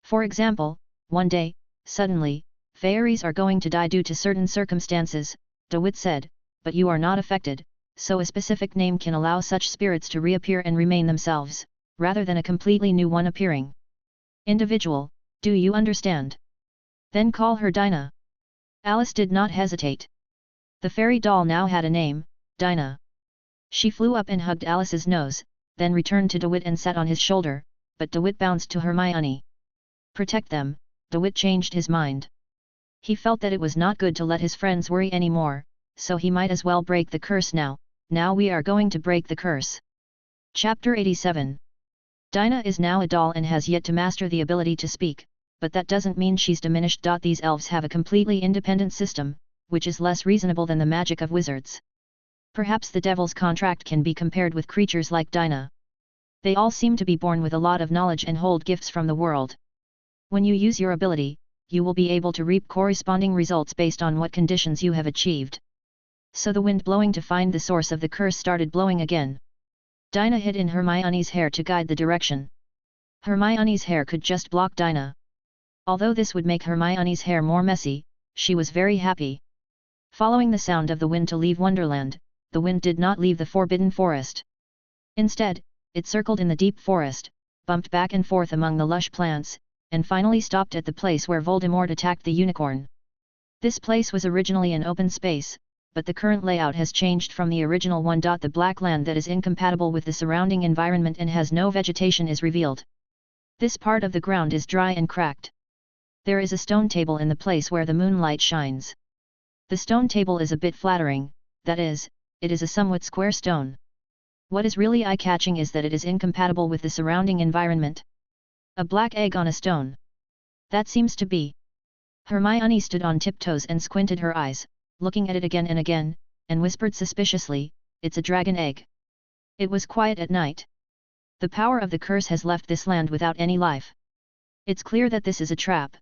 [SPEAKER 1] For example, one day, suddenly, fairies are going to die due to certain circumstances, DeWitt said, but you are not affected, so a specific name can allow such spirits to reappear and remain themselves, rather than a completely new one appearing. Individual, do you understand? Then call her Dinah. Alice did not hesitate. The fairy doll now had a name, Dinah. She flew up and hugged Alice's nose, then returned to DeWitt and sat on his shoulder, but DeWitt bounced to Hermione. Protect them, DeWitt changed his mind. He felt that it was not good to let his friends worry anymore, so he might as well break the curse now. Now we are going to break the curse. Chapter 87. Dinah is now a doll and has yet to master the ability to speak, but that doesn't mean she's diminished. These elves have a completely independent system, which is less reasonable than the magic of wizards. Perhaps the devil's contract can be compared with creatures like Dinah. They all seem to be born with a lot of knowledge and hold gifts from the world. When you use your ability, you will be able to reap corresponding results based on what conditions you have achieved. So the wind blowing to find the source of the curse started blowing again. Dinah hid in Hermione's hair to guide the direction. Hermione's hair could just block Dinah. Although this would make Hermione's hair more messy, she was very happy. Following the sound of the wind to leave Wonderland, the wind did not leave the Forbidden Forest. Instead, it circled in the deep forest, bumped back and forth among the lush plants, and finally stopped at the place where Voldemort attacked the unicorn. This place was originally an open space, but the current layout has changed from the original one. The black land that is incompatible with the surrounding environment and has no vegetation is revealed. This part of the ground is dry and cracked. There is a stone table in the place where the moonlight shines. The stone table is a bit flattering, that is, it is a somewhat square stone. What is really eye-catching is that it is incompatible with the surrounding environment. A black egg on a stone. That seems to be. Hermione stood on tiptoes and squinted her eyes, looking at it again and again, and whispered suspiciously, "It's a dragon egg." It was quiet at night. The power of the curse has left this land without any life. It's clear that this is a trap.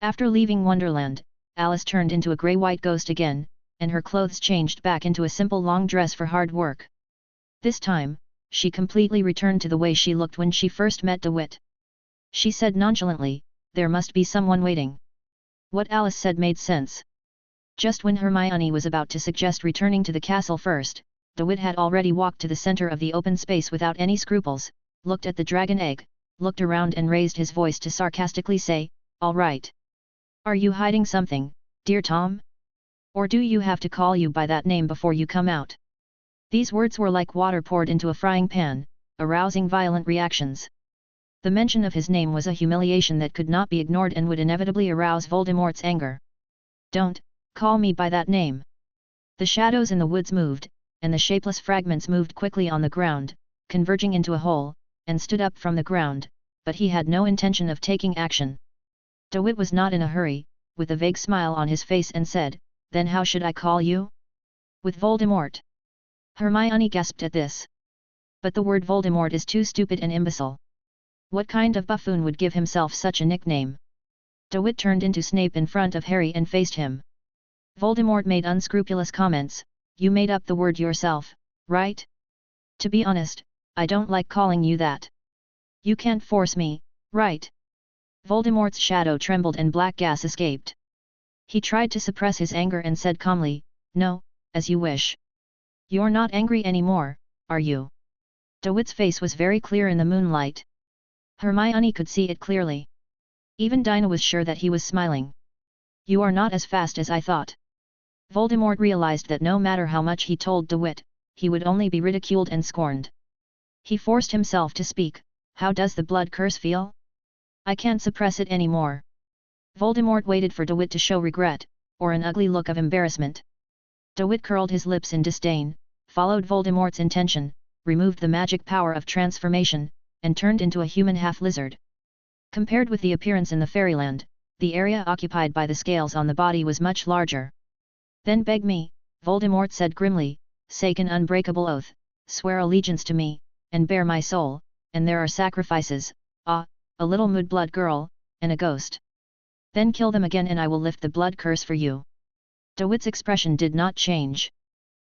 [SPEAKER 1] After leaving Wonderland, Alice turned into a grey-white ghost again, and her clothes changed back into a simple long dress for hard work. This time, she completely returned to the way she looked when she first met DeWitt. She said nonchalantly, "There must be someone waiting." What Alice said made sense. Just when Hermione was about to suggest returning to the castle first, DeWitt had already walked to the center of the open space without any scruples, looked at the dragon egg, looked around and raised his voice to sarcastically say, "All right. Are you hiding something, dear Tom? Or do you have to call you by that name before you come out?" These words were like water poured into a frying pan, arousing violent reactions. The mention of his name was a humiliation that could not be ignored and would inevitably arouse Voldemort's anger. "Don't call me by that name." The shadows in the woods moved, and the shapeless fragments moved quickly on the ground, converging into a hole, and stood up from the ground, but he had no intention of taking action. DeWitt was not in a hurry, with a vague smile on his face, and said, "Then how should I call you?" "With Voldemort." Hermione gasped at this. But the word Voldemort is too stupid and imbecile. What kind of buffoon would give himself such a nickname? DeWitt turned into Snape in front of Harry and faced him. Voldemort made unscrupulous comments. "You made up the word yourself, right? To be honest, I don't like calling you that. You can't force me, right?" Voldemort's shadow trembled and black gas escaped. He tried to suppress his anger and said calmly, "No, as you wish." "You're not angry anymore, are you?" DeWitt's face was very clear in the moonlight. Hermione could see it clearly. Even Dinah was sure that he was smiling. "You are not as fast as I thought." Voldemort realized that no matter how much he told DeWitt, he would only be ridiculed and scorned. He forced himself to speak. "How does the blood curse feel? I can't suppress it anymore." Voldemort waited for DeWitt to show regret, or an ugly look of embarrassment. DeWitt curled his lips in disdain, followed Voldemort's intention, removed the magic power of transformation, and turned into a human half-lizard. Compared with the appearance in the fairyland, the area occupied by the scales on the body was much larger. Then beg me, Voldemort said grimly, take an unbreakable oath, swear allegiance to me, and bear my soul, and there are sacrifices, a little mudblood girl, and a ghost. Then kill them again and I will lift the blood curse for you. DeWitt's expression did not change.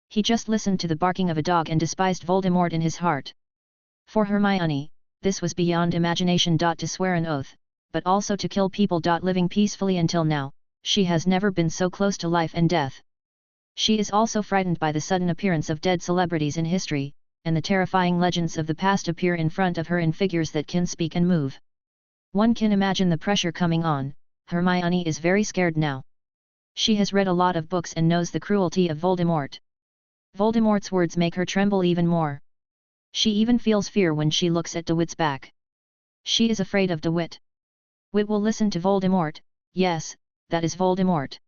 [SPEAKER 1] He just listened to the barking of a dog and despised Voldemort in his heart. For Hermione, this was beyond imagination. To swear an oath, but also to kill people. Living peacefully until now, she has never been so close to life and death. She is also frightened by the sudden appearance of dead celebrities in history, and the terrifying legends of the past appear in front of her in figures that can speak and move. One can imagine the pressure coming on. Hermione is very scared now. She has read a lot of books and knows the cruelty of Voldemort. Voldemort's words make her tremble even more. She even feels fear when she looks at DeWitt's back. She is afraid of DeWitt. Wit will listen to Voldemort, yes, that is Voldemort.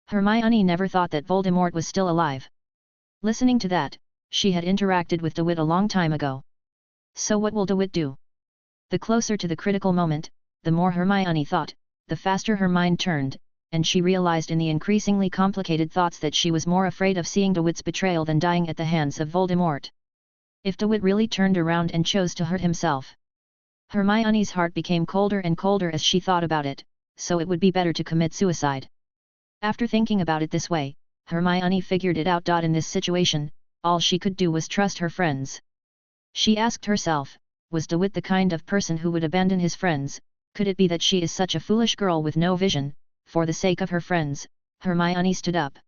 [SPEAKER 1] Hermione never thought that Voldemort was still alive. Listening to that, she had interacted with DeWitt a long time ago. So what will DeWitt do? The closer to the critical moment, the more Hermione thought, the faster her mind turned, and she realized in the increasingly complicated thoughts that she was more afraid of seeing DeWitt's betrayal than dying at the hands of Voldemort. If DeWitt really turned around and chose to hurt himself. Hermione's heart became colder and colder as she thought about it, so it would be better to commit suicide. After thinking about it this way, Hermione figured it out. In this situation, all she could do was trust her friends. She asked herself, was DeWitt the kind of person who would abandon his friends? Could it be that she is such a foolish girl with no vision? For the sake of her friends, Hermione stood up.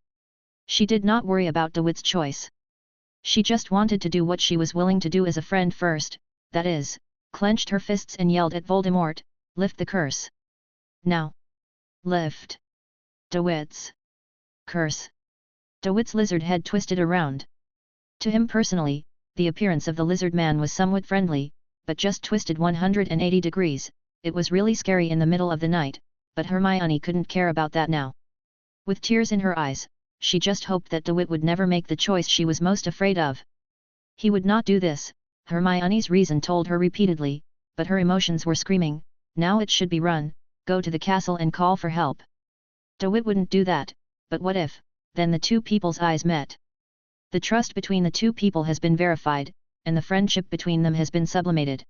[SPEAKER 1] She did not worry about DeWitt's choice. She just wanted to do what she was willing to do as a friend first, that is, clenched her fists and yelled at Voldemort, lift the curse. Now. Lift. DeWitt's curse. DeWitt's lizard head twisted around. To him personally, the appearance of the lizard man was somewhat friendly, but just twisted 180 degrees, it was really scary in the middle of the night, but Hermione couldn't care about that now. With tears in her eyes, she just hoped that DeWitt would never make the choice she was most afraid of. He would not do this, Hermione's reason told her repeatedly, but her emotions were screaming, now it should be run, go to the castle and call for help. DeWitt wouldn't do that, but what if? Then the two people's eyes met. The trust between the two people has been verified, and the friendship between them has been sublimated.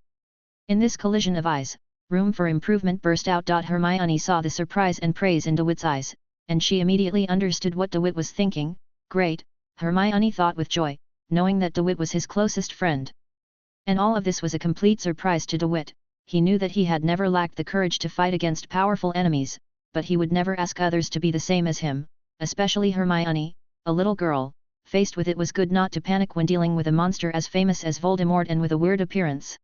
[SPEAKER 1] In this collision of eyes, room for improvement burst out. Hermione saw the surprise and praise in DeWitt's eyes, and she immediately understood what DeWitt was thinking. Great, Hermione thought with joy, knowing that DeWitt was his closest friend. And all of this was a complete surprise to DeWitt. He knew that he had never lacked the courage to fight against powerful enemies, but he would never ask others to be the same as him, especially Hermione, a little girl. Faced with it was good not to panic when dealing with a monster as famous as Voldemort and with a weird appearance.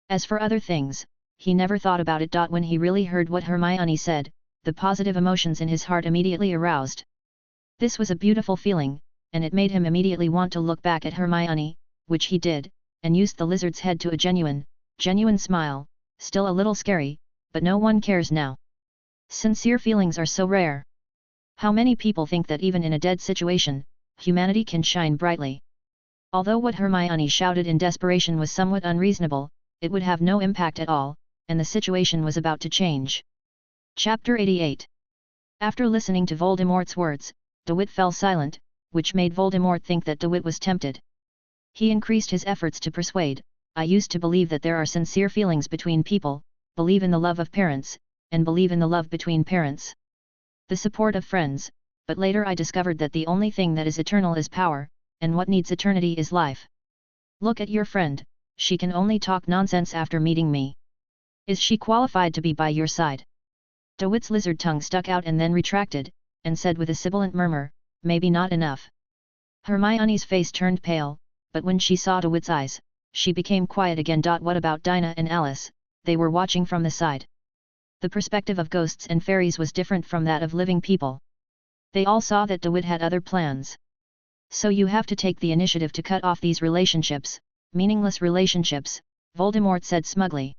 [SPEAKER 1] As for other things, he never thought about it. When he really heard what Hermione said, the positive emotions in his heart immediately aroused. This was a beautiful feeling, and it made him immediately want to look back at Hermione, which he did, and used the lizard's head to a genuine smile, still a little scary, but no one cares now. Sincere feelings are so rare. How many people think that even in a dead situation, humanity can shine brightly? Although what Hermione shouted in desperation was somewhat unreasonable, it would have no impact at all, and the situation was about to change. Chapter 88. After listening to Voldemort's words, DeWitt fell silent, which made Voldemort think that DeWitt was tempted. He increased his efforts to persuade, I used to believe that there are sincere feelings between people, believe in the love of parents, and believe in the love between parents. The support of friends, but later I discovered that the only thing that is eternal is power, and what needs eternity is life. Look at your friend, she can only talk nonsense after meeting me. Is she qualified to be by your side? DeWitt's lizard tongue stuck out and then retracted, and said with a sibilant murmur, maybe not enough. Hermione's face turned pale, but when she saw DeWitt's eyes, she became quiet again. What about Dinah and Alice? They were watching from the side. The perspective of ghosts and fairies was different from that of living people. They all saw that DeWitt had other plans. So you have to take the initiative to cut off these relationships, meaningless relationships, Voldemort said smugly.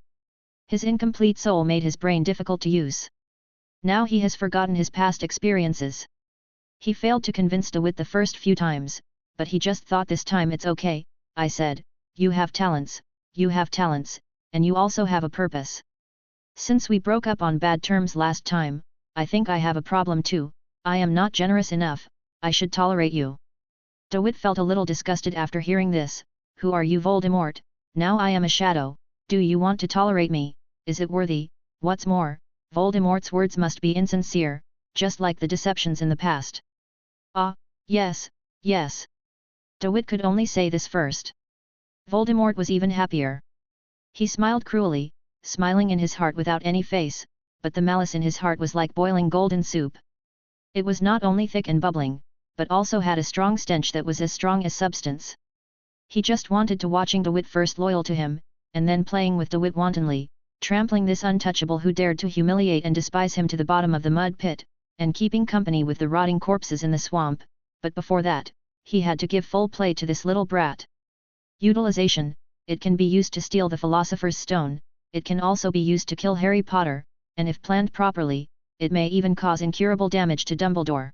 [SPEAKER 1] His incomplete soul made his brain difficult to use. Now he has forgotten his past experiences. He failed to convince DeWitt the first few times, but he just thought this time it's okay. I said, you have talents, and you also have a purpose. Since we broke up on bad terms last time, I think I have a problem too. I am not generous enough, I should tolerate you. DeWitt felt a little disgusted after hearing this. Who are you, Voldemort? Now I am a shadow, do you want to tolerate me? Is it worthy? What's more, Voldemort's words must be insincere, just like the deceptions in the past. Ah, yes, yes. DeWitt could only say this first. Voldemort was even happier. He smiled cruelly, smiling in his heart without any face, but the malice in his heart was like boiling golden soup. It was not only thick and bubbling, but also had a strong stench that was as strong as substance. He just wanted to watching DeWitt first loyal to him, and then playing with DeWitt wantonly, trampling this untouchable who dared to humiliate and despise him to the bottom of the mud pit, and keeping company with the rotting corpses in the swamp, but before that, he had to give full play to this little brat. Utilization, it can be used to steal the Philosopher's Stone, it can also be used to kill Harry Potter, and if planned properly, it may even cause incurable damage to Dumbledore.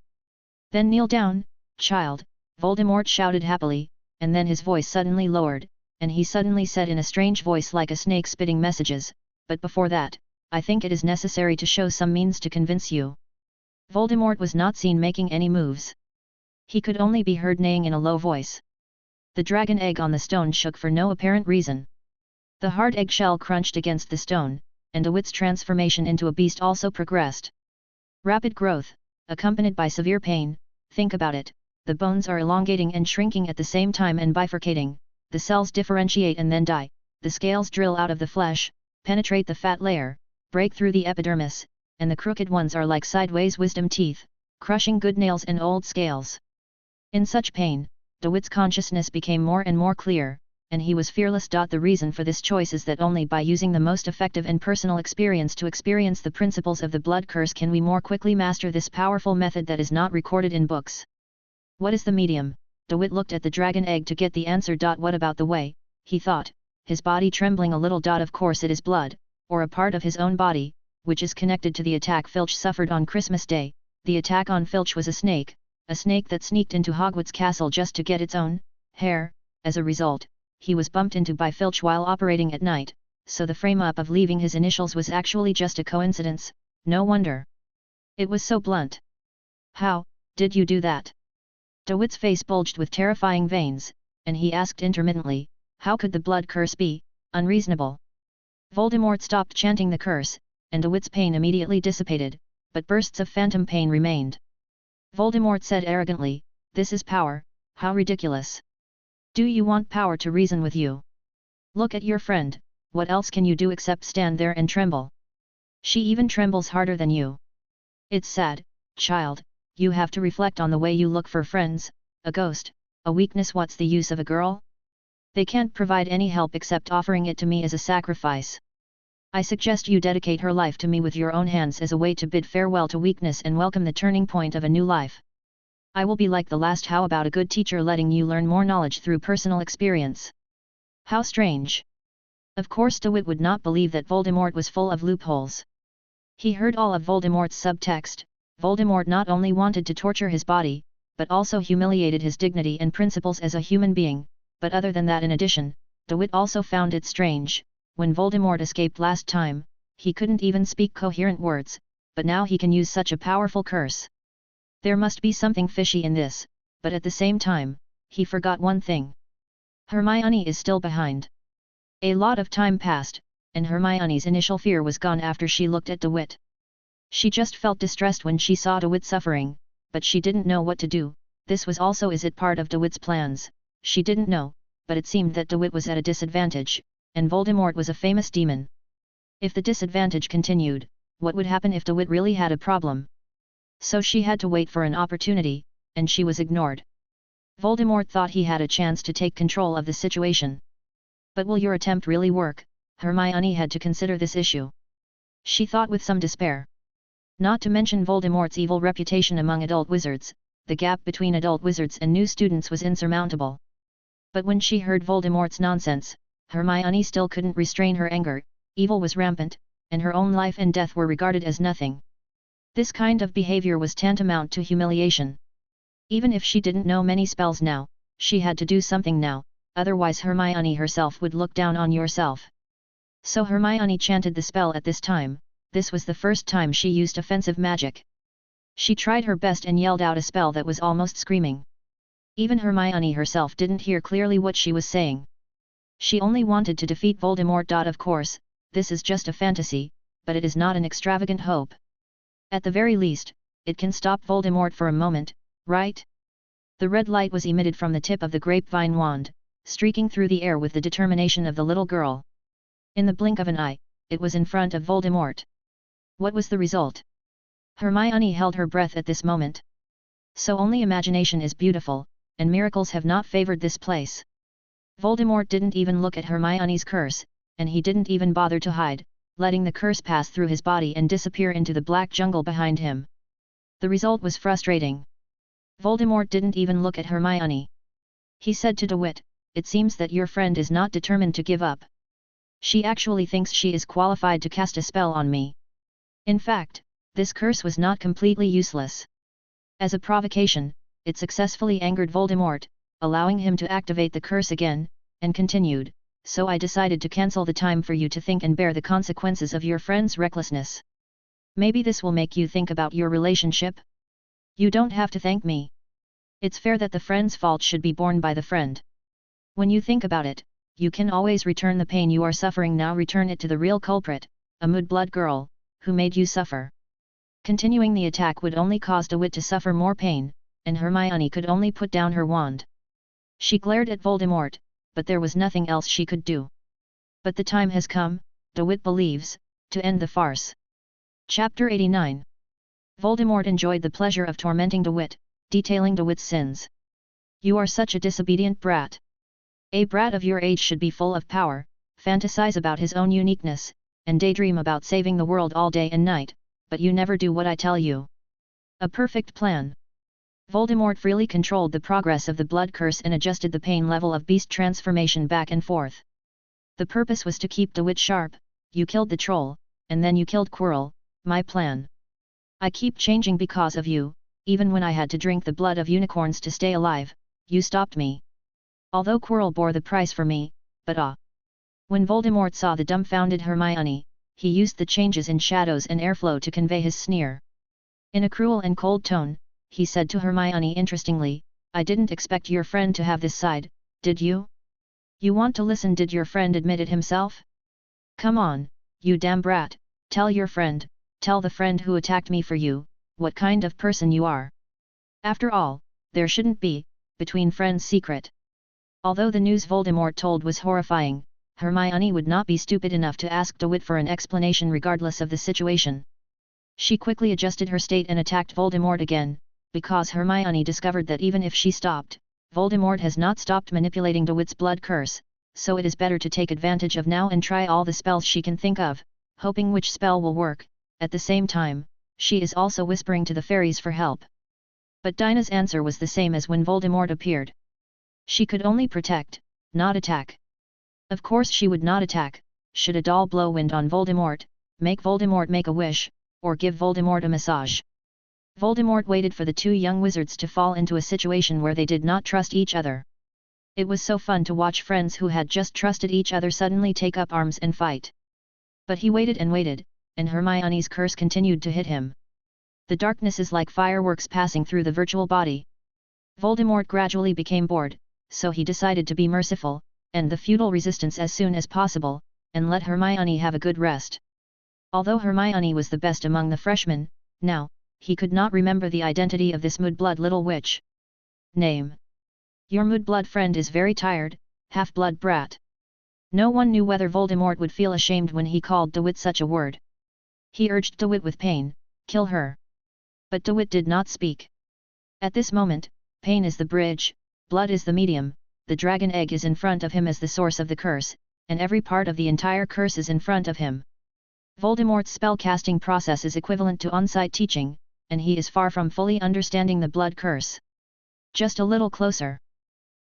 [SPEAKER 1] Then kneel down, child, Voldemort shouted happily, and then his voice suddenly lowered, and he suddenly said in a strange voice like a snake spitting messages, but before that, I think it is necessary to show some means to convince you. Voldemort was not seen making any moves. He could only be heard neighing in a low voice. The dragon egg on the stone shook for no apparent reason. The hard eggshell crunched against the stone, and DeWitt's transformation into a beast also progressed. Rapid growth, accompanied by severe pain, think about it, the bones are elongating and shrinking at the same time and bifurcating, the cells differentiate and then die, the scales drill out of the flesh, penetrate the fat layer, break through the epidermis, and the crooked ones are like sideways wisdom teeth, crushing good nails and old scales. In such pain, DeWitt's consciousness became more and more clear, and he was fearless. The reason for this choice is that only by using the most effective and personal experience to experience the principles of the blood curse can we more quickly master this powerful method that is not recorded in books. What is the medium? DeWitt looked at the dragon egg to get the answer. What about the way? He thought, his body trembling a little. Of course it is blood, or a part of his own body, which is connected to the attack Filch suffered on Christmas Day. The attack on Filch was a snake that sneaked into Hogwarts Castle just to get its own hair. As a result, he was bumped into by Filch while operating at night, so the frame-up of leaving his initials was actually just a coincidence. No wonder it was so blunt. How did you do that? DeWitt's face bulged with terrifying veins, and he asked intermittently, how could the blood curse be unreasonable? Voldemort stopped chanting the curse, and DeWitt's pain immediately dissipated, but bursts of phantom pain remained. Voldemort said arrogantly, this is power, how ridiculous. Do you want power to reason with you? Look at your friend, what else can you do except stand there and tremble? She even trembles harder than you. It's sad, child, you have to reflect on the way you look for friends, a ghost, a weakness. What's the use of a girl? They can't provide any help except offering it to me as a sacrifice. I suggest you dedicate her life to me with your own hands as a way to bid farewell to weakness and welcome the turning point of a new life. I will be like the last. How about a good teacher letting you learn more knowledge through personal experience? How strange. Of course DeWitt would not believe that Voldemort was full of loopholes. He heard all of Voldemort's subtext. Voldemort not only wanted to torture his body, but also humiliated his dignity and principles as a human being, but other than that, in addition, DeWitt also found it strange, when Voldemort escaped last time, he couldn't even speak coherent words, but now he can use such a powerful curse. There must be something fishy in this, but at the same time, he forgot one thing. Hermione is still behind. A lot of time passed, and Hermione's initial fear was gone after she looked at DeWitt. She just felt distressed when she saw DeWitt suffering, but she didn't know what to do. This was also is it part of DeWitt's plans? She didn't know, but it seemed that DeWitt was at a disadvantage, and Voldemort was a famous demon. If the disadvantage continued, what would happen if DeWitt really had a problem? So she had to wait for an opportunity, and she was ignored. Voldemort thought he had a chance to take control of the situation. But will your attempt really work? Hermione had to consider this issue. She thought with some despair. Not to mention Voldemort's evil reputation among adult wizards, the gap between adult wizards and new students was insurmountable. But when she heard Voldemort's nonsense, Hermione still couldn't restrain her anger. Evil was rampant, and her own life and death were regarded as nothing. This kind of behavior was tantamount to humiliation. Even if she didn't know many spells now, she had to do something now, otherwise Hermione herself would look down on yourself. So Hermione chanted the spell at this time. This was the first time she used offensive magic. She tried her best and yelled out a spell that was almost screaming. Even Hermione herself didn't hear clearly what she was saying. She only wanted to defeat Voldemort. Of course, this is just a fantasy, but it is not an extravagant hope. At the very least, it can stop Voldemort for a moment, right? The red light was emitted from the tip of the grapevine wand, streaking through the air with the determination of the little girl. In the blink of an eye, it was in front of Voldemort. What was the result? Hermione held her breath at this moment. So only imagination is beautiful, and miracles have not favored this place. Voldemort didn't even look at Hermione's curse, and he didn't even bother to hide, letting the curse pass through his body and disappear into the black jungle behind him. The result was frustrating. Voldemort didn't even look at Hermione. He said to DeWitt, "It seems that your friend is not determined to give up. She actually thinks she is qualified to cast a spell on me. In fact, this curse was not completely useless." As a provocation, it successfully angered Voldemort, allowing him to activate the curse again, and continued, "So I decided to cancel the time for you to think and bear the consequences of your friend's recklessness. Maybe this will make you think about your relationship? You don't have to thank me. It's fair that the friend's fault should be borne by the friend. When you think about it, you can always return the pain you are suffering now, return it to the real culprit, a mudblood girl, who made you suffer." Continuing the attack would only cause DeWitt to suffer more pain, and Hermione could only put down her wand. She glared at Voldemort, but there was nothing else she could do. But the time has come, DeWitt believes, to end the farce. Chapter 89. Voldemort enjoyed the pleasure of tormenting DeWitt, detailing DeWitt's sins. "You are such a disobedient brat. A brat of your age should be full of power, fantasize about his own uniqueness, and daydream about saving the world all day and night, but you never do what I tell you. A perfect plan." Voldemort freely controlled the progress of the blood curse and adjusted the pain level of beast transformation back and forth. The purpose was to keep DeWitt sharp. "You killed the troll, and then you killed Quirrell, my plan. I keep changing because of you, even when I had to drink the blood of unicorns to stay alive, you stopped me. Although Quirrell bore the price for me, but When Voldemort saw the dumbfounded Hermione, he used the changes in shadows and airflow to convey his sneer. In a cruel and cold tone, he said to Hermione interestingly, "I didn't expect your friend to have this side, did you? You want to listen?" "Did your friend admit it himself? Come on, you damn brat, tell your friend, tell the friend who attacked me for you, what kind of person you are. After all, there shouldn't be, between friends, secret." Although the news Voldemort told was horrifying, Hermione would not be stupid enough to ask DeWitt for an explanation regardless of the situation. She quickly adjusted her state and attacked Voldemort again, because Hermione discovered that even if she stopped, Voldemort has not stopped manipulating DeWitt's blood curse, so it is better to take advantage of now and try all the spells she can think of, hoping which spell will work. At the same time, she is also whispering to the fairies for help. But Dinah's answer was the same as when Voldemort appeared. She could only protect, not attack. Of course she would not attack. Should a doll blow wind on Voldemort, make Voldemort make a wish, or give Voldemort a massage? Voldemort waited for the two young wizards to fall into a situation where they did not trust each other. It was so fun to watch friends who had just trusted each other suddenly take up arms and fight. But he waited and waited, and Hermione's curse continued to hit him. The darkness is like fireworks passing through the virtual body. Voldemort gradually became bored, so he decided to be merciful, end the feudal resistance as soon as possible, and let Hermione have a good rest. Although Hermione was the best among the freshmen, now, he could not remember the identity of this mudblood little witch. Name. Your mudblood friend is very tired, half-blood brat. No one knew whether Voldemort would feel ashamed when he called DeWitt such a word. He urged DeWitt with pain, "Kill her." But DeWitt did not speak. At this moment, pain is the bridge, blood is the medium, the dragon egg is in front of him as the source of the curse, and every part of the entire curse is in front of him. Voldemort's spell-casting process is equivalent to on-site teaching, and he is far from fully understanding the blood curse. Just a little closer.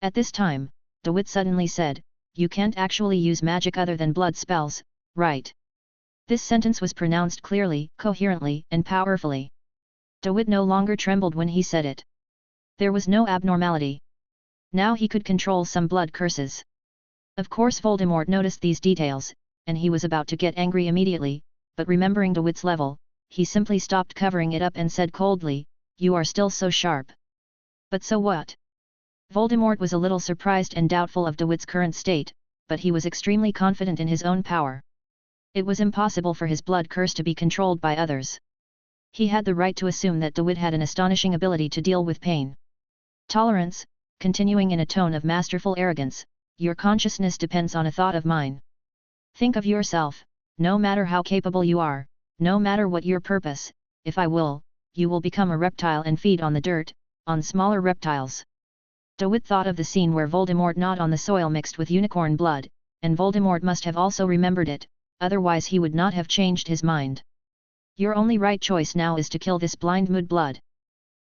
[SPEAKER 1] At this time, DeWitt suddenly said, "You can't actually use magic other than blood spells, right?" This sentence was pronounced clearly, coherently, and powerfully. DeWitt no longer trembled when he said it. There was no abnormality. Now he could control some blood curses. Of course Voldemort noticed these details, and he was about to get angry immediately, but remembering DeWitt's level, he simply stopped covering it up and said coldly, "You are still so sharp." "But so what?" Voldemort was a little surprised and doubtful of DeWitt's current state, but he was extremely confident in his own power. It was impossible for his blood curse to be controlled by others. He had the right to assume that DeWitt had an astonishing ability to deal with pain. "Tolerance," continuing in a tone of masterful arrogance, "your consciousness depends on a thought of mine. Think of yourself, no matter how capable you are, no matter what your purpose, if I will, you will become a reptile and feed on the dirt, on smaller reptiles." DeWitt thought of the scene where Voldemort gnawed on the soil mixed with unicorn blood, and Voldemort must have also remembered it, otherwise he would not have changed his mind. "Your only right choice now is to kill this blind mudblood."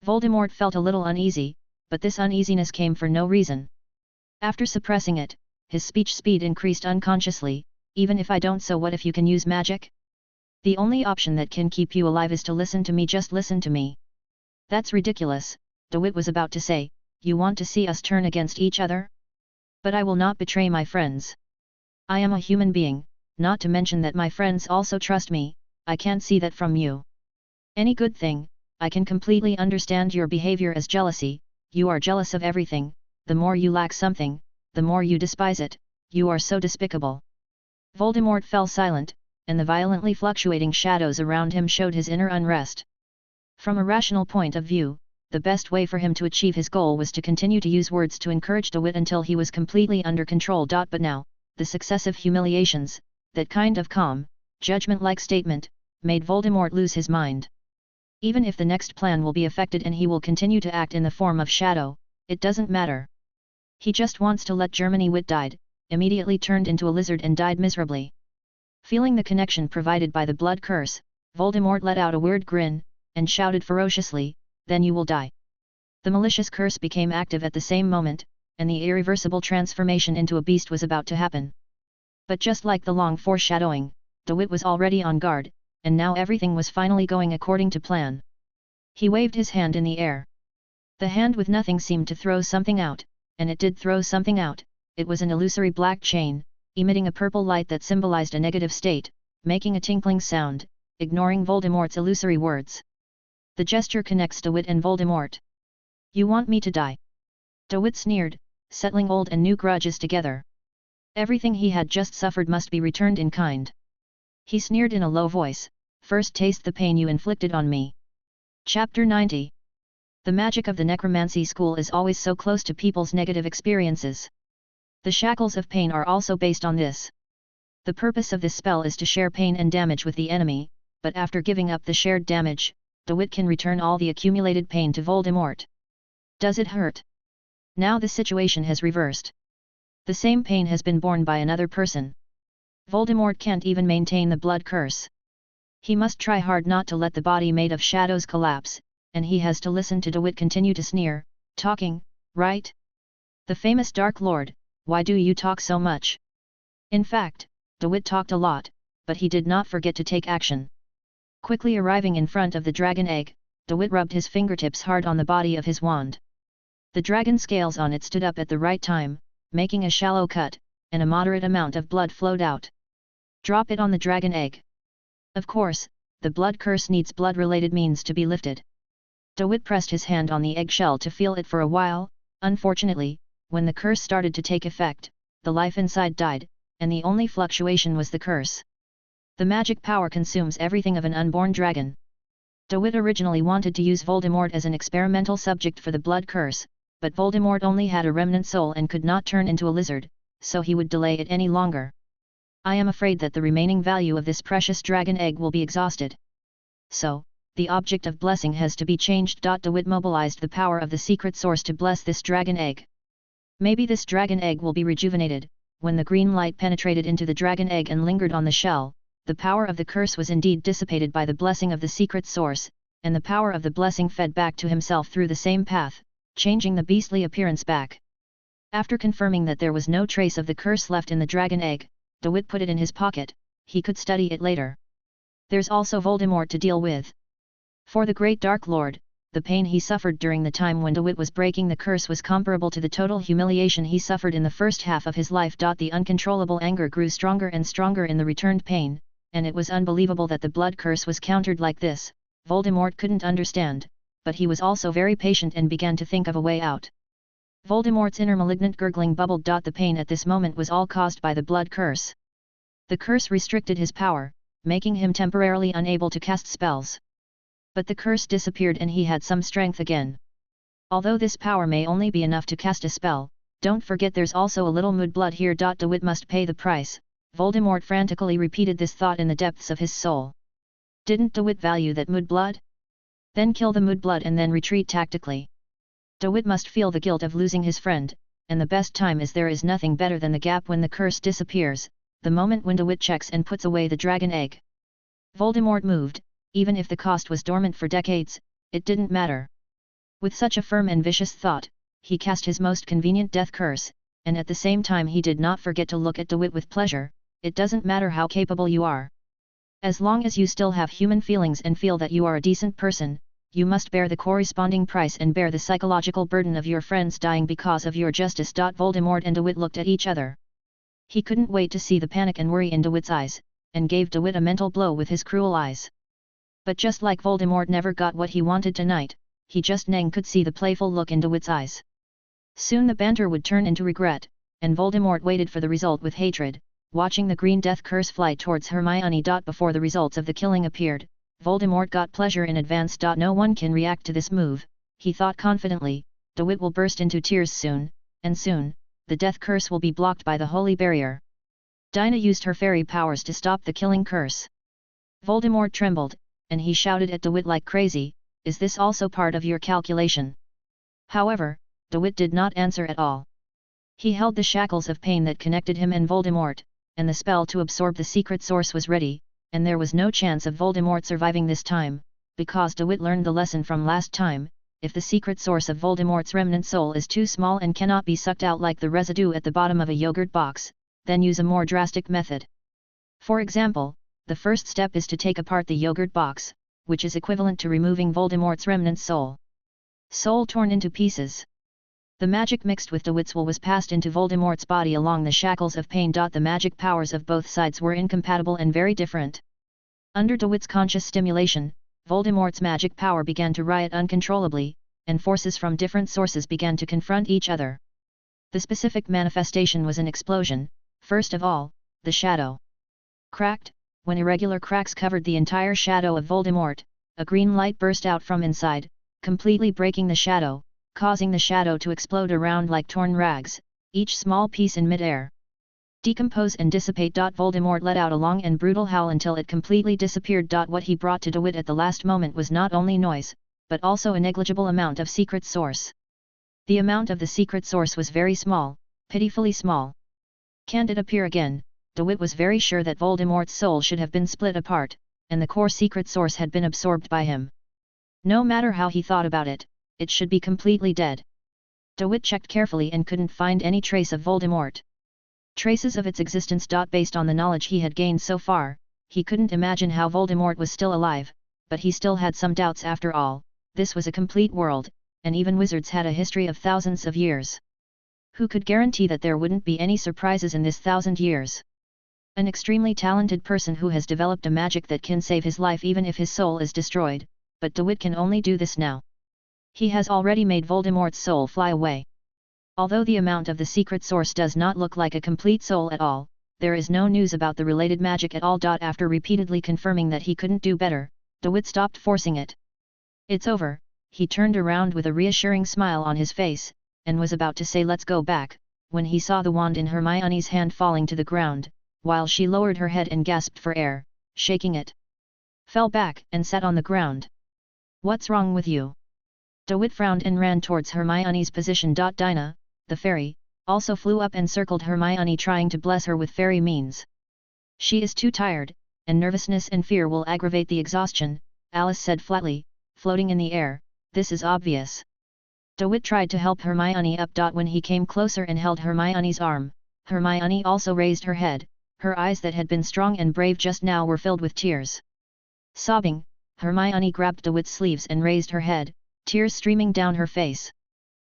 [SPEAKER 1] Voldemort felt a little uneasy, but this uneasiness came for no reason. After suppressing it, his speech speed increased unconsciously. "Even if I don't, so what if you can use magic? The only option that can keep you alive is to listen to me, just listen to me." "That's ridiculous," DeWitt was about to say. "You want to see us turn against each other? But I will not betray my friends. I am a human being, not to mention that my friends also trust me. I can't see that from you. Any good thing, I can completely understand your behavior as jealousy. You are jealous of everything. The more you lack something, the more you despise it. You are so despicable." Voldemort fell silent, and the violently fluctuating shadows around him showed his inner unrest. From a rational point of view, the best way for him to achieve his goal was to continue to use words to encourage DeWitt until he was completely under control. But now, the successive humiliations, that kind of calm, judgment-like statement, made Voldemort lose his mind. Even if the next plan will be affected and he will continue to act in the form of shadow, it doesn't matter. He just wants to let Germany. Wit died, immediately turned into a lizard and died miserably. Feeling the connection provided by the blood curse, Voldemort let out a weird grin, and shouted ferociously, "Then you will die." The malicious curse became active at the same moment, and the irreversible transformation into a beast was about to happen. But just like the long foreshadowing, DeWitt was already on guard, and now everything was finally going according to plan. He waved his hand in the air. The hand with nothing seemed to throw something out, and it did throw something out. It was an illusory black chain, emitting a purple light that symbolized a negative state, making a tinkling sound, ignoring Voldemort's illusory words. The gesture connects DeWitt and Voldemort. "You want me to die?" DeWitt sneered, settling old and new grudges together. Everything he had just suffered must be returned in kind. He sneered in a low voice, "First taste the pain you inflicted on me." Chapter 90. The magic of the necromancy school is always so close to people's negative experiences. The shackles of pain are also based on this. The purpose of this spell is to share pain and damage with the enemy, but after giving up the shared damage, DeWitt can return all the accumulated pain to Voldemort. Does it hurt? Now the situation has reversed. The same pain has been borne by another person. Voldemort can't even maintain the blood curse. He must try hard not to let the body made of shadows collapse, and he has to listen to DeWitt continue to sneer, "Talking, right? The famous Dark Lord, why do you talk so much?" In fact, DeWitt talked a lot, but he did not forget to take action. Quickly arriving in front of the dragon egg, DeWitt rubbed his fingertips hard on the body of his wand. The dragon scales on it stood up at the right time, making a shallow cut, and a moderate amount of blood flowed out. "Drop it on the dragon egg." Of course, the blood curse needs blood-related means to be lifted. DeWitt pressed his hand on the eggshell to feel it for a while. Unfortunately, when the curse started to take effect, the life inside died, and the only fluctuation was the curse. The magic power consumes everything of an unborn dragon. DeWitt originally wanted to use Voldemort as an experimental subject for the blood curse, but Voldemort only had a remnant soul and could not turn into a lizard, so he would delay it any longer. "I am afraid that the remaining value of this precious dragon egg will be exhausted. So, the object of blessing has to be changed." DeWitt mobilized the power of the secret source to bless this dragon egg. Maybe this dragon egg will be rejuvenated. When the green light penetrated into the dragon egg and lingered on the shell, the power of the curse was indeed dissipated by the blessing of the secret source, and the power of the blessing fed back to himself through the same path, changing the beastly appearance back. After confirming that there was no trace of the curse left in the dragon egg, DeWitt put it in his pocket. He could study it later. There's also Voldemort to deal with. For the great Dark Lord, the pain he suffered during the time when DeWitt was breaking the curse was comparable to the total humiliation he suffered in the first half of his life. The uncontrollable anger grew stronger and stronger in the returned pain, and it was unbelievable that the blood curse was countered like this. Voldemort couldn't understand, but he was also very patient and began to think of a way out. Voldemort's inner malignant gurgling bubbled. The pain at this moment was all caused by the blood curse. The curse restricted his power, making him temporarily unable to cast spells. But the curse disappeared and he had some strength again. Although this power may only be enough to cast a spell, don't forget there's also a little mudblood here. DeWitt must pay the price. Voldemort frantically repeated this thought in the depths of his soul. Didn't DeWitt value that mudblood? Then kill the mudblood and then retreat tactically. DeWitt must feel the guilt of losing his friend, and the best time is there is nothing better than the gap when the curse disappears, the moment when DeWitt checks and puts away the dragon egg. Voldemort moved. Even if the cost was dormant for decades, it didn't matter. With such a firm and vicious thought, he cast his most convenient death curse, and at the same time he did not forget to look at DeWitt with pleasure. It doesn't matter how capable you are. As long as you still have human feelings and feel that you are a decent person, you must bear the corresponding price and bear the psychological burden of your friends dying because of your justice. Voldemort and DeWitt looked at each other. He couldn't wait to see the panic and worry in DeWitt's eyes, and gave DeWitt a mental blow with his cruel eyes. But just like Voldemort never got what he wanted tonight, he just could see the playful look in DeWitt's eyes. Soon the banter would turn into regret, and Voldemort waited for the result with hatred, watching the green death curse fly towards Hermione. Before the results of the killing appeared, Voldemort got pleasure in advance. No one can react to this move, he thought confidently. DeWitt will burst into tears soon, and soon, the death curse will be blocked by the holy barrier. Dinah used her fairy powers to stop the killing curse. Voldemort trembled, and he shouted at DeWitt like crazy, "Is this also part of your calculation?" However, DeWitt did not answer at all. He held the shackles of pain that connected him and Voldemort, and the spell to absorb the secret source was ready, and there was no chance of Voldemort surviving this time, because DeWitt learned the lesson from last time. If the secret source of Voldemort's remnant soul is too small and cannot be sucked out like the residue at the bottom of a yogurt box, then use a more drastic method. For example, the first step is to take apart the yogurt box, which is equivalent to removing Voldemort's remnant soul. Soul torn into pieces. The magic mixed with DeWitt's will was passed into Voldemort's body along the shackles of pain. The magic powers of both sides were incompatible and very different. Under DeWitt's conscious stimulation, Voldemort's magic power began to riot uncontrollably, and forces from different sources began to confront each other. The specific manifestation was an explosion. First of all, the shadow cracked. When irregular cracks covered the entire shadow of Voldemort, a green light burst out from inside, completely breaking the shadow, causing the shadow to explode around like torn rags, each small piece in mid-air. Decompose and dissipate. Voldemort let out a long and brutal howl until it completely disappeared. What he brought to DeWitt at the last moment was not only noise, but also a negligible amount of secret source. The amount of the secret source was very small, pitifully small. Can't it appear again? DeWitt was very sure that Voldemort's soul should have been split apart, and the core secret source had been absorbed by him. No matter how he thought about it, it should be completely dead. DeWitt checked carefully and couldn't find any trace of Voldemort. Traces of its existence. Based on the knowledge he had gained so far, he couldn't imagine how Voldemort was still alive, but he still had some doubts. After all, this was a complete world, and even wizards had a history of thousands of years. Who could guarantee that there wouldn't be any surprises in this 1,000 years? An extremely talented person who has developed a magic that can save his life even if his soul is destroyed, but DeWitt can only do this now. He has already made Voldemort's soul fly away. Although the amount of the secret source does not look like a complete soul at all, there is no news about the related magic at all. After repeatedly confirming that he couldn't do better, DeWitt stopped forcing it. It's over, he turned around with a reassuring smile on his face, and was about to say let's go back, when he saw the wand in Hermione's hand falling to the ground, while she lowered her head and gasped for air, shaking it. Fell back and sat on the ground. What's wrong with you? DeWitt frowned and ran towards Hermione's position. Dinah, the fairy, also flew up and circled Hermione, trying to bless her with fairy means. She is too tired, and nervousness and fear will aggravate the exhaustion, Alice said flatly, floating in the air. This is obvious. DeWitt tried to help Hermione up. When he came closer and held Hermione's arm, Hermione also raised her head. Her eyes that had been strong and brave just now were filled with tears. Sobbing, Hermione grabbed DeWitt's sleeves and raised her head. tears streaming down her face.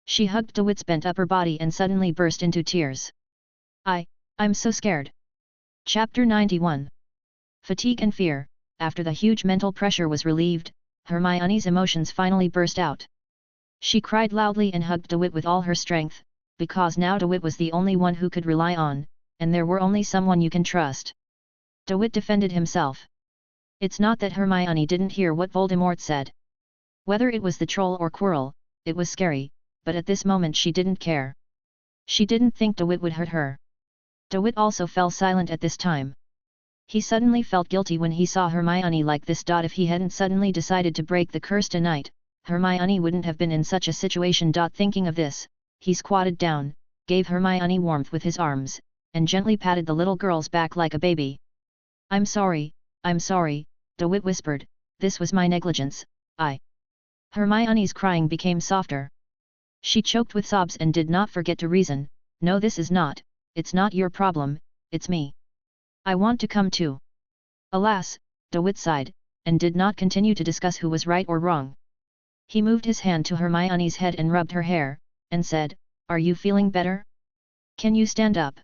[SPEAKER 1] She hugged DeWitt's bent upper body and suddenly burst into tears. I'm so scared. Chapter 91. Fatigue and fear. After the huge mental pressure was relieved, Hermione's emotions finally burst out. She cried loudly and hugged DeWitt with all her strength, because now DeWitt was the only one who could rely on, and there were only someone you can trust. DeWitt defended himself. It's not that Hermione didn't hear what Voldemort said. Whether it was the troll or Quirrell, it was scary, but at this moment she didn't care. She didn't think DeWitt would hurt her. DeWitt also fell silent at this time. He suddenly felt guilty when he saw Hermione like this. If he hadn't suddenly decided to break the curse tonight, Hermione wouldn't have been in such a situation. Thinking of this, he squatted down, gave Hermione warmth with his arms, and gently patted the little girl's back like a baby. I'm sorry, DeWitt whispered, this was my negligence, Hermione's crying became softer. She choked with sobs and did not forget to reason, no, it's not your problem, it's me. I want to come too. Alas, DeWitt sighed, and did not continue to discuss who was right or wrong. He moved his hand to Hermione's head and rubbed her hair, and said, are you feeling better? Can you stand up?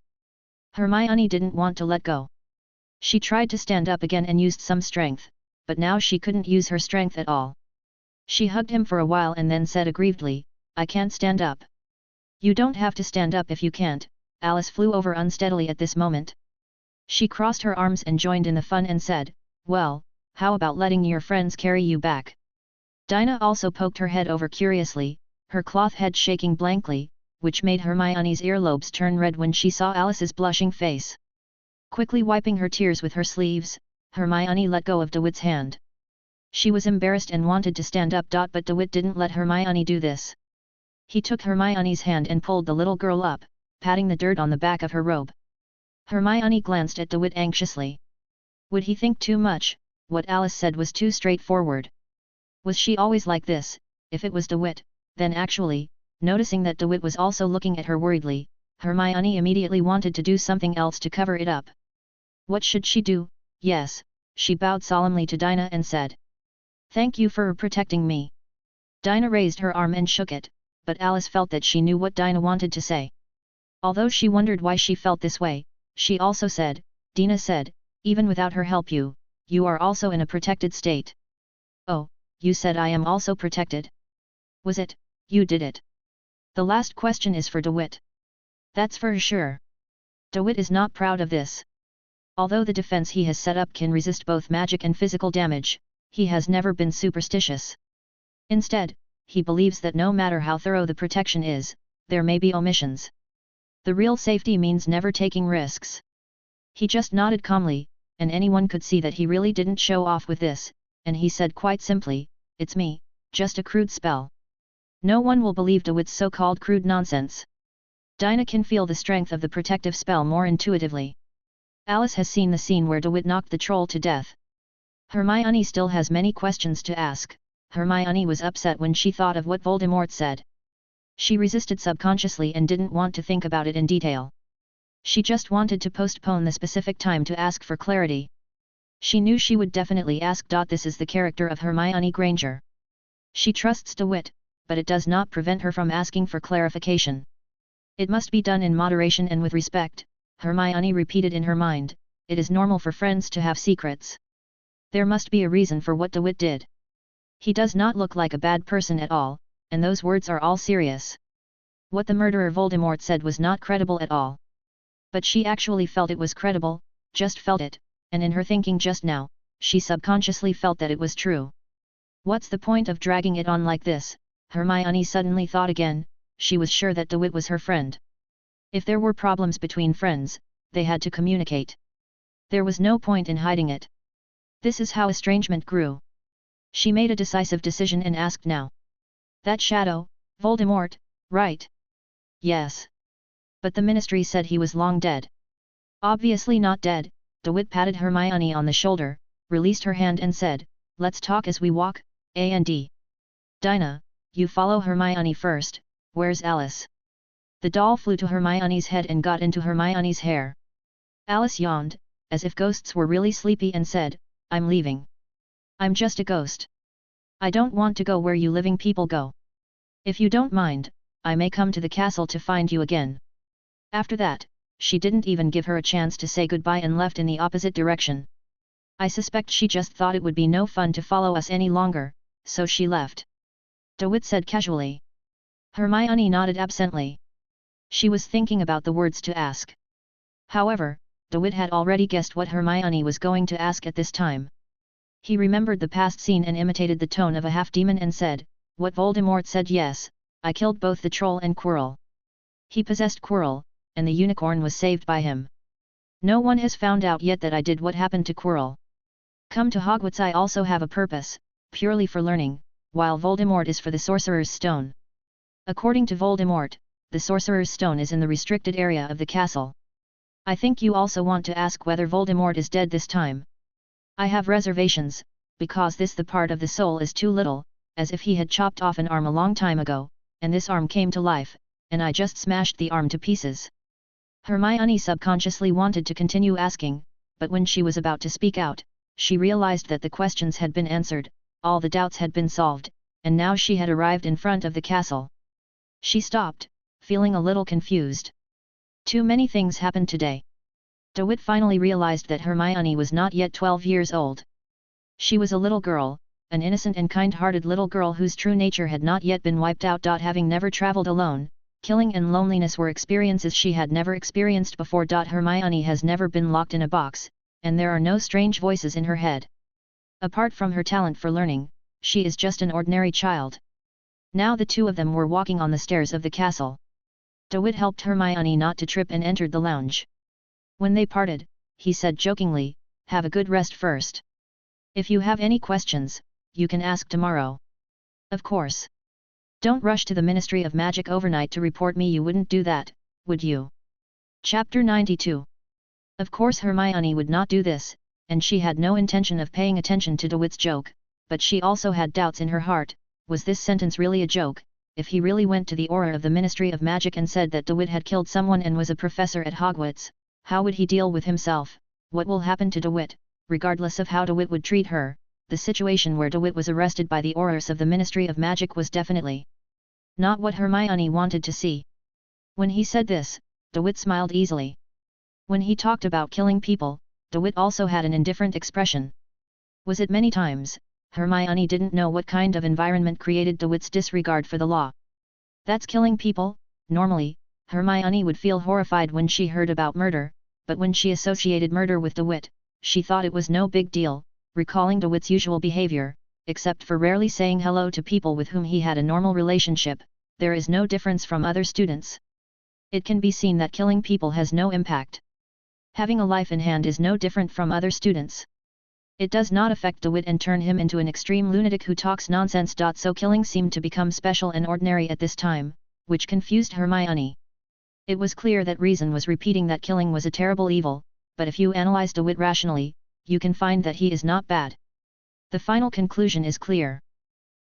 [SPEAKER 1] Hermione didn't want to let go. She tried to stand up again and used some strength, but now she couldn't use her strength at all. She hugged him for a while and then said aggrievedly, I can't stand up. You don't have to stand up if you can't. Alice flew over unsteadily at this moment. She crossed her arms and joined in the fun and said, well, how about letting your friends carry you back? Dinah also poked her head over curiously, her cloth head shaking blankly, which made Hermione's earlobes turn red when she saw Alice's blushing face. Quickly wiping her tears with her sleeves, Hermione let go of DeWitt's hand. She was embarrassed and wanted to stand up. But DeWitt didn't let Hermione do this. He took Hermione's hand and pulled the little girl up, patting the dirt on the back of her robe. Hermione glanced at DeWitt anxiously. Would he think too much? What Alice said was too straightforward. Was she always like this? If it was DeWitt, then actually, noticing that DeWitt was also looking at her worriedly, Hermione immediately wanted to do something else to cover it up. What should she do? Yes, she bowed solemnly to Dinah and said. Thank you for protecting me. Dinah raised her arm and shook it, but Alice felt that she knew what Dinah wanted to say. Although she wondered why she felt this way, she also said, Dinah said, even without her help you are also in a protected state. Oh, you said I am also protected? Was it, you did it? The last question is for DeWitt. That's for sure. DeWitt is not proud of this. Although the defense he has set up can resist both magic and physical damage, he has never been superstitious. Instead, he believes that no matter how thorough the protection is, there may be omissions. The real safety means never taking risks. He just nodded calmly, and anyone could see that he really didn't show off with this, and he said quite simply, it's me, just a crude spell. No one will believe DeWitt's so-called crude nonsense. Dinah can feel the strength of the protective spell more intuitively. Alice has seen the scene where DeWitt knocked the troll to death. Hermione still has many questions to ask. Hermione was upset when she thought of what Voldemort said. She resisted subconsciously and didn't want to think about it in detail. She just wanted to postpone the specific time to ask for clarity. She knew she would definitely ask. This is the character of Hermione Granger. She trusts DeWitt, but it does not prevent her from asking for clarification. It must be done in moderation and with respect, Hermione repeated in her mind, it is normal for friends to have secrets. There must be a reason for what DeWitt did. He does not look like a bad person at all, and those words are all serious. What the murderer Voldemort said was not credible at all. But she actually felt it was credible, just felt it, and in her thinking just now, she subconsciously felt that it was true. What's the point of dragging it on like this? Hermione suddenly thought again. She was sure that DeWitt was her friend. If there were problems between friends, they had to communicate. There was no point in hiding it. This is how estrangement grew. She made a decisive decision and asked now. That shadow, Voldemort, right? Yes. But the Ministry said he was long dead. Obviously not dead. DeWitt patted Hermione on the shoulder, released her hand and said, let's talk as we walk, A&D. Dinah, you follow Hermione first. Where's Alice? The doll flew to Hermione's head and got into Hermione's hair. Alice yawned, as if ghosts were really sleepy and said, I'm leaving. I'm just a ghost. I don't want to go where you living people go. If you don't mind, I may come to the castle to find you again. After that, she didn't even give her a chance to say goodbye and left in the opposite direction. I suspect she just thought it would be no fun to follow us any longer, so she left. DeWitt said casually. Hermione nodded absently. She was thinking about the words to ask. However, DeWitt had already guessed what Hermione was going to ask at this time. He remembered the past scene and imitated the tone of a half-demon and said, "What Voldemort said, yes, I killed both the troll and Quirrell. He possessed Quirrell, and the unicorn was saved by him. No one has found out yet that I did what happened to Quirrell. Come to Hogwarts I also have a purpose, purely for learning, while Voldemort is for the Sorcerer's Stone. According to Voldemort, the Sorcerer's Stone is in the restricted area of the castle. I think you also want to ask whether Voldemort is dead this time. I have reservations, because the part of the soul is too little, as if he had chopped off an arm a long time ago, and this arm came to life, and I just smashed the arm to pieces." Hermione subconsciously wanted to continue asking, but when she was about to speak out, she realized that the questions had been answered, all the doubts had been solved, and now she had arrived in front of the castle. She stopped, feeling a little confused. Too many things happened today. DeWitt finally realized that Hermione was not yet 12 years old. She was a little girl, an innocent and kind-hearted little girl whose true nature had not yet been wiped out. Having never traveled alone, killing and loneliness were experiences she had never experienced before. Hermione has never been locked in a box, and there are no strange voices in her head. Apart from her talent for learning, she is just an ordinary child. Now the two of them were walking on the stairs of the castle. DeWitt helped Hermione not to trip and entered the lounge. When they parted, he said jokingly, "Have a good rest first. If you have any questions, you can ask tomorrow. Of course. Don't rush to the Ministry of Magic overnight to report me. You wouldn't do that, would you?" Chapter 92. Of course Hermione would not do this, and she had no intention of paying attention to DeWitt's joke, but she also had doubts in her heart. Was this sentence really a joke? If he really went to the aura of the Ministry of Magic and said that DeWitt had killed someone and was a professor at Hogwarts, how would he deal with himself? What will happen to DeWitt? Regardless of how DeWitt would treat her, the situation where DeWitt was arrested by the auras of the Ministry of Magic was definitely not what Hermione wanted to see. When he said this, DeWitt smiled easily. When he talked about killing people, DeWitt also had an indifferent expression. Was it many times? Hermione didn't know what kind of environment created DeWitt's disregard for the law. That's killing people? Normally, Hermione would feel horrified when she heard about murder, but when she associated murder with DeWitt, she thought it was no big deal, recalling DeWitt's usual behavior, except for rarely saying hello to people with whom he had a normal relationship. There is no difference from other students. It can be seen that killing people has no impact. Having a life in hand is no different from other students. It does not affect DeWitt and turn him into an extreme lunatic who talks nonsense. So killing seemed to become special and ordinary at this time, which confused Hermione. It was clear that reason was repeating that killing was a terrible evil, but if you analyze DeWitt rationally, you can find that he is not bad. The final conclusion is clear.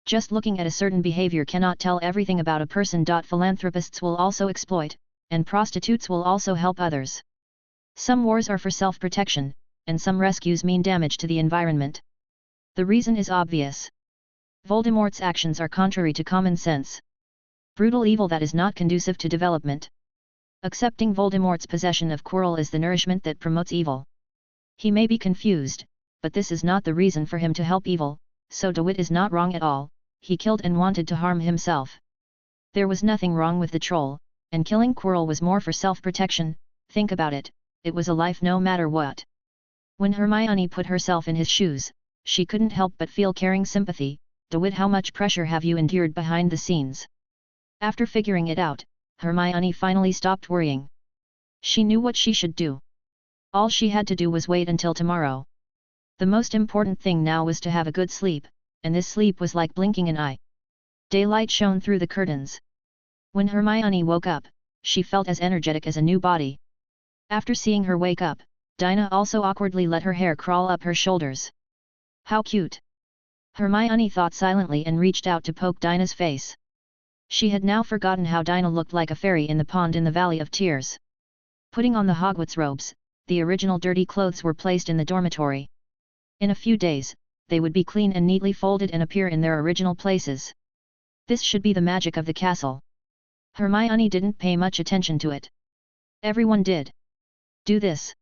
[SPEAKER 1] Just looking at a certain behavior cannot tell everything about a person. Philanthropists will also exploit, and prostitutes will also help others. Some wars are for self-protection, and some rescues mean damage to the environment. The reason is obvious. Voldemort's actions are contrary to common sense. Brutal evil that is not conducive to development. Accepting Voldemort's possession of Quirrell is the nourishment that promotes evil. He may be confused, but this is not the reason for him to help evil, so DeWitt is not wrong at all. He killed and wanted to harm himself. There was nothing wrong with the troll, and killing Quirrell was more for self-protection. Think about it, it was a life no matter what. When Hermione put herself in his shoes, she couldn't help but feel caring sympathy. DeWitt, how much pressure have you endured behind the scenes? After figuring it out, Hermione finally stopped worrying. She knew what she should do. All she had to do was wait until tomorrow. The most important thing now was to have a good sleep, and this sleep was like blinking an eye. Daylight shone through the curtains. When Hermione woke up, she felt as energetic as a new body. After seeing her wake up, Dinah also awkwardly let her hair crawl up her shoulders. How cute! Hermione thought silently and reached out to poke Dinah's face. She had now forgotten how Dinah looked like a fairy in the pond in the Valley of Tears. Putting on the Hogwarts robes, the original dirty clothes were placed in the dormitory. In a few days, they would be clean and neatly folded and appear in their original places. This should be the magic of the castle. Hermione didn't pay much attention to it. Everyone did. Do this.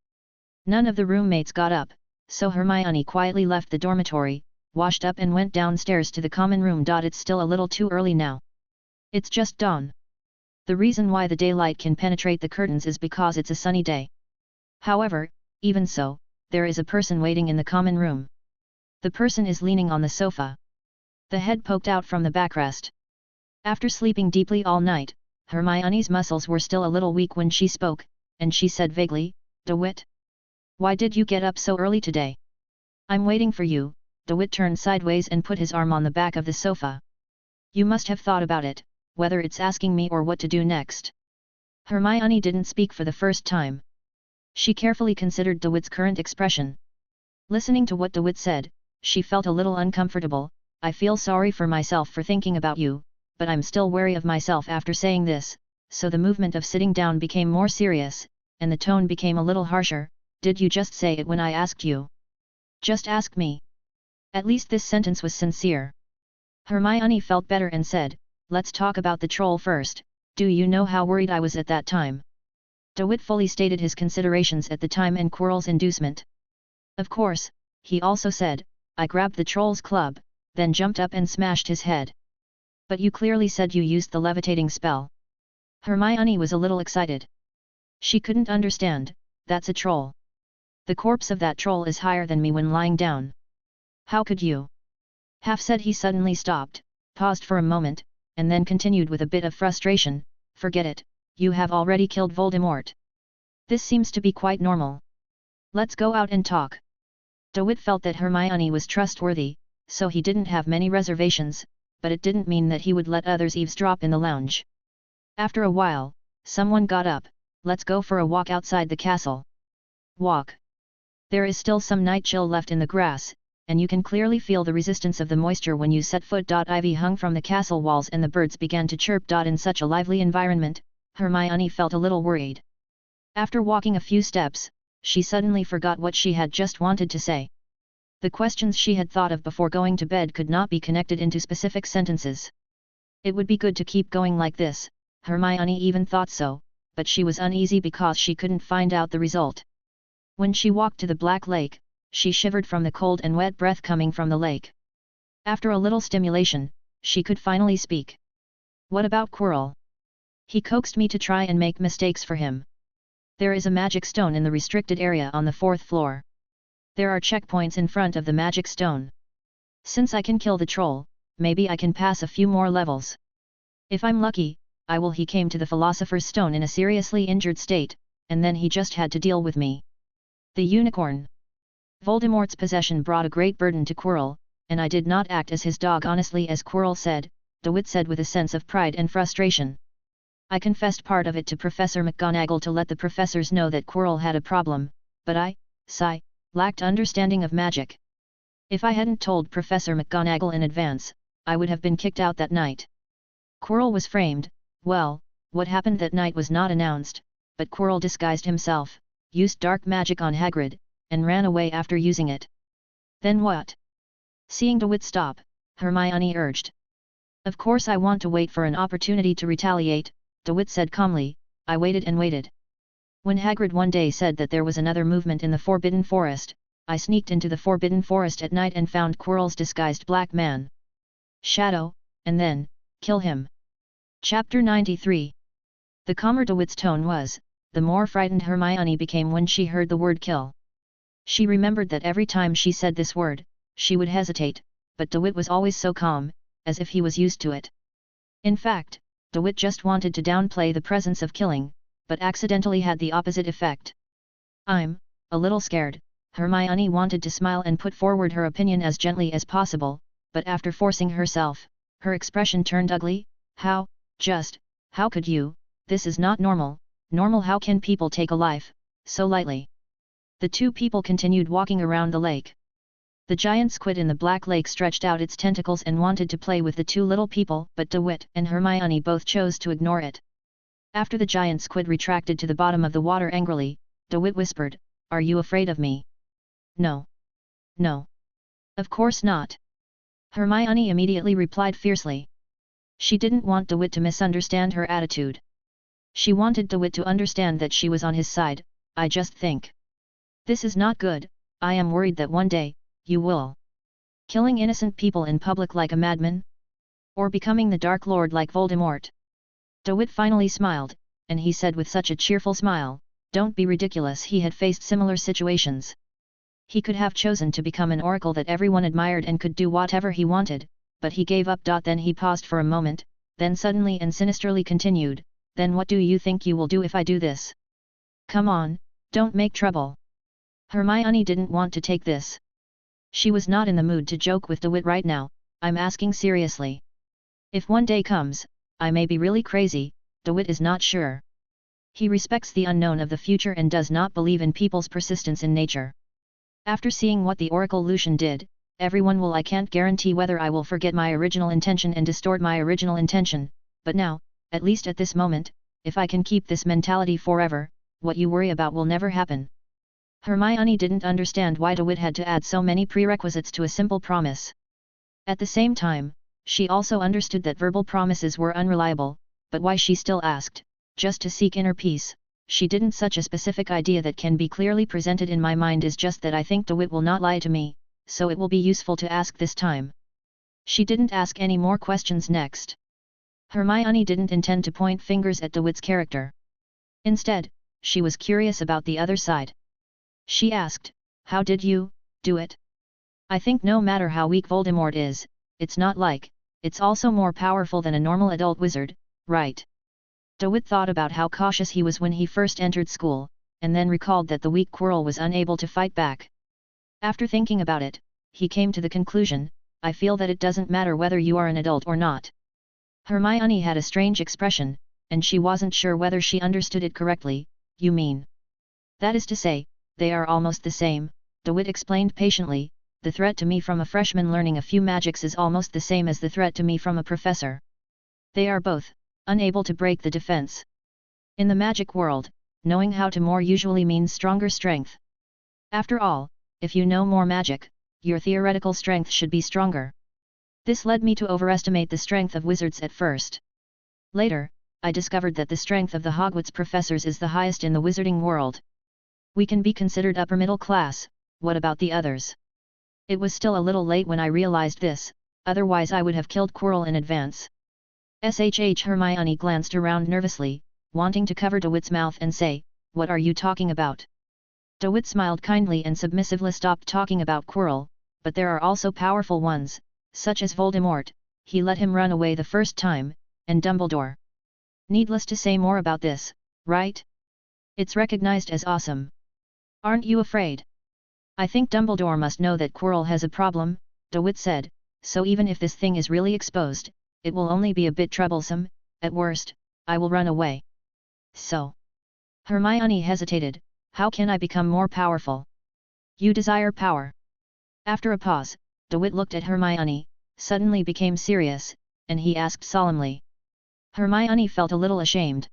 [SPEAKER 1] None of the roommates got up, so Hermione quietly left the dormitory, washed up and went downstairs to the common room. It's still a little too early now. It's just dawn. The reason why the daylight can penetrate the curtains is because it's a sunny day. However, even so, there is a person waiting in the common room. The person is leaning on the sofa. The head poked out from the backrest. After sleeping deeply all night, Hermione's muscles were still a little weak when she spoke, and she said vaguely, "DeWitt? Why did you get up so early today?" "I'm waiting for you." DeWitt turned sideways and put his arm on the back of the sofa. "You must have thought about it, whether it's asking me or what to do next." Hermione didn't speak for the first time. She carefully considered DeWitt's current expression. Listening to what DeWitt said, she felt a little uncomfortable. "I feel sorry for myself for thinking about you, but I'm still wary of myself after saying this," so the movement of sitting down became more serious, and the tone became a little harsher. "Did you just say it when I asked you? Just ask me." At least this sentence was sincere. Hermione felt better and said, "Let's talk about the troll first. Do you know how worried I was at that time?" DeWitt fully stated his considerations at the time and Quirrell's inducement. Of course, he also said, "I grabbed the troll's club, then jumped up and smashed his head." "But you clearly said you used the levitating spell." Hermione was a little excited. She couldn't understand. "That's a troll. The corpse of that troll is higher than me when lying down. How could you?" Half said he suddenly stopped, paused for a moment, and then continued with a bit of frustration, "Forget it, you have already killed Voldemort. This seems to be quite normal. Let's go out and talk." DeWitt felt that Hermione was trustworthy, so he didn't have many reservations, but it didn't mean that he would let others eavesdrop in the lounge. After a while, someone got up. "Let's go for a walk outside the castle." Walk. There is still some night chill left in the grass, and you can clearly feel the resistance of the moisture when you set foot. Ivy hung from the castle walls and the birds began to chirp. In such a lively environment, Hermione felt a little worried. After walking a few steps, she suddenly forgot what she had just wanted to say. The questions she had thought of before going to bed could not be connected into specific sentences. It would be good to keep going like this, Hermione even thought so, but she was uneasy because she couldn't find out the result. When she walked to the Black Lake, she shivered from the cold and wet breath coming from the lake. After a little stimulation, she could finally speak. "What about Quirrell? He coaxed me to try and make mistakes for him. There is a magic stone in the restricted area on the 4th floor. There are checkpoints in front of the magic stone. Since I can kill the troll, maybe I can pass a few more levels. If I'm lucky, I will." He came to the Philosopher's Stone in a seriously injured state, and then he just had to deal with me. The unicorn. Voldemort's possession brought a great burden to Quirrell, and I did not act as his dog honestly, as Quirrell said, DeWitt said with a sense of pride and frustration. "I confessed part of it to Professor McGonagall to let the professors know that Quirrell had a problem, but I, lacked understanding of magic. If I hadn't told Professor McGonagall in advance, I would have been kicked out that night." Quirrell was framed. Well, what happened that night was not announced, but Quirrell disguised himself, used dark magic on Hagrid, and ran away after using it. "Then what?" Seeing DeWitt stop, Hermione urged. "Of course I want to wait for an opportunity to retaliate," DeWitt said calmly. "I waited and waited. When Hagrid one day said that there was another movement in the Forbidden Forest, I sneaked into the Forbidden Forest at night and found Quirrell's disguised black man. Shadow, and then, kill him." Chapter 93. The calmer DeWitt's tone was, the more frightened Hermione became when she heard the word kill. She remembered that every time she said this word, she would hesitate, but DeWitt was always so calm, as if he was used to it. In fact, DeWitt just wanted to downplay the presence of killing, but accidentally had the opposite effect. "I'm a little scared." Hermione wanted to smile and put forward her opinion as gently as possible, but after forcing herself, her expression turned ugly. How could you? This is not normal. How can people take a life so lightly?" The two people continued walking around the lake. The giant squid in the Black Lake stretched out its tentacles and wanted to play with the two little people, but DeWitt and Hermione both chose to ignore it. After the giant squid retracted to the bottom of the water angrily, DeWitt whispered, "Are you afraid of me?" No. Of course not. Hermione immediately replied fiercely. She didn't want DeWitt to misunderstand her attitude. She wanted DeWitt to understand that she was on his side. I just think this is not good. I am worried that one day, you will killing innocent people in public like a madman? Or becoming the Dark Lord like Voldemort? DeWitt finally smiled, and he said with such a cheerful smile, "Don't be ridiculous." He had faced similar situations. He could have chosen to become an oracle that everyone admired and could do whatever he wanted, but he gave up. Then he paused for a moment, then suddenly and sinisterly continued, "Then what do you think you will do if I do this? Come on, don't make trouble." Hermione didn't want to take this. She was not in the mood to joke with DeWitt right now. "I'm asking seriously. If one day comes, I may be really crazy." DeWitt is not sure. He respects the unknown of the future and does not believe in people's persistence in nature. After seeing what the Oracle Lucian did, everyone will. I can't guarantee whether I will forget my original intention and distort my original intention, but now, at least at this moment, if I can keep this mentality forever, what you worry about will never happen. Hermione didn't understand why DeWitt had to add so many prerequisites to a simple promise. At the same time, she also understood that verbal promises were unreliable, but why she still asked, just to seek inner peace. She didn't. Such a specific idea that can be clearly presented in my mind is just that I think DeWitt will not lie to me, so it will be useful to ask this time. She didn't ask any more questions next. Hermione didn't intend to point fingers at DeWitt's character. Instead, she was curious about the other side. She asked, "How did you do it?" "I think no matter how weak Voldemort is, it's also more powerful than a normal adult wizard, right?" DeWitt thought about how cautious he was when he first entered school, and then recalled that the weak Quirrell was unable to fight back. After thinking about it, he came to the conclusion, "I feel that it doesn't matter whether you are an adult or not." Hermione had a strange expression, and she wasn't sure whether she understood it correctly. "You mean? That is to say, they are almost the same," DeWitt explained patiently. "The threat to me from a freshman learning a few magics is almost the same as the threat to me from a professor. They are both unable to break the defense. In the magic world, knowing how to more usually means stronger strength. After all, if you know more magic, your theoretical strength should be stronger. This led me to overestimate the strength of wizards at first. Later, I discovered that the strength of the Hogwarts professors is the highest in the wizarding world. We can be considered upper middle class. What about the others?" It was still a little late when I realized this, otherwise I would have killed Quirrell in advance. Hermione glanced around nervously, wanting to cover DeWitt's mouth and say, "What are you talking about?" DeWitt smiled kindly and submissively stopped talking about Quirrell, "But there are also powerful ones, such as Voldemort. He let him run away the first time, and Dumbledore. Needless to say more about this, right? It's recognized as awesome. Aren't you afraid?" "I think Dumbledore must know that Quirrell has a problem," DeWitt said, "so even if this thing is really exposed, it will only be a bit troublesome. At worst, I will run away." "So?" Hermione hesitated, "How can I become more powerful?" "You desire power." After a pause, DeWitt looked at Hermione, suddenly became serious, and he asked solemnly. Hermione felt a little ashamed.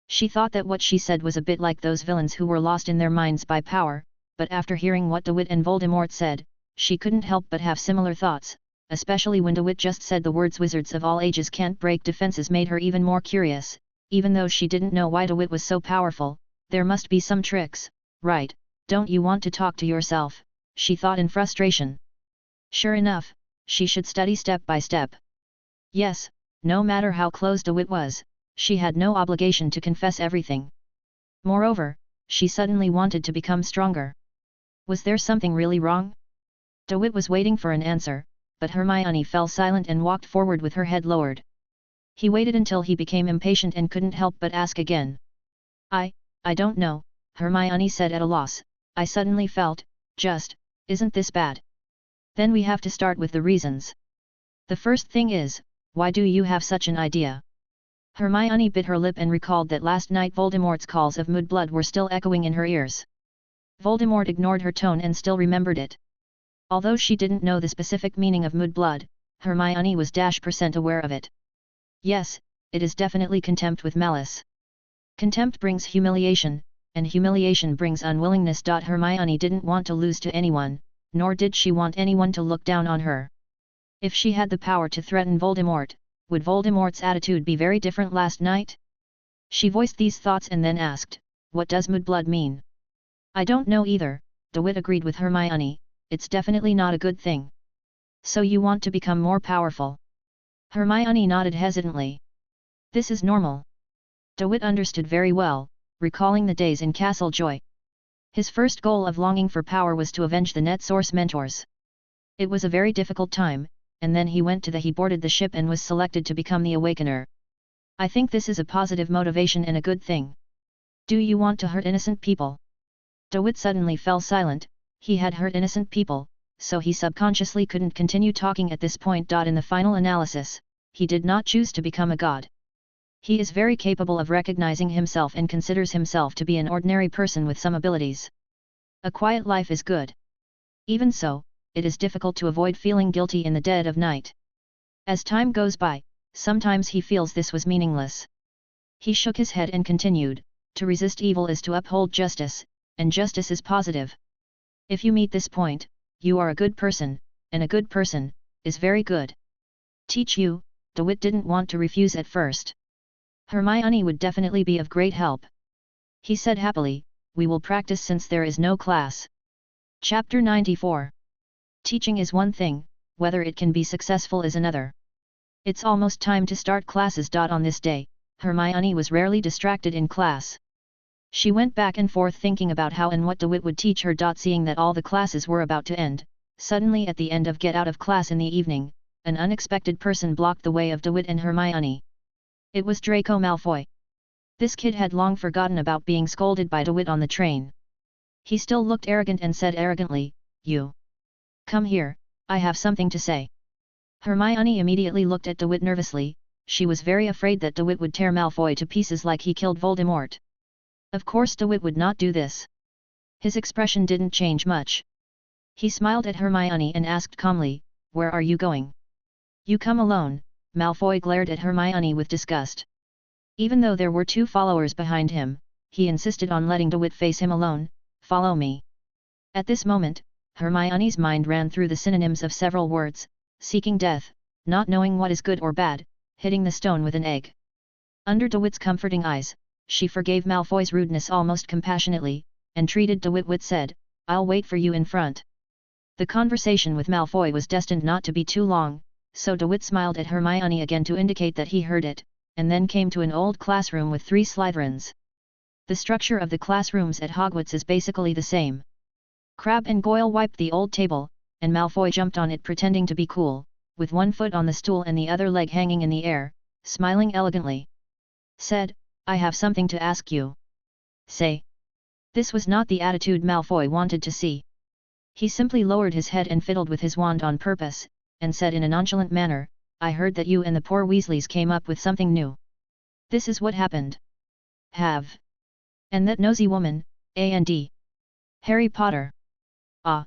[SPEAKER 1] She thought that what she said was a bit like those villains who were lost in their minds by power, but after hearing what DeWitt and Voldemort said, she couldn't help but have similar thoughts. Especially when DeWitt just said the words "wizards of all ages can't break defenses" made her even more curious. Even though she didn't know why DeWitt was so powerful, there must be some tricks, right? "Don't you want to talk to yourself?" she thought in frustration. Sure enough, she should study step by step. Yes, no matter how close DeWitt was, she had no obligation to confess everything. Moreover, she suddenly wanted to become stronger. Was there something really wrong? DeWitt was waiting for an answer, but Hermione fell silent and walked forward with her head lowered. He waited until he became impatient and couldn't help but ask again. I don't know," Hermione said at a loss. "I suddenly felt, isn't this bad? Then we have to start with the reasons. The first thing is, why do you have such an idea?" Hermione bit her lip and recalled that last night Voldemort's calls of Mudblood were still echoing in her ears. Voldemort ignored her tone and still remembered it. Although she didn't know the specific meaning of Mudblood, Hermione was % aware of it. Yes, it is definitely contempt with malice. Contempt brings humiliation, and humiliation brings unwillingness. Hermione didn't want to lose to anyone, nor did she want anyone to look down on her. If she had the power to threaten Voldemort, would Voldemort's attitude be very different last night? She voiced these thoughts and then asked, "What does mudblood mean?" "I don't know either," DeWitt agreed with Hermione, "it's definitely not a good thing." "So you want to become more powerful?" Hermione nodded hesitantly. "This is normal." DeWitt understood very well, recalling the days in Castle Joy. His first goal of longing for power was to avenge the NetSource mentors. It was a very difficult time, and then he boarded the ship and was selected to become the Awakener. "I think this is a positive motivation and a good thing. Do you want to hurt innocent people?" DeWitt suddenly fell silent. He had hurt innocent people, so he subconsciously couldn't continue talking at this point. In the final analysis, he did not choose to become a god. He is very capable of recognizing himself and considers himself to be an ordinary person with some abilities. A quiet life is good. Even so, it is difficult to avoid feeling guilty in the dead of night. As time goes by, sometimes he feels this was meaningless. He shook his head and continued, "To resist evil is to uphold justice, and justice is positive. If you meet this point, you are a good person, and a good person is very good." "Teach you," DeWitt didn't want to refuse at first. Hermione would definitely be of great help. He said happily, "We will practice since there is no class." Chapter 94. Teaching is one thing, whether it can be successful is another. It's almost time to start classes. On this day, Hermione was rarely distracted in class. She went back and forth thinking about how and what DeWitt would teach her. Seeing that all the classes were about to end, suddenly at the end of get out of class in the evening, an unexpected person blocked the way of DeWitt and Hermione. It was Draco Malfoy. This kid had long forgotten about being scolded by DeWitt on the train. He still looked arrogant and said arrogantly, "You. Come here, I have something to say." Hermione immediately looked at DeWitt nervously. She was very afraid that DeWitt would tear Malfoy to pieces like he killed Voldemort. Of course DeWitt would not do this. His expression didn't change much. He smiled at Hermione and asked calmly, "Where are you going?" "You come alone," Malfoy glared at Hermione with disgust. Even though there were two followers behind him, he insisted on letting DeWitt face him alone. "Follow me." At this moment, Hermione's mind ran through the synonyms of several words: seeking death, not knowing what is good or bad, hitting the stone with an egg. Under DeWitt's comforting eyes, she forgave Malfoy's rudeness almost compassionately, and treated DeWitt with said, "I'll wait for you in front." The conversation with Malfoy was destined not to be too long, so DeWitt smiled at Hermione again to indicate that he heard it, and then came to an old classroom with 3 Slytherins. The structure of the classrooms at Hogwarts is basically the same. Crabbe and Goyle wiped the old table, and Malfoy jumped on it pretending to be cool, with one foot on the stool and the other leg hanging in the air, smiling elegantly. Said, "I have something to ask you." "Say." This was not the attitude Malfoy wanted to see. He simply lowered his head and fiddled with his wand on purpose, and said in a nonchalant manner, "I heard that you and the poor Weasleys came up with something new. This is what happened." "Have. And that nosy woman, and Harry Potter." "Ah.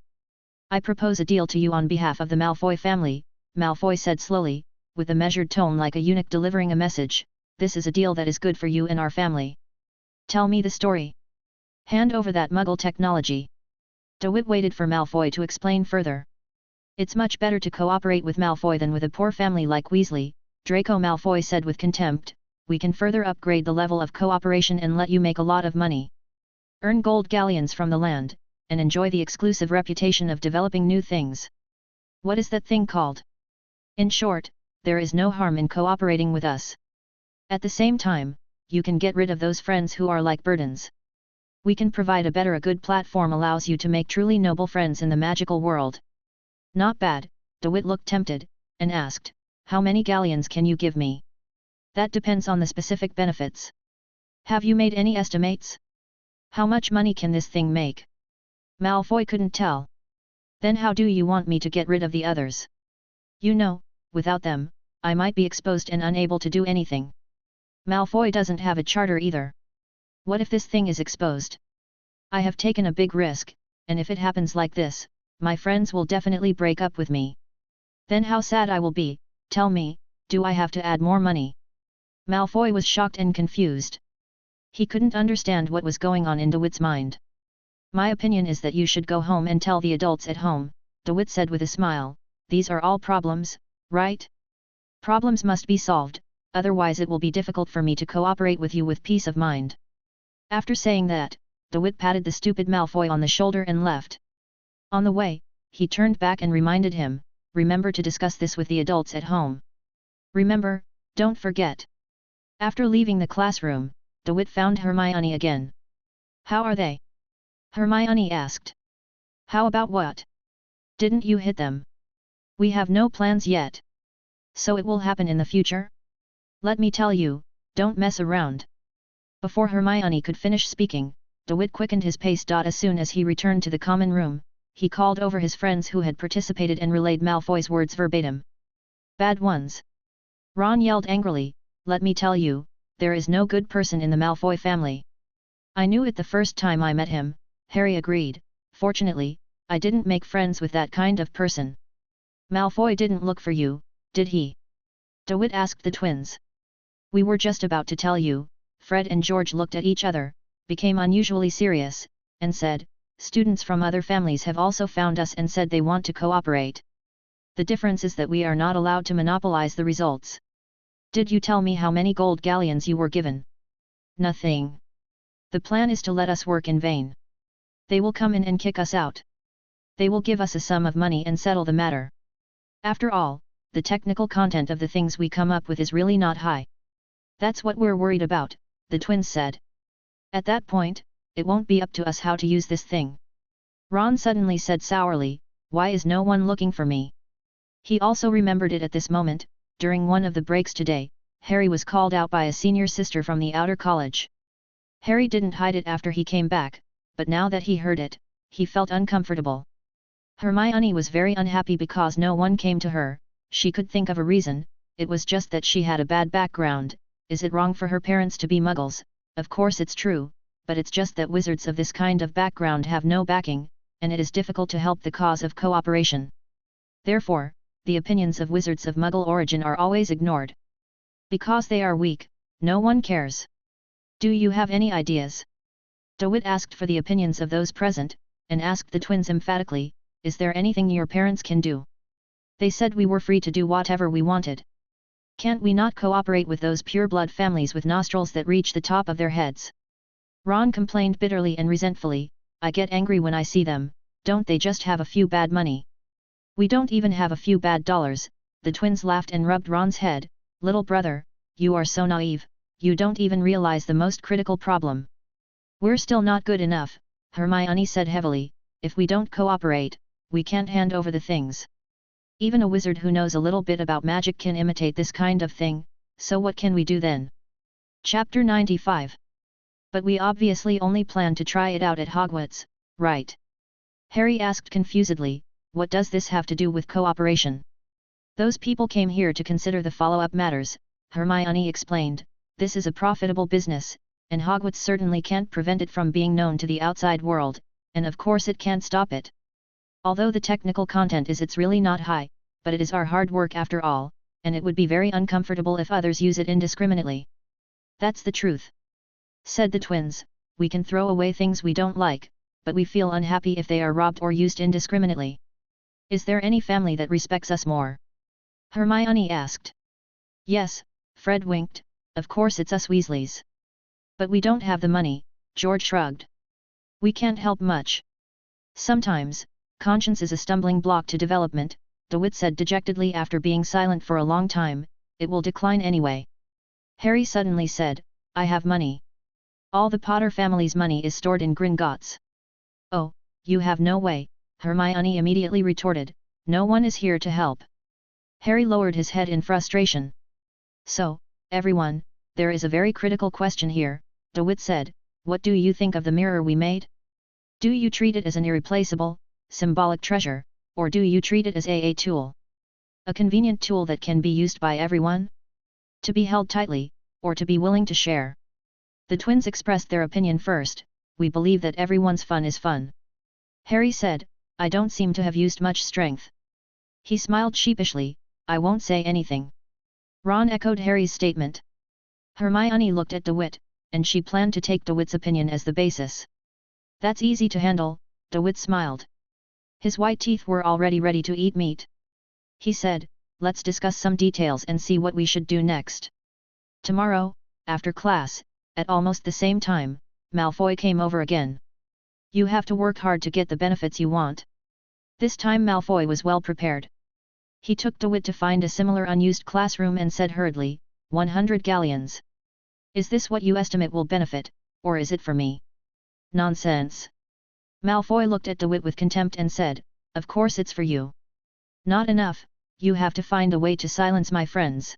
[SPEAKER 1] I propose a deal to you on behalf of the Malfoy family," Malfoy said slowly, with a measured tone like a eunuch delivering a message. "This is a deal that is good for you and our family. Tell me the story. Hand over that Muggle technology." DeWitt waited for Malfoy to explain further. "It's much better to cooperate with Malfoy than with a poor family like Weasley," Draco Malfoy said with contempt. "We can further upgrade the level of cooperation and let you make a lot of money. Earn gold galleons from the land, and enjoy the exclusive reputation of developing new things. What is that thing called? In short, there is no harm in cooperating with us. At the same time, you can get rid of those friends who are like burdens. We can provide a good platform allows you to make truly noble friends in the magical world." "Not bad," DeWitt looked tempted, and asked, "How many galleons can you give me?" "That depends on the specific benefits. Have you made any estimates? How much money can this thing make?" Malfoy couldn't tell. "Then how do you want me to get rid of the others? You know, without them, I might be exposed and unable to do anything. Malfoy doesn't have a charter either. What if this thing is exposed? I have taken a big risk, and if it happens like this, my friends will definitely break up with me. Then how sad I will be. Tell me, do I have to add more money?" Malfoy was shocked and confused. He couldn't understand what was going on in DeWitt's mind. My opinion is that you should go home and tell the adults at home, DeWitt said with a smile. These are all problems, right? Problems must be solved, otherwise it will be difficult for me to cooperate with you with peace of mind. After saying that, DeWitt patted the stupid Malfoy on the shoulder and left. On the way, he turned back and reminded him, remember to discuss this with the adults at home. Remember, don't forget. After leaving the classroom, DeWitt found Hermione again. How are they? Hermione asked. How about what? Didn't you hit them? We have no plans yet. So it will happen in the future? Let me tell you, don't mess around. Before Hermione could finish speaking, DeWitt quickened his pace. As soon as he returned to the common room, he called over his friends who had participated and relayed Malfoy's words verbatim. Bad ones. Ron yelled angrily, let me tell you, there is no good person in the Malfoy family. I knew it the first time I met him, Harry agreed. Fortunately, I didn't make friends with that kind of person. Malfoy didn't look for you, did he? DeWitt asked the twins. We were just about to tell you. Fred and George looked at each other, became unusually serious, and said, students from other families have also found us and said they want to cooperate. The difference is that we are not allowed to monopolize the results. Did you tell me how many gold galleons you were given? Nothing. The plan is to let us work in vain. They will come in and kick us out. They will give us a sum of money and settle the matter. After all, the technical content of the things we come up with is really not high. That's what we're worried about, the twins said. At that point, it won't be up to us how to use this thing. Ron suddenly said sourly, why is no one looking for me? He also remembered it at this moment. During one of the breaks today, Harry was called out by a senior sister from the outer college. Harry didn't hide it after he came back, but now that he heard it, he felt uncomfortable. Hermione was very unhappy because no one came to her. She could think of a reason, it was just that she had a bad background. Is it wrong for her parents to be muggles? Of course it's true, but it's just that wizards of this kind of background have no backing, and it is difficult to help the cause of cooperation. Therefore, the opinions of wizards of Muggle origin are always ignored. Because they are weak, no one cares. Do you have any ideas? DeWitt asked for the opinions of those present, and asked the twins emphatically, is there anything your parents can do? They said we were free to do whatever we wanted. Can't we not cooperate with those pure-blood families with nostrils that reach the top of their heads? Ron complained bitterly and resentfully, I get angry when I see them, don't they just have a few bad money? We don't even have a few bad dollars. The twins laughed and rubbed Ron's head, little brother, you are so naive, you don't even realize the most critical problem. We're still not good enough, Hermione said heavily, if we don't cooperate, we can't hand over the things. Even a wizard who knows a little bit about magic can imitate this kind of thing, so what can we do then? Chapter 95. But we obviously only plan to try it out at Hogwarts, right? Harry asked confusedly, what does this have to do with cooperation? Those people came here to consider the follow-up matters, Hermione explained, this is a profitable business, and Hogwarts certainly can't prevent it from being known to the outside world, and of course it can't stop it. Although the technical content is it's really not high, but it is our hard work after all, and it would be very uncomfortable if others use it indiscriminately. That's the truth. Said the twins, we can throw away things we don't like, but we feel unhappy if they are robbed or used indiscriminately. Is there any family that respects us more? Hermione asked. Yes, Fred winked, of course it's us Weasleys. But we don't have the money, George shrugged. We can't help much. Sometimes, conscience is a stumbling block to development, DeWitt said dejectedly after being silent for a long time, it will decline anyway. Harry suddenly said, I have money. All the Potter family's money is stored in Gringotts. Oh, you have no way, Hermione immediately retorted, no one is here to help. Harry lowered his head in frustration. So, everyone, there is a very critical question here, DeWitt said, what do you think of the mirror we made? Do you treat it as an irreplaceable, symbolic treasure, or do you treat it as a tool? A convenient tool that can be used by everyone? To be held tightly, or to be willing to share? The twins expressed their opinion first, we believe that everyone's fun is fun. Harry said, I don't seem to have used much strength. He smiled sheepishly, I won't say anything. Ron echoed Harry's statement. Hermione looked at DeWitt, and she planned to take DeWitt's opinion as the basis. That's easy to handle, DeWitt smiled. His white teeth were already ready to eat meat. He said, let's discuss some details and see what we should do next. Tomorrow, after class, at almost the same time, Malfoy came over again. You have to work hard to get the benefits you want. This time Malfoy was well prepared. He took DeWitt to find a similar unused classroom and said hurriedly, 100 galleons. Is this what you estimate will benefit, or is it for me? Nonsense. Malfoy looked at DeWitt with contempt and said, of course it's for you. Not enough, you have to find a way to silence my friends.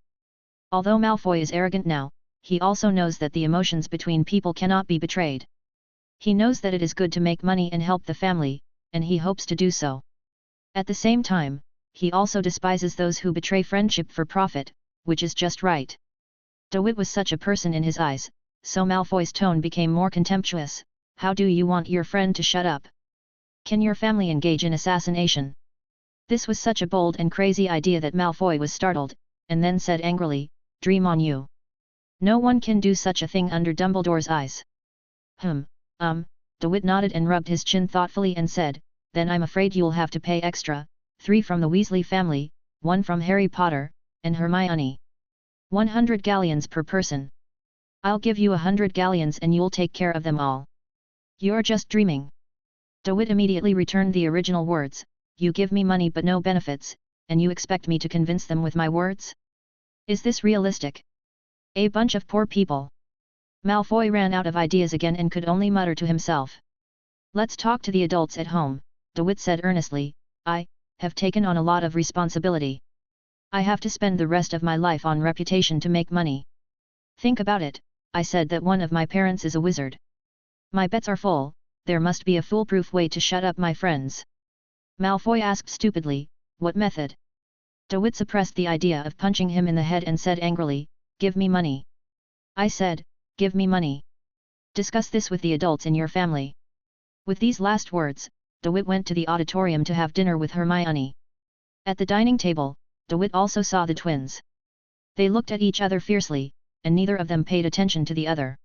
[SPEAKER 1] Although Malfoy is arrogant now, he also knows that the emotions between people cannot be betrayed. He knows that it is good to make money and help the family, and he hopes to do so. At the same time, he also despises those who betray friendship for profit, which is just right. DeWitt was such a person in his eyes, so Malfoy's tone became more contemptuous. How do you want your friend to shut up? Can your family engage in assassination? This was such a bold and crazy idea that Malfoy was startled, and then said angrily, dream on you. No one can do such a thing under Dumbledore's eyes. DeWitt nodded and rubbed his chin thoughtfully and said, then I'm afraid you'll have to pay extra, 3 from the Weasley family, 1 from Harry Potter, and Hermione. 100 galleons per person. I'll give you 100 galleons and you'll take care of them all. You're just dreaming. DeWitt immediately returned the original words, you give me money but no benefits, and you expect me to convince them with my words? Is this realistic? A bunch of poor people. Malfoy ran out of ideas again and could only mutter to himself. Let's talk to the adults at home, DeWitt said earnestly, I have taken on a lot of responsibility. I have to spend the rest of my life on reputation to make money. Think about it, I said that one of my parents is a wizard. My bets are full, there must be a foolproof way to shut up my friends. Malfoy asked stupidly, what method? DeWitt suppressed the idea of punching him in the head and said angrily, give me money. I said, give me money. Discuss this with the adults in your family. With these last words, DeWitt went to the auditorium to have dinner with Hermione. At the dining table, DeWitt also saw the twins. They looked at each other fiercely, and neither of them paid attention to the other.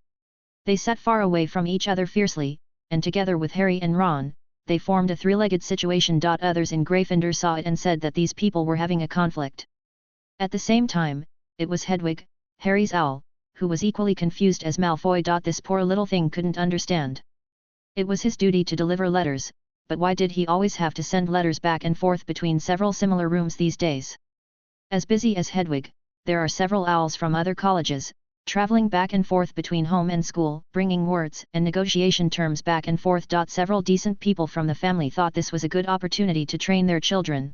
[SPEAKER 1] They sat far away from each other fiercely, and together with Harry and Ron, they formed a three-legged situation. Others in Gryffindor saw it and said that these people were having a conflict. At the same time, it was Hedwig, Harry's owl, who was equally confused as Malfoy. This poor little thing couldn't understand. It was his duty to deliver letters, but why did he always have to send letters back and forth between several similar rooms these days? As busy as Hedwig, there are several owls from other colleges, traveling back and forth between home and school, bringing words and negotiation terms back and forth. Several decent people from the family thought this was a good opportunity to train their children.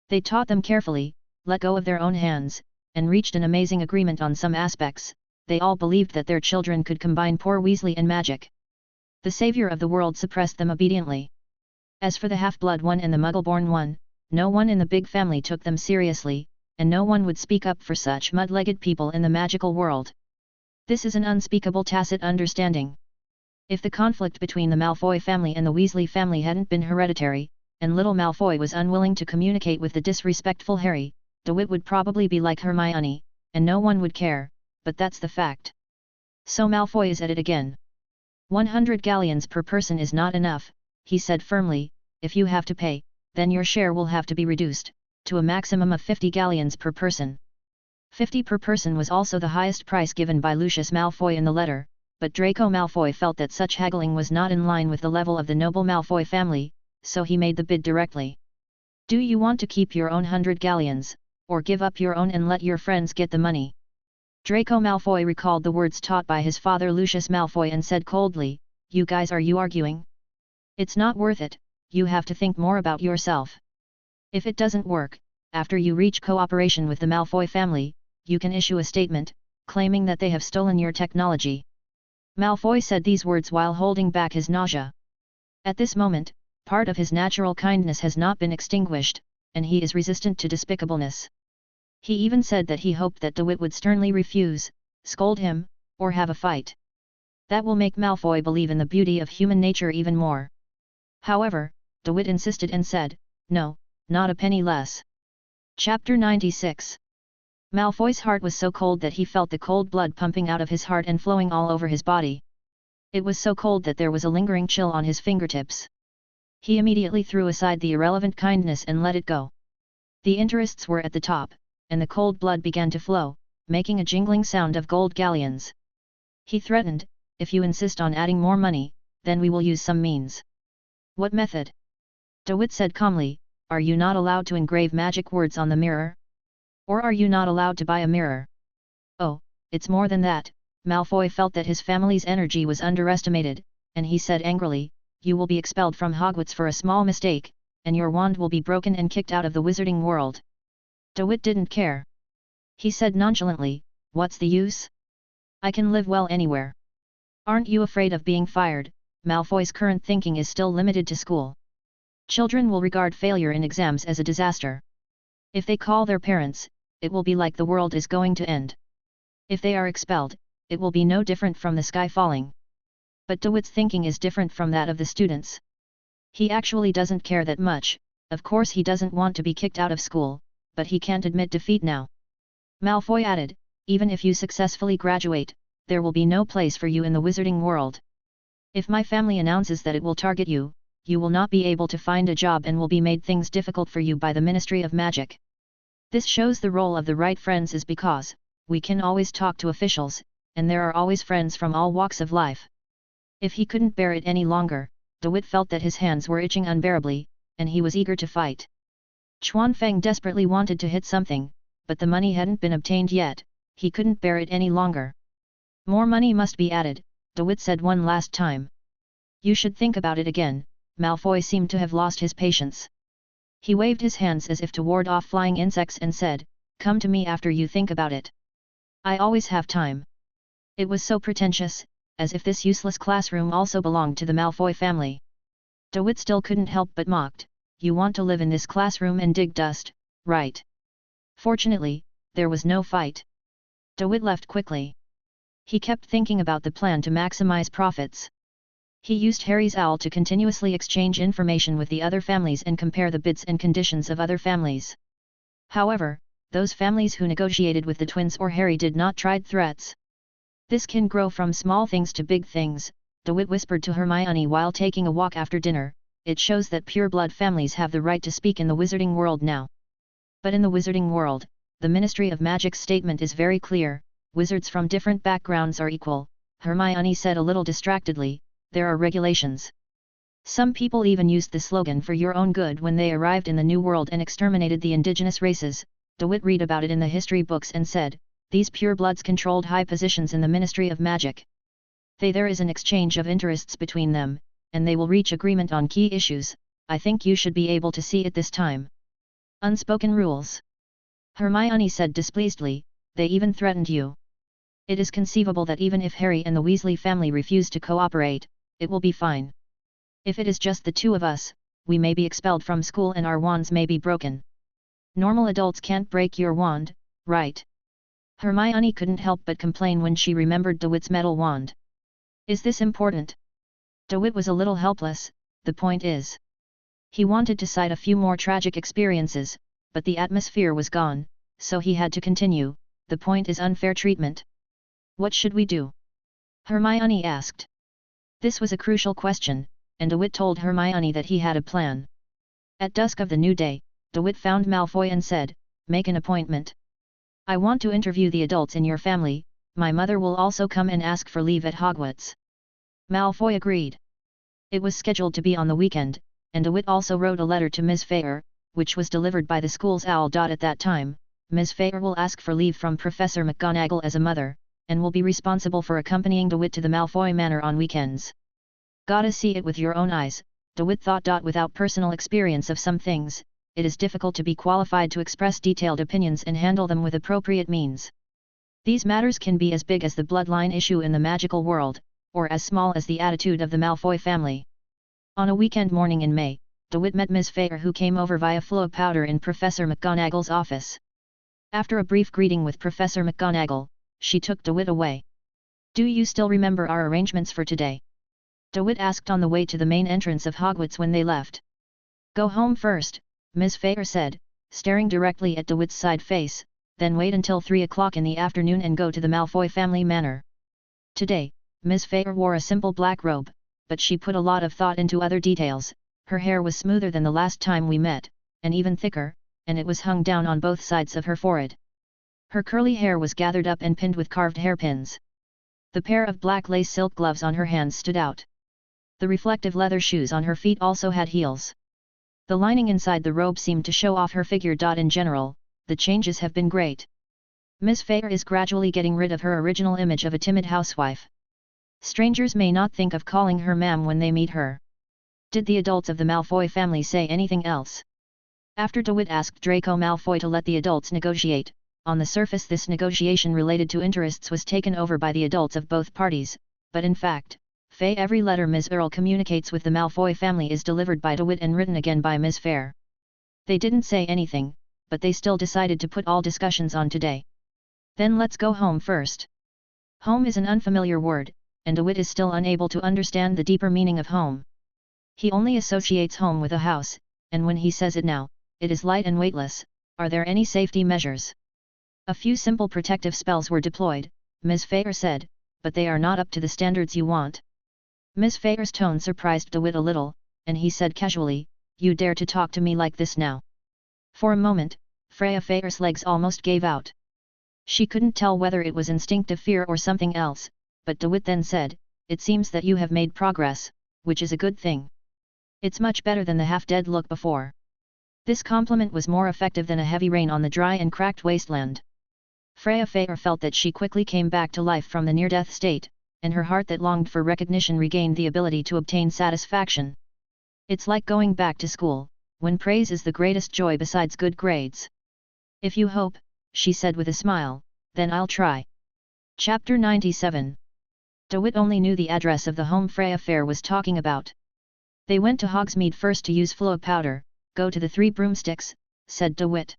[SPEAKER 1] They taught them carefully, let go of their own hands, and reached an amazing agreement on some aspects. They all believed that their children could combine poor Weasley and magic. The savior of the world suppressed them obediently. As for the half-blood one and the muggle-born one, no one in the big family took them seriously, and no one would speak up for such mud-legged people in the magical world. This is an unspeakable tacit understanding. If the conflict between the Malfoy family and the Weasley family hadn't been hereditary, and little Malfoy was unwilling to communicate with the disrespectful Harry, DeWitt would probably be like Hermione, and no one would care, but that's the fact. So Malfoy is at it again. 100 galleons per person is not enough, he said firmly, if you have to pay, then your share will have to be reduced, to a maximum of 50 galleons per person. 50 per person was also the highest price given by Lucius Malfoy in the letter, but Draco Malfoy felt that such haggling was not in line with the level of the noble Malfoy family, so he made the bid directly. Do you want to keep your own 100 galleons, or give up your own and let your friends get the money? Draco Malfoy recalled the words taught by his father Lucius Malfoy and said coldly, you guys, are you arguing? It's not worth it, you have to think more about yourself. If it doesn't work, after you reach cooperation with the Malfoy family, you can issue a statement, claiming that they have stolen your technology. Malfoy said these words while holding back his nausea. At this moment, part of his natural kindness has not been extinguished, and he is resistant to despicableness. He even said that he hoped that DeWitt would sternly refuse, scold him, or have a fight. That will make Malfoy believe in the beauty of human nature even more. However, DeWitt insisted and said, no, not a penny less. Chapter 96. Malfoy's heart was so cold that he felt the cold blood pumping out of his heart and flowing all over his body. It was so cold that there was a lingering chill on his fingertips. He immediately threw aside the irrelevant kindness and let it go. The interests were at the top, and the cold blood began to flow, making a jingling sound of gold galleons. He threatened, "If you insist on adding more money, then we will use some means." "What method?" DeWitt said calmly, "Are you not allowed to engrave magic words on the mirror? Or are you not allowed to buy a mirror?" "Oh, it's more than that." Malfoy felt that his family's energy was underestimated, and he said angrily, "You will be expelled from Hogwarts for a small mistake, and your wand will be broken and kicked out of the wizarding world." DeWitt didn't care. He said nonchalantly, "What's the use? I can live well anywhere." "Aren't you afraid of being fired?" Malfoy's current thinking is still limited to school. Children will regard failure in exams as a disaster. If they call their parents, it will be like the world is going to end. If they are expelled, it will be no different from the sky falling. But DeWitt's thinking is different from that of the students. He actually doesn't care that much. Of course he doesn't want to be kicked out of school, but he can't admit defeat now. Malfoy added, "Even if you successfully graduate, there will be no place for you in the wizarding world. If my family announces that it will target you, you will not be able to find a job and will be made things difficult for you by the Ministry of Magic. This shows the role of the right friends is because, we can always talk to officials, and there are always friends from all walks of life." If he couldn't bear it any longer, DeWitt felt that his hands were itching unbearably, and he was eager to fight. Chuanfeng desperately wanted to hit something, but the money hadn't been obtained yet. He couldn't bear it any longer. "More money must be added," DeWitt said one last time. "You should think about it again." Malfoy seemed to have lost his patience. He waved his hands as if to ward off flying insects and said, "Come to me after you think about it. I always have time." It was so pretentious, as if this useless classroom also belonged to the Malfoy family. DeWitt still couldn't help but mocked, "You want to live in this classroom and dig dust, right?" Fortunately, there was no fight. DeWitt left quickly. He kept thinking about the plan to maximize profits. He used Harry's owl to continuously exchange information with the other families and compare the bids and conditions of other families. However, those families who negotiated with the twins or Harry did not tried threats. "This can grow from small things to big things," DeWitt whispered to Hermione while taking a walk after dinner. "It shows that pure-blood families have the right to speak in the wizarding world now." But in the wizarding world, the Ministry of Magic's statement is very clear: wizards from different backgrounds are equal. Hermione said a little distractedly, "There are regulations. Some people even used the slogan 'for your own good' when they arrived in the New World and exterminated the indigenous races." DeWitt read about it in the history books and said, "These purebloods controlled high positions in the Ministry of Magic. There is an exchange of interests between them, and they will reach agreement on key issues. I think you should be able to see it this time." "Unspoken rules," Hermione said displeasedly, "they even threatened you. It is conceivable that even if Harry and the Weasley family refuse to cooperate, it will be fine. If it is just the two of us, we may be expelled from school and our wands may be broken. Normal adults can't break your wand, right?" Hermione couldn't help but complain when she remembered DeWitt's metal wand. "Is this important?" DeWitt was a little helpless. The point is, he wanted to cite a few more tragic experiences, but the atmosphere was gone, so he had to continue. "The point is unfair treatment." "What should we do?" Hermione asked. This was a crucial question, and DeWitt told Hermione that he had a plan. At dusk of the new day, DeWitt found Malfoy and said, "Make an appointment. I want to interview the adults in your family. My mother will also come and ask for leave at Hogwarts." Malfoy agreed. It was scheduled to be on the weekend, and DeWitt also wrote a letter to Ms. Fair, which was delivered by the school's owl. At that time, Ms. Fair will ask for leave from Professor McGonagall as a mother, and will be responsible for accompanying DeWitt to the Malfoy Manor on weekends. "Gotta see it with your own eyes," DeWitt thought. Without personal experience of some things, it is difficult to be qualified to express detailed opinions and handle them with appropriate means. These matters can be as big as the bloodline issue in the magical world, or as small as the attitude of the Malfoy family. On a weekend morning in May, DeWitt met Ms. Fair, who came over via flow powder in Professor McGonagall's office. After a brief greeting with Professor McGonagall, she took DeWitt away. "Do you still remember our arrangements for today?" DeWitt asked on the way to the main entrance of Hogwarts when they left. "Go home first," Ms. Fair said, staring directly at DeWitt's side face, "then wait until 3 o'clock in the afternoon and go to the Malfoy family manor. Today, Ms. Fair wore a simple black robe, but she put a lot of thought into other details. Her hair was smoother than the last time we met, and even thicker, and it was hung down on both sides of her forehead. Her curly hair was gathered up and pinned with carved hairpins. The pair of black lace silk gloves on her hands stood out. The reflective leather shoes on her feet also had heels. The lining inside the robe seemed to show off her figure. In general, the changes have been great. Ms. Fair is gradually getting rid of her original image of a timid housewife. Strangers may not think of calling her ma'am when they meet her. Did the adults of the Malfoy family say anything else? After DeWitt asked Draco Malfoy to let the adults negotiate, on the surface this negotiation related to interests was taken over by the adults of both parties, but in fact, every letter Ms. Earle communicates with the Malfoy family is delivered by DeWitt and written again by Ms. Fair. They didn't say anything, but they still decided to put all discussions on today. Then let's go home first. Home is an unfamiliar word, and DeWitt is still unable to understand the deeper meaning of home. He only associates home with a house, and when he says it now, it is light and weightless. Are there any safety measures? A few simple protective spells were deployed, Ms. Fair said, but they are not up to the standards you want. Ms. Fair's tone surprised DeWitt a little, and he said casually, "You dare to talk to me like this now?" For a moment, Freya Fair's legs almost gave out. She couldn't tell whether it was instinctive fear or something else, but DeWitt then said, "It seems that you have made progress, which is a good thing. It's much better than the half-dead look before." This compliment was more effective than a heavy rain on the dry and cracked wasteland. Freya Fair felt that she quickly came back to life from the near-death state, and her heart that longed for recognition regained the ability to obtain satisfaction. It's like going back to school, when praise is the greatest joy besides good grades. "If you hope," she said with a smile, "then I'll try." Chapter 97. DeWitt only knew the address of the home Freya Fair was talking about. They went to Hogsmeade first to use Fluo powder. "Go to the Three Broomsticks," said DeWitt.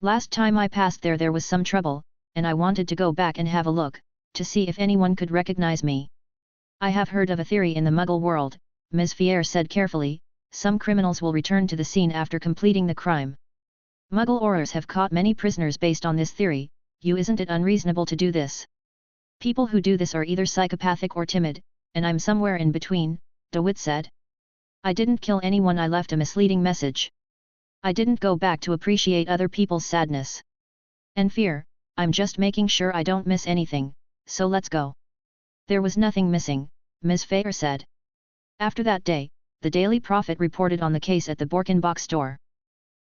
[SPEAKER 1] "Last time I passed there was some trouble, and I wanted to go back and have a look, to see if anyone could recognize me." "I have heard of a theory in the Muggle world," Ms. Fair said carefully. "Some criminals will return to the scene after completing the crime. Muggle Aurors have caught many prisoners based on this theory. Isn't it unreasonable to do this? People who do this are either psychopathic or timid, and I'm somewhere in between," DeWitt said. "I didn't kill anyone. I left a misleading message. I didn't go back to appreciate other people's sadness and fear. I'm just making sure I don't miss anything, so let's go." "There was nothing missing," Ms. Fair said. After that day, the Daily Prophet reported on the case at the Borkenbach store.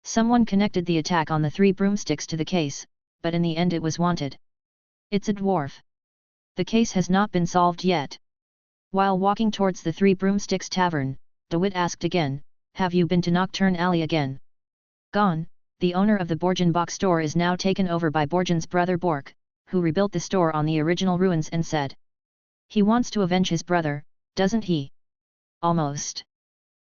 [SPEAKER 1] Someone connected the attack on the Three Broomsticks to the case, but in the end it was wanted. "It's a dwarf. The case has not been solved yet." While walking towards the Three Broomsticks tavern, DeWitt asked again, "Have you been to Nocturne Alley again?" "Gone. The owner of the Borkenbach store is now taken over by Borgen's brother Bork, who rebuilt the store on the original ruins and said. He wants to avenge his brother, doesn't he?" "Almost."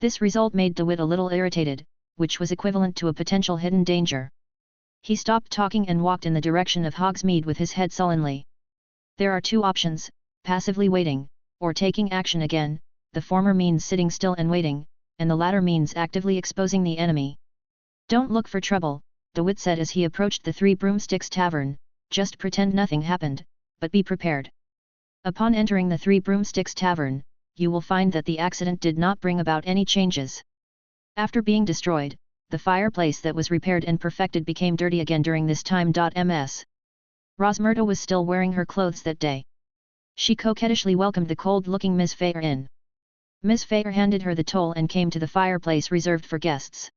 [SPEAKER 1] This result made DeWitt a little irritated, which was equivalent to a potential hidden danger. He stopped talking and walked in the direction of Hogsmeade with his head sullenly. There are two options: passively waiting, or taking action again. The former means sitting still and waiting, and the latter means actively exposing the enemy. "Don't look for trouble," DeWitt said as he approached the Three Broomsticks tavern. "Just pretend nothing happened, but be prepared." Upon entering the Three Broomsticks tavern, you will find that the accident did not bring about any changes. After being destroyed, the fireplace that was repaired and perfected became dirty again during this time. Ms. Rosmerta was still wearing her clothes that day. She coquettishly welcomed the cold-looking Ms. Fair in. Ms. Fair handed her the toll and came to the fireplace reserved for guests.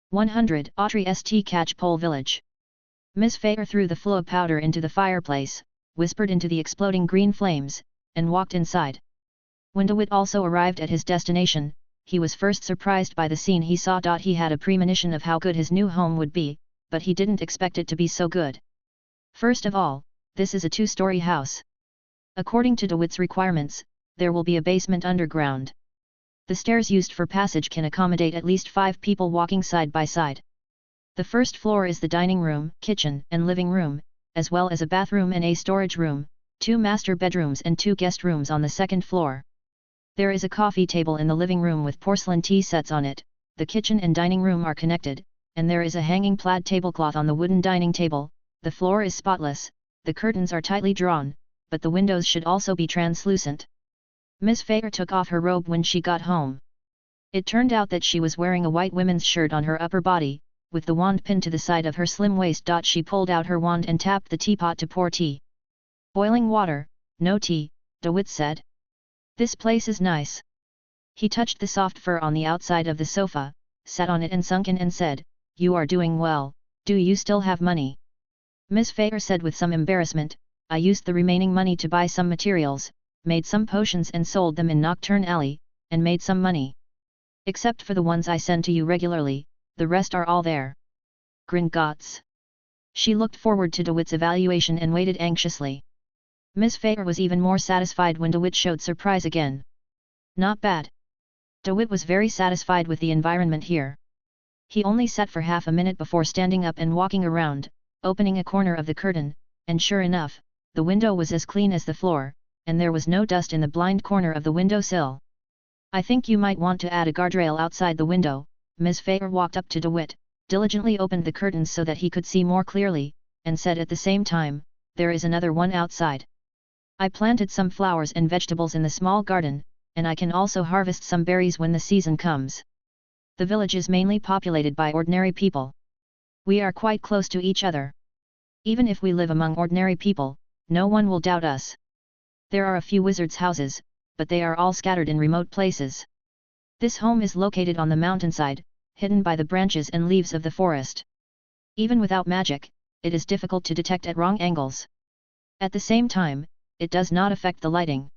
[SPEAKER 1] 100 Autry St. Catchpole Village. Ms. Fair threw the Fluo powder into the fireplace, whispered into the exploding green flames, and walked inside. When DeWitt also arrived at his destination, he was first surprised by the scene he saw. He had a premonition of how good his new home would be, but he didn't expect it to be so good. First of all, this is a two-story house. According to DeWitt's requirements, there will be a basement underground. The stairs used for passage can accommodate at least 5 people walking side by side. The first floor is the dining room, kitchen, and living room, as well as a bathroom and a storage room, 2 master bedrooms and 2 guest rooms on the second floor. There is a coffee table in the living room with porcelain tea sets on it. The kitchen and dining room are connected, and there is a hanging plaid tablecloth on the wooden dining table. The floor is spotless, the curtains are tightly drawn, but the windows should also be translucent. Miss Fair took off her robe when she got home. It turned out that she was wearing a white women's shirt on her upper body, with the wand pinned to the side of her slim waist. She pulled out her wand and tapped the teapot to pour tea. Boiling water, no tea, DeWitt said. This place is nice. He touched the soft fur on the outside of the sofa, sat on it and sunk in and said, "You are doing well, do you still have money?" Miss Fair said with some embarrassment, "I used the remaining money to buy some materials, made some potions and sold them in Nocturne Alley, and made some money. Except for the ones I send to you regularly, the rest are all there." Gringotts. She looked forward to DeWitt's evaluation and waited anxiously. Miss Fair was even more satisfied when DeWitt showed surprise again. "Not bad." DeWitt was very satisfied with the environment here. He only sat for half a minute before standing up and walking around, opening a corner of the curtain, and sure enough, the window was as clean as the floor, and there was no dust in the blind corner of the window sill. "I think you might want to add a guardrail outside the window." Miss Fair walked up to DeWitt, diligently opened the curtains so that he could see more clearly, and said at the same time, "There is another one outside. I planted some flowers and vegetables in the small garden, and I can also harvest some berries when the season comes. The village is mainly populated by ordinary people. We are quite close to each other. Even if we live among ordinary people, no one will doubt us. There are a few wizards' houses, but they are all scattered in remote places. This home is located on the mountainside, hidden by the branches and leaves of the forest. Even without magic, it is difficult to detect at wrong angles. At the same time, it does not affect the lighting.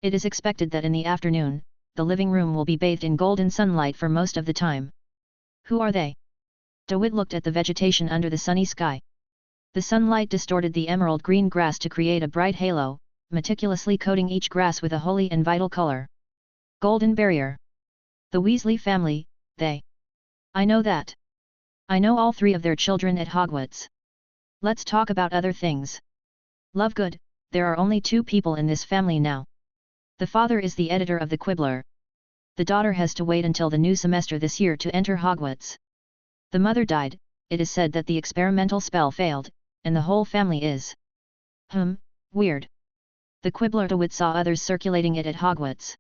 [SPEAKER 1] It is expected that in the afternoon, the living room will be bathed in golden sunlight for most of the time." "Who are they?" DeWitt looked at the vegetation under the sunny sky. The sunlight distorted the emerald green grass to create a bright halo, meticulously coating each grass with a holy and vital color. "Golden barrier. The Weasley family, they. I know that. I know all three of their children at Hogwarts. Let's talk about other things. Lovegood, there are only 2 people in this family now. The father is the editor of the Quibbler. The daughter has to wait until the new semester this year to enter Hogwarts. The mother died, it is said that the experimental spell failed, and the whole family is. Weird. The Quibbler." DeWitt saw others circulating it at Hogwarts.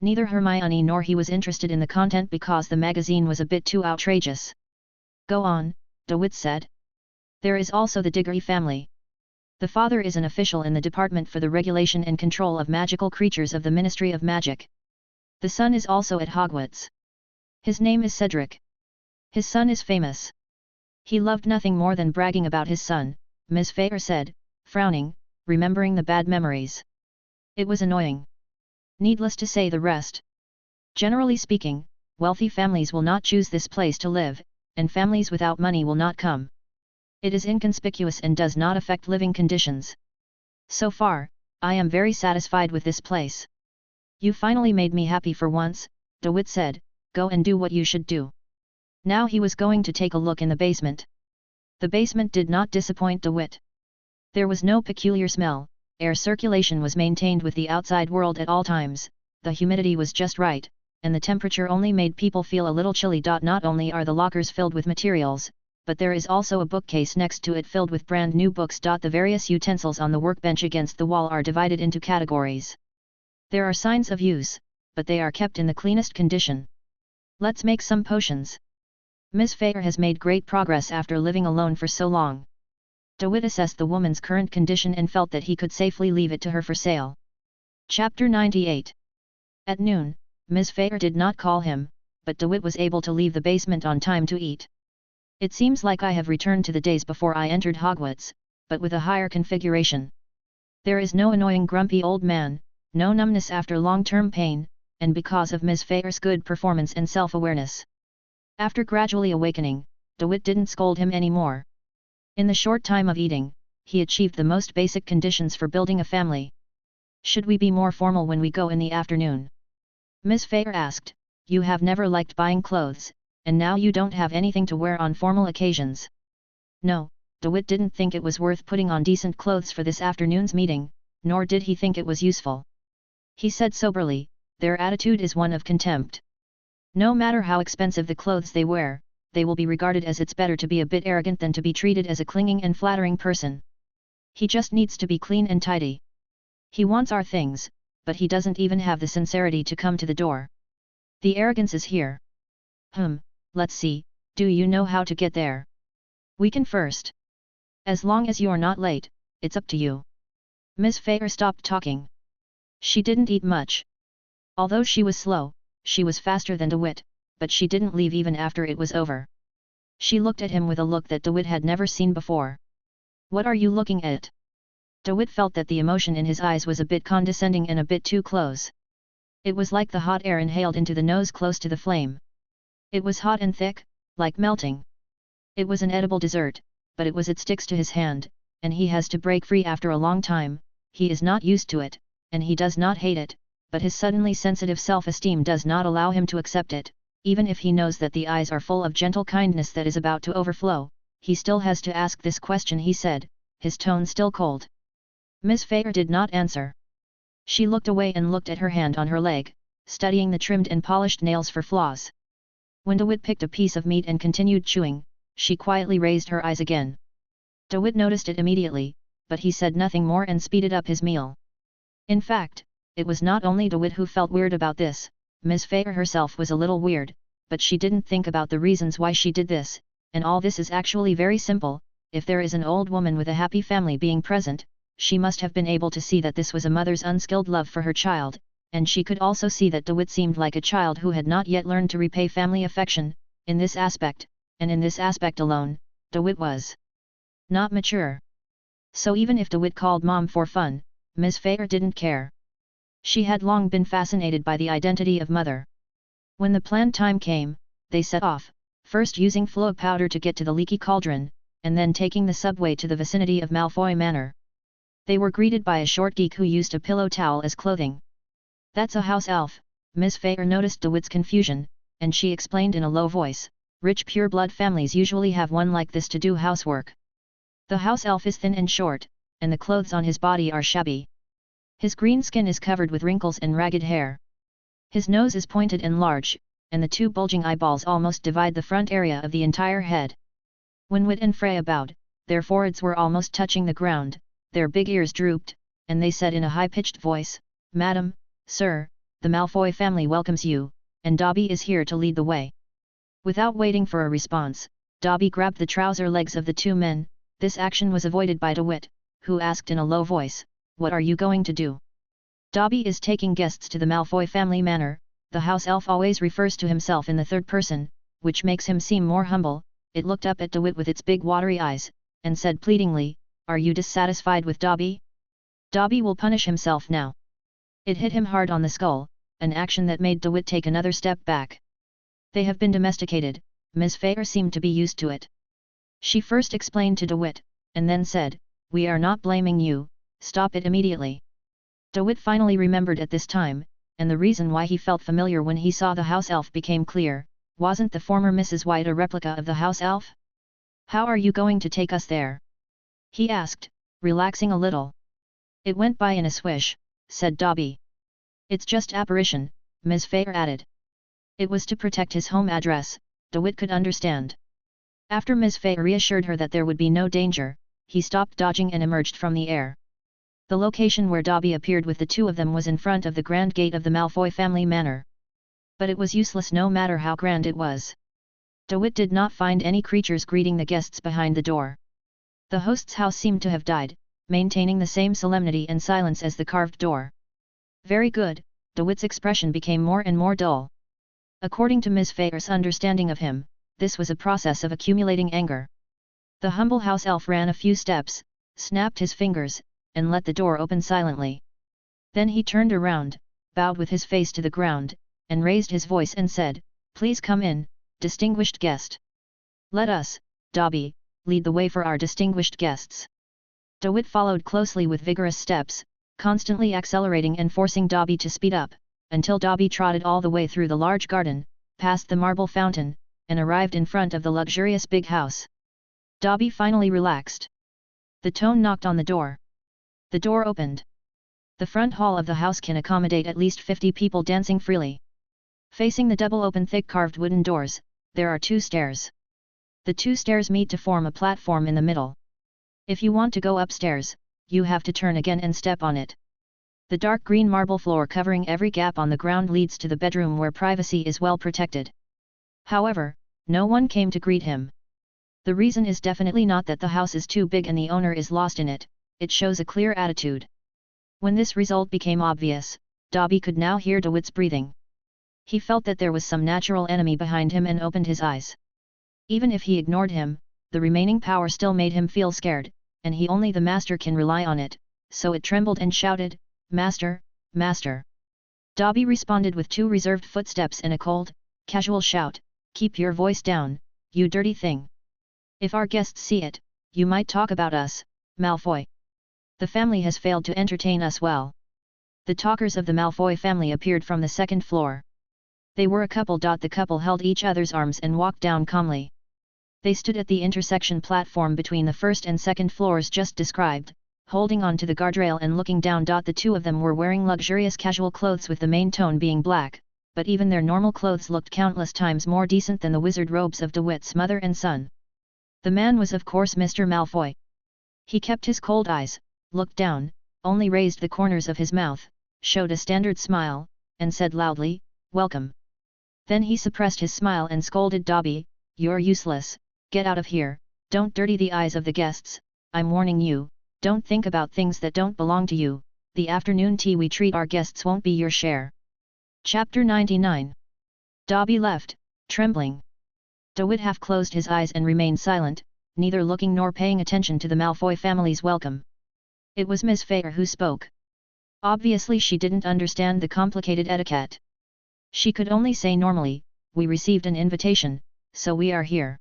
[SPEAKER 1] Neither Hermione nor he was interested in the content because the magazine was a bit too outrageous. "Go on," DeWitt said. "There is also the Diggory family. The father is an official in the Department for the Regulation and Control of Magical Creatures of the Ministry of Magic. The son is also at Hogwarts. His name is Cedric. His son is famous." "He loved nothing more than bragging about his son," Miss Fair said, frowning, remembering the bad memories. "It was annoying. Needless to say the rest. Generally speaking, wealthy families will not choose this place to live, and families without money will not come. It is inconspicuous and does not affect living conditions. So far, I am very satisfied with this place." "You finally made me happy for once," DeWitt said, "go and do what you should do." Now he was going to take a look in the basement. The basement did not disappoint DeWitt. There was no peculiar smell, air circulation was maintained with the outside world at all times, the humidity was just right, and the temperature only made people feel a little chilly. Not only are the lockers filled with materials, but there is also a bookcase next to it filled with brand new books. The various utensils on the workbench against the wall are divided into categories. There are signs of use, but they are kept in the cleanest condition. "Let's make some potions." Miss Fair has made great progress after living alone for so long. DeWitt assessed the woman's current condition and felt that he could safely leave it to her for sale. Chapter 98. At noon, Miss Fair did not call him, but DeWitt was able to leave the basement on time to eat. "It seems like I have returned to the days before I entered Hogwarts, but with a higher configuration. There is no annoying grumpy old man, no numbness after long-term pain, and because of Miss Fair's good performance and self-awareness." After gradually awakening, DeWitt didn't scold him anymore. In the short time of eating, he achieved the most basic conditions for building a family. "Should we be more formal when we go in the afternoon?" Miss Fair asked. "You have never liked buying clothes, and now you don't have anything to wear on formal occasions." No, DeWitt didn't think it was worth putting on decent clothes for this afternoon's meeting, nor did he think it was useful. He said soberly, "Their attitude is one of contempt. No matter how expensive the clothes they wear, they will be regarded as it's better to be a bit arrogant than to be treated as a clinging and flattering person. He just needs to be clean and tidy." He wants our things, but he doesn't even have the sincerity to come to the door. The arrogance is here. Let's see, do you know how to get there? We can first. As long as you're not late, it's up to you. Miss Fair stopped talking. She didn't eat much. Although she was slow, she was faster than DeWitt, but she didn't leave even after it was over. She looked at him with a look that DeWitt had never seen before. What are you looking at? DeWitt felt that the emotion in his eyes was a bit condescending and a bit too close. It was like the hot air inhaled into the nose close to the flame. It was hot and thick, like melting. It was an edible dessert, but it sticks to his hand, and he has to break free after a long time. He is not used to it, and he does not hate it, but his suddenly sensitive self-esteem does not allow him to accept it. Even if he knows that the eyes are full of gentle kindness that is about to overflow, he still has to ask this question, he said, his tone still cold. Miss Fair did not answer. She looked away and looked at her hand on her leg, studying the trimmed and polished nails for flaws. When DeWitt picked a piece of meat and continued chewing, she quietly raised her eyes again. DeWitt noticed it immediately, but he said nothing more and speeded up his meal. In fact, it was not only DeWitt who felt weird about this. Miss Fair herself was a little weird, but she didn't think about the reasons why she did this, and all this is actually very simple. If there is an old woman with a happy family being present, she must have been able to see that this was a mother's unskilled love for her child, and she could also see that DeWitt seemed like a child who had not yet learned to repay family affection. In this aspect, and in this aspect alone, DeWitt was not mature. So even if DeWitt called Mom for fun, Miss Fair didn't care. She had long been fascinated by the identity of mother. When the planned time came, they set off, first using flow powder to get to the leaky cauldron, and then taking the subway to the vicinity of Malfoy Manor. They were greeted by a short geek who used a pillow towel as clothing. That's a house elf. Miss Fair noticed DeWitt's confusion, and she explained in a low voice, rich pure-blood families usually have one like this to do housework. The house elf is thin and short, and the clothes on his body are shabby. His green skin is covered with wrinkles and ragged hair. His nose is pointed and large, and the two bulging eyeballs almost divide the front area of the entire head. When Whit and Freya bowed, their foreheads were almost touching the ground, their big ears drooped, and they said in a high-pitched voice, Madam, Sir, the Malfoy family welcomes you, and Dobby is here to lead the way. Without waiting for a response, Dobby grabbed the trouser legs of the two men. This action was avoided by DeWitt, who asked in a low voice, What are you going to do? Dobby is taking guests to the Malfoy family manor. The house elf always refers to himself in the third person, which makes him seem more humble. It looked up at DeWitt with its big watery eyes, and said pleadingly, Are you dissatisfied with Dobby? Dobby will punish himself now. It hit him hard on the skull, an action that made DeWitt take another step back. They have been domesticated. Miss Fair seemed to be used to it. She first explained to DeWitt, and then said, We are not blaming you, stop it immediately. DeWitt finally remembered at this time, and the reason why he felt familiar when he saw the house elf became clear. Wasn't the former Mrs. White a replica of the house elf? How are you going to take us there? He asked, relaxing a little. It went by in a swish, said Dobby. It's just apparition, Miss Fair added. It was to protect his home address, DeWitt could understand. After Miss Fair reassured her that there would be no danger, he stopped dodging and emerged from the air. The location where Dobby appeared with the two of them was in front of the grand gate of the Malfoy family manor. But it was useless no matter how grand it was. DeWitt did not find any creatures greeting the guests behind the door. The host's house seemed to have died, maintaining the same solemnity and silence as the carved door. Very good, DeWitt's expression became more and more dull. According to Miss Fair's understanding of him, this was a process of accumulating anger. The humble house elf ran a few steps, snapped his fingers, and let the door open silently. Then he turned around, bowed with his face to the ground, and raised his voice and said, Please come in, distinguished guest. Let us, Dobby, lead the way for our distinguished guests. DeWitt followed closely with vigorous steps, constantly accelerating and forcing Dobby to speed up, until Dobby trotted all the way through the large garden, past the marble fountain, and arrived in front of the luxurious big house. Dobby finally relaxed. The tone knocked on the door. The door opened. The front hall of the house can accommodate at least 50 people dancing freely. Facing the double-open thick carved wooden doors, there are 2 stairs. The 2 stairs meet to form a platform in the middle. If you want to go upstairs, you have to turn again and step on it. The dark green marble floor covering every gap on the ground leads to the bedroom where privacy is well protected. However, no one came to greet him. The reason is definitely not that the house is too big and the owner is lost in it, it shows a clear attitude. When this result became obvious, Dobby could now hear DeWitt's breathing. He felt that there was some natural enemy behind him and opened his eyes. Even if he ignored him, the remaining power still made him feel scared, and he only the master can rely on it, so it trembled and shouted, "Master, Master!" Dobby responded with 2 reserved footsteps and a cold, casual shout, "Keep your voice down, you dirty thing! If our guests see it, you might talk about us, Malfoy. The family has failed to entertain us well." The talkers of the Malfoy family appeared from the 2nd floor. They were a couple. The couple held each other's arms and walked down calmly. They stood at the intersection platform between the 1st and 2nd floors just described, holding on to the guardrail and looking down. The 2 of them were wearing luxurious casual clothes with the main tone being black, but even their normal clothes looked countless times more decent than the wizard robes of DeWitt's mother and son. The man was of course Mr. Malfoy. He kept his cold eyes, looked down, only raised the corners of his mouth, showed a standard smile, and said loudly, "Welcome." Then he suppressed his smile and scolded Dobby, "You're useless, get out of here, don't dirty the eyes of the guests, I'm warning you, don't think about things that don't belong to you, the afternoon tea we treat our guests won't be your share." Chapter 99. Dobby left, trembling. DeWitt half closed his eyes and remained silent, neither looking nor paying attention to the Malfoy family's welcome. It was Miss Fair who spoke. Obviously she didn't understand the complicated etiquette. She could only say normally, "We received an invitation, so we are here.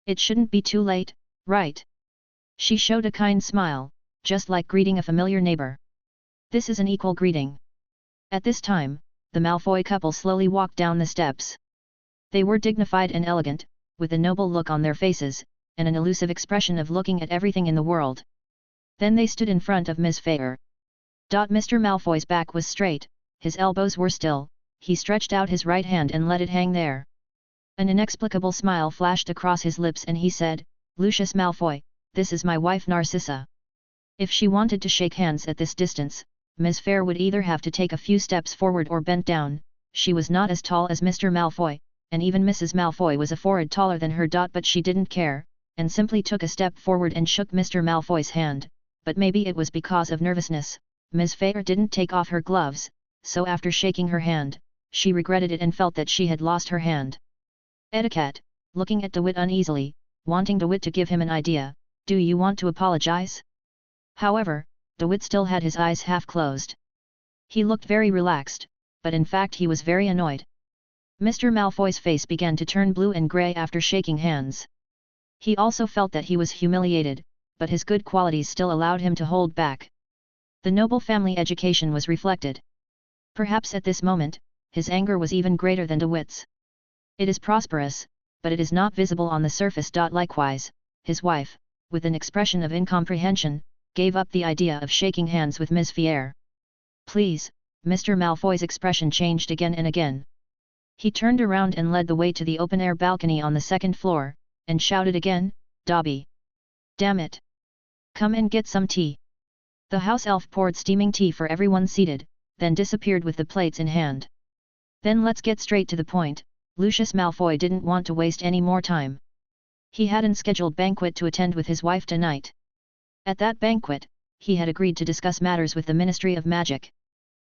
[SPEAKER 1] It shouldn't be too late, right?" She showed a kind smile, just like greeting a familiar neighbor. This is an equal greeting. At this time, the Malfoy couple slowly walked down the steps. They were dignified and elegant, with a noble look on their faces, and an elusive expression of looking at everything in the world. Then they stood in front of Miss Fair. Mr. Malfoy's back was straight, his elbows were still, he stretched out his right hand and let it hang there. An inexplicable smile flashed across his lips and he said, "Lucius Malfoy, this is my wife Narcissa." If she wanted to shake hands at this distance, Miss Fair would either have to take a few steps forward or bent down. She was not as tall as Mr. Malfoy, and even Mrs. Malfoy was a forehead taller than her. But she didn't care, and simply took a step forward and shook Mr. Malfoy's hand, but maybe it was because of nervousness, Miss Fair didn't take off her gloves, so after shaking her hand, she regretted it and felt that she had lost her hand. Etiquette, looking at DeWitt uneasily, wanting DeWitt to give him an idea, "Do you want to apologize?" However, DeWitt still had his eyes half closed. He looked very relaxed, but in fact he was very annoyed. Mr. Malfoy's face began to turn blue and grey after shaking hands. He also felt that he was humiliated, but his good qualities still allowed him to hold back. The noble family education was reflected. Perhaps at this moment, his anger was even greater than DeWitt's. It is prosperous, but it is not visible on the surface. Likewise, his wife, with an expression of incomprehension, gave up the idea of shaking hands with Miss Fair. "Please," Mr. Malfoy's expression changed again and again. He turned around and led the way to the open-air balcony on the 2nd floor, and shouted again, "Dobby! Damn it! Come and get some tea." The house elf poured steaming tea for everyone seated, then disappeared with the plates in hand. "Then let's get straight to the point." Lucius Malfoy didn't want to waste any more time. He had an scheduled banquet to attend with his wife tonight. At that banquet, he had agreed to discuss matters with the Ministry of Magic.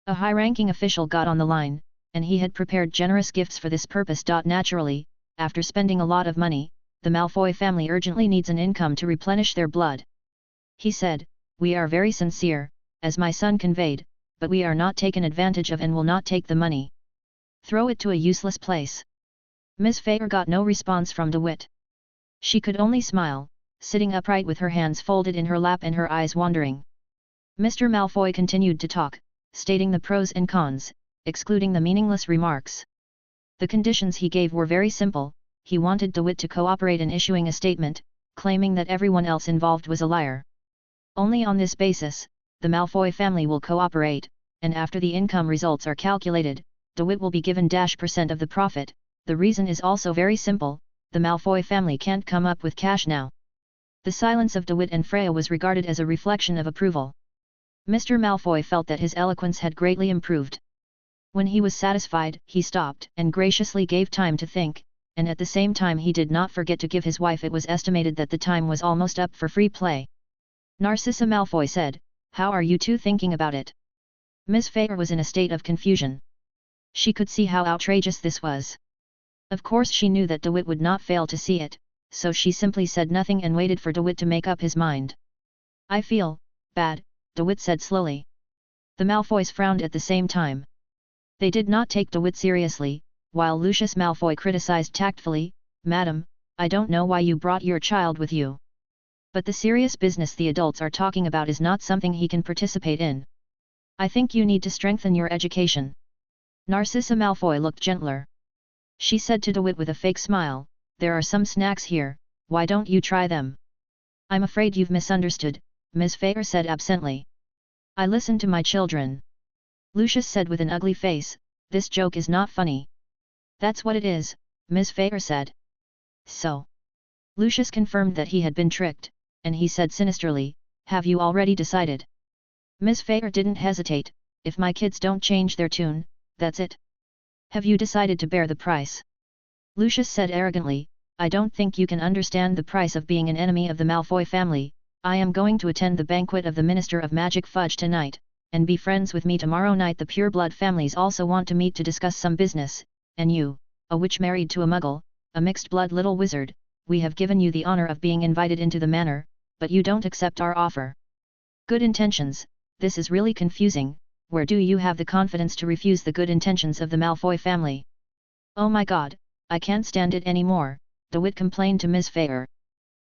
[SPEAKER 1] A high-ranking official got on the line, and he had prepared generous gifts for this purpose. Naturally, after spending a lot of money, the Malfoy family urgently needs an income to replenish their blood. He said, "We are very sincere, as my son conveyed, but we are not taken advantage of and will not take the money. Throw it to a useless place." Miss Fair got no response from DeWitt. She could only smile, sitting upright with her hands folded in her lap and her eyes wandering. Mr. Malfoy continued to talk, stating the pros and cons, excluding the meaningless remarks. The conditions he gave were very simple. He wanted DeWitt to cooperate in issuing a statement, claiming that everyone else involved was a liar. Only on this basis, the Malfoy family will cooperate, and after the income results are calculated, DeWitt will be given % of the profit. The reason is also very simple, the Malfoy family can't come up with cash now. The silence of DeWitt and Freya was regarded as a reflection of approval. Mr. Malfoy felt that his eloquence had greatly improved. When he was satisfied, he stopped and graciously gave time to think, and at the same time he did not forget to give his wife. It was estimated that the time was almost up for free play. Narcissa Malfoy said, "How are you two thinking about it?" Miss Feyre was in a state of confusion. She could see how outrageous this was. Of course she knew that DeWitt would not fail to see it, so she simply said nothing and waited for DeWitt to make up his mind. "I feel bad," DeWitt said slowly. The Malfoys frowned at the same time. They did not take DeWitt seriously, while Lucius Malfoy criticized tactfully, "Madam, I don't know why you brought your child with you. But the serious business the adults are talking about is not something he can participate in. I think you need to strengthen your education." Narcissa Malfoy looked gentler. She said to DeWitt with a fake smile, "There are some snacks here, why don't you try them?" "I'm afraid you've misunderstood," Ms. Feyre said absently. "I listen to my children." Lucius said with an ugly face, "This joke is not funny." "That's what it is," Ms. Feyre said. "So?" Lucius confirmed that he had been tricked, and he said sinisterly, "Have you already decided?" Ms. Feyre didn't hesitate, "If my kids don't change their tune, that's it." "Have you decided to bear the price?" Lucius said arrogantly, "I don't think you can understand the price of being an enemy of the Malfoy family. I am going to attend the banquet of the Minister of Magic Fudge tonight, and be friends with me tomorrow night. The pureblood families also want to meet to discuss some business, and you, a witch married to a muggle, a mixed-blood little wizard, we have given you the honor of being invited into the manor, but you don't accept our offer. Good intentions, this is really confusing. Where do you have the confidence to refuse the good intentions of the Malfoy family?" "Oh my god, I can't stand it anymore," DeWitt complained to Ms. Feyre.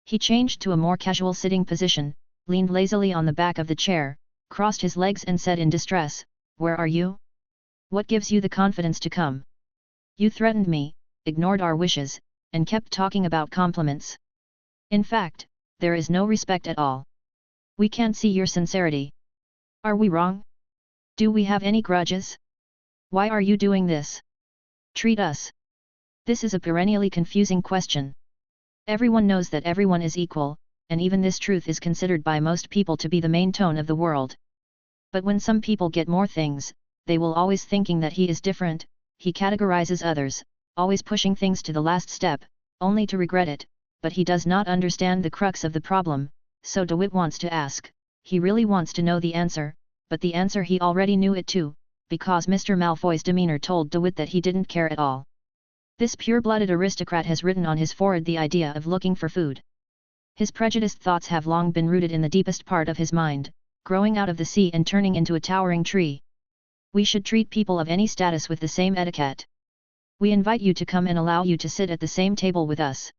[SPEAKER 1] He changed to a more casual sitting position, leaned lazily on the back of the chair, crossed his legs and said in distress, "Where are you? What gives you the confidence to come? You threatened me, ignored our wishes, and kept talking about compliments. In fact, there is no respect at all. We can't see your sincerity. Are we wrong? Do we have any grudges? Why are you doing this? Treat us." This is a perennially confusing question. Everyone knows that everyone is equal, and even this truth is considered by most people to be the main tone of the world. But when some people get more things, they will always thinking that he is different. He categorizes others, always pushing things to the last step, only to regret it, but he does not understand the crux of the problem, so DeWitt wants to ask. He really wants to know the answer, but the answer he already knew it too, because Mr. Malfoy's demeanor told DeWitt that he didn't care at all. This pure-blooded aristocrat has written on his forehead the idea of looking for food. His prejudiced thoughts have long been rooted in the deepest part of his mind, growing out of the sea and turning into a towering tree. We should treat people of any status with the same etiquette. We invite you to come and allow you to sit at the same table with us."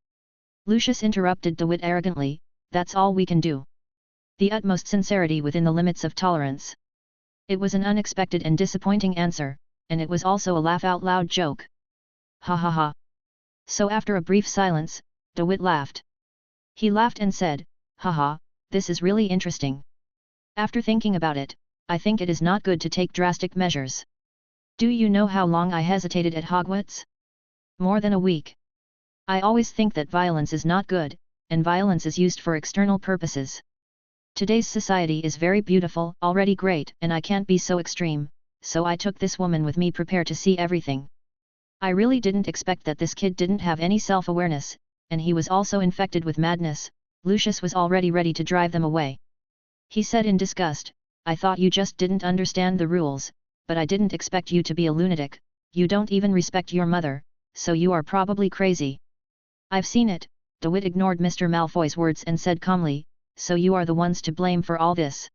[SPEAKER 1] Lucius interrupted DeWitt arrogantly, "That's all we can do." The utmost sincerity within the limits of tolerance. It was an unexpected and disappointing answer, and it was also a laugh-out-loud joke. "Ha ha ha." So after a brief silence, DeWitt laughed. He laughed and said, "Haha, this is really interesting. After thinking about it, I think it is not good to take drastic measures. Do you know how long I hesitated at Hogwarts? More than a week. I always think that violence is not good, and violence is used for external purposes. Today's society is very beautiful, already great, and I can't be so extreme, so I took this woman with me prepared to see everything. I really didn't expect that this kid didn't have any self-awareness, and he was also infected with madness." Lucius was already ready to drive them away. He said in disgust, "I thought you just didn't understand the rules, but I didn't expect you to be a lunatic. You don't even respect your mother, so you are probably crazy." "I've seen it," DeWitt ignored Mr. Malfoy's words and said calmly, "so you are the ones to blame for all this."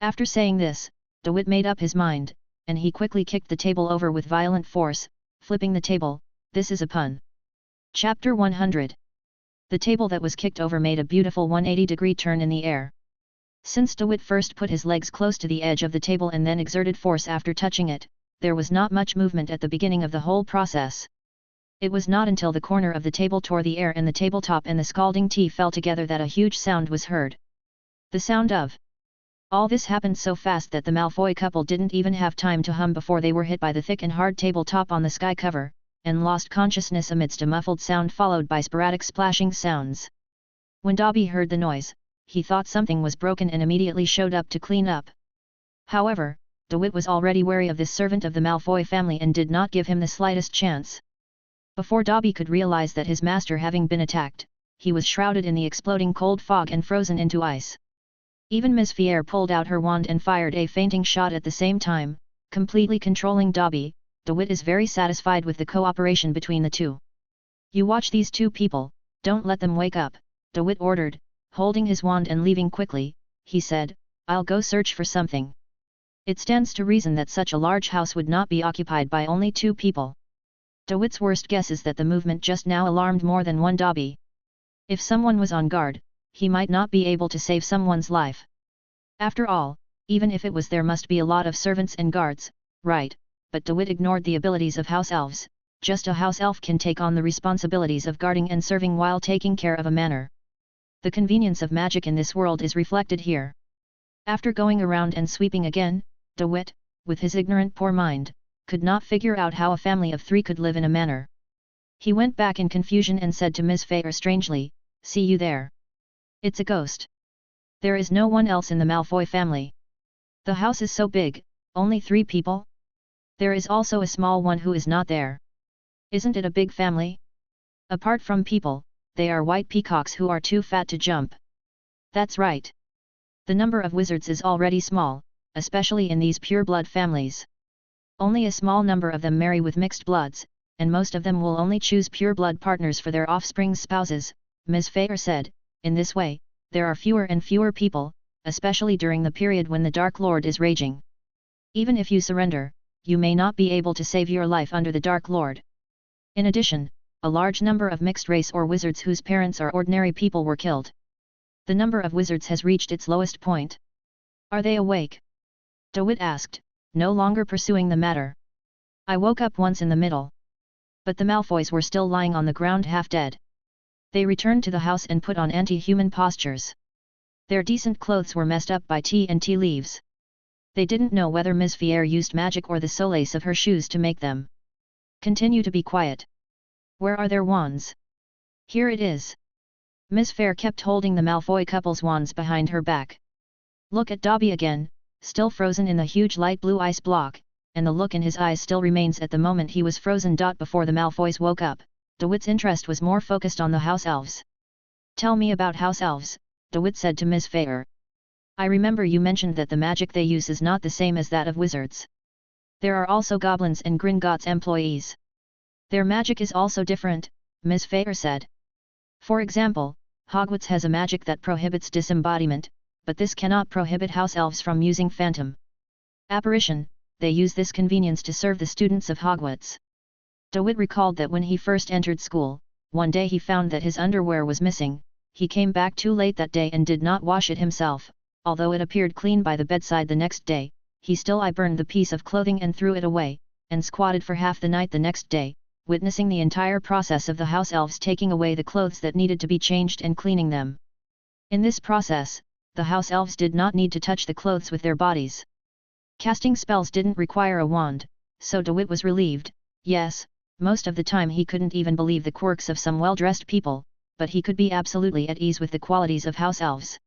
[SPEAKER 1] After saying this, DeWitt made up his mind, and he quickly kicked the table over with violent force, flipping the table. This is a pun. Chapter 100. The table that was kicked over made a beautiful 180-degree turn in the air. Since DeWitt first put his legs close to the edge of the table and then exerted force after touching it, there was not much movement at the beginning of the whole process. It was not until the corner of the table tore the air and the tabletop and the scalding tea fell together that a huge sound was heard. The sound of. All this happened so fast that the Malfoy couple didn't even have time to hum before they were hit by the thick and hard tabletop on the sky cover, and lost consciousness amidst a muffled sound followed by sporadic splashing sounds. When Dobby heard the noise, he thought something was broken and immediately showed up to clean up. However, DeWitt was already wary of this servant of the Malfoy family and did not give him the slightest chance. Before Dobby could realize that his master having been attacked, he was shrouded in the exploding cold fog and frozen into ice. Even Miss Fier pulled out her wand and fired a fainting shot at the same time, completely controlling Dobby. DeWitt is very satisfied with the cooperation between the two. "You watch these two people, don't let them wake up," DeWitt ordered, holding his wand and leaving quickly. He said, "I'll go search for something." It stands to reason that such a large house would not be occupied by only two people. DeWitt's worst guess is that the movement just now alarmed more than one Dobby. If someone was on guard, he might not be able to save someone's life. After all, even if it was, there must be a lot of servants and guards, right? But DeWitt ignored the abilities of house elves. Just a house elf can take on the responsibilities of guarding and serving while taking care of a manor. The convenience of magic in this world is reflected here. After going around and sweeping again, DeWitt, with his ignorant poor mind, could not figure out how a family of 3 could live in a manor. He went back in confusion and said to Miss Fair strangely, "See you there. It's a ghost. There is no one else in the Malfoy family. The house is so big, only 3 people? There is also a small one who is not there. Isn't it a big family? Apart from people, they are white peacocks who are too fat to jump." That's right. The number of wizards is already small, especially in these pure-blood families. Only a small number of them marry with mixed bloods, and most of them will only choose pure-blood partners for their offspring's spouses, Ms. Fair said. In this way, there are fewer and fewer people, especially during the period when the Dark Lord is raging. Even if you surrender, you may not be able to save your life under the Dark Lord. In addition, a large number of mixed race or wizards whose parents are ordinary people were killed. The number of wizards has reached its lowest point. Are they awake? DeWitt asked, no longer pursuing the matter. I woke up once in the middle. But the Malfoys were still lying on the ground half dead. They returned to the house and put on anti-human postures. Their decent clothes were messed up by tea and tea leaves. They didn't know whether Ms. Fier used magic or the solace of her shoes to make them. Continue to be quiet. Where are their wands? Here it is. Ms. Fair kept holding the Malfoy couple's wands behind her back. Look at Dobby again, still frozen in the huge light blue ice block, and the look in his eyes still remains at the moment he was frozen. Before the Malfoys woke up, DeWitt's interest was more focused on the house elves. Tell me about house elves, DeWitt said to Ms. Fair. I remember you mentioned that the magic they use is not the same as that of wizards. There are also goblins and Gringotts employees. Their magic is also different, Ms. Fair said. For example, Hogwarts has a magic that prohibits disembodiment, but this cannot prohibit house elves from using phantom apparition. They use this convenience to serve the students of Hogwarts. DeWitt recalled that when he first entered school, one day he found that his underwear was missing. He came back too late that day and did not wash it himself. Although it appeared clean by the bedside the next day, he still burned the piece of clothing and threw it away, and squatted for half the night the next day, witnessing the entire process of the house elves taking away the clothes that needed to be changed and cleaning them. In this process, the house elves did not need to touch the clothes with their bodies. Casting spells didn't require a wand, so DeWitt was relieved. Yes, most of the time he couldn't even believe the quirks of some well-dressed people, but he could be absolutely at ease with the qualities of house elves.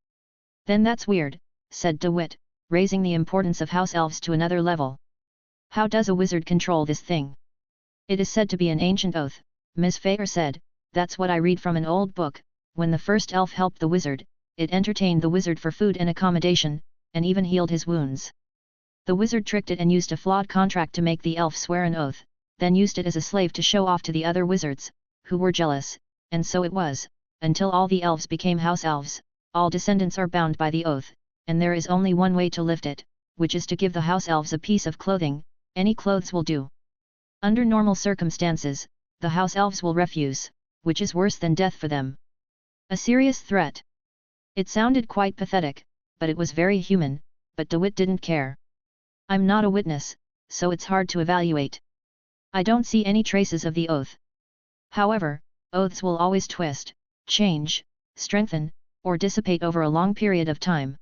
[SPEAKER 1] Then that's weird, said DeWitt, raising the importance of house elves to another level. How does a wizard control this thing? It is said to be an ancient oath, Ms. Fair said. That's what I read from an old book. When the first elf helped the wizard, it entertained the wizard for food and accommodation, and even healed his wounds. The wizard tricked it and used a flawed contract to make the elf swear an oath, then used it as a slave to show off to the other wizards, who were jealous, and so it was, until all the elves became house elves. All descendants are bound by the oath, and there is only one way to lift it, which is to give the house elves a piece of clothing. Any clothes will do. Under normal circumstances, the house elves will refuse, which is worse than death for them. A serious threat. It sounded quite pathetic, but it was very human, but DeWitt didn't care. I'm not a witness, so it's hard to evaluate. I don't see any traces of the oath. However, oaths will always twist, change, strengthen, or dissipate over a long period of time.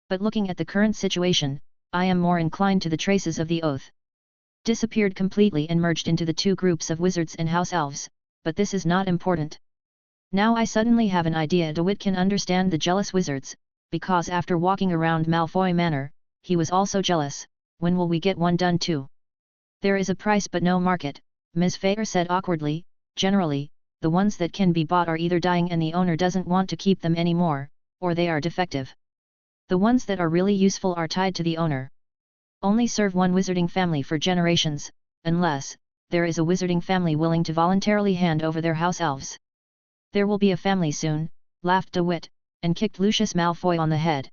[SPEAKER 1] But looking at the current situation, I am more inclined to the traces of the oath. Disappeared completely and merged into the two groups of wizards and house elves, but this is not important. Now I suddenly have an idea. DeWitt can understand the jealous wizards, because after walking around Malfoy Manor, he was also jealous. When will we get one done too? There is a price but no market, Ms. Fair said awkwardly. Generally, the ones that can be bought are either dying and the owner doesn't want to keep them anymore, or they are defective. The ones that are really useful are tied to the owner. Only serve one wizarding family for generations, unless there is a wizarding family willing to voluntarily hand over their house elves. There will be a family soon, laughed DeWitt, and kicked Lucius Malfoy on the head.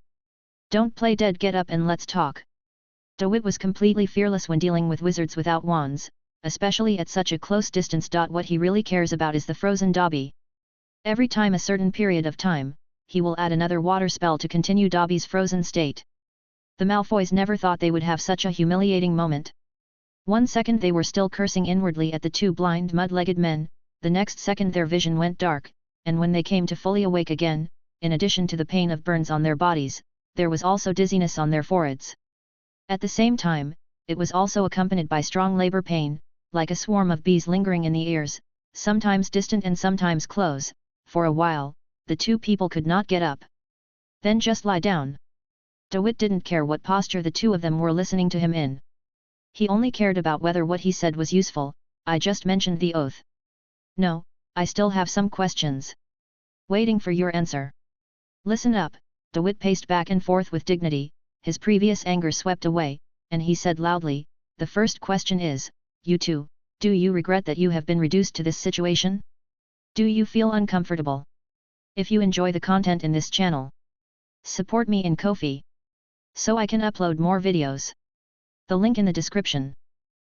[SPEAKER 1] Don't play dead, get up and let's talk. DeWitt was completely fearless when dealing with wizards without wands, especially at such a close distance. What he really cares about is the frozen Dobby. Every time a certain period of time, he will add another water spell to continue Dobby's frozen state. The Malfoys never thought they would have such a humiliating moment. 1 second they were still cursing inwardly at the two blind mud-legged men, the next second their vision went dark, and when they came to fully awake again, in addition to the pain of burns on their bodies, there was also dizziness on their foreheads. At the same time, it was also accompanied by strong labor pain, like a swarm of bees lingering in the ears, sometimes distant and sometimes close. For a while, the two people could not get up. Then just lie down. DeWitt didn't care what posture the two of them were listening to him in. He only cared about whether what he said was useful. I just mentioned the oath. No, I still have some questions. Waiting for your answer. Listen up, DeWitt paced back and forth with dignity, his previous anger swept away, and he said loudly, the first question is, you two, do you regret that you have been reduced to this situation? Do you feel uncomfortable? If you enjoy the content in this channel, support me in Ko-fi, so I can upload more videos. The link in the description.